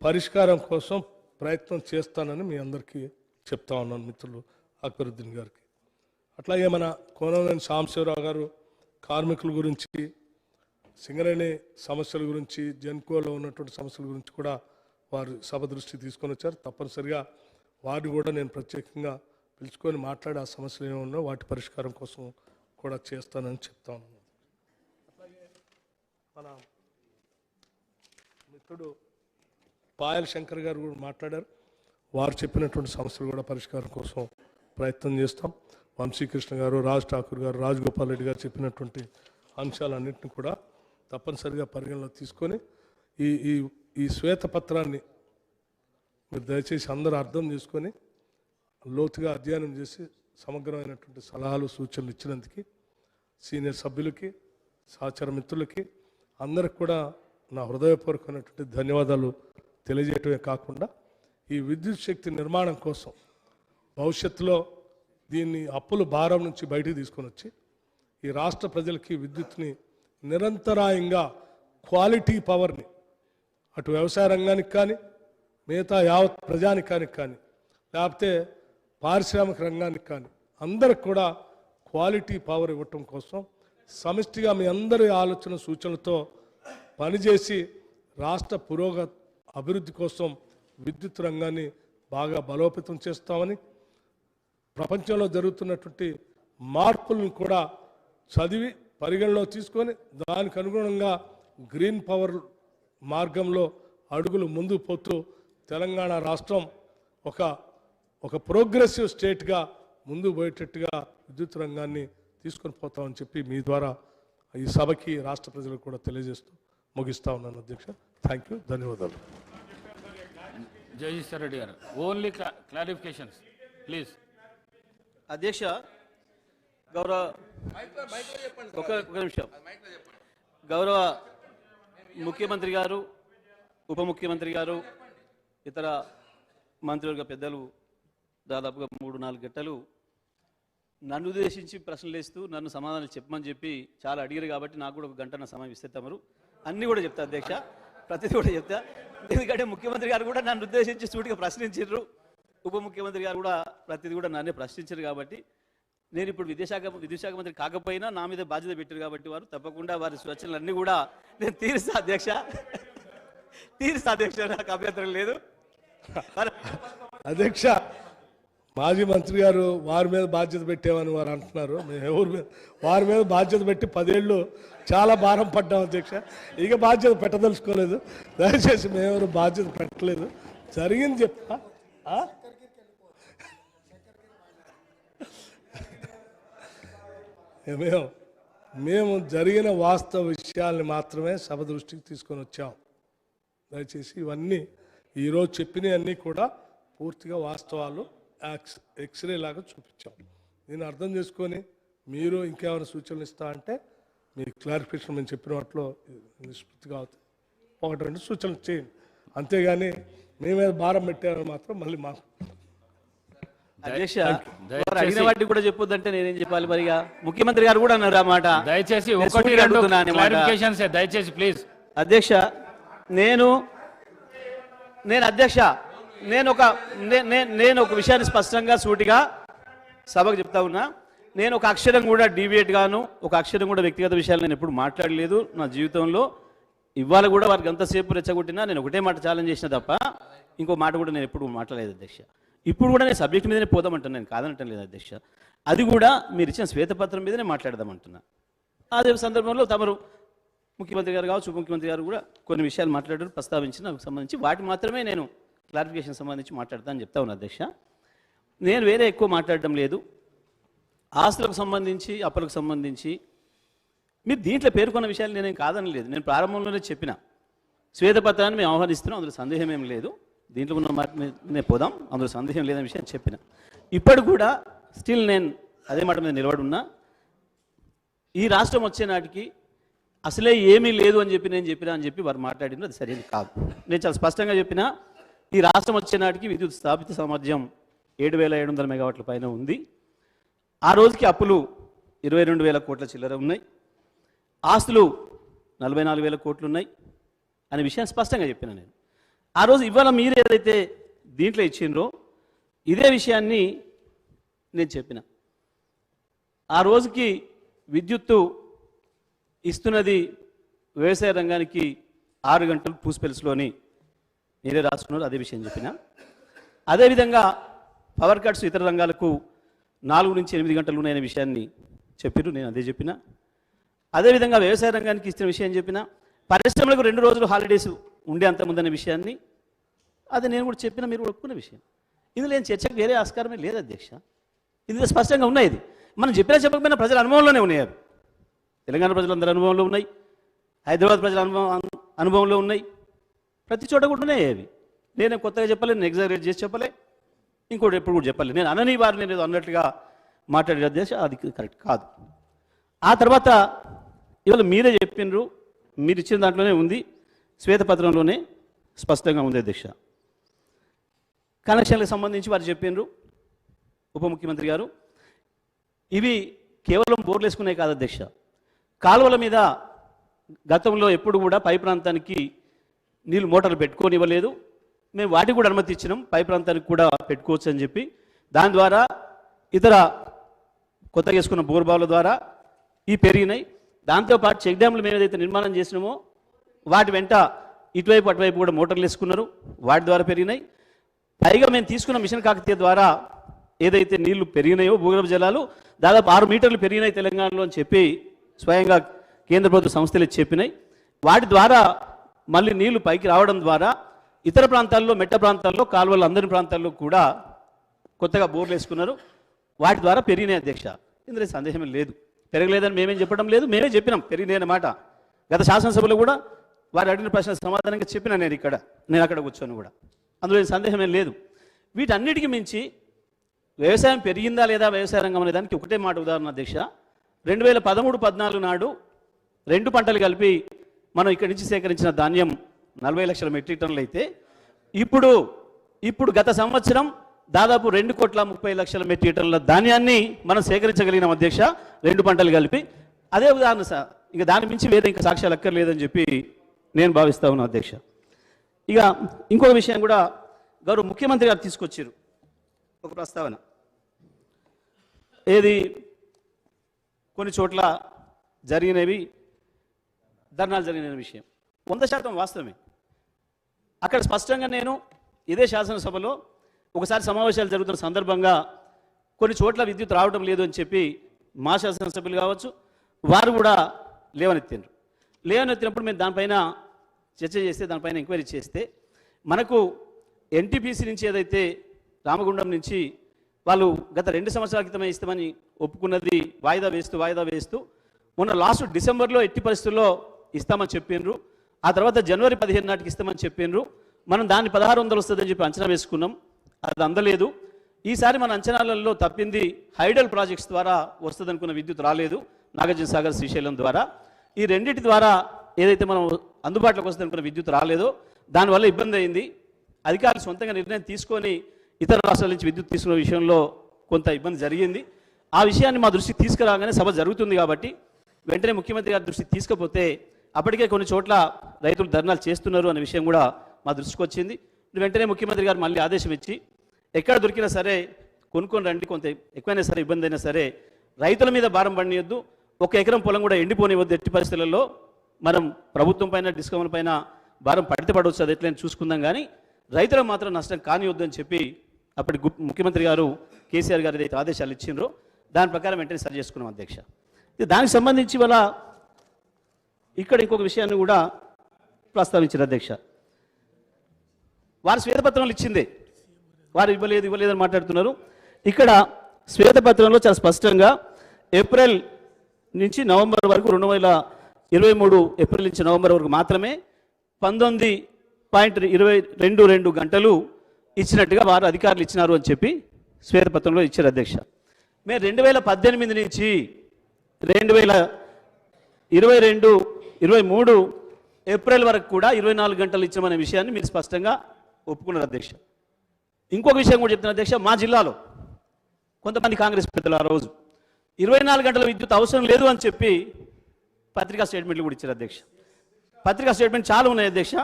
పరిష్కారం కోసం ప్రయత్నం చేస్తానని మీ అందరికీ చెప్తా ఉన్నాను మిత్రులు అక్బరుద్దీన్ గారికి. అట్లాగే మన కోనవేని సాంబశివరావు గారు కార్మికుల గురించి, సింగరేణి సమస్యల గురించి, జెన్కోలో ఉన్నటువంటి సమస్యల గురించి కూడా వారు సభ దృష్టి తీసుకొని వచ్చారు. తప్పనిసరిగా వారిని కూడా నేను ప్రత్యేకంగా పిలుచుకొని మాట్లాడి ఆ సమస్యలు ఏమి ఉన్నాయో వాటి పరిష్కారం కోసం కూడా చేస్తానని చెప్తా ఉన్నాను. మన మిత్రుడు పాయల్ శంకర్ గారు కూడా మాట్లాడారు. వారు చెప్పినటువంటి సమస్యలు కూడా పరిష్కారం కోసం ప్రయత్నం చేస్తాం. వంశీకృష్ణ గారు, రాజ్ ఠాకూర్ గారు, రాజగోపాల్ రెడ్డి గారు చెప్పినటువంటి అంశాలన్నింటినీ కూడా తప్పనిసరిగా పరిగణలో తీసుకొని ఈ శ్వేతపత్రాన్ని మీరు దయచేసి అందరూ అర్థం చేసుకొని లోతుగా అధ్యయనం చేసి సమగ్రమైనటువంటి సలహాలు సూచనలు ఇచ్చినందుకు సీనియర్ సభ్యులకి, సహచర మిత్రులకి అందరికి కూడా నా హృదయపూర్వకమైనటువంటి ధన్యవాదాలు తెలియజేయటమే కాకుండా ఈ విద్యుత్ శక్తి నిర్మాణం కోసం భవిష్యత్తులో దీన్ని అప్పుల భారం నుంచి బయటికి తీసుకొని వచ్చి ఈ రాష్ట్ర ప్రజలకి విద్యుత్ని నిరంతరాయంగా క్వాలిటీ పవర్ని అటు వ్యవసాయ రంగానికి కానీ మిగతా యావత్ ప్రజానికానికి కానీ లేకపోతే పారిశ్రామిక రంగానికి కానీ అందరికి కూడా క్వాలిటీ పవర్ ఇవ్వటం కోసం సమిష్టిగా మీ అందరి ఆలోచన సూచనలతో పనిచేసి రాష్ట్ర అభివృద్ధి కోసం విద్యుత్ రంగాన్ని బాగా బలోపేతం చేస్తామని, ప్రపంచంలో జరుగుతున్నటువంటి మార్పులను కూడా చదివి పరిగణలో తీసుకొని దానికి అనుగుణంగా గ్రీన్ పవర్ మార్గంలో అడుగులు ముందుకు పోతూ తెలంగాణ రాష్ట్రం ఒక ప్రోగ్రెసివ్ స్టేట్గా ముందుకు పోయేటట్టుగా విద్యుత్ రంగాన్ని తీసుకొని పోతామని చెప్పి మీ ద్వారా ఈ సభకి రాష్ట్ర ప్రజలకు కూడా తెలియజేస్తూ ముగిస్తా ఉన్నాను అధ్యక్ష. థ్యాంక్ యూ, ధన్యవాదాలు. జయశీశ్వర్ రెడ్డి గారు, ఓన్లీ క్లారిఫికేషన్స్ ప్లీజ్. అధ్యక్ష, గౌరవ ఒక నిమిషం. గౌరవ ముఖ్యమంత్రి గారు, ఉప ముఖ్యమంత్రి గారు, ఇతర మంత్రివర్గ పెద్దలు దాదాపుగా 3-4 గంటలు నన్ను ఉద్దేశించి ప్రశ్నలు వేస్తూ నన్ను సమాధానం చెప్పమని చెప్పి చాలా అడిగారు. కాబట్టి నాకు కూడా 1 గంట సమయం ఇస్తే తమరు అన్నీ కూడా చెప్తా అధ్యక్ష, ప్రతిదీ కూడా చెప్తా. ఎందుకంటే ముఖ్యమంత్రి గారు కూడా నన్ను ఉద్దేశించి సూటిగా ప్రశ్నించారు, ఉప ముఖ్యమంత్రి గారు కూడా ప్రతిదీ కూడా నన్నే ప్రశ్నించారు. కాబట్టి నేను ఇప్పుడు విద్యుత్ శాఖ మంత్రి కాకపోయినా నా మీద బాధ్యత పెట్టారు కాబట్టి వారు తప్పకుండా వారి సూచనలన్నీ కూడా నేను తీరుస్తా అధ్యక్ష, నాకు అభ్యంతరం లేదు. అధ్యక్ష, మాజీ మంత్రి గారు వారి మీద బాధ్యత పెట్టామని వారు అంటున్నారు. మేము ఎవరి మీద వారి మీద బాధ్యత పెట్టి 10 ఏళ్ళు చాలా భారం పడ్డాం అధ్యక్ష. ఇక బాధ్యత పెట్టదలుచుకోలేదు. దయచేసి మేము బాధ్యత పెట్టలేదు, జరిగింది చెప్పా. మేము జరిగిన వాస్తవ విషయాల్ని మాత్రమే సభ దృష్టికి తీసుకొని వచ్చాం. దయచేసి ఇవన్నీ ఈరోజు చెప్పినవన్నీ కూడా పూర్తిగా వాస్తవాలు ఎక్స్రే లాగా చూపించాం. దీన్ని అర్థం చేసుకొని మీరు ఇంకేమైనా సూచనలు ఇస్తా అంటే మీ క్లారిఫికేషన్ మేము చెప్పిన వాటిలో నిష్పత్తిగా అవుతుంది. 1-2 సూచనలు చేయండి, అంతేగాని మీ మీద భారం పెట్టారని మాత్రం మళ్ళీ మాకు. అధ్యక్ష, అడిగిన వాటిని కూడా చెప్పొద్దంటే నేనేం చెప్పాలి? మరిగా ముఖ్యమంత్రి గారు కూడా అన్నారు అన్నమాట. దయచేసి దయచేసి ప్లీజ్. అధ్యక్ష, నేను ఒక విషయాన్ని స్పష్టంగా సూటిగా సభకు చెప్తా ఉన్నా. నేను ఒక అక్షరం కూడా డీవియేట్ గాను, ఒక అక్షరం కూడా వ్యక్తిగత విషయాలు నేను ఎప్పుడు మాట్లాడలేదు నా జీవితంలో. ఇవాళ కూడా వారికి ఎంతసేపు రెచ్చగొట్టినా నేను ఒకటే మాట ఛాలెంజ్ చేసిన తప్ప ఇంకో మాట కూడా నేను ఎప్పుడు మాట్లాడలేదు అధ్యక్ష. ఇప్పుడు కూడా నేను సబ్జెక్ట్ మీదనే పోదామంటున్నాను, నేను కాదనటం లేదు అధ్యక్ష. అది కూడా మీరు ఇచ్చిన శ్వేతపత్రం మీదనే మాట్లాడదామంటున్నా. అదే సందర్భంలో తమరు ముఖ్యమంత్రి గారు కావచ్చు, ఉప ముఖ్యమంత్రి గారు కూడా కొన్ని విషయాలు మాట్లాడారు, ప్రస్తావించిన నాకు సంబంధించి వాటి మాత్రమే నేను క్లారిఫికేషన్ సంబంధించి మాట్లాడతానని చెప్తా ఉన్నా అధ్యక్ష. నేను వేరే ఎక్కువ మాట్లాడడం లేదు. ఆస్తులకు సంబంధించి, అప్పులకు సంబంధించి మీరు దీంట్లో పేర్కొన్న విషయాలు నేనేం కాదనలేదు. నేను ప్రారంభంలోనే చెప్పిన శ్వేతపత్రాన్ని మేము ఆహ్వానిస్తున్నాం, అందులో సందేహం ఏం లేదు. దీంట్లో ఉన్న మాట మీద పోదాం, అందులో సందేహం లేదనే విషయం చెప్పిన. ఇప్పుడు కూడా స్టిల్ నేను అదే మాట మీద నిలబడి ఉన్నా. ఈ రాష్ట్రం వచ్చే నాటికి అసలే ఏమీ లేదు అని చెప్పి నేను చెప్పినా అని చెప్పి వారు మాట్లాడిన అది సరైనది కాదు. నేను చాలా స్పష్టంగా చెప్పిన, ఈ రాష్ట్రం వచ్చే నాటికి విద్యుత్ స్థాపిత సామర్థ్యం 7,700 మెగావాట్ల పైన ఉంది. ఆ రోజుకి అప్పులు 22,000 కోట్ల చిల్లర ఉన్నాయి, ఆస్తులు 44,000 కోట్లు ఉన్నాయి అనే విషయాన్ని స్పష్టంగా చెప్పిన నేను. ఆ రోజు ఇవాళ మీరు ఏదైతే దీంట్లో ఇచ్చిండ్రో ఇదే విషయాన్ని నేను చెప్పిన. ఆ రోజుకి విద్యుత్తు ఇస్తున్నది వ్యవసాయ రంగానికి 6 గంటలు పూస్పెల్స్లోని మీరే రాసుకున్నారు, అదే విషయం చెప్పిన. అదేవిధంగా పవర్ కట్స్ ఇతర రంగాలకు 4 నుంచి 8 గంటలు ఉన్నాయనే విషయాన్ని చెప్పారు, నేను అదే చెప్పిన. అదేవిధంగా వ్యవసాయ రంగానికి ఇస్తున్న విషయం చెప్పిన. పరిశ్రమలకు 2 రోజులు హాలిడేస్ ఉండే అంత ముందనే విషయాన్ని అది నేను కూడా చెప్పిన, మీరు కూడా ఒప్పుకున్న విషయం. ఇందులో ఏం చర్చకు వేరే ఆస్కారమే లేదు అధ్యక్ష. ఇందులో స్పష్టంగా ఉన్నాయి. ఇది మనం చెప్పినా చెప్పకపోయినా ప్రజల అనుభవంలోనే ఉన్నాయి. అవి తెలంగాణ ప్రజలందరి అనుభవంలో ఉన్నాయి, హైదరాబాద్ ప్రజల అనుభవంలో ఉన్నాయి, ప్రతి చోట కూడా ఉన్నాయి. అవి నేను కొత్తగా చెప్పలే, నేను ఎగ్జాగరేట్ చేసి చెప్పలే, ఇంకోటి ఎప్పుడు కూడా చెప్పలే. నేను అనని వారిని నేను అన్నట్టుగా మాట్లాడే అధ్యక్ష, అది కరెక్ట్ కాదు. ఆ తర్వాత ఇవాళ మీరే చెప్పినారు, మీరు ఇచ్చిన దాంట్లోనే ఉంది, శ్వేతపత్రంలోనే స్పష్టంగా ఉంది అధ్యక్ష. కనెక్షన్లకు సంబంధించి వారు చెప్పినారు ఉప ముఖ్యమంత్రి గారు, ఇవి కేవలం బోర్లు వేసుకునే కాదు అధ్యక్ష, కాలువల మీద గతంలో ఎప్పుడు కూడా పై ప్రాంతానికి నీళ్ళు మోటార్లు పెట్టుకోనివ్వలేదు. మేము వాటికి కూడా అనుమతి ఇచ్చినాం, పై ప్రాంతానికి కూడా పెట్టుకోవచ్చు అని చెప్పి. దాని ద్వారా ఇతర కొత్తగా వేసుకున్న బోర్బావుల ద్వారా ఈ పెరిగినాయి. దాంతోపాటు చెక్ డ్యామ్లు మేము ఏదైతే నిర్మాణం చేసినామో వాటి వెంట ఇటువైపు అటువైపు కూడా మోటార్లు వేసుకున్నారు, వాటి ద్వారా పెరిగినాయి. పైగా మేము తీసుకున్న మిషన్ కాకతీయ ద్వారా ఏదైతే నీళ్లు పెరిగినాయో భూగర్భ జలాలు దాదాపు 6 మీటర్లు పెరిగినాయి తెలంగాణలో అని చెప్పి స్వయంగా కేంద్ర ప్రభుత్వ సంస్థలు చెప్పినాయి. వాటి ద్వారా మళ్ళీ నీళ్లు పైకి రావడం ద్వారా ఇతర ప్రాంతాల్లో, మెట్ట ప్రాంతాల్లో, కాలువలు అందరి ప్రాంతాల్లో కూడా కొత్తగా బోర్లు వేసుకున్నారు, వాటి ద్వారా పెరిగినాయి అధ్యక్ష. ఇందులో సందేహం లేదు, పెరగలేదని మేమేం చెప్పడం లేదు, మేమే చెప్పినాం పెరిగినాయి అన్నమాట. గత శాసనసభలో కూడా వారు అడిగిన ప్రశ్న సమాధానంగా చెప్పినా నేను అక్కడ కూర్చొని కూడా, అందులో సందేహమే లేదు. వీటన్నిటికీ మించి వ్యవసాయం పెరిగిందా లేదా వ్యవసాయ రంగం అనే దానికి ఒకటే మాట ఉదాహరణ అధ్యక్ష. 2013-14 నాడు 2 పంటలు కలిపి మనం ఇక్కడి నుంచి సేకరించిన ధాన్యం 40 లక్షల మెట్రిక్ టన్నులు అయితే ఇప్పుడు గత సంవత్సరం దాదాపు 2,30,00,000 మెట్రిక్ టన్నుల ధాన్యాన్ని మనం సేకరించగలిగినాం అధ్యక్ష, 2 పంటలు కలిపి. అదే ఉదాహరణ సార్, ఇక దాని మించి వేరే ఇంకా సాక్ష్యాలు అక్కర్లేదని చెప్పి నేను భావిస్తా ఉన్నాను అధ్యక్ష. ఇక ఇంకొక విషయం కూడా గౌరవ ముఖ్యమంత్రి గారు తీసుకొచ్చారు ఒక ప్రస్తావన, ఏది కొన్ని చోట్ల జరిగినవి ధర్నాలు జరిగిన విషయం 100% వాస్తవమే. అక్కడ స్పష్టంగా నేను ఇదే శాసనసభలో ఒకసారి సమావేశాలు జరుగుతున్న సందర్భంగా కొన్ని చోట్ల విద్యుత్ రావడం లేదు అని చెప్పి మా శాసనసభ్యులు కావచ్చు వారు కూడా లేవనెత్తినప్పుడు మేము దానిపైన చర్చ చేస్తే, దానిపైన ఎంక్వైరీ చేస్తే మనకు ఎన్టీపీసీ నుంచి ఏదైతే రామగుండం నుంచి వాళ్ళు గత 2 సంవత్సరాల క్రితమే ఇస్తామని ఒప్పుకున్నది వాయిదా వేస్తూ మొన్న లాస్ట్ డిసెంబర్లో ఎట్టి పరిస్థితుల్లో ఇస్తామని చెప్పినారు. ఆ తర్వాత జనవరి 15 నాటికి ఇస్తామని చెప్పినారు. మనం దాన్ని 1600 వస్తుందని చెప్పి అంచనా వేసుకున్నాం, అది అందలేదు. ఈసారి మన అంచనాలలో తప్పింది, హైడల్ ప్రాజెక్ట్స్ ద్వారా వస్తుందనుకున్న విద్యుత్ రాలేదు, నాగార్జున సాగర్, శ్రీశైలం ద్వారా. ఈ రెండింటి ద్వారా ఏదైతే మనం అందుబాటులోకి వస్తుందనుకున్న విద్యుత్ రాలేదో దానివల్ల ఇబ్బంది అయింది. అధికారులు సొంతంగా నిర్ణయం తీసుకొని ఇతర రాష్ట్రాల నుంచి విద్యుత్ తీసుకున్న విషయంలో కొంత ఇబ్బంది జరిగింది. ఆ విషయాన్ని మా దృష్టికి తీసుకురాగానే సభ జరుగుతుంది కాబట్టి వెంటనే ముఖ్యమంత్రి గారి దృష్టికి తీసుకపోతే అప్పటికే కొన్ని చోట్ల రైతులు ధర్నాలు చేస్తున్నారు అనే విషయం కూడా మా దృష్టికి వచ్చింది. వెంటనే ముఖ్యమంత్రి గారు మళ్ళీ ఆదేశం ఇచ్చి ఎక్కడ దొరికినా సరే కొనుక్కొని రండి, కొంత ఎక్కువైనా సరే ఇబ్బంది అయినా సరే రైతుల మీద భారం పడియొద్దు, 1 ఎకరం పొలం కూడా ఎండిపోనివద్దు, ఎట్టి పరిస్థితులలో మనం ప్రభుత్వం పైన డిస్కౌంట్ పైన భారం పడితే పడవచ్చు, అది ఎట్లయినా చూసుకుందాం, కానీ రైతులకు మాత్రం నష్టం కానివద్దు అని చెప్పి అప్పటి ముఖ్యమంత్రి గారు కేసీఆర్ గారు ఏదైతే ఆదేశాలు ఇచ్చిండ్రో దాని ప్రకారం వెంటనే సరి చేసుకున్నాం అధ్యక్ష. దానికి సంబంధించి వల్ల ఇక్కడ ఇంకొక విషయాన్ని కూడా ప్రస్తావించారు అధ్యక్ష. వారు శ్వేతపత్రంలో ఇచ్చిందే, వారు ఇవ్వలేదని మాట్లాడుతున్నారు. ఇక్కడ శ్వేతపత్రంలో చాలా స్పష్టంగా ఏప్రిల్ నుంచి నవంబర్ వరకు 2023 ఏప్రిల్ నుంచి నవంబర్ వరకు మాత్రమే 19.22 గంటలు ఇచ్చినట్టుగా వారు అధికారులు ఇచ్చినారు అని చెప్పి శ్వేతపత్రంలో ఇచ్చారు అధ్యక్ష. మేము 2018 నుంచి 2022-23 ఏప్రిల్ వరకు కూడా 24 గంటలు ఇచ్చామనే విషయాన్ని మీరు స్పష్టంగా ఒప్పుకున్నారు అధ్యక్ష. ఇంకొక విషయం కూడా చెప్తున్నారు అధ్యక్ష, మా జిల్లాలో కొంతమంది కాంగ్రెస్ పెద్దలు ఆ రోజు 24 గంటల విద్యుత్ అవసరం లేదు అని చెప్పి పత్రికా స్టేట్మెంట్లు కూడా ఇచ్చారు అధ్యక్ష. పత్రికా స్టేట్మెంట్ చాలా ఉన్నాయి అధ్యక్ష,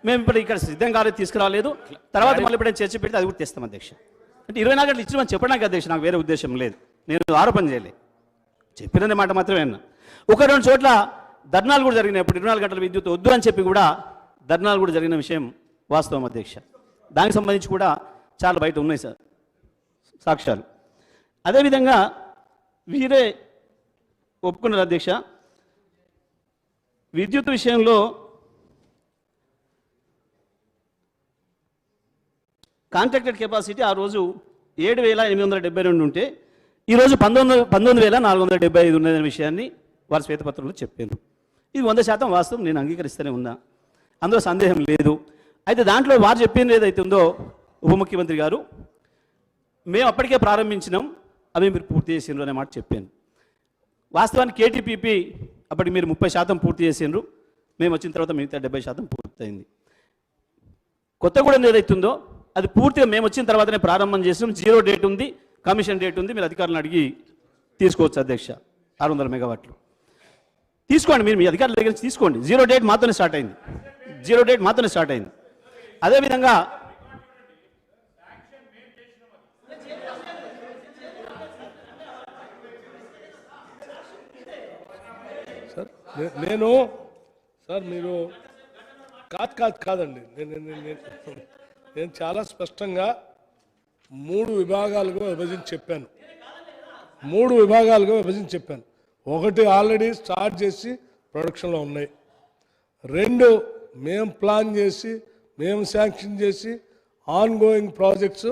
మేము ఇప్పుడు ఇక్కడ సిద్ధంగా తీసుకురాలేదు, తర్వాత మళ్ళీ ఇప్పుడు చర్చ పెడితే అది కూడా తెస్తాం అధ్యక్ష. అంటే 24 గంటలు ఇచ్చినామని చెప్పడానికి అధ్యక్ష, నాకు వేరే ఉద్దేశం లేదు, నేను ఆరోపణ చేయలేదు, చెప్పిన మాట మాత్రమే అన్నా. 1-2 చోట్ల ధర్నాలు కూడా జరిగినాయి, ఇప్పుడు 24 గంటల విద్యుత్ వద్దు అని చెప్పి కూడా ధర్నాలు కూడా జరిగిన విషయం వాస్తవం అధ్యక్ష. దానికి సంబంధించి కూడా చాలా బయట ఉన్నాయి సార్ సాక్ష్యాలు. అదేవిధంగా వీరే ఒప్పుకున్నారు అధ్యక్ష, విద్యుత్ విషయంలో కాంట్రాక్టెడ్ కెపాసిటీ ఆ రోజు 7,872 ఉంటే ఈరోజు 19,475 ఉన్నదనే విషయాన్ని వారి శ్వేతపత్రంలో చెప్పాను. ఇది 100% వాస్తవం, నేను అంగీకరిస్తూనే ఉన్నా, అందులో సందేహం లేదు. అయితే దాంట్లో వారు చెప్పింది ఏదైతే ఉందో ఉప ముఖ్యమంత్రి గారు, మేము అప్పటికే ప్రారంభించినాం, అవి మీరు పూర్తి చేసిండ్రు అనే మాట చెప్పాను. వాస్తవానికి కేటీపీపీ అప్పటికి మీరు 30% పూర్తి చేసిండ్రు, మేము వచ్చిన తర్వాత మిగతా 70% పూర్తయింది. కొత్తగూడెం ఏదైతుందో అది పూర్తిగా మేము వచ్చిన తర్వాతనే ప్రారంభం చేసినాం. 0 డేట్ ఉంది, కమిషన్ డేట్ ఉంది, మీరు అధికారులను అడిగి తీసుకోవచ్చు అధ్యక్ష. 600 మెగావాట్లు తీసుకోండి, మీరు మీ అధికారుల దగ్గర నుంచి తీసుకోండి. 0 డేట్ మాత్రమే స్టార్ట్ అయింది, 0 డేట్ మాత్రమే స్టార్ట్ అయింది. అదేవిధంగా సార్ మీరు కాదండి, నేను చాలా స్పష్టంగా 3 విభాగాలుగా విభజించి చెప్పాను. 3 విభాగాలుగా విభజించి చెప్పాను. 1 ఆల్రెడీ స్టార్ట్ చేసి ప్రొడక్షన్లో ఉన్నాయి. 2 మేము ప్లాన్ చేసి మేము శాంక్షన్ చేసి ఆన్ గోయింగ్ ప్రాజెక్ట్స్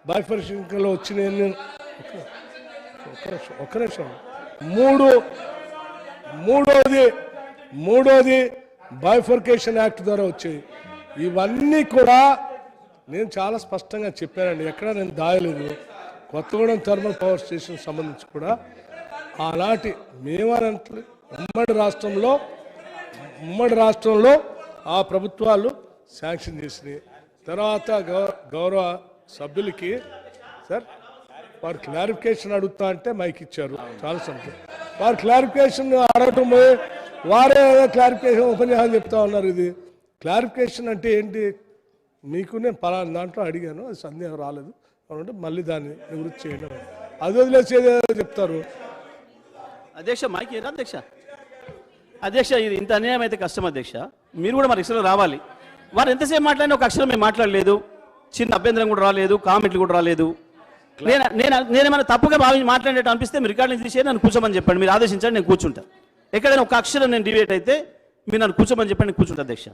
బైఫర్కేషన్లో వచ్చినాయి. ఒక్క నిమిషం. మూడోది బైఫర్కేషన్ యాక్ట్ ద్వారా వచ్చాయి. ఇవన్నీ కూడా నేను చాలా స్పష్టంగా చెప్పానండి, ఎక్కడ నేను దాయలేదు. కొత్తగూడెం థర్మల్ పవర్ స్టేషన్ సంబంధించి కూడా ఆనాటి మేమనంటే ఉమ్మడి రాష్ట్రంలో ఆ ప్రభుత్వాలు శాంక్షన్ చేసినాయి. తర్వాత గౌరవ సభ్యులకి సార్ వారు క్లారిఫికేషన్ అడుగుతా అంటే మైక్ ఇచ్చారు, చాలా సంతోషం. వారు క్లారిఫికేషన్ అడగటం వారే క్లారిఫికేషన్ ఉపన్యాసం చెప్తా ఉన్నారు. ఇది క్లారిఫికేషన్ అంటే ఏంటి? మీకు నేను పలానా దాంట్లో అడిగాను, అది సందేహం రాలేదు అంటే మళ్ళీ దాన్ని నివృత్తి చేయడం, అది వదిలేసేది చెప్తారు. అధ్యక్ష మైక్ ఏనా అధ్యక్ష ఇది ఇంత అన్యాయం అయితే కష్టం అధ్యక్ష. మీరు కూడా మరి రిక్షలో రావాలి. వారు ఎంతసేపు మాట్లాడినా ఒక అక్షరం మేము మాట్లాడలేదు, చిన్న అభ్యంతరం కూడా రాలేదు, కామెంట్లు కూడా రాలేదు. నేనేమైనా తప్పుగా మాట్లాడేట్టు అనిపిస్తే మీరు రికార్డింగ్ తీసి నన్ను కూర్చోమని చెప్పండి, మీరు ఆదేశించండి, నేను కూర్చుంటా. ఎక్కడైనా ఒక అక్షరం నేను డివేట్ అయితే మీరు నన్ను కూర్చోమని చెప్పండి, నేను కూర్చుంటా అధ్యక్ష.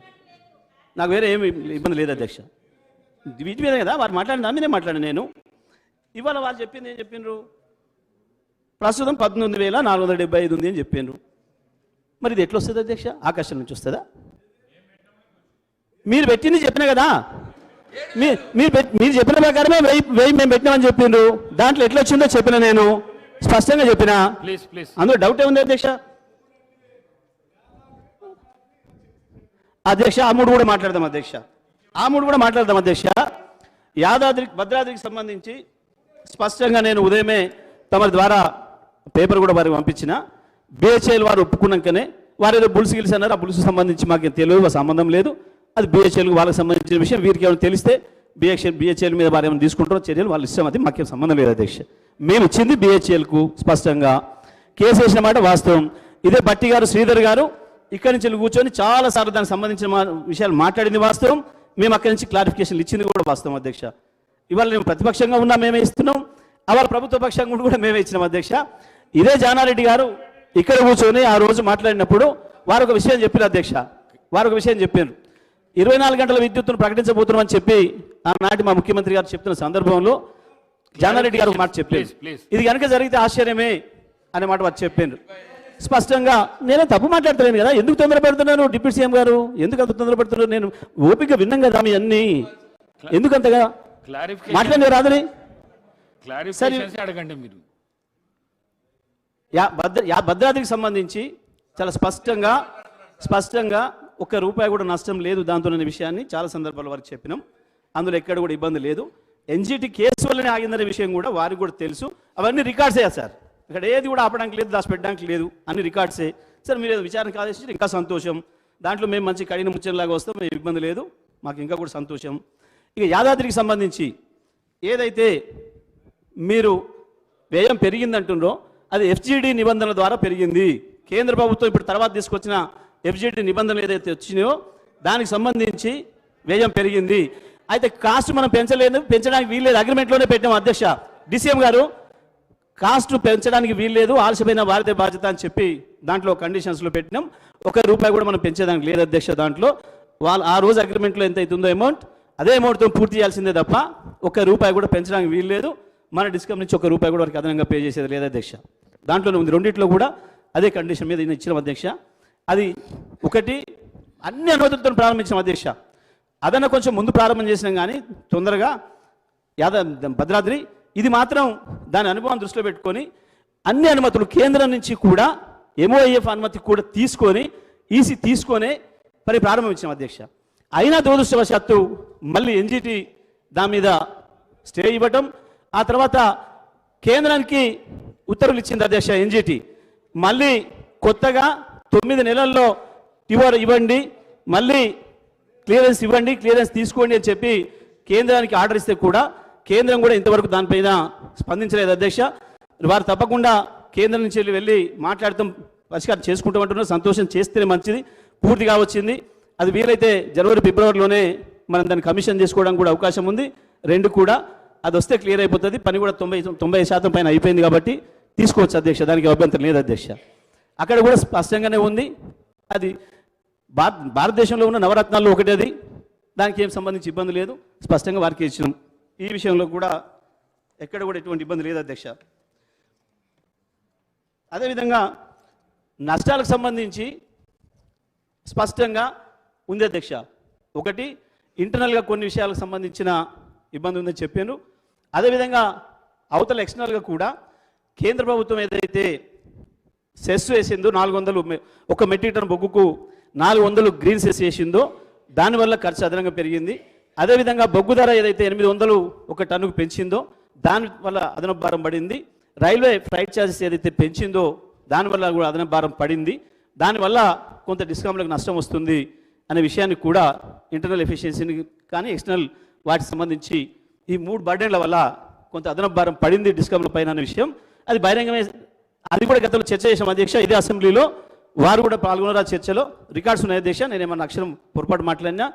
నాకు వేరే ఏమి ఇబ్బంది లేదు అధ్యక్ష. వీటి మీద కదా వారు మాట్లాడిన దాని మీదే మాట్లాడాను నేను. ఇవాళ వాళ్ళు చెప్పింది ఏం చెప్పిండ్రు? ప్రస్తుతం 19,475 ఉంది అని చెప్పిండ్రు. మరి ఇది ఎట్లా వస్తుంది అధ్యక్ష? ఆకాశం నుంచి వస్తుందా? మీరు పెట్టింది చెప్పినా కదా, మీరు చెప్పిన ప్రకారమే 1000 మేము పెట్టినామని చెప్పిండ్రు. దాంట్లో ఎట్లా వచ్చిందో చెప్పిన, నేను స్పష్టంగా చెప్పిన, అందులో డౌట్ ఏముంది అధ్యక్ష? ఆ 3 కూడా మాట్లాడదాం అధ్యక్ష. భద్రాద్రికి సంబంధించి స్పష్టంగా నేను ఉదయమే తమ ద్వారా పేపర్ కూడా వారికి పంపించిన. బిహెచ్ఎల్ వారు ఒప్పుకున్నాకనే వారు ఏదో బుల్స్ గిల్స్ అన్నారు, ఆ బుల్స్ సంబంధించి మాకు తెలియదు, సంబంధం లేదు. అది బిహెచ్ఎల్ వాళ్ళకి సంబంధించిన విషయం. వీరికి ఏమైనా తెలిస్తే బిహెచ్ఎల్ మీద వారు ఏమైనా తీసుకుంటారో చర్యలు వాళ్ళ ఇష్టం, అది మాకేం సంబంధం లేదు అధ్యక్ష. మేము ఇచ్చింది బిహెచ్ఎల్కు స్పష్టంగా కేసు వేసిన మాట వాస్తవం. ఇదే బట్టి గారు, శ్రీధర్ గారు ఇక్కడి నుంచి కూర్చొని చాలాసార్లు దానికి సంబంధించిన విషయాలు మాట్లాడింది వాస్తవం. మేము అక్కడి నుంచి క్లారిఫికేషన్లు ఇచ్చింది కూడా వాస్తవం అధ్యక్ష. ఇవాళ మేము ప్రతిపక్షంగా ఉన్నా మేమే ఇస్తున్నాం, అవాళ ప్రభుత్వ పక్షంగా కూడా మేమే ఇచ్చినాం అధ్యక్ష. ఇదే జానారెడ్డి గారు ఇక్కడ కూర్చొని ఆ రోజు మాట్లాడినప్పుడు వారు ఒక విషయం చెప్పారు అధ్యక్ష. 24 గంటల విద్యుత్తును ప్రకటించబోతున్నామని చెప్పి ఆనాటి మా ముఖ్యమంత్రి గారు చెప్తున్న సందర్భంలో జానారెడ్డి గారు మాట చెప్పారు, ఇది కనుక జరిగితే ఆశ్చర్యమే అనే మాట వారు చెప్పారు స్పష్టంగా. నేనే తప్పు మాట్లాడతలేను కదా, ఎందుకు తొందరపడుతున్నాను డిప్యూటీ సీఎం గారు, ఎందుకు అంత తొందరపడుతున్నారు? నేను ఓపిక విన్నాం కదా మీ అన్ని, ఎందుకు అంతగా మాట్లాడే రాదని అడగండి మీరు. భద్రాద్రికి సంబంధించి చాలా స్పష్టంగా ₹1 కూడా నష్టం లేదు దాంతో అనే విషయాన్ని చాలా సందర్భాల వారికి చెప్పినాం. అందులో ఎక్కడ కూడా ఇబ్బంది లేదు. ఎన్జిటి కేసు వల్లనే ఆగిందనే విషయం కూడా వారికి కూడా తెలుసు. అవన్నీ రికార్డ్సే సార్, ఇక్కడ ఏది కూడా ఆపడానికి లేదు, దాచిపెట్టడానికి లేదు, అన్ని రికార్డ్సే సార్. మీరు ఏదో విచారణకు ఆదేశించి ఇంకా సంతోషం. దాంట్లో మేము మంచి కడిన ముచ్చంలాగా వస్తాం, మేము ఇబ్బంది లేదు, మాకు ఇంకా కూడా సంతోషం. ఇక యాదాద్రికి సంబంధించి ఏదైతే మీరు వ్యయం పెరిగిందంటుండ్రో అది FGD నిబంధనల ద్వారా పెరిగింది. కేంద్ర ప్రభుత్వం ఇప్పుడు తర్వాత తీసుకొచ్చిన FGD నిబంధనలు ఏదైతే వచ్చినాయో దానికి సంబంధించి వ్యయం పెరిగింది. అయితే కాస్ట్ మనం పెంచడానికి వీల్లేదు, అగ్రిమెంట్లోనే పెట్టాం అధ్యక్ష. DCM గారు కాస్ట్ పెంచడానికి వీల్లేదు, ఆలస్యమైన వారిదే బాధ్యత అని చెప్పి దాంట్లో కండిషన్స్లో పెట్టినాం. ₹1 కూడా మనం పెంచేదానికి లేదు అధ్యక్ష. దాంట్లో వాళ్ళు ఆ రోజు అగ్రిమెంట్లో ఎంత అవుతుందో అమౌంట్ అదే అమౌంట్తో పూర్తి చేయాల్సిందే తప్ప ఒక్క రూపాయి కూడా పెంచడానికి వీలు లేదు. మన డిస్కమ్ నుంచి ఒక్క రూపాయి కూడా వారికి అదనంగా పే చేసేది లేదు అధ్యక్ష. దాంట్లోనే ఉంది, రెండిట్లో కూడా అదే కండిషన్ మీద ఇచ్చిన అధ్యక్ష. అది ఒకటి అన్ని అనుమతులతో ప్రారంభించిన అధ్యక్ష. అదన కొంచెం ముందు ప్రారంభం చేసినాం కానీ తొందరగా భద్రాద్రి ఇది మాత్రం దాని అనుభవం దృష్టిలో పెట్టుకొని అన్ని అనుమతులు కేంద్రం నుంచి కూడా MOIF అనుమతి కూడా తీసుకొని ఈసీ తీసుకొని మరి ప్రారంభించాం అధ్యక్ష. అయినా దురదృష్టవశాత్తు మళ్ళీ NGT దాని మీద స్టే ఇవ్వటం, ఆ తర్వాత కేంద్రానికి ఉత్తర్వులు ఇచ్చింది అధ్యక్ష NGT. మళ్ళీ కొత్తగా 9 నెలల్లో ఇవ్వండి, మళ్ళీ క్లియరెన్స్ ఇవ్వండి, క్లియరెన్స్ తీసుకోండి అని చెప్పి కేంద్రానికి ఆర్డర్ ఇస్తే కూడా కేంద్రం కూడా ఇంతవరకు దానిపైన స్పందించలేదు అధ్యక్ష. వారు తప్పకుండా కేంద్రం నుంచి వెళ్ళి మాట్లాడతాం, పరిష్కారం చేసుకుంటామంటున్నారు. సంతోషం, చేస్తేనే మంచిది. పూర్తిగా వచ్చింది, అది వీలైతే జనవరి ఫిబ్రవరిలోనే మనం దాన్ని కమిషన్ చేసుకోవడానికి కూడా అవకాశం ఉంది. రెండు కూడా అది వస్తే క్లియర్ అయిపోతుంది. పని కూడా 90% పైన అయిపోయింది కాబట్టి తీసుకోవచ్చు అధ్యక్ష, దానికి అభ్యంతరం లేదు అధ్యక్ష. అక్కడ కూడా స్పష్టంగానే ఉంది, అది భారతదేశంలో ఉన్న నవరత్నాల్లో ఒకటి, అది దానికి ఏం సంబంధించి ఇబ్బంది లేదు, స్పష్టంగా వారికి ఇచ్చినాం. ఈ విషయంలో కూడా ఎక్కడ కూడా ఎటువంటి ఇబ్బంది లేదు అధ్యక్ష. అదేవిధంగా నష్టాలకు సంబంధించి స్పష్టంగా ఉంది అధ్యక్ష. ఒకటి ఇంటర్నల్గా కొన్ని విషయాలకు సంబంధించిన ఇబ్బంది ఉందని చెప్పాను. అదేవిధంగా అవతల ఎక్స్టర్నల్గా కూడా కేంద్ర ప్రభుత్వం ఏదైతే సెస్ వేసిందో 400 ఒక మెట్రిక్ టన్ బొగ్గుకు 400 గ్రీన్ సెస్ వేసిందో దానివల్ల ఖర్చు అదనంగా పెరిగింది. అదేవిధంగా బొగ్గు ధర ఏదైతే 800 ఒక టన్నుకు పెంచిందో దానివల్ల అదనపు భారం పడింది. రైల్వే ఫ్లైట్ ఛార్జెస్ ఏదైతే పెంచిందో దానివల్ల కూడా అదనపు భారం పడింది. దానివల్ల కొంత డిస్కౌంట్లకు నష్టం వస్తుంది అనే విషయాన్ని కూడా ఇంటర్నల్ ఎఫిషియన్సీని కానీ ఎక్స్టర్నల్ వాటికి సంబంధించి ఈ 3 బర్డెన్ల వల్ల కొంత అదనపు భారం పడింది డిస్కౌంట్ల పైన అనే విషయం అది బహిరంగమే. అది కూడా గతంలో చర్చ చేసాం అధ్యక్ష, ఇదే అసెంబ్లీలో వారు కూడా పాల్గొన్నారు. చర్చలో రికార్డ్స్ ఉన్నాయి అధ్యక్ష, నేనేమన్నా అక్షరం పొరపాటు మాట్లాడినా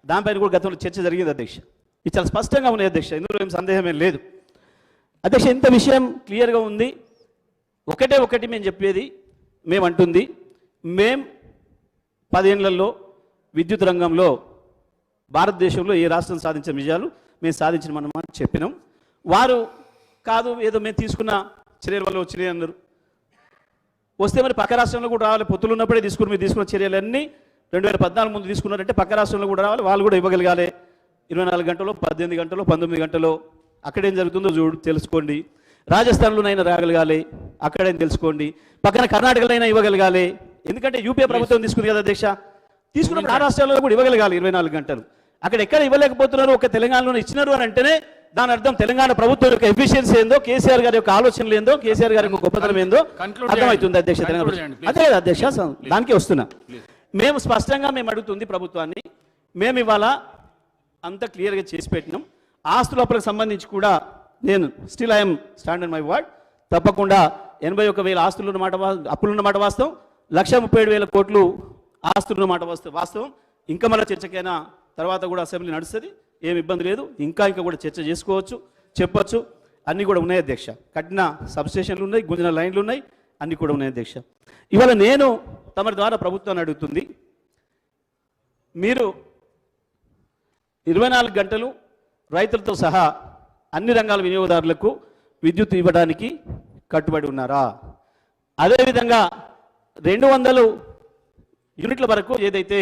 దానిపైన కూడా గతంలో చర్చ జరిగింది అధ్యక్ష. ఇది చాలా స్పష్టంగా ఉన్నాయి అధ్యక్ష, ఇందులో ఏం సందేహమే లేదు అధ్యక్ష. ఇంత విషయం క్లియర్గా ఉంది. ఒకటి మేము చెప్పేది, మేము అంటుంది, మేం 10 ఏళ్లలో విద్యుత్ రంగంలో భారతదేశంలో ఏ రాష్ట్రం సాధించిన విజయాలు మేము సాధించిన మనం చెప్పినాం. వారు కాదు ఏదో మేము తీసుకున్న చర్యల వల్ల వచ్చినాయి అన్నారు. వస్తే మరి పక్క రాష్ట్రంలో కూడా రావాలి, పొత్తులు ఉన్నప్పుడే మీరు తీసుకున్న చర్యలన్నీ 2014 ముందు తీసుకున్నారంటే పక్క రాష్ట్రంలో కూడా రావాలి, వాళ్ళు కూడా ఇవ్వగలగాలి. 24 గంటలో 18 గంటలో 19 గంటలో అక్కడేం జరుగుతుందో తెలుసుకోండి. రాజస్థాన్లోనైనా రాగలగాలి, అక్కడేం తెలుసుకోండి. పక్కన కర్ణాటకలో ఇవ్వగలగాలి, ఎందుకంటే యూపీఏ ప్రభుత్వం తీసుకుంది కదా అధ్యక్ష. తీసుకున్నప్పుడు ఆ రాష్ట్రాల్లో కూడా ఇవ్వగలగాలి 24 గంటలు. అక్కడ ఎక్కడ ఇవ్వలేకపోతున్నారు, ఒక తెలంగాణలో ఇచ్చినారు అని అంటేనే దాని అర్థం తెలంగాణ ప్రభుత్వం యొక్క ఎఫిషియన్సీ ఏందో, కేసీఆర్ గారి యొక్క ఆలోచనలు ఏందో, కేసీఆర్ గారి యొక్క గొప్పతనం ఏందో అర్థమవుతుంది అధ్యక్ష. అదే అధ్యక్ష, దానికి వస్తున్నా. మేము స్పష్టంగా అడుగుతుంది ప్రభుత్వాన్ని, మేము ఇవాళ అంత క్లియర్గా చేసి పెట్టినాం. ఆస్తులకు సంబంధించి కూడా నేను still I'm stand on my word. తప్పకుండా 81,000 ఆస్తులు ఉన్నమాట, అప్పులున్నమాట వాస్తవం. 1,37,000 కోట్లు ఆస్తులున్నమాట వాస్తవం. ఇంకా మళ్ళీ చర్చకైనా తర్వాత కూడా అసెంబ్లీ నడుస్తుంది, ఏమి ఇబ్బంది లేదు. ఇంకా కూడా చర్చ చేసుకోవచ్చు, చెప్పొచ్చు. అన్నీ కూడా ఉన్నాయి అధ్యక్ష. కట్టిన సబ్స్టేషన్లు ఉన్నాయి, గుంజిన లైన్లు ఉన్నాయి, అన్నీ కూడా ఉన్నాయి అధ్యక్ష. ఇవాళ నేను తమ ద్వారా ప్రభుత్వాన్ని అడుగుతుంది, మీరు 24 గంటలు రైతులతో సహా అన్ని రంగాల వినియోగదారులకు విద్యుత్ ఇవ్వడానికి కట్టుబడి ఉన్నారా? అదేవిధంగా 200 యూనిట్ల వరకు ఏదైతే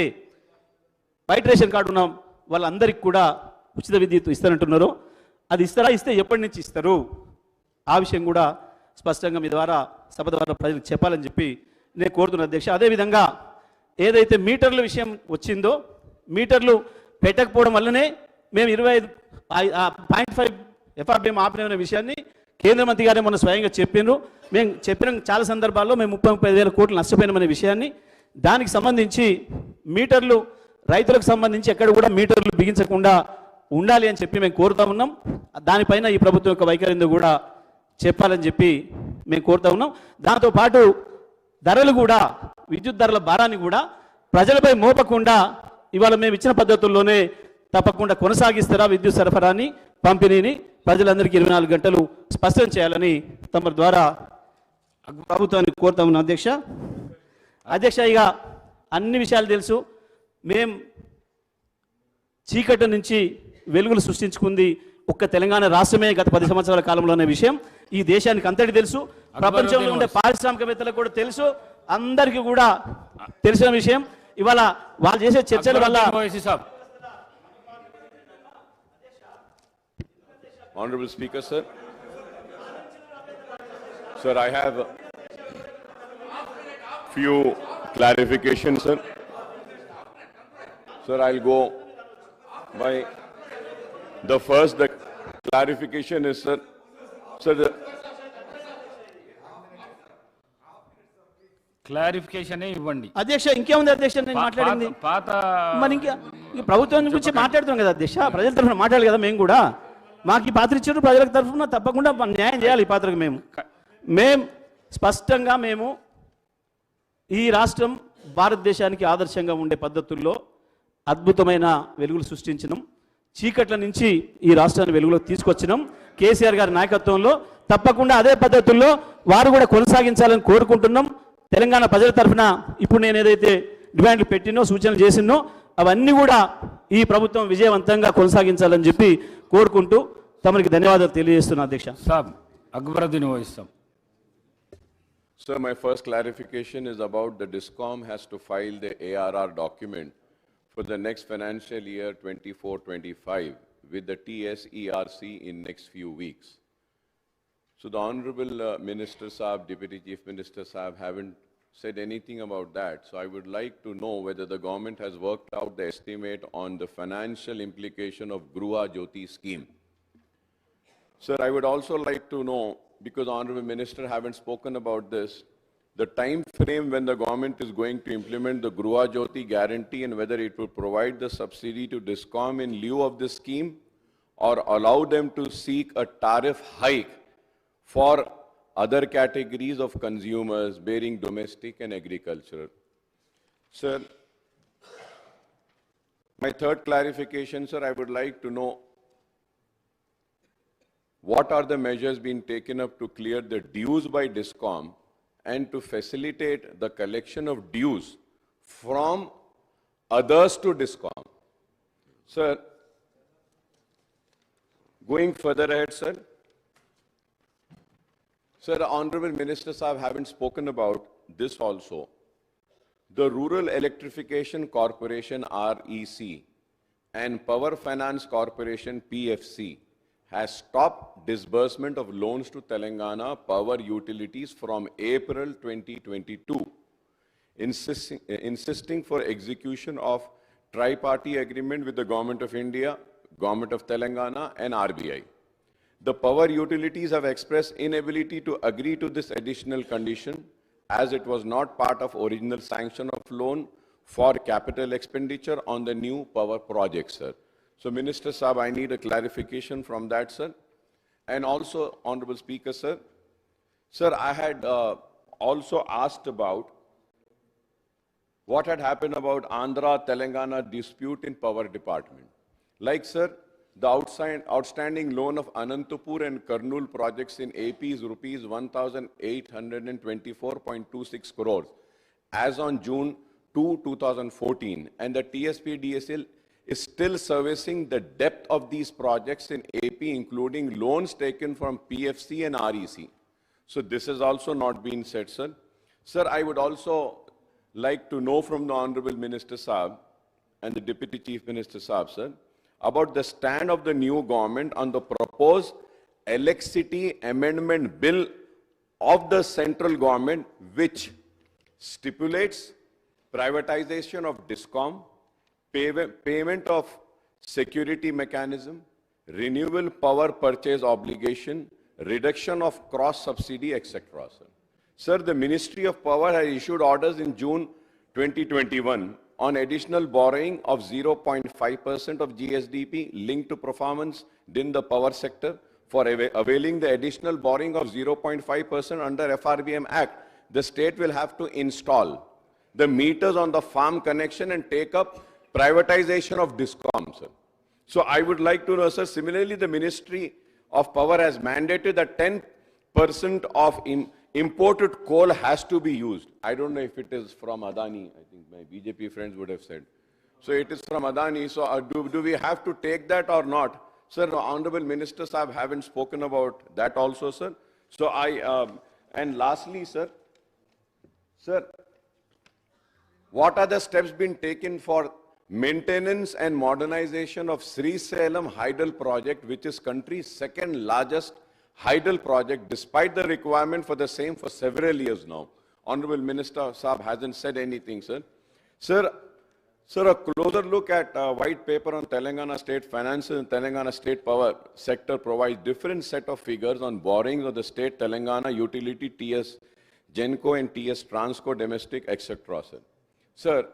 వైట్ రేషన్ కార్డు ఉన్నాం వాళ్ళందరికీ కూడా ఉచిత విద్యుత్ ఇస్తారంటున్నారో అది ఇస్తారా, ఇస్తే ఎప్పటి నుంచి ఇస్తారు? ఆ విషయం కూడా స్పష్టంగా మీ ద్వారా సభ ద్వారా ప్రజలకు చెప్పాలని చెప్పి నేను కోరుతున్నా అధ్యక్ష. అదేవిధంగా ఏదైతే మీటర్ల విషయం వచ్చిందో, మీటర్లు పెట్టకపోవడం వల్లనే మేము 25.5 FRBM ఆపిన విషయాన్ని కేంద్ర మంత్రి గారే మొన్న స్వయంగా చెప్పినారు. మేము చెప్పిన చాలా సందర్భాల్లో మేము 35,000 కోట్లు నష్టపోయినామనే విషయాన్ని. దానికి సంబంధించి మీటర్లు రైతులకు సంబంధించి ఎక్కడ కూడా మీటర్లు బిగించకుండా ఉండాలి అని చెప్పి మేము కోరుతా ఉన్నాం. దానిపైన ఈ ప్రభుత్వం యొక్క వైఖరిని కూడా చెప్పాలని చెప్పి మేము కోరుతా ఉన్నాం. దాంతోపాటు ధరలు కూడా, విద్యుత్ ధరల భారాన్ని కూడా ప్రజలపై మోపకుండా ఇవాళ మేము ఇచ్చిన పద్ధతుల్లోనే తప్పకుండా కొనసాగిస్తారా విద్యుత్ సరఫరాని, పంపిణీని ప్రజలందరికీ 24 గంటలు స్పష్టం చేయాలని తమ ద్వారా ప్రభుత్వాన్ని కోరుతా ఉన్నాం అధ్యక్ష. ఇక అన్ని విషయాలు తెలుసు. మేం చీకటి నుంచి వెలుగులు సృష్టించుకుంది ఒక్క తెలంగాణ రాష్ట్రమే గత 10 సంవత్సరాల కాలంలో అనే విషయం ఈ దేశానికి అంతటి తెలుసు, ప్రపంచంలో ఉండే పారిశ్రామికవేత్తలకు కూడా తెలుసు, అందరికీ కూడా తెలిసిన విషయం. ఇవాళ వాళ్ళు చేసే చర్చల వల్ల Honorable Speaker, sir. Sir, I have few clarifications, sir. Sir, I'll go by the first. The clarification is, sir. Sir, clarification ఇవ్వండి అధ్యక్ష. ఇంకేముంది అధ్యక్ష, నేను మాట్లాడింది పాత మరి ఇంకా ఈ ప్రభుత్వం గురించి మాట్లాడుతున్నాం కదా అధ్యక్ష, ప్రజల తరఫున మాట్లాడాలి కదా మేము కూడా. మాకు ఈ పాత్ర ఇచ్చారు, ప్రజల తరఫున తప్పకుండా న్యాయం చేయాలి ఈ పాత్రకు. మేము స్పష్టంగా ఈ రాష్ట్రం భారతదేశానికి ఆదర్శంగా ఉండే పద్ధతుల్లో అద్భుతమైన వెలుగులు సృష్టించినాం. చీకట్ల నుంచి ఈ రాష్ట్రాన్ని వెలుగులోకి తీసుకొచ్చినాం. కేసీఆర్ గారి నాయకత్వంలో తప్పకుండా అదే పద్ధతుల్లో వారు కూడా కొనసాగించాలని కోరుకుంటున్నాం. తెలంగాణ ప్రజల తరఫున ఇప్పుడు నేను ఏదైతే డిమాండ్లు పెట్టినో, సూచనలు చేసినో అవన్నీ కూడా ఈ ప్రభుత్వం విజయవంతంగా కొనసాగించాలని చెప్పి కోరుకుంటూ తమరికి ధన్యవాదాలు తెలియజేస్తున్నా అధ్యక్ష. సాబ్ Akbaruddin వహిస్తాం. sir, my first clarification is about the DISCOM has to file the ARR document for the next financial year 24-25 with the TSERC in next few weeks. So the Honorable Minister Saab, Deputy Chief Minister Saab haven't said anything about that. So I would like to know whether the government has worked out the estimate on the financial implication of Gruha Jyoti scheme. Sir, I would also like to know, because Honorable Minister haven't spoken about this, the time frame when the government is going to implement the Gruha Jyoti guarantee and whether it will provide the subsidy to DISCOM in lieu of this scheme or allow them to seek a tariff hike for other categories of consumers bearing domestic and agricultural. Sir, my third clarification, sir, I would like to know what are the measures being taken up to clear the dues by DISCOM and to facilitate the collection of dues from others to DISCOM. Sir, going further ahead, sir. Sir, Honorable Minister Saab haven't spoken about this also. The Rural Electrification Corporation REC and Power Finance Corporation PFC has stopped disbursement of loans to Telangana power utilities from April 2022, insisting for execution of tri-party agreement with the Government of India, Government of Telangana and RBI. The power utilities have expressed inability to agree to this additional condition as it was not part of original sanction of loan for capital expenditure on the new power project, sir. So, Minister Saab, I need a clarification from that, sir. And also, Honorable Speaker, sir. Sir, I had also asked about what had happened about Andhra-Telangana dispute in power department. Like, sir, the outstanding loan of Anantapur and Kurnool projects in AP is rupees 1,824.26 crores as on June 2, 2014, and the TSP-DSL is still servicing the depth of these projects in AP, including loans taken from PFC and REC. So this has also not been said, sir. Sir, I would also like to know from the Honorable Minister Saab and the Deputy Chief Minister Saab, sir, about the stand of the new government on the proposed Electricity Amendment Bill of the central government, which stipulates privatization of DISCOM, payment of security mechanism, renewable power purchase obligation, reduction of cross-subsidy, etc. Sir. Sir, the Ministry of Power has issued orders in June 2021 on additional borrowing of 0.5% of GSDP linked to performance in the power sector. For availing the additional borrowing of 0.5% under FRBM Act, the state will have to install the meters on the farm connection and take up privatization of DISCOM, sir. So I would like to know, sir, similarly, the Ministry of Power has mandated that 10% of imported coal has to be used. I don't know if it is from Adani, I think my BJP friends would have said. So it is from Adani. So do we have to take that or not? Sir, the Honorable Minister Sahab haven't spoken about that also, sir. So and lastly, sir, what are the steps being taken for maintenance and modernization of Srisailam Hydel project, which is country's second largest hydel project, despite the requirement for the same for several years now? Honorable Minister Saab hasn't said anything, sir. Sir, a closer look at white paper on Telangana state finances and Telangana state power sector provides different set of figures on borrowings of the state Telangana utility, TS Genco and TS Transco domestic, etc. Sir,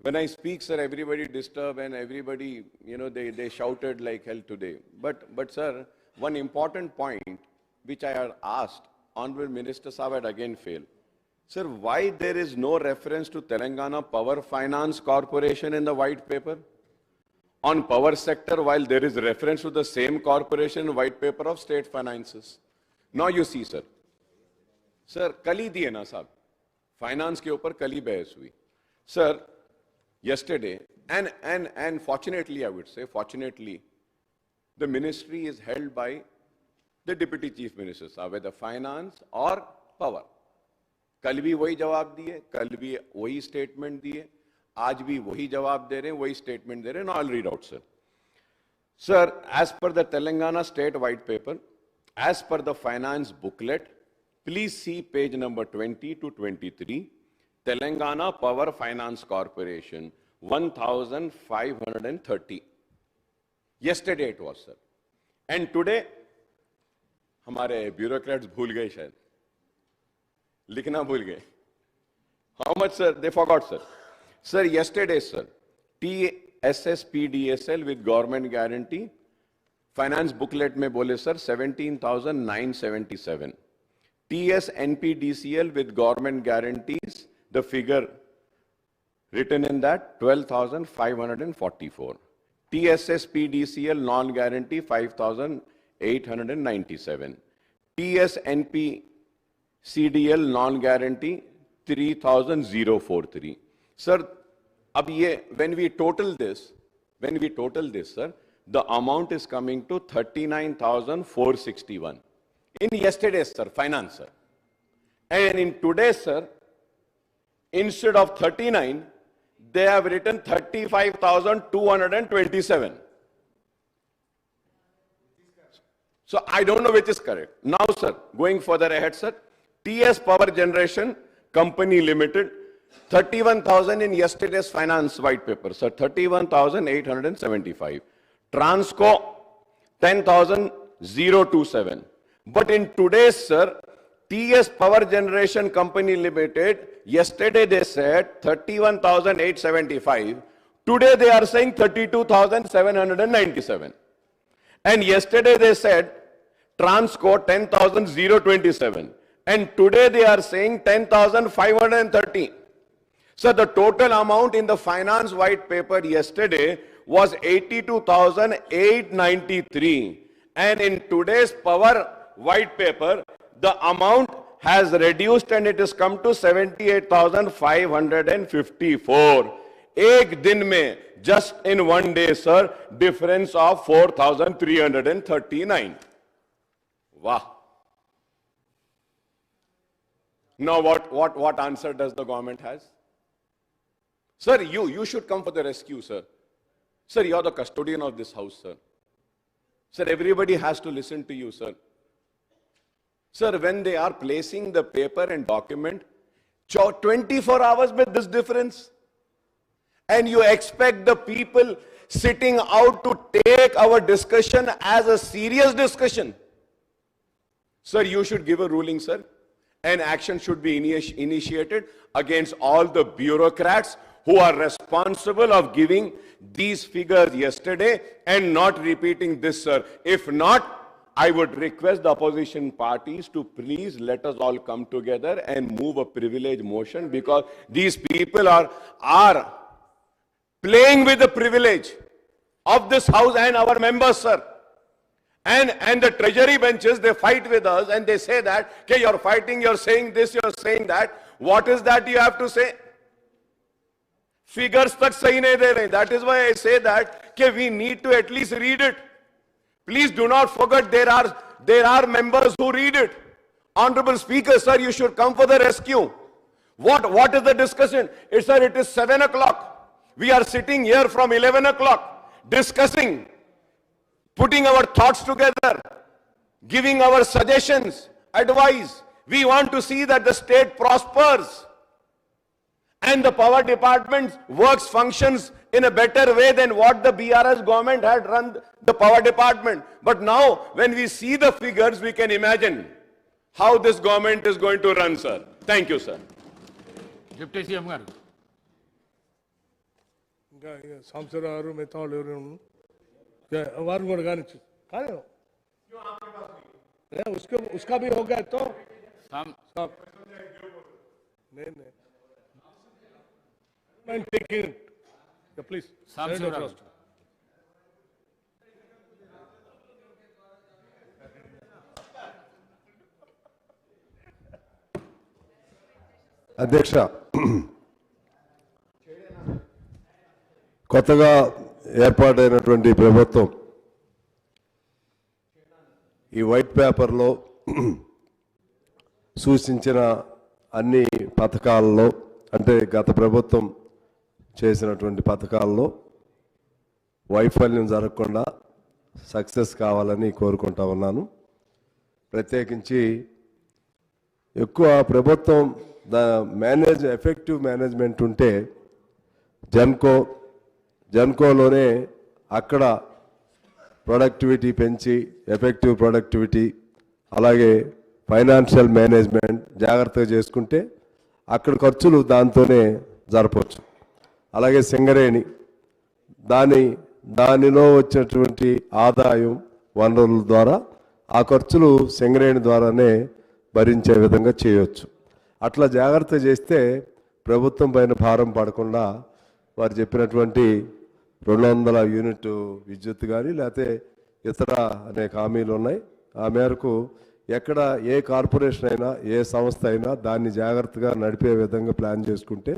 when I speak, sir, everybody disturbed and everybody, they shouted like hell today. But sir, one important point which I had asked, Honorable Minister Saab had again failed. Sir, why there is no reference to Telangana Power Finance Corporation in the white paper? On power sector, while there is reference to the same corporation in white paper of state finances. Now you see, sir. Sir, kali diye na sahab. Finance ke upar kali bahas hui. Sir, yesterday, and fortunately, I would say, fortunately, the ministry is held by the Deputy Chief Minister, whether finance or power. कल भी वही जवाब दिए, कल भी वही स्टेटमेंट दिए, आज भी वही जवाब दे रहे हैं, वही स्टेटमेंट दे रहे हैं. Now I'll read out, sir. Sir, as per the Telangana State White Paper, as per the finance booklet, please see page number 20 to 23, Telangana Power Finance Corporation, 1,530. Yesterday it was, sir. And today, हमारे bureaucrats भूल गए शायद. लिखना भूल गए. How much, sir? They forgot, sir. Sir, yesterday, sir, TSSPDSL with government guarantee, finance booklet में बोले, sir, 17,977. TSNPDCL with government guarantees, the figure written in that, 12,544. TSSPDCL non-guarantee, 5,897. TSNP CDL non-guarantee 3,043. Sir, when we total this, sir, the amount is coming to 39,461. In yesterday's, sir, finance, sir. And in today's, sir, instead of 39, they have written 35,227. So I don't know which is correct. Now, sir, going further ahead, sir, TS Power Generation Company Limited, 31,000 in yesterday's finance white paper, sir, 31,875. Transco, 10,027. But in today's, sir, TS Power Generation Company Limited, yesterday they said 31,875. Today they are saying 32,797. And yesterday they said Transco 10,027. And today they are saying 10,530. So the total amount in the finance white paper yesterday was 82,893. And in today's power white paper, the amount has reduced and it has come to 78,554. Ek din mein, just in one day, sir, difference of 4,339. Wow. Now what answer does the government has? Sir, you should come for the rescue, sir. Sir, you are the custodian of this house, sir. Sir, everybody has to listen to you, sir. Sir, when they are placing the paper and document, 24 hours with this difference. And you expect the people sitting out to take our discussion as a serious discussion. Sir, you should give a ruling, sir. And action should be initiated against all the bureaucrats who are responsible of giving these figures yesterday and not repeating this, sir. If not, I would request the opposition parties to please let us all come together and move a privilege motion, because these people are playing with the privilege of this house and our members, sir. And the treasury benches, they fight with us and they say that, okay, you're fighting, you're saying this, you're saying that. What is that you have to say? Figures tak sahi nahi de rahe. That is why I say that we need to at least read it. Please do not forget there are members who read it. Honorable Speaker, sir, you should come for the rescue. What is the discussion? It is 7 o'clock. We are sitting here from 11 o'clock discussing, putting our thoughts together, giving our suggestions, advice. We want to see that the state prospers and the power department works, functions in a better way than what the BRS government had run the power department. But now, when we see the figures, we can imagine how this government is going to run, sir. Thank you, sir. Deputy CM garu. సాంసరావు మిగతా వాళ్ళు ఎవరు వారు కూడా కానీ కానీ उसका भी हो गया तो नहीं टेकिंग इट प्लीज అధ్యక్ష, కొత్తగా ఏర్పాటైనటువంటి ప్రభుత్వం ఈ వైట్ పేపర్లో సూచించిన అన్ని పథకాలలో, అంటే గత ప్రభుత్వం చేసినటువంటి పథకాల్లో వైఫల్యం జరగకుండా సక్సెస్ కావాలని కోరుకుంటా ఉన్నాను. ప్రత్యేకించి ఎక్కువ ప్రభుత్వం ఎఫెక్టివ్ మేనేజ్మెంట్ ఉంటే జెన్కోలోనే అక్కడ ప్రొడక్టివిటీ పెంచి ఎఫెక్టివ్ ప్రొడక్టివిటీ, అలాగే ఫైనాన్షియల్ మేనేజ్మెంట్ జాగ్రత్తగా చేసుకుంటే అక్కడ ఖర్చులు దాంతోనే జరపవచ్చు. అలాగే సింగరేణి దానిలో వచ్చినటువంటి ఆదాయం వనరుల ద్వారా ఆ ఖర్చులు సింగరేణి ద్వారానే భరించే విధంగా చేయవచ్చు. అట్లా జాగ్రత్త చేస్తే ప్రభుత్వం పైన భారం పడకుండా వారు చెప్పినటువంటి 200 యూనిట్ విద్యుత్ కానీ లేకపోతే ఇతర అనేక హామీలు ఉన్నాయి. ఆ మేరకు ఎక్కడ ఏ కార్పొరేషన్ అయినా ఏ సంస్థ అయినా దాన్ని జాగ్రత్తగా నడిపే విధంగా ప్లాన్ చేసుకుంటే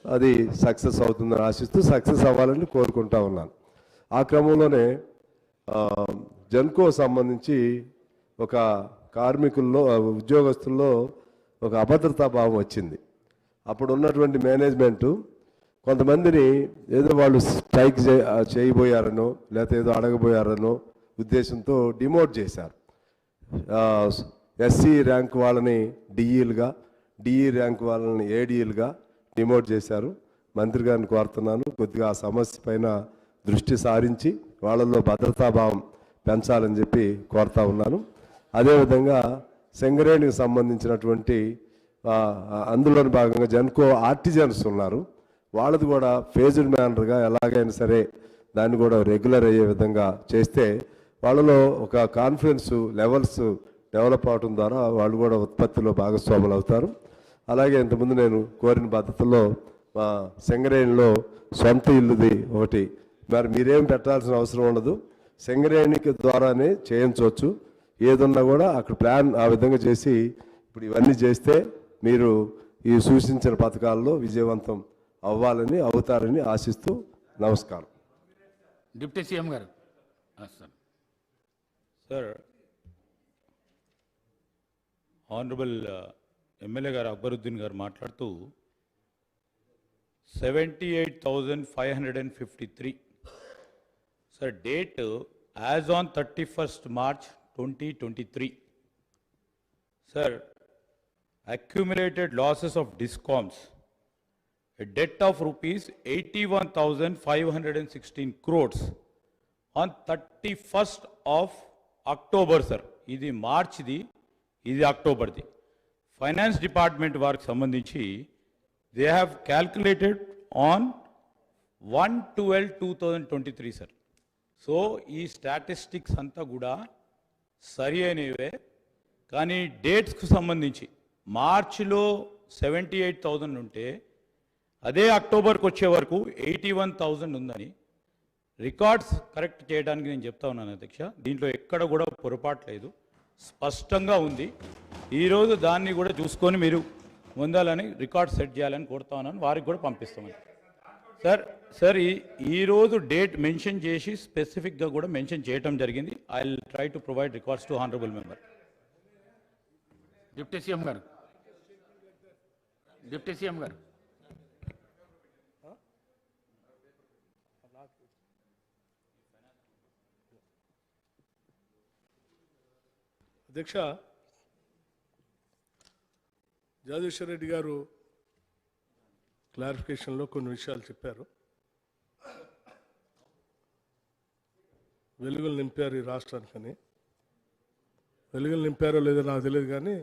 అది సక్సెస్ అవుతుందని ఆశిస్తూ సక్సెస్ అవ్వాలని కోరుకుంటా ఉన్నాను. ఆ క్రమంలోనే జెన్కో సంబంధించి ఒక కార్మికుల్లో ఉద్యోగస్తుల్లో ఒక అభద్రతా భావం వచ్చింది. అప్పుడు ఉన్నటువంటి మేనేజ్మెంటు కొంతమందిని ఏదో వాళ్ళు స్ట్రైక్ చేయబోయారనో లేకపోతే ఏదో అడగబోయారనో ఉద్దేశంతో డిమోట్ చేశారు. ఎస్సీ ర్యాంక్ వాళ్ళని డిఈలుగా, డిఈ ర్యాంక్ వాళ్ళని ఏడీలుగా డిమోట్ చేశారు. మంత్రి గారిని కోరుతున్నాను కొద్దిగా ఆ సమస్య పైన దృష్టి సారించి వాళ్ళల్లో భద్రతాభావం పెంచాలని చెప్పి కోరుతా ఉన్నాను. అదేవిధంగా సింగరేణికి సంబంధించినటువంటి అందులోని భాగంగా జెన్కో ఆర్టిజన్స్ ఉన్నారు, వాళ్ళది కూడా ఫేజ్డ్ మేనర్గా ఎలాగైనా సరే దాన్ని కూడా రెగ్యులర్ అయ్యే విధంగా చేస్తే వాళ్ళలో ఒక కాన్ఫిడెన్స్ లెవెల్స్ డెవలప్ అవడం ద్వారా వాళ్ళు కూడా ఉత్పత్తిలో భాగస్వాములు అవుతారు. అలాగే ఇంతకుముందు నేను కోరిన పద్ధతుల్లో మా సింగరేణిలో సొంత ఇల్లుది ఒకటి, మరి మీరేం పెట్టాల్సిన అవసరం ఉండదు, సింగరేణికి ద్వారానే చేయించవచ్చు. ఏదున్నా కూడా అక్కడ ప్లాన్ ఆ విధంగా చేసి ఇప్పుడు ఇవన్నీ చేస్తే మీరు ఈ సూచించిన పథకాల్లో విజయవంతం అవ్వాలని అవుతారని ఆశిస్తూ నమస్కారం. డిప్యూటీ సీఎం గారు. సార్, ఆనరబుల్ ఎమ్మెల్యే గారు అక్బరుద్దీన్ గారు మాట్లాడుతూ 78,553 sir date as on 31st March 2023. Sir, accumulated losses of DISCOMs, a debt of rupees 81,516 crores on 31st of October, sir. ఇది మార్చ్ది, ఇది అక్టోబర్ది. ఫైనాన్స్ డిపార్ట్మెంట్ వారికి సంబంధించి they have calculated on 1/12/2023, sir. So ఈ స్టాటిస్టిక్స్ అంతా కూడా సరి అయినవే, కానీ డేట్స్కు సంబంధించి మార్చిలో 78,000 ఉంటే అదే అక్టోబర్కి వచ్చే వరకు 81,000 ఉందని రికార్డ్స్ కరెక్ట్ చేయడానికి నేను చెప్తా ఉన్నాను అధ్యక్ష. దీంట్లో ఎక్కడ కూడా పొరపాటు లేదు, స్పష్టంగా ఉంది. ఈరోజు దాన్ని కూడా చూసుకొని మీరు ముందాలని రికార్డ్ సెట్ చేయాలని కోరుతా ఉన్నాను, వారికి కూడా పంపిస్తామని. సార్ ఈ రోజు డేట్ మెన్షన్ చేసి స్పెసిఫిక్గా కూడా మెన్షన్ చేయటం జరిగింది. I will try to provide records to honourable member. Deputy CM గారు, డిప్యూటీ సీఎం గారు, అధ్యక్ష, జగదీశ్వర్ రెడ్డి గారు క్లారిఫికేషన్లో కొన్ని విషయాలు చెప్పారు. వెలుగులు నింపారు ఈ రాష్ట్రానికని. వెలుగులు నింపారో లేదో నాకు తెలియదు, కానీ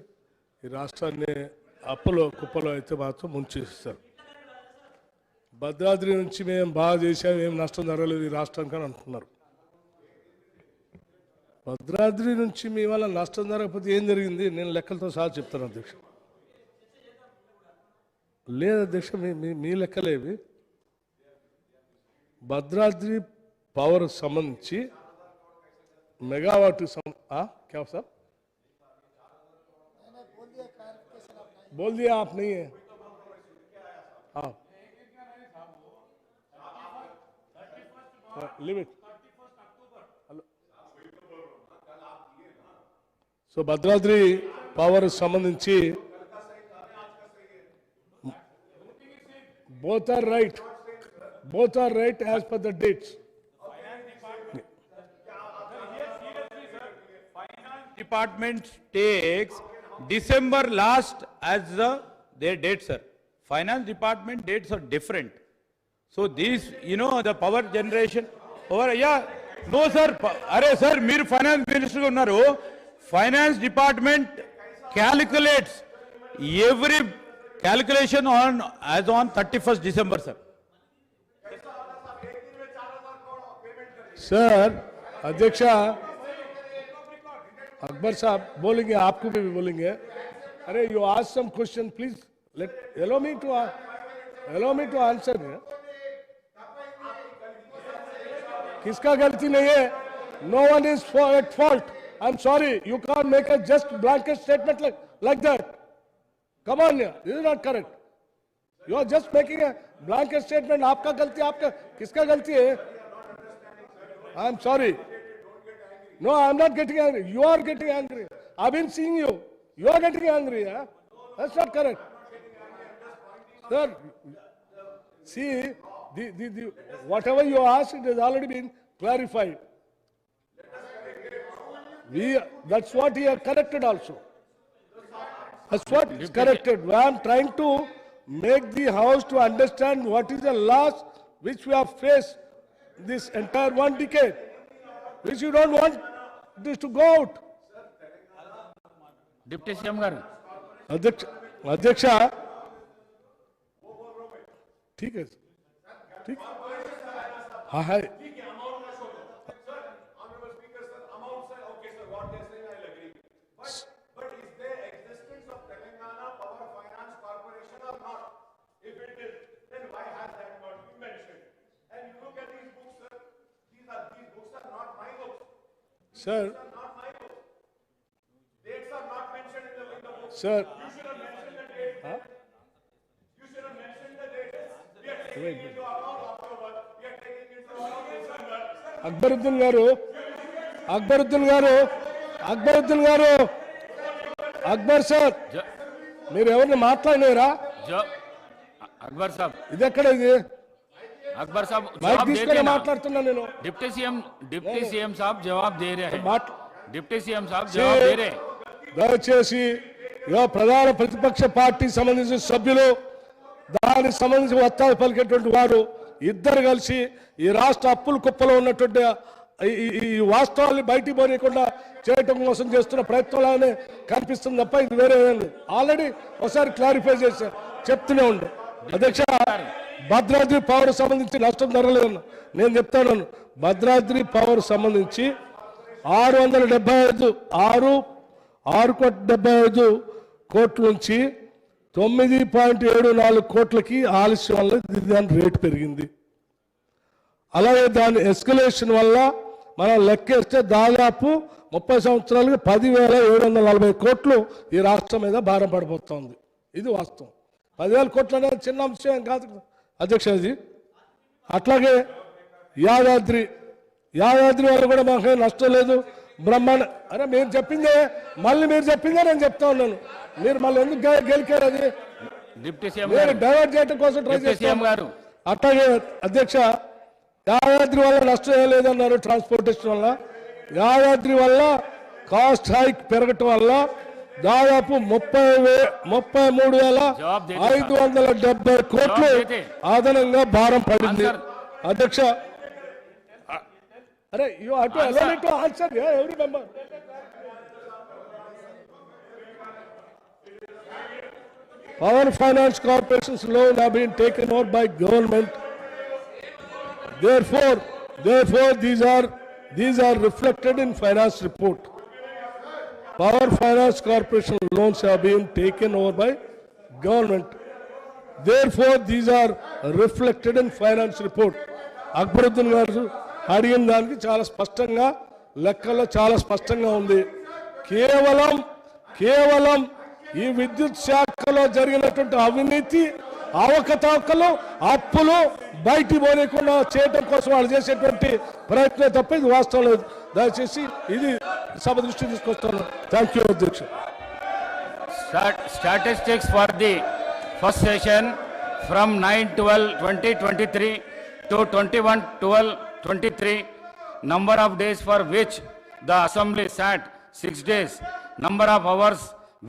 ఈ రాష్ట్రాన్ని అప్పులో కుప్పలో అయితే మాత్రం ముంచేస్తారు. భద్రాద్రి నుంచి మేము బాగా చేసాం, ఏం నష్టం జరగలేదు ఈ రాష్ట్రానికి అని అంటున్నారు. భద్రాద్రి నుంచి మీ వల్ల నష్టం జరగకపోతే ఏం జరిగింది? నేను లెక్కలతో సహా చెప్తాను అధ్యక్ష. లేదు అధ్యక్ష, మీ లెక్కలేవి. భద్రాద్రి పవర్ సంబంధించి మెగావాట్ क्या साहब बोल दिया आप नहीं है? हाँ लिमिट. సో భద్రాద్రి పవర్ సంబంధించి both are right as per the dates. Department takes December last as their date, sir. Finance department dates are different. So these, the power generation over, no sir, sir, meer finance minister unnaru. Finance department calculates every calculation as on 31st December, sir. Sir, अध्यक्षा अकबर साहब बोलेंगे, आपको भी बोलेंगे. अरे you ask some question please, let allow me to answer. किसका गलती नहीं है? No one is at fault. I'm sorry, you can't make a just blanket statement like that. Come on, this is not correct. You are just making a blanket statement. आपका गलती, आपका किसका गलती है? I'm sorry. No, I'm not getting angry. You are getting angry. I've been seeing you. You are getting angry. Huh? That's not correct. Sir, see, whatever you asked, it has already been clarified. That's what he has corrected also. That's what is corrected. I am trying to make the House to understand what is the loss which we have faced this entire 1 decade, which you don't want this to go out. Deputy CM गारू अध्यक्ष ठीक है, ठीक, हाँ है. But is there existence of Telangana Power Finance Corporation or not? If it is, then why has that not been mentioned? And you look at these books, sir. These books are not my books. Sir. These are not my books. Dates are not mentioned in the book. Sir. You should have mentioned the date. Huh? You should have mentioned the date. We are taking into account October. We are taking into account December. Akbaruddin గారు అక్బర్ సార్, మీరు ఎవరిని మాట్లాడినారా? अकबर साहब, ఇది ఎక్కడ? ఇది अकबर साहब మైక్ తీసుకొని మాట్లాడుతున్నా నేను. डिप्टी सीएम साहब जवाब दे रहे हैं. डिप्टी सीएम साहब जवाब दे रहे हैं. దయచేసి ప్రధాన ప్రతిపక్ష పార్టీ సంబంధించిన సభ్యులు, దానికి సంబంధించి ఒత్తాలు పలికేటువంటి వారు ఇద్దరు కలిసి ఈ రాష్ట్ర అప్పుల కుప్పలో ఉన్నటువంటి ఈ వాస్తవాన్ని బయటికి పోనీయకుండా చేయటం కోసం చేస్తున్న ప్రయత్నంలానే కనిపిస్తుంది తప్ప ఇది వేరే ఏం లేదు. ఆల్రెడీ ఒకసారి క్లారిఫై చేశా, చెప్తూనే ఉండు. అధ్యక్ష, భద్రాద్రి పవర్ సంబంధించి నష్టం జరగలేదన్న నేను చెప్తాను. భద్రాద్రి పవర్ సంబంధించి 675 కోట్ల నుంచి 9.74 కోట్లకి ఆలస్యం వల్ల దాని రేటు పెరిగింది. అలాగే దాని ఎస్కలేషన్ వల్ల మనం లెక్కేస్తే దాదాపు 30 సంవత్సరాలకి 10,740 కోట్లు ఈ రాష్ట్రం మీద భారం పడిపోతుంది. ఇది వాస్తవం. 10,000 కోట్లు అనేది చిన్న అంశం కాదు అధ్యక్ష. ఇది అట్లాగే యాదాద్రి యాదాద్రి వల్ల కూడా మాకేం నష్టం లేదు. బ్రహ్మాండ అరే మీరు చెప్పిందే మళ్ళీ మీరు చెప్పిందే నేను చెప్తా ఉన్నాను. మీరు మళ్ళీ ఎందుకు గెలికారు? అది డిప్యూటీ సీఎం మీరు డైవర్ట్ చేయడం కోసం ట్రై చేస్తారు. అట్లాగే అధ్యక్ష, యాదాద్రి వల్ల నష్టం ఏం లేదన్నారు. ట్రాన్స్పోర్టేషన్ వల్ల యాదాద్రి వల్ల కాస్ట్ హైక్ పెరగటం వల్ల దాదాపు 33,570 కోట్లు అదనంగా భారం పడింది. అధ్యక్ష, అరే you have to allow me to answer every member. Power Finance Corporation's loan have been taken over by government. Therefore, these are reflected in finance report. Power Finance Corporation loans have been taken over by government. Therefore, these are reflected in finance report. Akbaruddin గారు అడిగిన దానికి చాలా స్పష్టంగా లెక్కల్లో చాలా స్పష్టంగా ఉంది. కేవలం ఈ విద్యుత్ శాఖలో జరిగినటువంటి అవినీతి, అవకతవకలు, అప్పులు బయటికి పోలేకుండా చేయటం కోసం వాళ్ళు చేసేటువంటి ప్రయత్నం తప్ప ఇది వాస్తవం లేదు. దయచేసి ఇది సభ దృష్టి తీసుకొస్తాను. థ్యాంక్ యూ అధ్యక్ష. Statistics for the first session from 9/12/2023 to 21/12/23. Number of days for which the assembly sat 6 days. Number of hours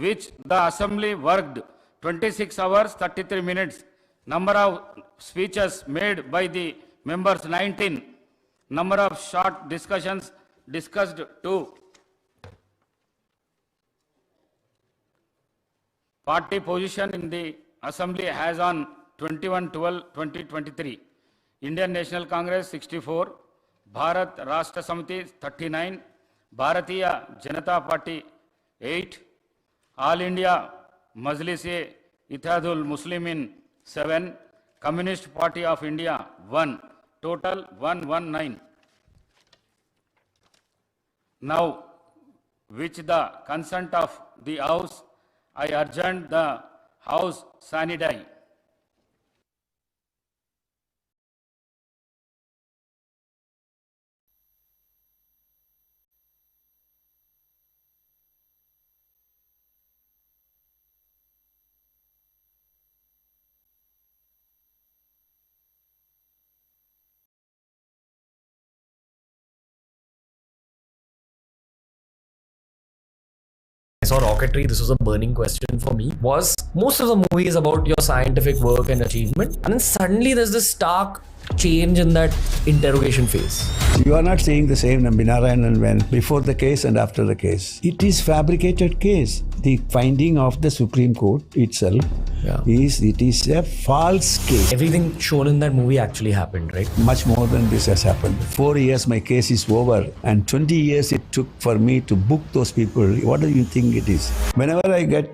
which the assembly worked 26 hours 33 minutes. Number of speeches made by the members 19. Number of short discussions discussed 2. Party position in the assembly has on 21/12/2023. Indian National Congress 64, Bharat Rashtra Samiti 39, Bharatiya Janata Party 8, All India Majlis-e-Ittihadul Muslimin 7, Communist Party of India 1, total 119. Now, with the consent of the House, I adjourn the House sine die. Saw Rocketry, this was a burning question for me, was most of the movie is about your scientific work and achievement, and then suddenly there's this stark change in that interrogation phase. You are not saying the same Nambinarayanan when before the case and after the case. It is fabricated case. The finding of the Supreme Court itself is a false case. Everything shown in that movie actually happened, right? Much more than this has happened. 4 years my case is over and 20 years it took for me to book those people. What do you think it is? Whenever I get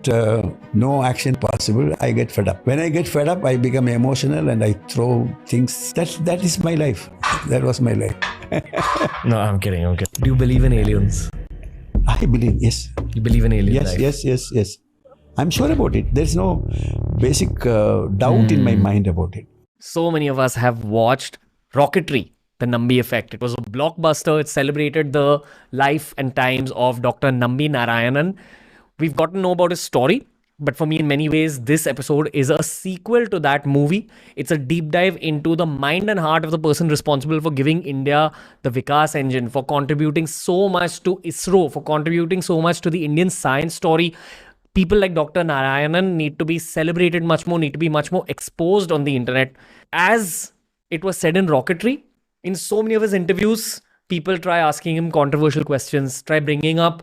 no action possible, I get fed up. When I get fed up, I become emotional and I throw things. That is my life. That was my life. No, I'm kidding. Do you believe in aliens? I believe, yes. You believe in aliens? Yes. I'm sure about it. There's no basic doubt in my mind about it. So many of us have watched Rocketry, The Nambi Effect. It was a blockbuster. It celebrated the life and times of Dr. Nambi Narayanan. We've got to know about his story. But for me, in many ways, this episode is a sequel to that movie. It's a deep dive into the mind and heart of the person responsible for giving India the Vikas engine, for contributing so much to ISRO, for contributing so much to the Indian science story. People like Dr. Narayanan need to be celebrated much more, need to be much more exposed on the internet. As it was said in Rocketry, in so many of his interviews, people try asking him controversial questions, try bringing up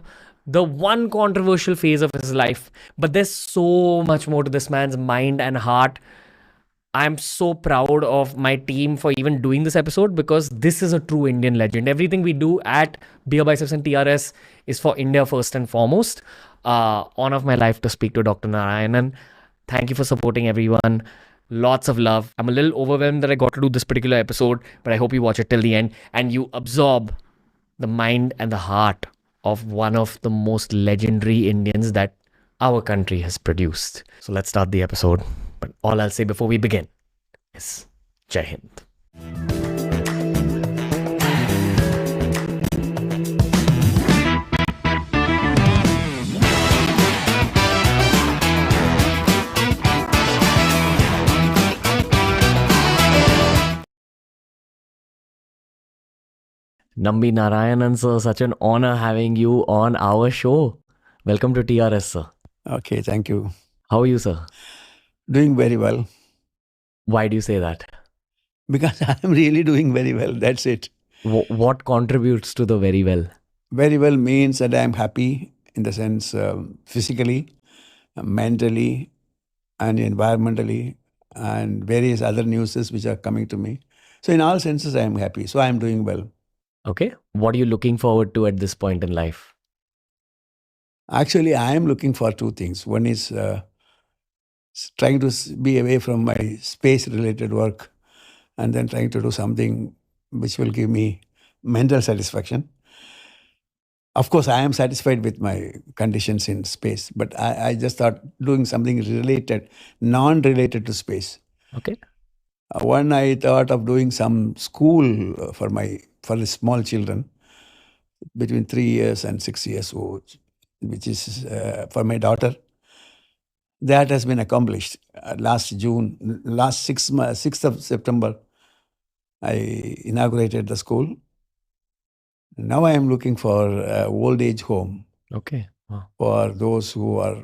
the one controversial phase of his life. But there's so much more to this man's mind and heart. I'm so proud of my team for even doing this episode because this is a true Indian legend. Everything we do at Beer Biceps and TRS is for India first and foremost. Honor of my life to speak to Dr. Narayanan. Thank you for supporting everyone. Lots of love. I'm a little overwhelmed that I got to do this particular episode, but I hope you watch it till the end and you absorb the mind and the heart of one of the most legendary Indians that our country has produced. So let's start the episode. But all I'll say before we begin is Jai Hind. Nambi Narayanan sir, such an honor having you on our show. Welcome to TRS, sir. Okay, thank you. How are you, sir? Doing very well. Why do you say that? Because I'm really doing very well. That's it. What contributes to the very well? Very well means that I'm happy in the sense physically, mentally, and environmentally, and various other newses which are coming to me. So in all senses, I am happy. So I am doing well. Okay. What are you looking forward to at this point in life? Actually, I am looking for two things. One is trying to be away from my space-related work, and then trying to do something which will give me mental satisfaction. Of course, I am satisfied with my conditions in space, but I just thought doing something related, non-related to space. Okay. One, I thought of doing some school for the small children between 3 years and 6 years old, which is for my daughter. That has been accomplished. Last 6th of September, I inaugurated the school. Now I am looking for old age home. Okay. Wow. For those who are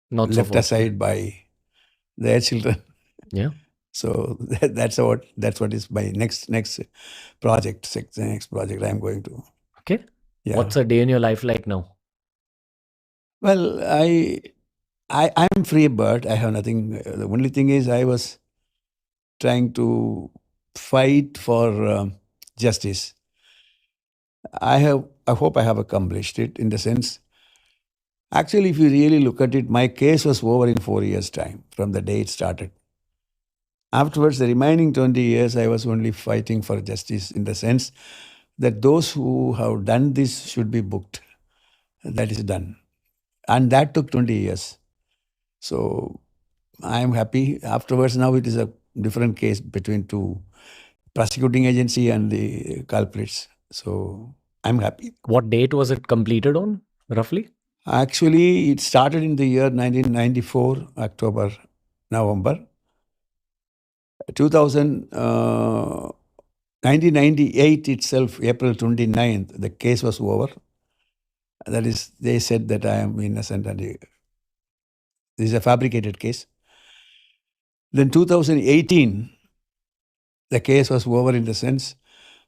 Not so left fortunate. aside by their children. Yeah. So that's what is my next project. The next project I am going to. Okay. Yeah. What's a day in your life like now? Well, I'm free bird. I have nothing. The only thing is I was trying to fight for justice. I hope I have accomplished it in the sense. Actually, if you really look at it, my case was over in 4 years' time from the day it started. Afterwards, the remaining 20 years, I was only fighting for justice in the sense that those who have done this should be booked. That is done. And that took 20 years. So I am happy. Afterwards, now it is a different case between two prosecuting agency and the culprits. So I'm happy. What date was it completed on, roughly? Actually, it started in the year 1994, October, November. 1998 itself, April 29th, the case was over. That is, they said that I am innocent and this is a fabricated case. Then 2018, the case was over in the sense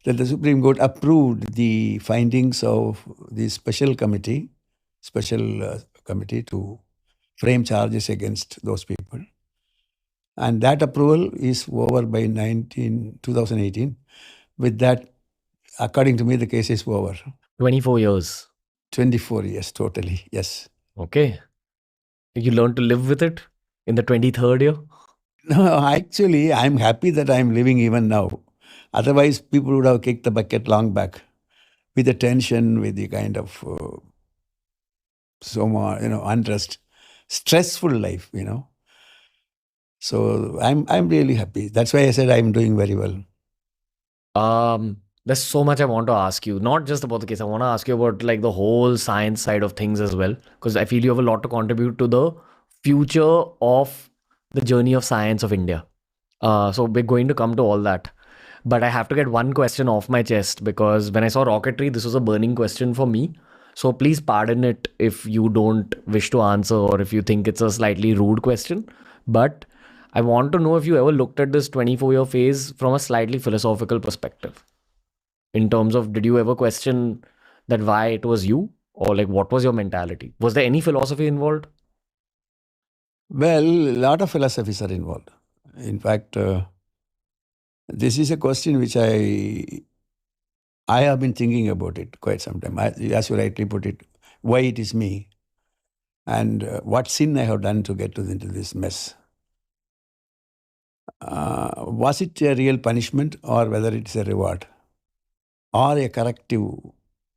that the Supreme Court approved the findings of the special committee to frame charges against those people. And that approval is over by 2018. With that, according to me, the case is over. 24 years. 24 years, totally, yes. Okay. You learned to live with it in the 23rd year? No, actually, I'm happy that I'm living even now. Otherwise, people would have kicked the bucket long back with the tension, with the kind of unrest, stressful life, So I'm really happy. That's why I said I'm doing very well. There's so much I want to ask you, not just about the case. I want to ask you about like the whole science side of things as well, because I feel you have a lot to contribute to the future of the journey of science of India. So we're going to come to all that. But I have to get one question off my chest, because when I saw rocketry, this was a burning question for me. So please pardon it if you don't wish to answer or if you think it's a slightly rude question. But I want to know if you ever looked at this 24-year phase from a slightly philosophical perspective. In terms of, did you ever question that why it was you? Or like, what was your mentality? Was there any philosophy involved? Well, a lot of philosophies are involved. In fact, this is a question which I have been thinking about it quite some time. As you rightly put it, why it is me, and what sin I have done to get into this mess. Was it a real punishment, or whether it's a reward, or a corrective,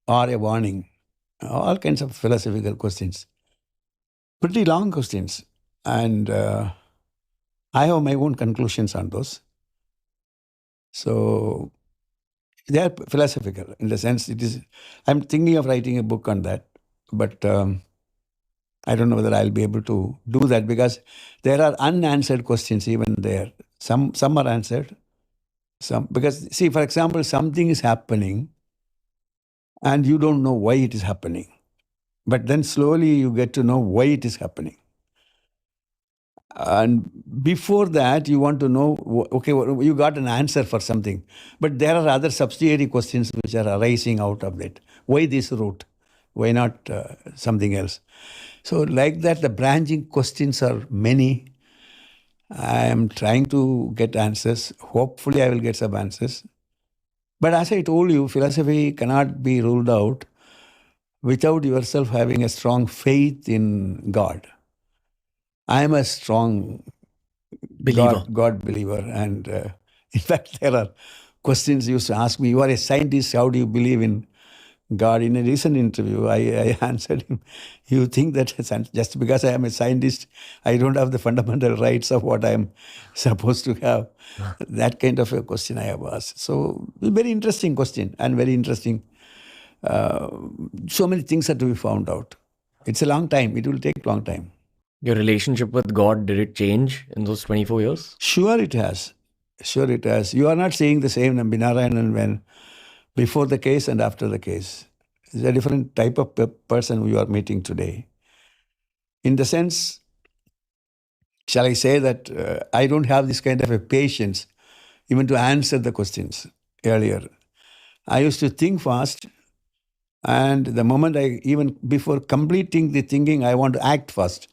or a warning? All kinds of philosophical questions. Pretty long questions. And I have my own conclusions on those. So they are philosophical in the sense I'm thinking of writing a book on that, but I don't know whether I'll be able to do that, because there are unanswered questions even there. Some are answered, Because, see, for example, something is happening and you don't know why it is happening. But then slowly you get to know why it is happening. And before that, you want to know, okay, you got an answer for something. But there are other subsidiary questions which are arising out of that. Why this route? Why not something else? So like that, the branching questions are many. I am trying to get answers. Hopefully, I will get some answers. But as I told you, philosophy cannot be ruled out without yourself having a strong faith in God. I am a strong Believer. God believer. And in fact, there are questions used to ask me, you are a scientist, how do you believe in God? In a recent interview, I answered him, you think that just because I am a scientist, I don't have the fundamental rights of what I am supposed to have? That kind of a question I have asked. So, very interesting question and very interesting. So many things are to be found out. It's a long time. It will take a long time. Your relationship with God, did it change in those 24 years? Sure it has. Sure it has. You are not seeing the same Nambi Narayanan when before the case and after the case. It's a different type of person you are meeting today. In the sense, shall I say that I don't have this kind of a patience even to answer the questions earlier. I used to think fast, and the moment even before completing the thinking, I want to act fast.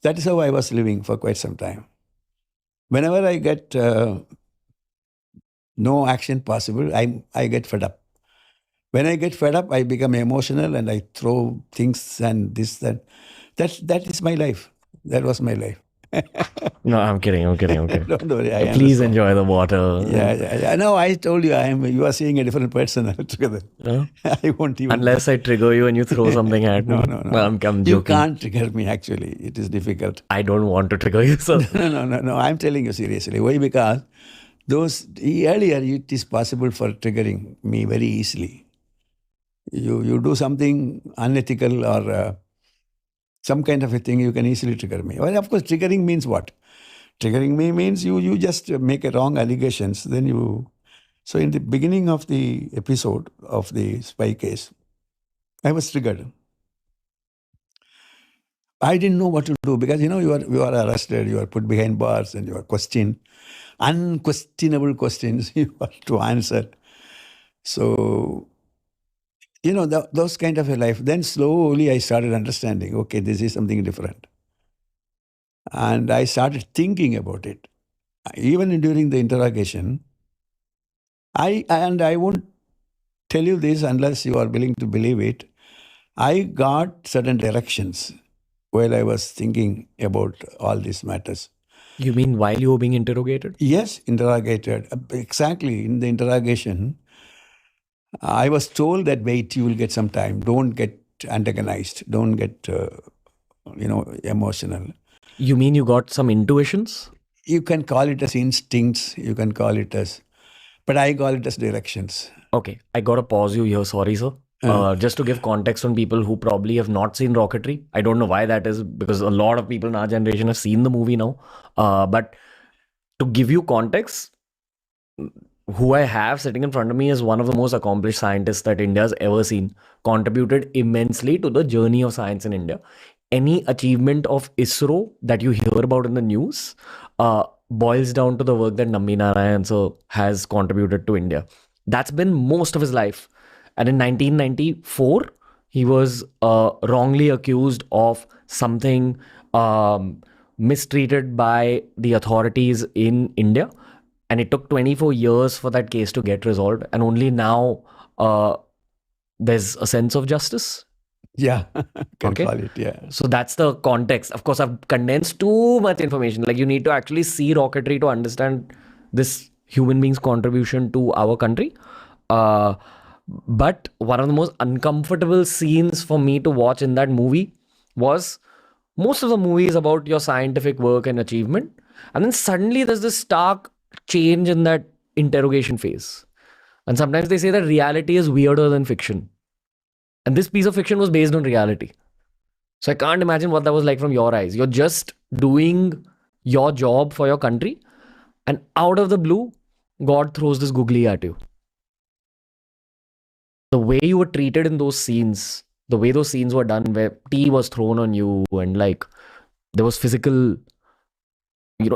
That is how I was living for quite some time. Whenever I get no action possible, I get fed up. When I get fed up, I become emotional and I throw things and this, that. That is my life. That was my life. No, I'm kidding. Don't worry, I Please understand. enjoy the water. Yeah. No, I told you, you are seeing a different person altogether. Huh? I won't even. Unless I trigger you and you throw something at me. No. I'm joking. You can't trigger me, actually. It is difficult. I don't want to trigger you, sir. No. I'm telling you seriously. Why? Because earlier it is possible for triggering me very easily. You do something unethical or some kind of a thing, you can easily trigger me. Well, of course, triggering means what? Triggering me means you just make a wrong allegations. Then you. So in the beginning of the episode of the spy case, I was triggered. I didn't know what to do because you are arrested, you are put behind bars, and you are questioned, unquestionable questions you have to answer. So those kind of a life. Then slowly I started understanding. Okay, this is something different. And I started thinking about it. Even during the interrogation, I won't tell you this unless you are willing to believe it. I got certain directions while I was thinking about all these matters. You mean while you were being interrogated? Yes, interrogated. Exactly. In the interrogation, I was told that, wait, you will get some time. Don't get antagonized. Don't get, emotional. You mean you got some intuitions? You can call it as instincts. You can call it as, but I call it as directions. Okay, I got to pause you here. Sorry, sir. Just to give context on people who probably have not seen Rocketry. I don't know why that is, because a lot of people in our generation have seen the movie now. But to give you context, who I have sitting in front of me is one of the most accomplished scientists that India's ever seen, contributed immensely to the journey of science in India. Any achievement of ISRO that you hear about in the news boils down to the work that Nambi Narayan sir has contributed to India. That's been most of his life. And in 1994, he was wrongly accused of something mistreated by the authorities in India. And it took 24 years for that case to get resolved. And only now there's a sense of justice. Yeah, can call it, yeah. So that's the context. Of course, I've condensed too much information. Like, you need to actually see Rocketry to understand this human being's contribution to our country. But one of the most uncomfortable scenes for me to watch in that movie was, most of the movie is about your scientific work and achievement. And then suddenly there's this stark change in that interrogation phase. And sometimes they say that reality is weirder than fiction. And this piece of fiction was based on reality. So I can't imagine what that was like from your eyes. You're just doing your job for your country, and out of the blue, God throws this googly at you. The way you were treated in those scenes, the way those scenes were done, where tea was thrown on you and like there was physical,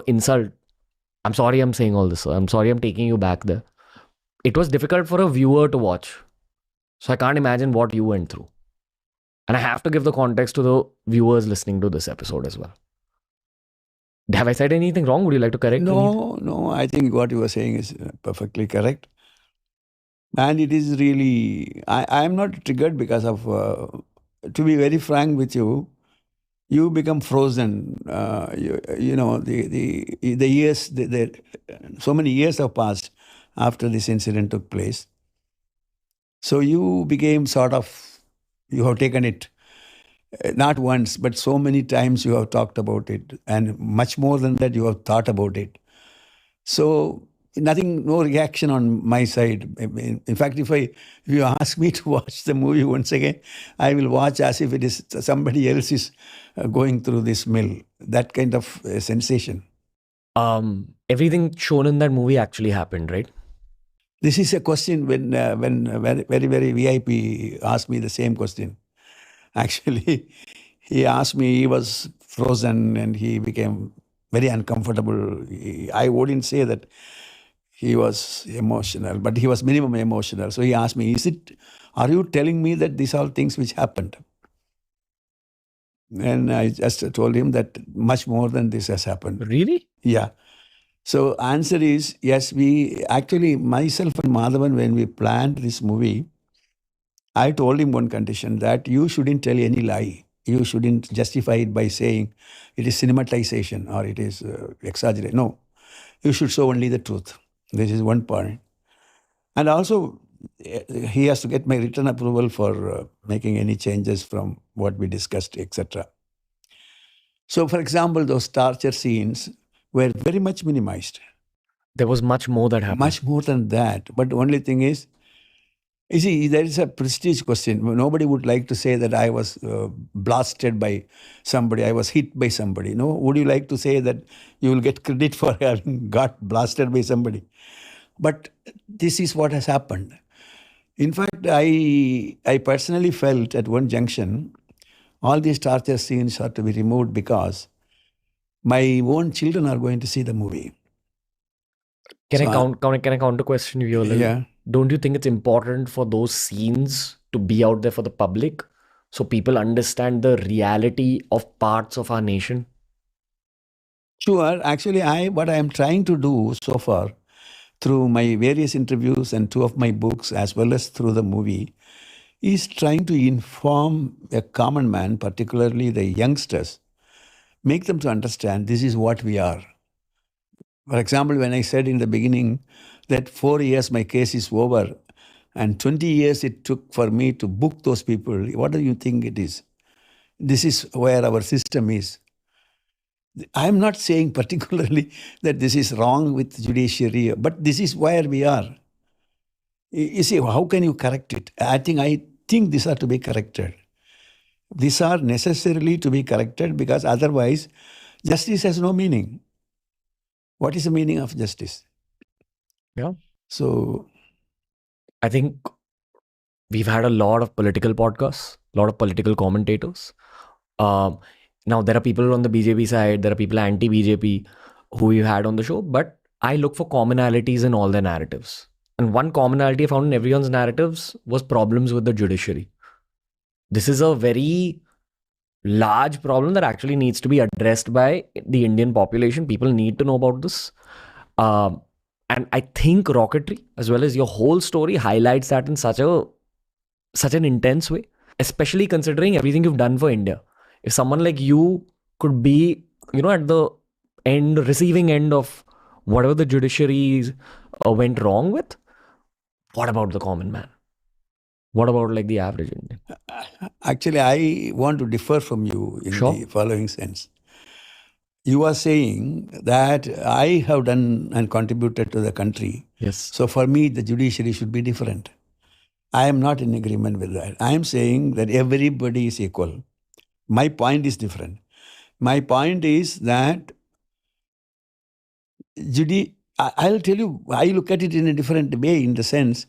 insult. I'm sorry I'm saying all this. I'm sorry I'm taking you back there. It was difficult for a viewer to watch. So I can't imagine what you went through. And I have to give the context to the viewers listening to this episode as well. Have I said anything wrong? Would you like to correct me? No, I think what you were saying is perfectly correct. And it is really, I am not triggered because of, to be very frank with you, you become frozen. The years, so many years have passed after this incident took place. So you became sort of, you have taken it, not once, but so many times you have talked about it. And much more than that, you have thought about it. So nothing, no reaction on my side. In fact, if you ask me to watch the movie once again, I will watch as if it is somebody else is going through this mill. That kind of sensation. Everything shown in that movie actually happened, right? This is a question when very, very VIP asked me the same question. Actually, he asked me, he was frozen and he became very uncomfortable. I wouldn't say that he was emotional, but he was minimum emotional. So he asked me, are you telling me that these are things which happened? And I just told him that much more than this has happened. Really? Yeah. So answer is, yes, we actually, myself and Madhavan, when we planned this movie, I told him one condition, that you shouldn't tell any lie. You shouldn't justify it by saying it is cinematization or it is exaggeration. No, you should show only the truth. This is one point. And also, he has to get my written approval for making any changes from what we discussed, etc. So, for example, those torture scenes were very much minimized. There was much more that happened. Much more than that. But the only thing is, you see, there is a prestige question. Nobody would like to say that I was blasted by somebody, I was hit by somebody. No, would you like to say that you will get credit for having got blasted by somebody? But this is what has happened. In fact, I personally felt at one junction, all these torture scenes are to be removed because my own children are going to see the movie. Can I counter question you a little? Yeah. Don't you think it's important for those scenes to be out there for the public so people understand the reality of parts of our nation? Sure. Actually, what I am trying to do so far through my various interviews and 2 of my books as well as through the movie is trying to inform a common man, particularly the youngsters, make them to understand this is what we are. For example, when I said in the beginning that 4 years my case is over and 20 years it took for me to book those people, what do you think it is? This is where our system is. I am not saying particularly that this is wrong with judiciary, but this is where we are. You see, how can you correct it? I think these are to be corrected. These are necessarily to be corrected because otherwise justice has no meaning. What is the meaning of justice? Yeah. So I think we've had a lot of political podcasts, a lot of political commentators. Now, there are people on the BJP side, there are people anti-BJP who we've had on the show, but I look for commonalities in all their narratives. And one commonality I found in everyone's narratives was problems with the judiciary. This is a very large problem that actually needs to be addressed by the Indian population. People need to know about this. And I think Rocketry, as well as your whole story, highlights that in such an intense way, especially considering everything you've done for India. If someone like you could be, at the receiving end of whatever the judiciary went wrong with, what about the common man? What about like the average Indian? Actually, I want to differ from you in Sure. the following sense. You are saying that I have done and contributed to the country. Yes. So for me, the judiciary should be different. I am not in agreement with that. I am saying that everybody is equal. My point is different. My point is that I'll tell you, I look at it in a different way, in the sense,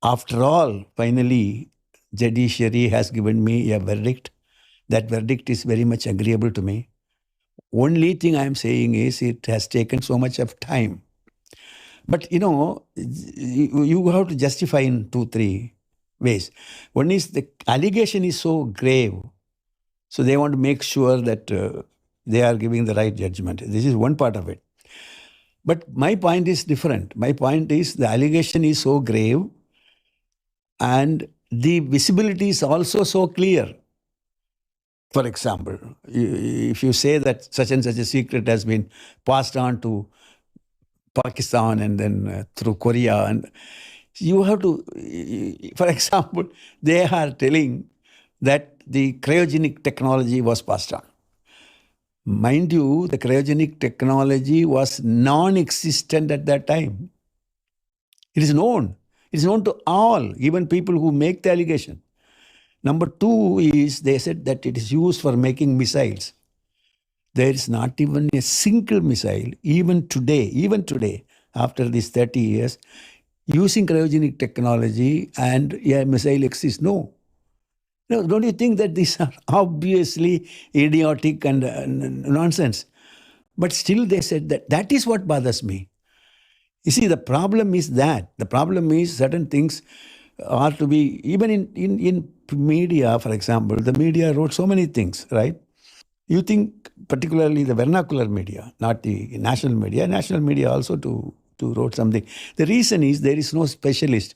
after all, finally, judiciary has given me a verdict. That verdict is very much agreeable to me. Only thing I am saying is it has taken so much of time. But you have to justify in 2-3 ways. One is the allegation is so grave, so they want to make sure that they are giving the right judgment. This is one part of it. But my point is different. My point is the allegation is so grave and the visibility is also so clear. For example, if you say that such and such a secret has been passed on to Pakistan and then through Korea, and you have to, for example, they are telling that the cryogenic technology was passed on. Mind you, the cryogenic technology was non-existent at that time. It is known. It is known to all, even people who make the allegation. Number two is they said that it is used for making missiles. There is not even a single missile, even today, after these 30 years, using cryogenic technology and a missile exists. No. No, don't you think that these are obviously idiotic and nonsense? But still they said that is what bothers me. You see, the problem is that. The problem is certain things are to be, even in media, for example, the media wrote so many things, right? You think particularly the vernacular media, not the national media. National media also to wrote something. The reason is there is no specialist.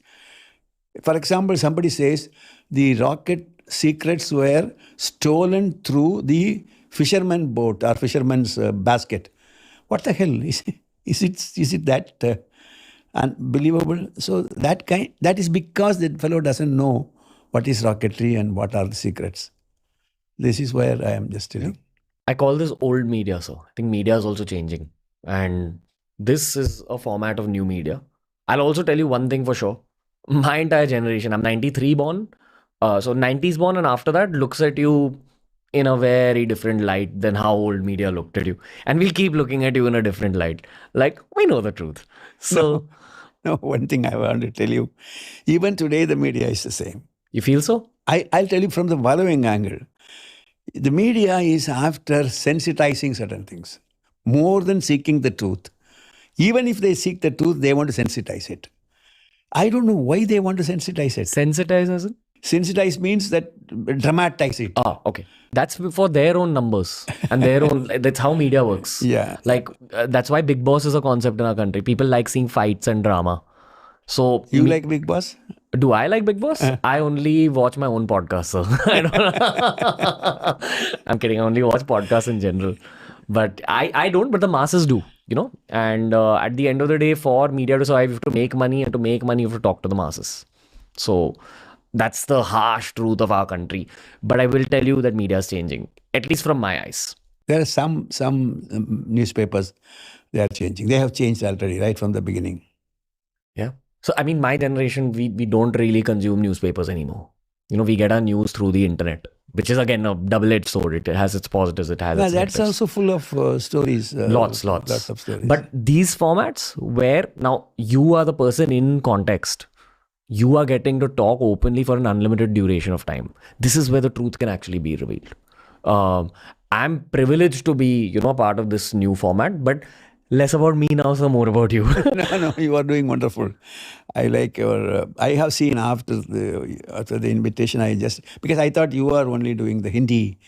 For example, somebody says the rocket secrets were stolen through the fisherman boat or fisherman's basket. What the hell is it that unbelievable? So that is because the fellow doesn't know what is rocketry and what are the secrets. This is where I am just telling. I call this old media, sir. I think media is also changing. And this is a format of new media. I'll also tell you one thing for sure. My entire generation, I'm 93 born. So 90s born and after that looks at you in a very different light than how old media looked at you. And we'll keep looking at you in a different light. Like, we know the truth. So, No, one thing I want to tell you. Even today, the media is the same. You feel so? I'll tell you from the following angle. The media is after sensitizing certain things, more than seeking the truth. Even if they seek the truth, they want to sensitize it. I don't know why they want to sensitize it. Sensitize as in? Sensitize means that dramatize it. Ah, okay. That's for their own numbers and their own, that's how media works. Yeah. Like, that's why Big Boss is a concept in our country. People like seeing fights and drama. So, You like Big Boss? do I like Big Boss? I only watch my own podcast, so I don't. I'm kidding. I only watch podcasts in general, but I don't. But the masses do, And at the end of the day, for media to survive, you have to make money, and to make money, you have to talk to the masses. So that's the harsh truth of our country. But I will tell you that media is changing, at least from my eyes. There are some newspapers, they are changing. They have changed already, right from the beginning. Yeah. So, I mean, my generation, we don't really consume newspapers anymore. We get our news through the internet, which is again a double-edged sword. It has its positives, it has its That's negatives. also full of stories. Lots of stories. But these formats where now you are the person in context, you are getting to talk openly for an unlimited duration of time. This is where the truth can actually be revealed. I'm privileged to be, a part of this new format, but less about me now, so more about you. No, you are doing wonderful. I like your. I have seen after the invitation. Because I thought you were only doing the Hindi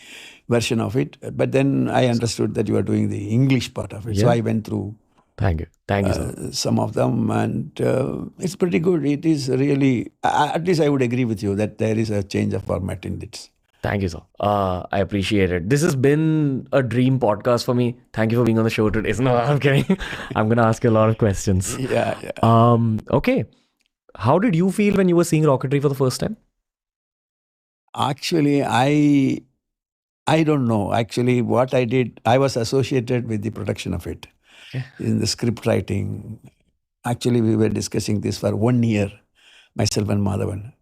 version of it, but then I understood that you are doing the English part of it. So I went through. Thank you, sir. Some of them, and it's pretty good. It is really. At least I would agree with you that there is a change of format in it. Thank you, sir. I appreciate it. This has been a dream podcast for me. Thank you for being on the show today. No, I'm kidding. I'm going to ask you a lot of questions. Yeah. Okay. How did you feel when you were seeing rocketry for the first time? Actually, I don't know. Actually, what I did, I was associated with the production of it. In the script writing. Actually, we were discussing this for 1 year, myself and Madhavan.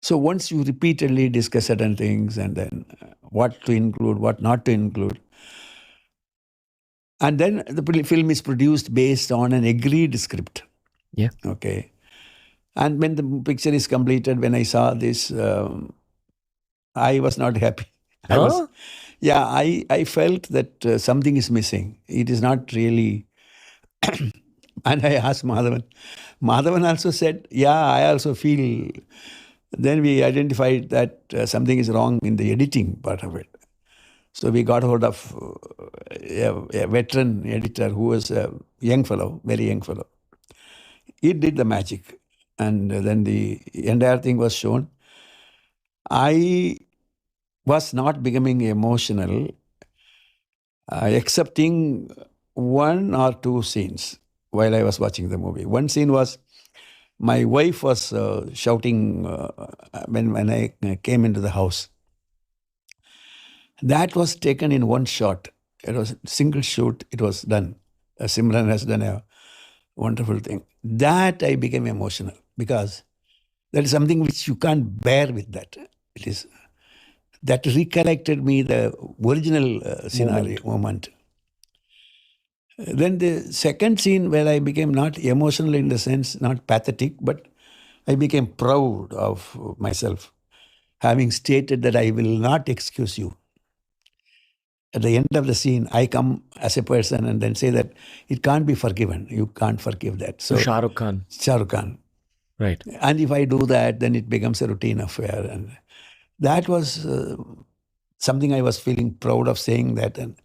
So once you repeatedly discuss certain things and then what to include, what not to include, And then the film is produced based on an agreed script. Yeah. Okay. And when the picture is completed, when I saw this, I was not happy. I felt that something is missing. It is not really. And I asked Madhavan. Madhavan also said, yeah, I also feel. Then we identified that something is wrong in the editing part of it. So we got hold of a veteran editor who was a young fellow, very young fellow. He did the magic. And then the entire thing was shown. I was not becoming emotional, excepting one or two scenes while I was watching the movie. One scene was my wife was shouting when I came into the house. That was taken in one shot. It was a single shoot. It was done. Simran has done a wonderful thing. That I became emotional because that is something which you can't bear with that. It is that recollected me the original scenario moment. Then the second scene where I became not emotional in the sense, not pathetic, but I became proud of myself, having stated that I will not excuse you. At the end of the scene, I come as a person and then say that it can't be forgiven. You can't forgive that. So Shah Rukh Khan. Shah Rukh Khan. Right. And if I do that, then it becomes a routine affair. And that was something I was feeling proud of saying that. And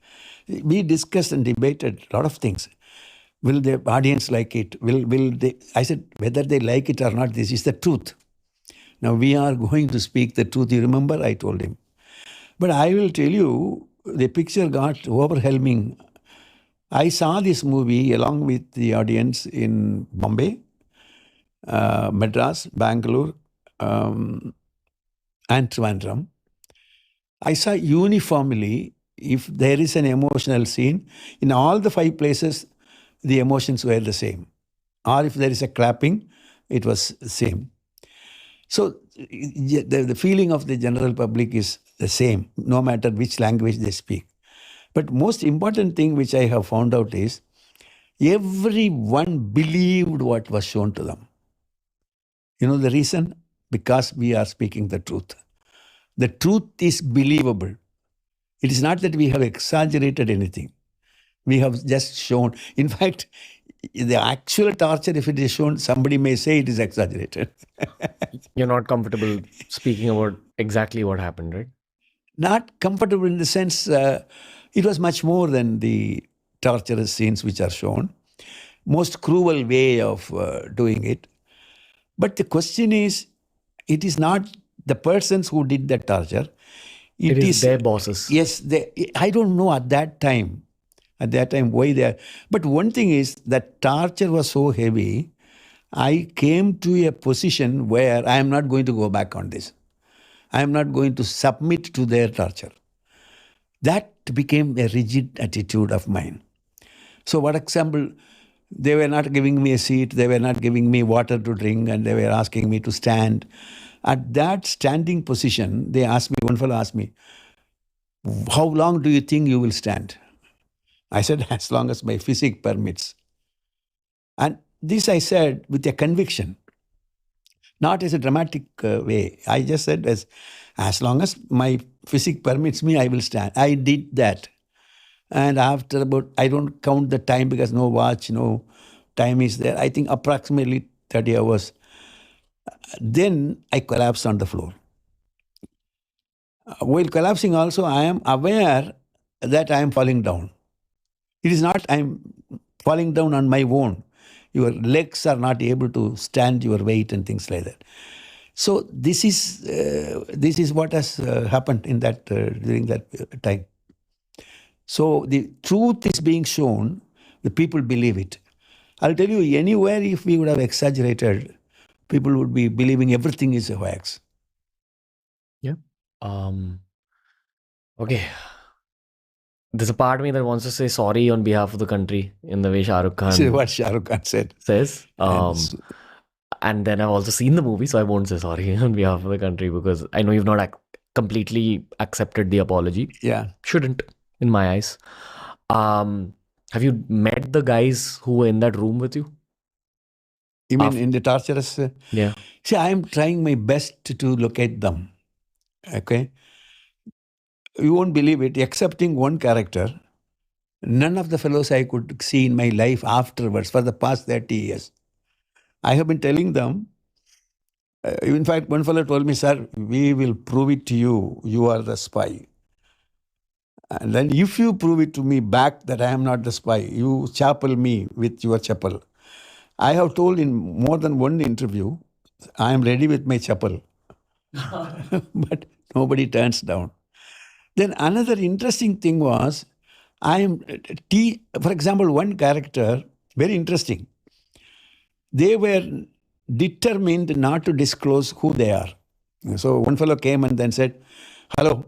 we discussed and debated a lot of things. Will the audience like it? Will they? I said, whether they like it or not, this is the truth. Now we are going to speak the truth. You remember, I told him. But I will tell you, the picture got overwhelming. I saw this movie along with the audience in Bombay, Madras, Bangalore, and Trivandrum. I saw uniformly, if there is an emotional scene, in all the 5 places, the emotions were the same. Or if there is a clapping, it was the same. So the feeling of the general public is the same, no matter which language they speak. But most important thing which I have found out is, everyone believed what was shown to them. You know the reason? Because we are speaking the truth. The truth is believable. It is not that we have exaggerated anything. We have just shown. In fact, the actual torture, if it is shown, somebody may say it is exaggerated. You're not comfortable speaking about exactly what happened, right? Not comfortable in the sense, it was much more than the torturous scenes which are shown. Most cruel way of doing it. But the question is, it is not the persons who did the torture. It is their bosses. Yes, I don't know at that time why they are. But one thing is that torture was so heavy, I came to a position where I am not going to go back on this. I am not going to submit to their torture. That became a rigid attitude of mine. So, for example, they were not giving me a seat, they were not giving me water to drink, and they were asking me to stand. At that standing position, one fellow asked me, how long do you think you will stand? I said, as long as my physique permits. And this I said with a conviction, not as a dramatic way. I just said, as long as my physique permits me, I will stand. I did that. And after about, I don't count the time because no watch, no time is there. I think approximately 30 hours. Then I collapsed on the floor. While collapsing also, I am aware that I am falling down. It is not I am falling down on my own. Your legs are not able to stand your weight and things like that. So this is what has happened in that during that time. So the truth is being shown, the people believe it. I'll tell you, anywhere if we would have exaggerated, people would be believing everything is a wax. Yeah. Okay. There's a part of me that wants to say sorry on behalf of the country in the way Shah Rukh Khan See what Shah Rukh Khan says. And then I've also seen the movie, so I won't say sorry on behalf of the country because I know you've not completely accepted the apology. Yeah. Shouldn't, in my eyes. Have you met the guys who were in that room with you? You mean in the torturous? Yeah. See, I am trying my best to locate them. Okay? You won't believe it, excepting one character, none of the fellows I could see in my life afterwards for the past 30 years. I have been telling them, in fact, one fellow told me, sir, we will prove it to you, you are the spy. And then if you prove it to me back that I am not the spy, you chapel me with your chapel. I have told in more than one interview, I am ready with my chapel. But nobody turns down. Then another interesting thing was, for example, one character, very interesting. They were determined not to disclose who they are. So one fellow came and then said, hello,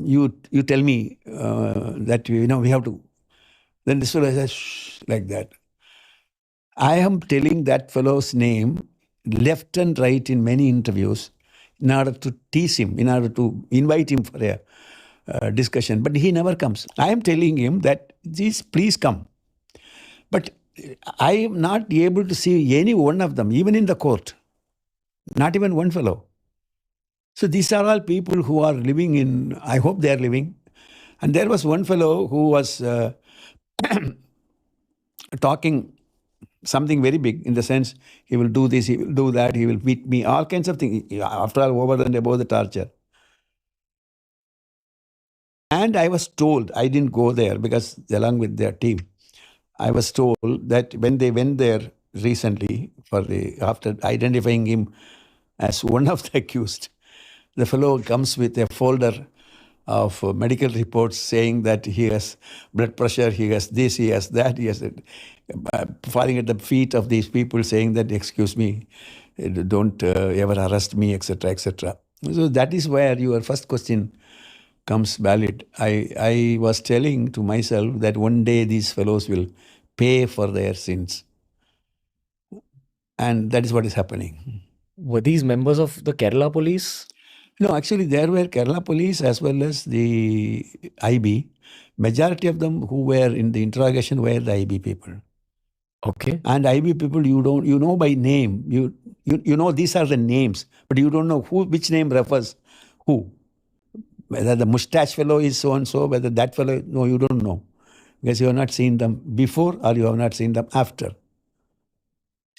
you tell me that, we have to. Then this fellow says, shh, like that. I am telling that fellow's name left and right in many interviews in order to tease him, in order to invite him for a discussion. But he never comes. I am telling him that, please come. But I am not able to see any one of them, even in the court. Not even one fellow. So these are all people who are living in, I hope they are living. And there was one fellow who was talking something very big, in the sense, he will do this, he will do that, he will beat me, all kinds of things. After all, over and above the torture. And I was told, I didn't go there because along with their team, I was told that when they went there recently, after identifying him as one of the accused, the fellow comes with a folder of medical reports saying that he has blood pressure, he has this, he has that, he has falling at the feet of these people saying that, excuse me, don't ever arrest me, etc., etc. So that is where your first question comes valid. I was telling to myself that one day these fellows will pay for their sins. And that is what is happening. Were these members of the Kerala police? No, actually there were Kerala police as well as the IB. Majority of them who were in the interrogation were the IB people. Okay. And IB people, you know by name. You know these are the names, but you don't know which name refers who. Whether the mustache fellow is so and so, whether that fellow, no, you don't know. Because you have not seen them before or you have not seen them after.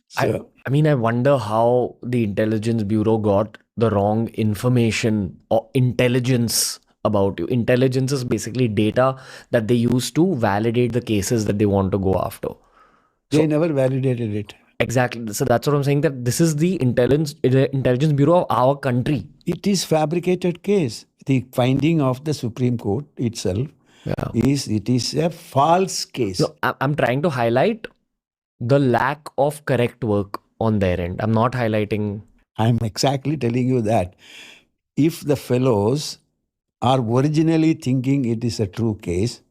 So, I mean, I wonder how the intelligence bureau got the wrong information or intelligence about you. Intelligence is basically data that they use to validate the cases that they want to go after. They never validated it. Exactly. So that's what I'm saying, that this is the intelligence bureau of our country. It is fabricated case. The finding of the Supreme Court itself is a false case. No, I'm trying to highlight the lack of correct work on their end. I'm not highlighting. I'm exactly telling you that if the fellows are originally thinking it is a true case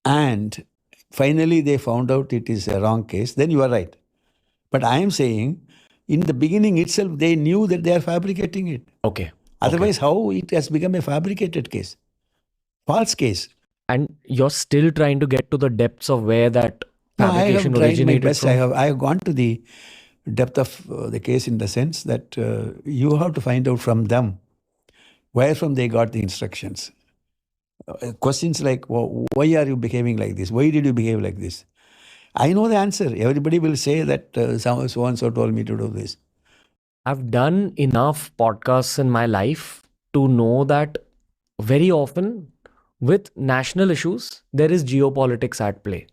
and finally they found out it is a wrong case, then you are right. But I am saying in the beginning itself, they knew that they are fabricating it. Okay. Otherwise, how it has become a fabricated case? False case. And you're still trying to get to the depths of where that fabrication originated from? I have gone to the depth of the case in the sense that you have to find out from them where from they got the instructions. Questions like, why are you behaving like this? Why did you behave like this? I know the answer. Everybody will say that so-and-so told me to do this. I've done enough podcasts in my life to know that very often with national issues, there is geopolitics at play.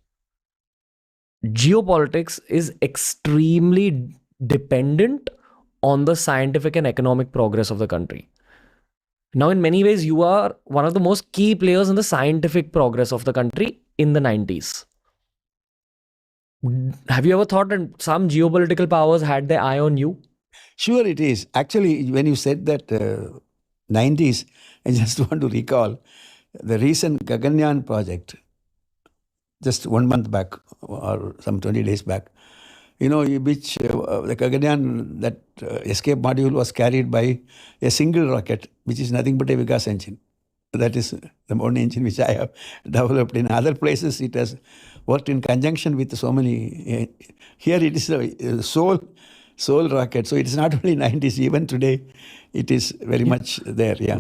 Geopolitics is extremely dependent on the scientific and economic progress of the country. Now, in many ways, you are one of the most key players in the scientific progress of the country in the 90s. Have you ever thought that some geopolitical powers had their eye on you? Sure it is. Actually, when you said that 90s, I just want to recall the recent Gaganyaan project, just 1 month back or some 20 days back, which the Gaganyaan, that escape module was carried by a single rocket, which is nothing but a Vikas engine. That is the only engine which I have developed. In other places, it has worked in conjunction with so many. Here it is a soul rocket. So it is not only 90s. Even today, it is very much there. Yeah.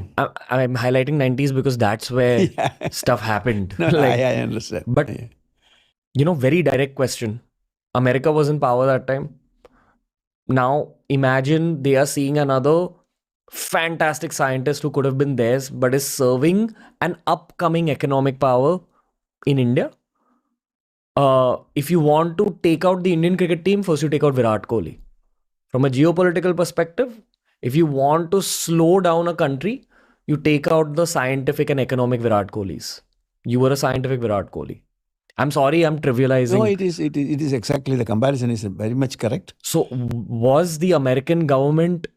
I'm highlighting 90s because that's where stuff happened. No, Like, I understand. but, Yeah. very direct question. America was in power that time. Now, imagine they are seeing another fantastic scientist who could have been theirs, but is serving an upcoming economic power in India. If you want to take out the Indian cricket team, first you take out Virat Kohli. From a geopolitical perspective, if you want to slow down a country, you take out the scientific and economic Virat Kohlis. You were a scientific Virat Kohli. I'm sorry, I'm trivializing. No, it is exactly, the comparison is very much correct. So, was the American government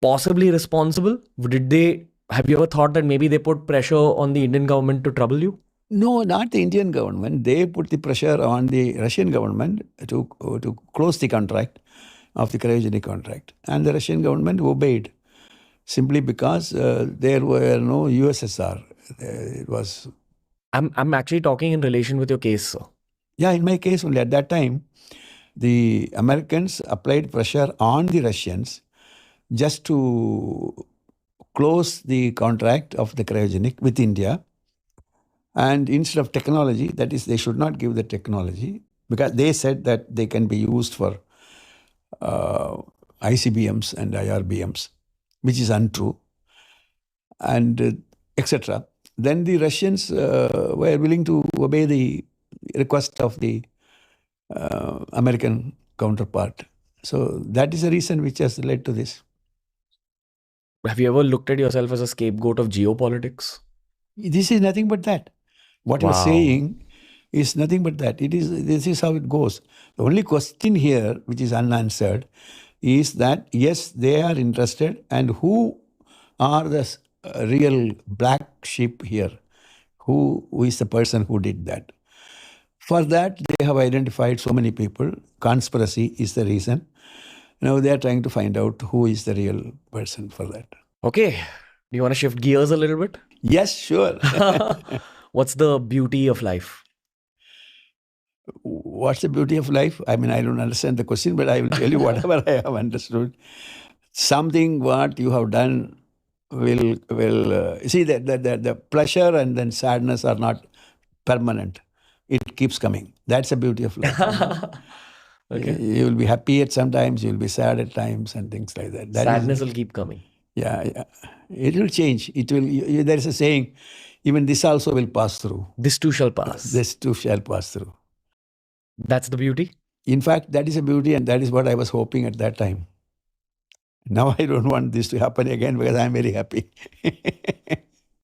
possibly responsible? Have you ever thought that maybe they put pressure on the Indian government to trouble you? No, not the Indian government. They put the pressure on the Russian government to close the contract of the cryogenic contract. And the Russian government obeyed simply because there were no USSR. It was... I'm actually talking in relation with your case, sir. Yeah, in my case only, at that time, the Americans applied pressure on the Russians just to close the contract of the cryogenic with India. And instead of technology, that is, they should not give the technology because they said that they can be used for ICBMs and IRBMs, which is untrue, and etc. Then the Russians were willing to obey the request of the American counterpart. So that is the reason which has led to this. Have you ever looked at yourself as a scapegoat of geopolitics? This is nothing but that. What you are saying is nothing but that. This is how it goes. The only question here, which is unanswered, is that yes, they are interested, and who are the real black sheep here? Who is the person who did that? For that, they have identified so many people. Conspiracy is the reason. Now they are trying to find out who is the real person for that. Okay. Do you want to shift gears a little bit? Yes, sure. What's the beauty of life? What's the beauty of life? I mean, I don't understand the question, but I will tell you whatever I have understood. Something what you have done will see that the pleasure and then sadness are not permanent. It keeps coming. That's the beauty of life. Okay. You will be happy at some times, you will be sad at times, and things like that. Sadness will keep coming. Yeah. It will change. It will. There is a saying, even this also will pass through. This too shall pass. This too shall pass through. That's the beauty? In fact, that is a beauty, and that is what I was hoping at that time. Now I don't want this to happen again because I'm very happy.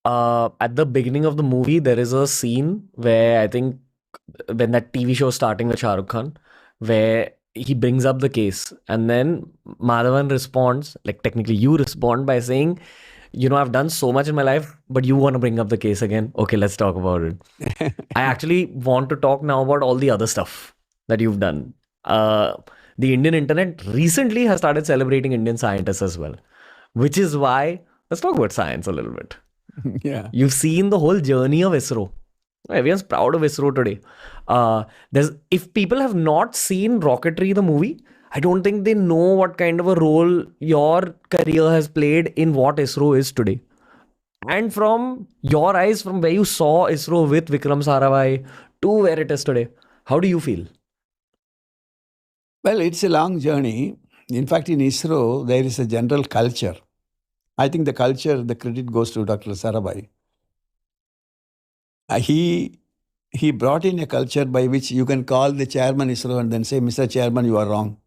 At the beginning of the movie, there is a scene where I think when that TV show is starting with Shah Rukh Khan, where he brings up the case, and then Madhavan responds, like technically you respond by saying, I've done so much in my life, but you want to bring up the case again. Okay, let's talk about it. I actually want to talk now about all the other stuff that you've done. The Indian internet recently has started celebrating Indian scientists as well, which is why, let's talk about science a little bit. Yeah. You've seen the whole journey of ISRO. Everyone's proud of ISRO today. If people have not seen Rocketry, the movie, I don't think they know what kind of a role your career has played in what ISRO is today. And from your eyes, from where you saw ISRO with Vikram Sarabhai to where it is today, how do you feel? Well, it's a long journey. In fact, in ISRO, there is a general culture. I think the culture, the credit goes to Dr. Sarabhai. He brought in a culture by which you can call the chairman ISRO and then say, Mr. Chairman, you are wrong.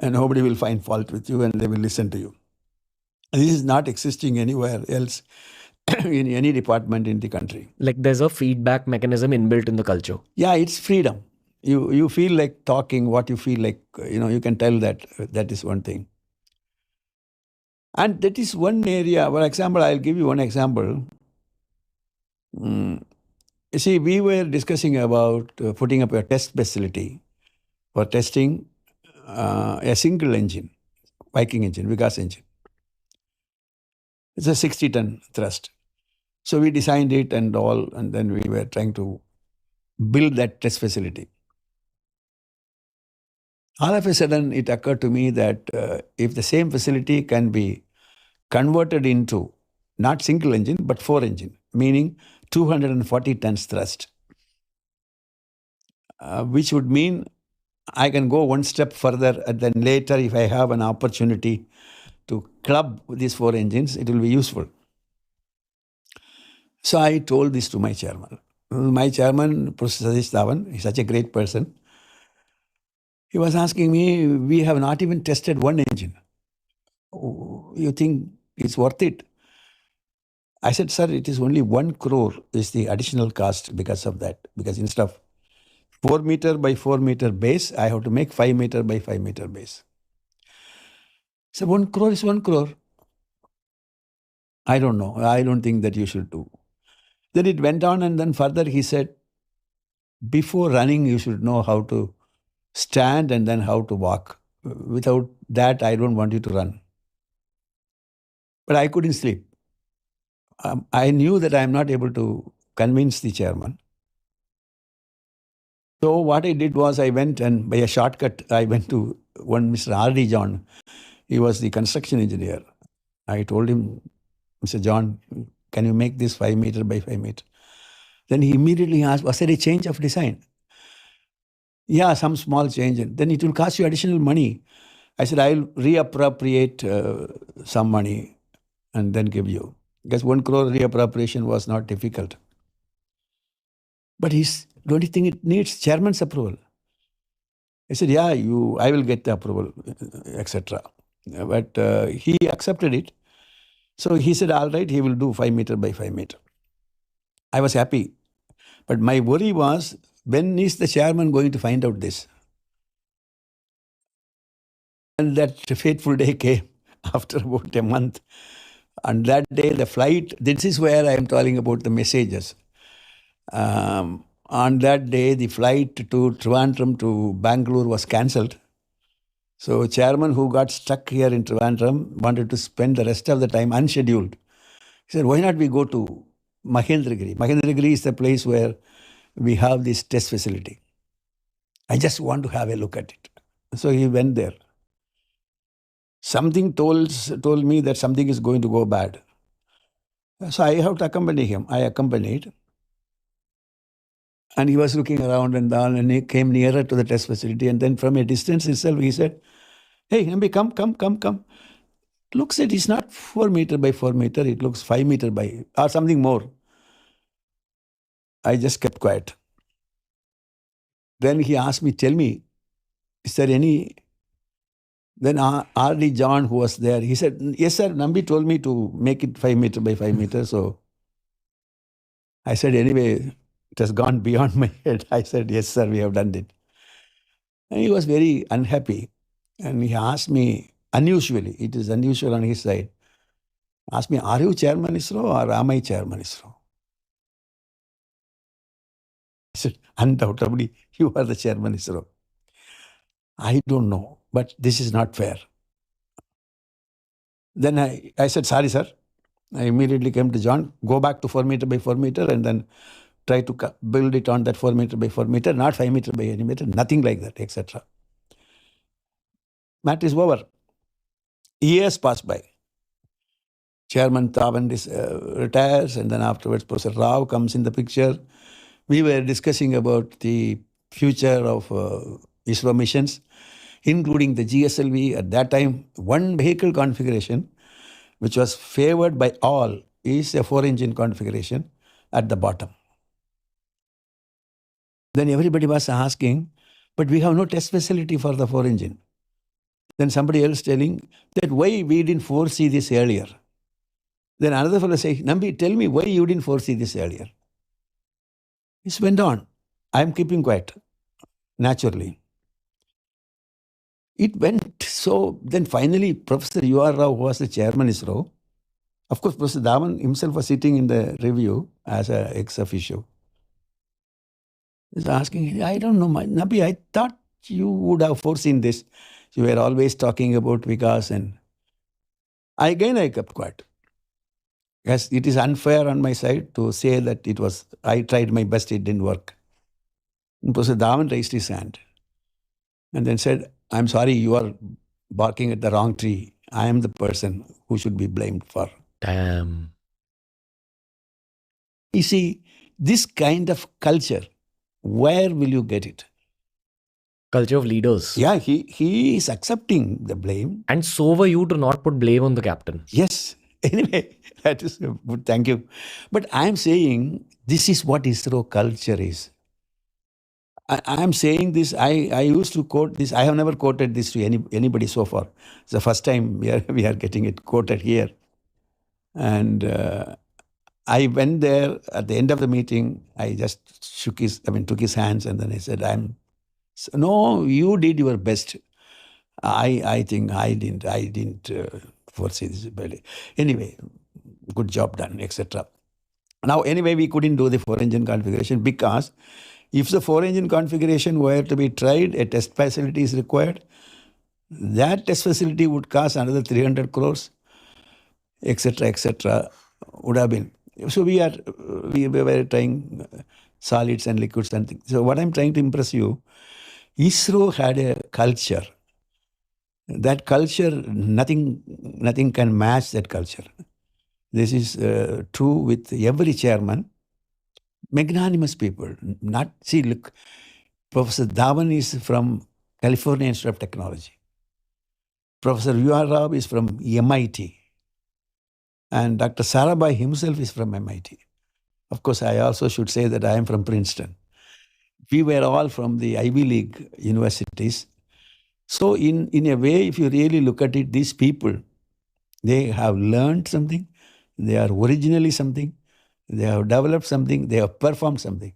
And nobody will find fault with you and they will listen to you. This is not existing anywhere else in any department in the country. Like there's a feedback mechanism inbuilt in the culture. Yeah, it's freedom. You feel like talking what you feel like, you can tell that is one thing. And that is one area. For example, I'll give you one example. You see, we were discussing about putting up a test facility for testing a single engine, Viking engine, Vikas engine. It's a 60-ton thrust. So we designed it and all, and then we were trying to build that test facility. All of a sudden, it occurred to me that if the same facility can be converted into not single engine, but 4 engine, meaning 240 tons thrust, which would mean I can go one step further, and then later, if I have an opportunity to club these 4 engines, it will be useful. So I told this to my chairman. My chairman, Professor Satish Dhawan, he's such a great person. He was asking me, we have not even tested one engine. You think it's worth it? I said, sir, it is only 1 crore is the additional cost because of that. Because instead of 4 meter by 4 meter base, I have to make 5 meter by 5 meter base. So 1 crore is 1 crore. I don't know. I don't think that you should do. Then it went on, and then further he said, before running, you should know how to stand and then how to walk. Without that, I don't want you to run. But I couldn't sleep. I knew that I am not able to convince the chairman. So what I did was I went, and by a shortcut, I went to one Mr. R.D. John. He was the construction engineer. I told him, Mr. John, can you make this 5 meter by 5 meter? Then he immediately asked, was there a change of design? Yeah, some small change. Then it will cost you additional money. I said, I'll reappropriate some money and then give you. Because 1 crore reappropriation was not difficult. But don't you think it needs chairman's approval? I said, yeah, I will get the approval, etc. But he accepted it. So he said, all right, he will do 5 meter by 5 meter. I was happy. But my worry was, when is the chairman going to find out this? And that fateful day came after about a month. And that day, the flight, this is where I am telling about the messages. On that day, the flight to Trivandrum to Bangalore was cancelled. So chairman who got stuck here in Trivandrum wanted to spend the rest of the time unscheduled. He said, why not we go to Mahendragiri? Mahendragiri is the place where we have this test facility. I just want to have a look at it. So he went there. Something told me that something is going to go bad. So I have to accompany him. I accompanied. And he was looking around and down, and he came nearer to the test facility. And then from a distance itself, he said, hey, Nambi, come. Looks at it's not 4 meter by 4 meter, it looks 5 meter by, or something more. I just kept quiet. Then he asked me, tell me, is there any... Then R.D. John, who was there, he said, yes, sir, Nambi told me to make it 5 meter by 5 meter. So I said, anyway, it has gone beyond my head. I said, yes, sir, we have done it. And he was very unhappy. And he asked me, unusually, it is unusual on his side, asked me, are you chairman ISRO or am I chairman ISRO? I said, undoubtedly, you are the chairman ISRO. I don't know, but this is not fair. Then I said, sorry, sir. I immediately came to John, go back to 4 meter by 4 meter and then try to build it on that 4 meter by 4 meter, not 5 meter by any meter, nothing like that, etc. Matter is over. Years pass by. Chairman Dhawan retires, and then afterwards Professor Rao comes in the picture. We were discussing about the future of ISRO missions, including the GSLV. At that time, one vehicle configuration, which was favored by all, is a 4-engine configuration at the bottom. Then everybody was asking, but we have no test facility for the 4-engine. Then somebody else telling that why we didn't foresee this earlier. Then another fellow say, Nambi, tell me why you didn't foresee this earlier. This went on. I'm keeping quiet, naturally. It went so, then finally Professor U.R. Rao, who was the chairman ISRO, of course Professor Dhawan himself was sitting in the review as an ex officio. He's asking, I don't know, Nambi, I thought you would have foreseen this. You were always talking about Vikas, and again I kept quiet. Yes, it is unfair on my side to say that I tried my best, it didn't work. And Professor Dhawan raised his hand and then said, I'm sorry, you are barking at the wrong tree. I am the person who should be blamed for. Damn. You see, this kind of culture, where will you get it? Culture of leaders. Yeah, he is accepting the blame. And so were you to not put blame on the captain. Yes. Anyway, that is good. Thank you. But I am saying this is what ISRO culture is. I am saying this. I used to quote this. I have never quoted this to anybody so far. It's the first time we are getting it quoted here. And I went there at the end of the meeting. I just took his hands, and then I said, no, you did your best. I think I didn't foresee this ability. Anyway, good job done, etc. Now, anyway, we couldn't do the 4-engine configuration because if the 4-engine configuration were to be tried, a test facility is required. That test facility would cost another 300 crores, etc., would have been. So we were trying solids and liquids and things. So what I'm trying to impress you, ISRO had a culture. That culture, nothing can match that culture. This is true with every chairman. Magnanimous people. Look, Professor Dhawan is from California Institute of Technology. Professor U.R. Rao is from MIT. And Dr. Sarabhai himself is from MIT. Of course, I also should say that I am from Princeton. We were all from the Ivy League universities. So in a way, if you really look at it, these people, they have learned something, they are originally something, they have developed something, they have performed something.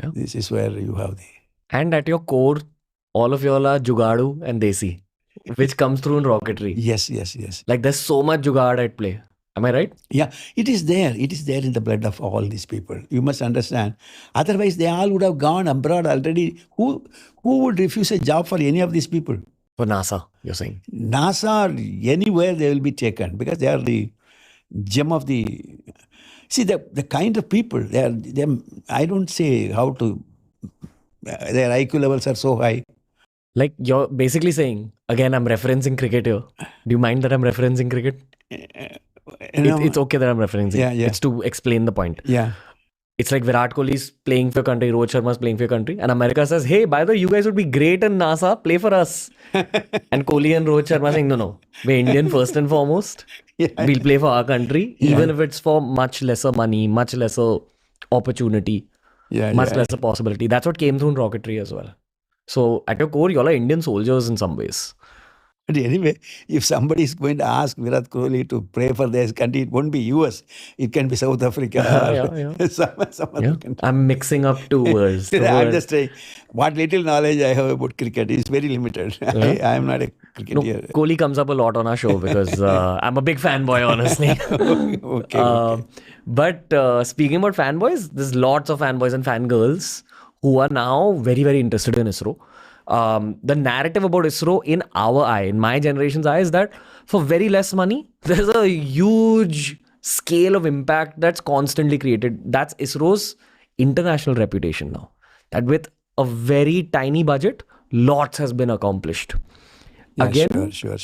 Yeah. This is where you have the... And at your core, all of y'all are Jugadu and Desi, which comes through in rocketry. Yes. Like there's so much Jugad at play. Am I right? Yeah, it is there. It is there in the blood of all these people. You must understand. Otherwise, they all would have gone abroad already. Who would refuse a job for any of these people? For NASA, you're saying? NASA or anywhere they will be taken because they are the gem of the... See, the kind of people, they are, I don't say how to... Their IQ levels are so high. Like you're basically saying, again, I'm referencing cricket here. Do you mind that I'm referencing cricket? It's okay that I'm referencing. Yeah. It's to explain the point. Yeah. It's like Virat Kohli is playing for your country, Rohit Sharma is playing for your country, and America says, hey, by the way, you guys would be great in NASA, play for us. And Kohli and Rohit Sharma saying, no, we're Indian first and foremost. Yeah. We'll play for our country, even if it's for much lesser money, much lesser opportunity, much lesser possibility. That's what came through in rocketry as well. So at your core, you all are Indian soldiers in some ways. But anyway, if somebody is going to ask Virat Kohli to pray for their country, it won't be US. It can be South Africa. Or some other country. I'm mixing up two words. I'm just saying, what little knowledge I have about cricket is very limited. I am not a cricketer. No, Kohli comes up a lot on our show because I'm a big fanboy, honestly. Okay. But speaking about fanboys, there's lots of fanboys and fangirls who are now very, very interested in ISRO. The narrative about ISRO in our eye, in my generation's eye, is that for very less money, there's a huge scale of impact that's constantly created. That's ISRO's international reputation now. That with a very tiny budget, lots has been accomplished. Yeah, Again, sure.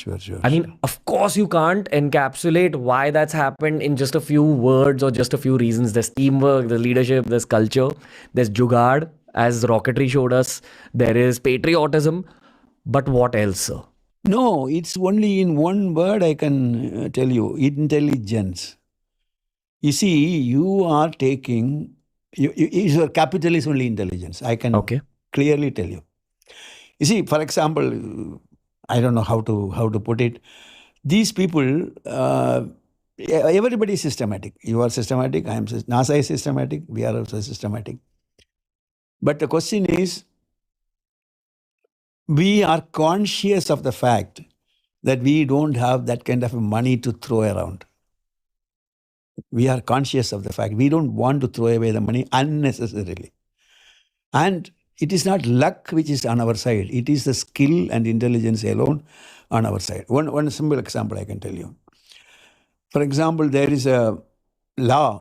I mean, of course, you can't encapsulate why that's happened in just a few words or just a few reasons. There's teamwork, there's leadership, there's culture, there's jugaad, as rocketry showed us, there is patriotism. But what else, sir? No, it's only in one word I can tell you, intelligence. You see, you are taking, your capital is only intelligence. I can clearly tell you. You see, for example, I don't know how to put it. These people, everybody is systematic. You are systematic, NASA is systematic, we are also systematic. But the question is, we are conscious of the fact that we don't have that kind of money to throw around. We are conscious of the fact we don't want to throw away the money unnecessarily. And it is not luck which is on our side. It is the skill and intelligence alone on our side. One simple example I can tell you. For example, there is a law